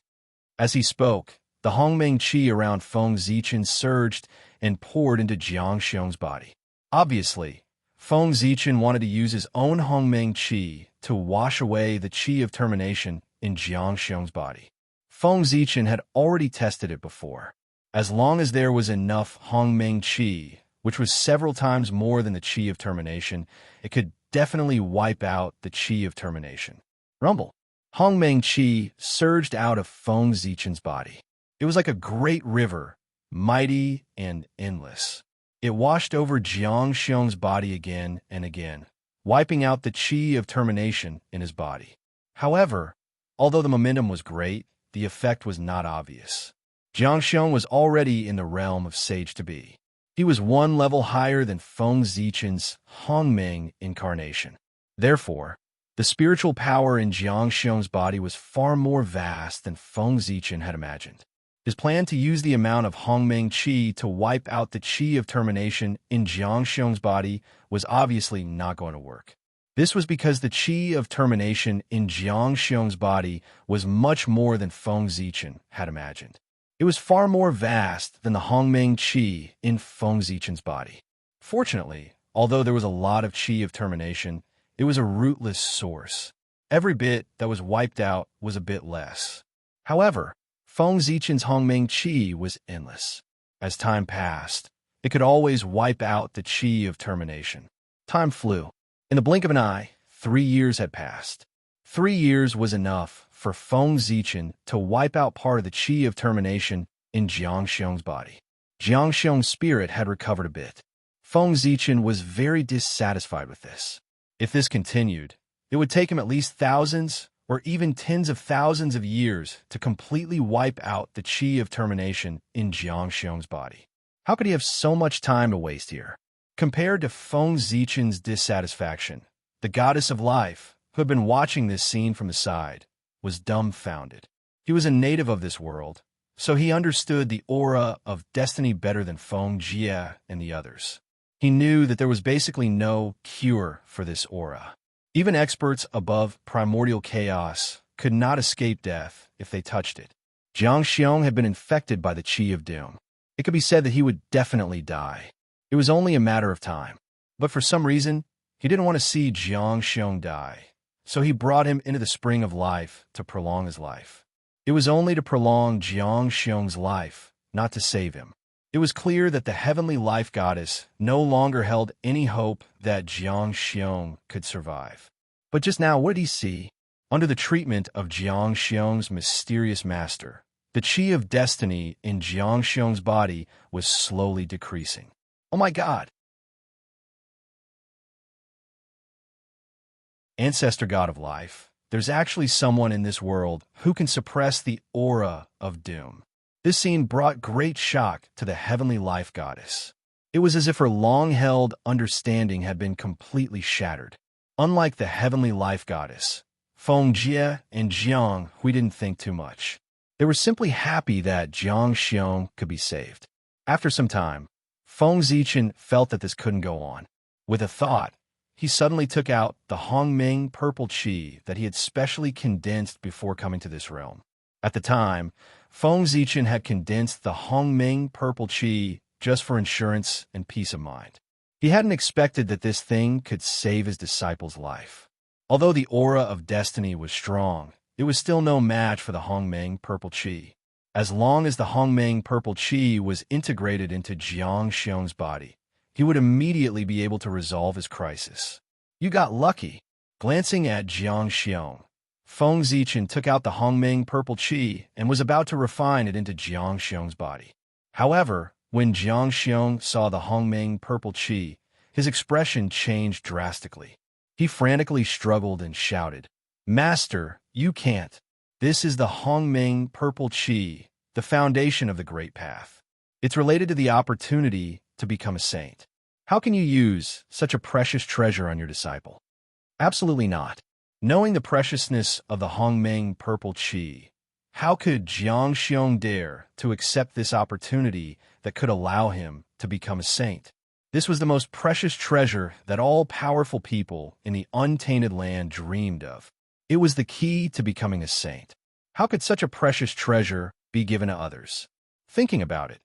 As he spoke, the Hongmeng qi around Feng Zichen surged and poured into Jiang Xiong's body. Obviously, Feng Zichen wanted to use his own Hongmeng qi to wash away the qi of termination in Jiang Xiong's body. Feng Zichen had already tested it before. As long as there was enough Hongmeng qi, which was several times more than the qi of termination, it could definitely wipe out the qi of termination. Rumble. Hongmeng qi surged out of Feng Zichen's body. It was like a great river, mighty and endless. It washed over Jiang Xiong's body again and again, wiping out the qi of termination in his body. However, although the momentum was great, the effect was not obvious. Jiang Xiong was already in the realm of Sage-to-Be. He was one level higher than Feng Zichen's Hongmeng incarnation. Therefore, the spiritual power in Jiang Xiong's body was far more vast than Feng Zichen had imagined. His plan to use the amount of Hongmeng qi to wipe out the qi of termination in Jiang Xiong's body was obviously not going to work. This was because the qi of termination in Jiang Xiong's body was much more than Feng Zichen had imagined. It was far more vast than the Hongmeng qi in Feng Zichen's body. Fortunately, although there was a lot of qi of termination, it was a rootless source. Every bit that was wiped out was a bit less. However, Feng Zichen's Hongmeng qi was endless. As time passed, it could always wipe out the qi of termination. Time flew. In the blink of an eye, 3 years had passed. 3 years was enough for Feng Zichen to wipe out part of the qi of termination in Jiang Xiong's body. Jiang Xiong's spirit had recovered a bit. Feng Zichen was very dissatisfied with this. If this continued, it would take him at least thousands or even tens of thousands of years to completely wipe out the qi of termination in Jiang Xiong's body. How could he have so much time to waste here? Compared to Feng Zichen's dissatisfaction, the goddess of life, who had been watching this scene from the side, was dumbfounded. He was a native of this world, so he understood the aura of destiny better than Feng Jie and the others. He knew that there was basically no cure for this aura. Even experts above primordial chaos could not escape death if they touched it. Jiang Xiong had been infected by the qi of doom. It could be said that he would definitely die. It was only a matter of time. But for some reason, he didn't want to see Jiang Xiong die, so he brought him into the spring of life to prolong his life. It was only to prolong Jiang Xiong's life, not to save him. It was clear that the heavenly life goddess no longer held any hope that Jiang Xiong could survive. But just now, what did he see? Under the treatment of Jiang Xiong's mysterious master, the qi of destiny in Jiang Xiong's body was slowly decreasing. Oh my God! Ancestor God of Life, there's actually someone in this world who can suppress the aura of doom. This scene brought great shock to the heavenly life goddess. It was as if her long-held understanding had been completely shattered. Unlike the heavenly life goddess, Feng Jie and Jiang, we didn't think too much. They were simply happy that Jiang Xiong could be saved. After some time, Feng Zichen felt that this couldn't go on. With a thought, he suddenly took out the Hongming purple qi that he had specially condensed before coming to this realm. At the time, Feng Zichen had condensed the Hongming purple qi just for insurance and peace of mind. He hadn't expected that this thing could save his disciple's life. Although the aura of destiny was strong, it was still no match for the Hongming purple qi. As long as the Hongming purple qi was integrated into Jiang Xiong's body, he would immediately be able to resolve his crisis. You got lucky. Glancing at Jiang Xiong, Feng Zichen took out the Hongming purple qi and was about to refine it into Jiang Xiong's body. However, when Jiang Xiong saw the Hongming purple qi, his expression changed drastically. He frantically struggled and shouted, "Master, you can't. This is the Hongming purple qi, the foundation of the Great Path. It's related to the opportunity to become a saint. How can you use such a precious treasure on your disciple?" Absolutely not. Knowing the preciousness of the Hongming purple qi, how could Jiang Xiong dare to accept this opportunity that could allow him to become a saint? This was the most precious treasure that all powerful people in the untainted land dreamed of. It was the key to becoming a saint. How could such a precious treasure be given to others? Thinking about it,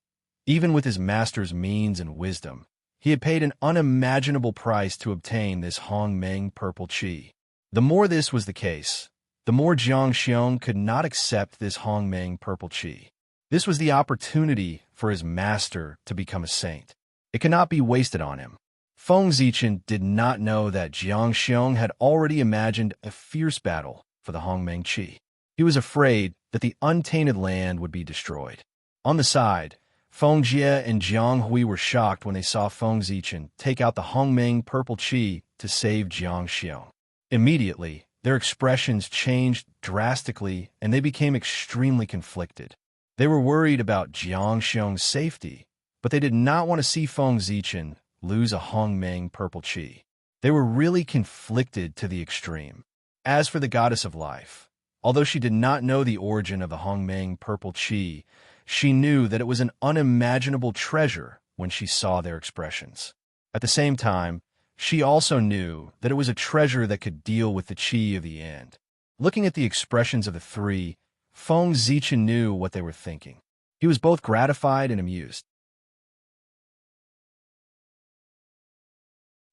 even with his master's means and wisdom, he had paid an unimaginable price to obtain this Hongming purple qi. The more this was the case, the more Jiang Xiong could not accept this Hongming purple qi. This was the opportunity for his master to become a saint. It could not be wasted on him. Feng Zichen did not know that Jiang Xiong had already imagined a fierce battle for the Hongming qi. He was afraid that the untainted land would be destroyed. On the side, Feng Jie and Jiang Hui were shocked when they saw Feng Zichen take out the Hongming purple qi to save Jiang Xiong. Immediately, their expressions changed drastically and they became extremely conflicted. They were worried about Jiang Xiong's safety, but they did not want to see Feng Zichen lose a Hongming purple qi. They were really conflicted to the extreme. As for the goddess of life, although she did not know the origin of the Hongming purple qi, she knew that it was an unimaginable treasure when she saw their expressions. At the same time, she also knew that it was a treasure that could deal with the qi of the end. Looking at the expressions of the three, Feng Zichen knew what they were thinking. He was both gratified and amused.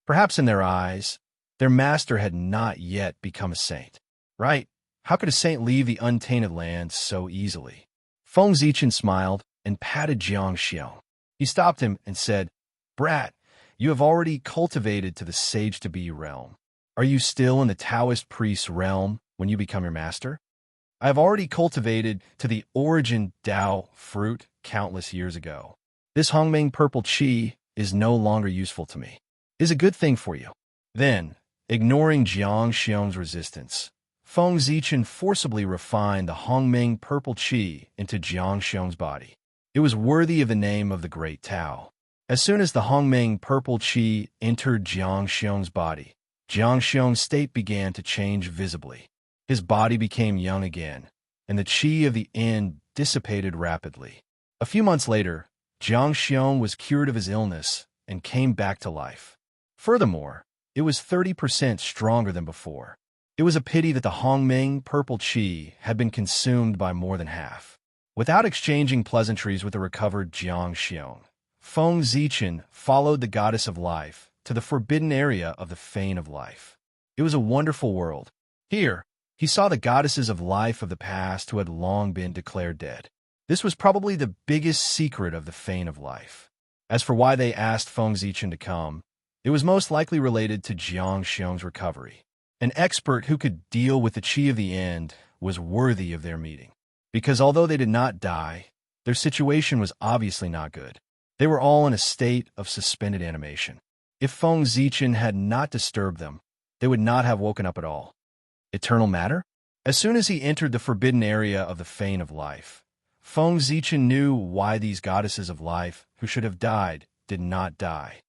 Perhaps in their eyes, their master had not yet become a saint. Right? How could a saint leave the untainted land so easily? Feng Zichen smiled and patted Jiang Xiong. He stopped him and said, "Brat, you have already cultivated to the sage-to-be realm. Are you still in the Taoist priest's realm when you become your master?" "I have already cultivated to the origin Tao fruit countless years ago. This Hongming purple qi is no longer useful to me. It is a good thing for you." Then, ignoring Jiang Xiong's resistance, Feng Zichen forcibly refined the Hongming purple qi into Jiang Xiong's body. It was worthy of the name of the great Tao. As soon as the Hongming purple qi entered Jiang Xiong's body, Jiang Xiong's state began to change visibly. His body became young again, and the qi of the end dissipated rapidly. A few months later, Jiang Xiong was cured of his illness and came back to life. Furthermore, it was 30% stronger than before. It was a pity that the Hongming purple qi had been consumed by more than half. Without exchanging pleasantries with the recovered Jiang Xiong, Feng Zichen followed the goddess of life to the forbidden area of the Fane of Life. It was a wonderful world. Here, he saw the goddesses of life of the past who had long been declared dead. This was probably the biggest secret of the Fane of Life. As for why they asked Feng Zichen to come, it was most likely related to Jiang Xiong's recovery. An expert who could deal with the qi of the end was worthy of their meeting. Because although they did not die, their situation was obviously not good. They were all in a state of suspended animation. If Feng Zichen had not disturbed them, they would not have woken up at all. Eternal matter? As soon as he entered the forbidden area of the Fane of Life, Feng Zichen knew why these goddesses of life, who should have died, did not die.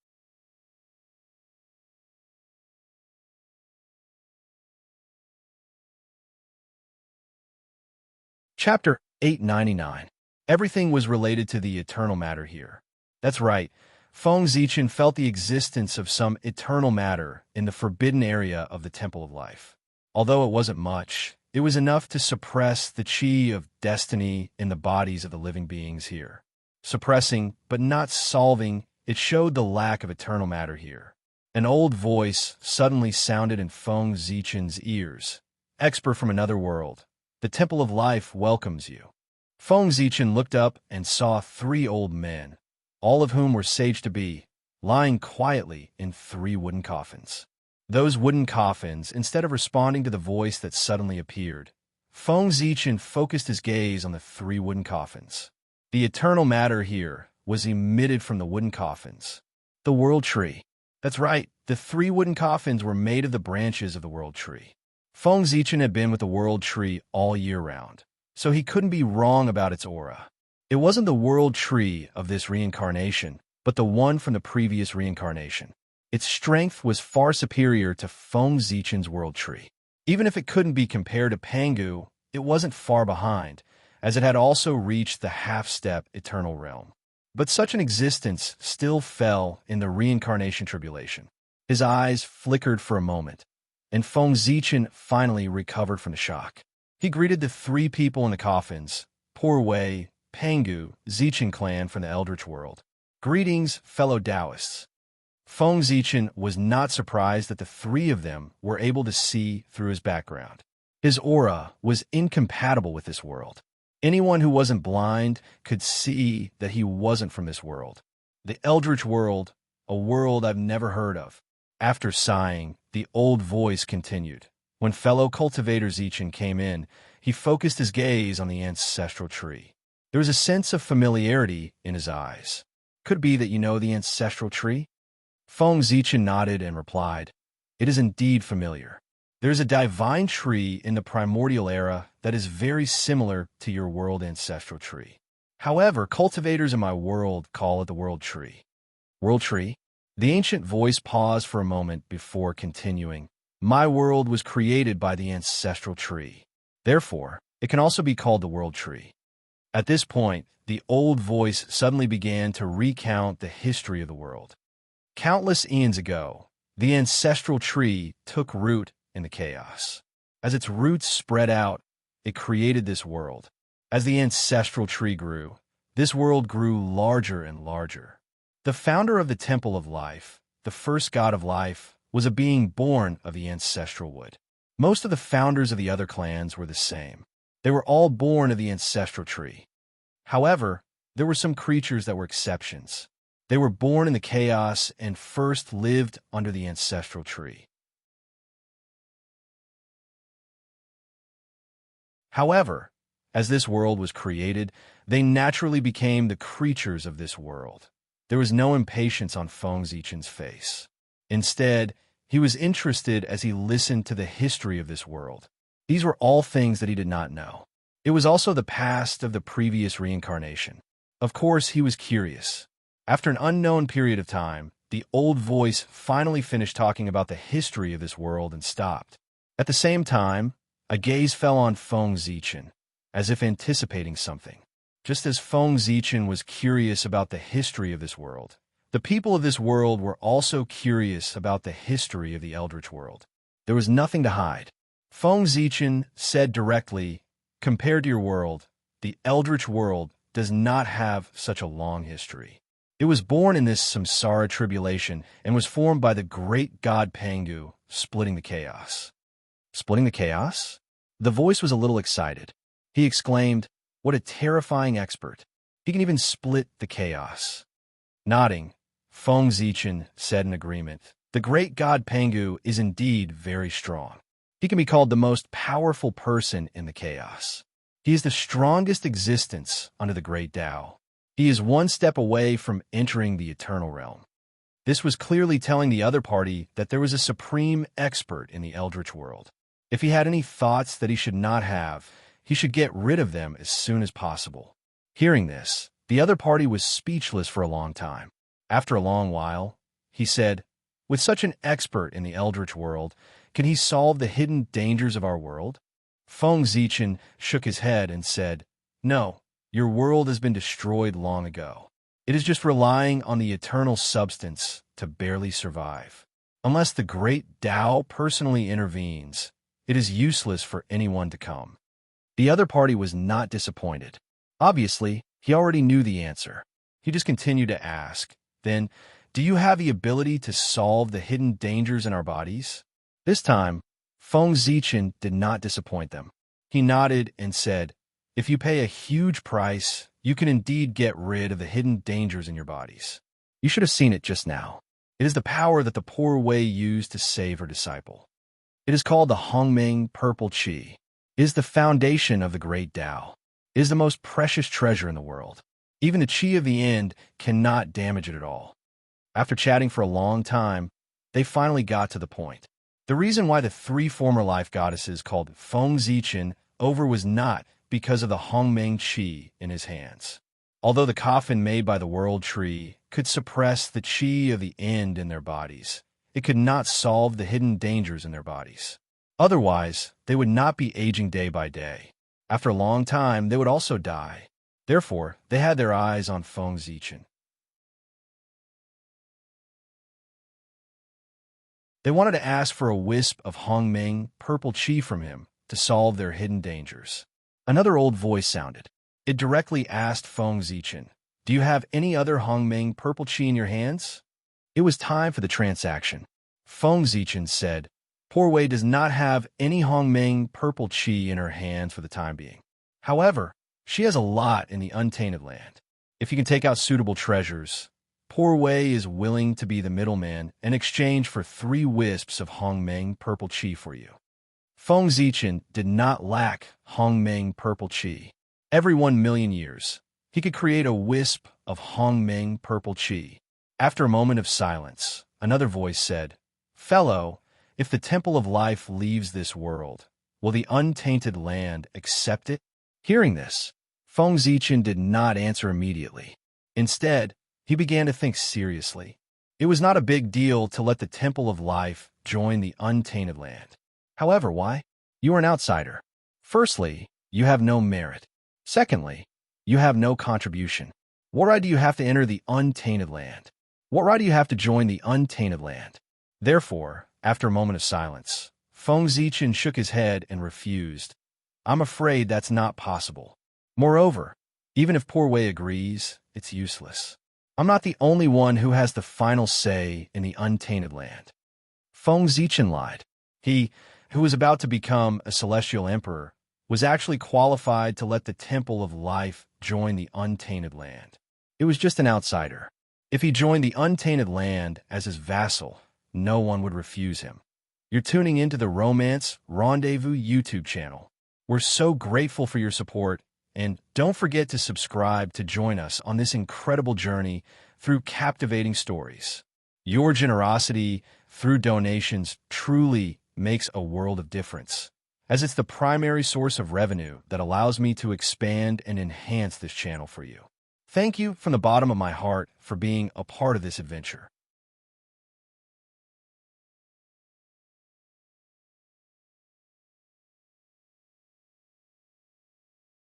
Chapter 899. Everything was related to the eternal matter here. That's right. Feng Zichen felt the existence of some eternal matter in the forbidden area of the Temple of Life. Although it wasn't much, it was enough to suppress the chi of destiny in the bodies of the living beings here. Suppressing, but not solving, it showed the lack of eternal matter here. An old voice suddenly sounded in Feng Zichen's ears. Expert from another world, the Temple of Life welcomes you. Feng Zichen looked up and saw 3 old men, all of whom were sage to be, lying quietly in 3 wooden coffins. Those wooden coffins, instead of responding to the voice that suddenly appeared, Feng Zichen focused his gaze on the 3 wooden coffins. The eternal matter here was emitted from the wooden coffins. The world tree. That's right, the 3 wooden coffins were made of the branches of the world tree. Feng Zichen had been with the world tree all year round, so he couldn't be wrong about its aura. It wasn't the world tree of this reincarnation, but the one from the previous reincarnation. Its strength was far superior to Feng Zichen's world tree. Even if it couldn't be compared to Pangu, it wasn't far behind, as it had also reached the half-step eternal realm. But such an existence still fell in the reincarnation tribulation. His eyes flickered for a moment, and Feng Zichen finally recovered from the shock. He greeted the 3 people in the coffins, Poor Wei, Pangu, Zichen clan from the Eldritch world. Greetings, fellow Taoists. Feng Zichen was not surprised that the 3 of them were able to see through his background. His aura was incompatible with this world. Anyone who wasn't blind could see that he wasn't from this world. The Eldritch world, a world I've never heard of. After sighing, the old voice continued. When fellow cultivator Zichen came in, he focused his gaze on the ancestral tree. There was a sense of familiarity in his eyes. Could it be that you know the ancestral tree? Feng Zichen nodded and replied, It is indeed familiar. There is a divine tree in the primordial era that is very similar to your world ancestral tree. However, cultivators in my world call it the world tree. World tree? The ancient voice paused for a moment before continuing. My world was created by the ancestral tree. Therefore, it can also be called the world tree. At this point, the old voice suddenly began to recount the history of the world. Countless eons ago, the ancestral tree took root in the chaos. As its roots spread out, it created this world. As the ancestral tree grew, this world grew larger and larger. The founder of the Temple of Life, the first god of life, was a being born of the ancestral wood. Most of the founders of the other clans were the same. They were all born of the ancestral tree. However, there were some creatures that were exceptions. They were born in the chaos and first lived under the ancestral tree. However, as this world was created, they naturally became the creatures of this world. There was no impatience on Feng Zichen's face. Instead, he was interested as he listened to the history of this world. These were all things that he did not know. It was also the past of the previous reincarnation. Of course, he was curious. After an unknown period of time, the old voice finally finished talking about the history of this world and stopped. At the same time, a gaze fell on Feng Zichen, as if anticipating something. Just as Feng Zichen was curious about the history of this world, the people of this world were also curious about the history of the Eldritch world. There was nothing to hide. Feng Zichen said directly, compared to your world, the Eldritch world does not have such a long history. It was born in this samsara tribulation and was formed by the great god Pangu, splitting the chaos. Splitting the chaos? The voice was a little excited. He exclaimed, What a terrifying expert. He can even split the chaos. Nodding, Feng Zichen said in agreement, The great god Pangu is indeed very strong. He can be called the most powerful person in the chaos. He is the strongest existence under the great Tao. He is one step away from entering the eternal realm. This was clearly telling the other party that there was a supreme expert in the Eldritch world. If he had any thoughts that he should not have, he should get rid of them as soon as possible. Hearing this, the other party was speechless for a long time. After a long while, he said, With such an expert in the Eldritch world, can he solve the hidden dangers of our world? Feng Zichen shook his head and said, No, your world has been destroyed long ago. It is just relying on the eternal substance to barely survive. Unless the great Tao personally intervenes, it is useless for anyone to come. The other party was not disappointed. Obviously, he already knew the answer. He just continued to ask, then, do you have the ability to solve the hidden dangers in our bodies? This time, Feng Zichen did not disappoint them. He nodded and said, if you pay a huge price, you can indeed get rid of the hidden dangers in your bodies. You should have seen it just now. It is the power that the poor Wei used to save her disciple. It is called the Hongming Purple Qi. It is the foundation of the great Tao. It is the most precious treasure in the world. Even the Qi of the end cannot damage it at all. After chatting for a long time, they finally got to the point. The reason why the three former life goddesses called Feng Zichen over was not because of the Hongming Qi in his hands. Although the coffin made by the world tree could suppress the Qi of the end in their bodies, it could not solve the hidden dangers in their bodies. Otherwise, they would not be aging day by day. After a long time, they would also die. Therefore, they had their eyes on Feng Zichen. They wanted to ask for a wisp of Hongming Purple Qi from him to solve their hidden dangers. Another old voice sounded. It directly asked Feng Zichen, do you have any other Hongming Purple Qi in your hands? It was time for the transaction. Feng Zichen said, Poor Wei does not have any Hongming Purple Qi in her hands for the time being. However, she has a lot in the untainted land. If you can take out suitable treasures, Poor Wei is willing to be the middleman in exchange for 3 wisps of Hongming Purple Qi for you. Feng Zichen did not lack Hongming Purple Qi. Every 1,000,000 years, he could create a wisp of Hongming Purple Qi. After a moment of silence, another voice said, Fellow, if the Temple of Life leaves this world, will the untainted land accept it? Hearing this, Feng Zichen did not answer immediately. Instead, he began to think seriously. It was not a big deal to let the Temple of Life join the untainted land. However, why? You are an outsider. Firstly, you have no merit. Secondly, you have no contribution. What right do you have to enter the untainted land? What right do you have to join the untainted land? Therefore, after a moment of silence, Feng Zichen shook his head and refused. I'm afraid that's not possible. Moreover, even if Poor Wei agrees, it's useless. I'm not the only one who has the final say in the untainted land. Feng Zichen lied. He, who was about to become a celestial emperor, was actually qualified to let the Temple of Life join the untainted land. It was just an outsider. If he joined the untainted land as his vassal, no one would refuse him. You're tuning into the Romance Rendezvous YouTube channel. We're so grateful for your support, and don't forget to subscribe to join us on this incredible journey through captivating stories. Your generosity through donations truly makes a world of difference, as it's the primary source of revenue that allows me to expand and enhance this channel for you. Thank you from the bottom of my heart for being a part of this adventure.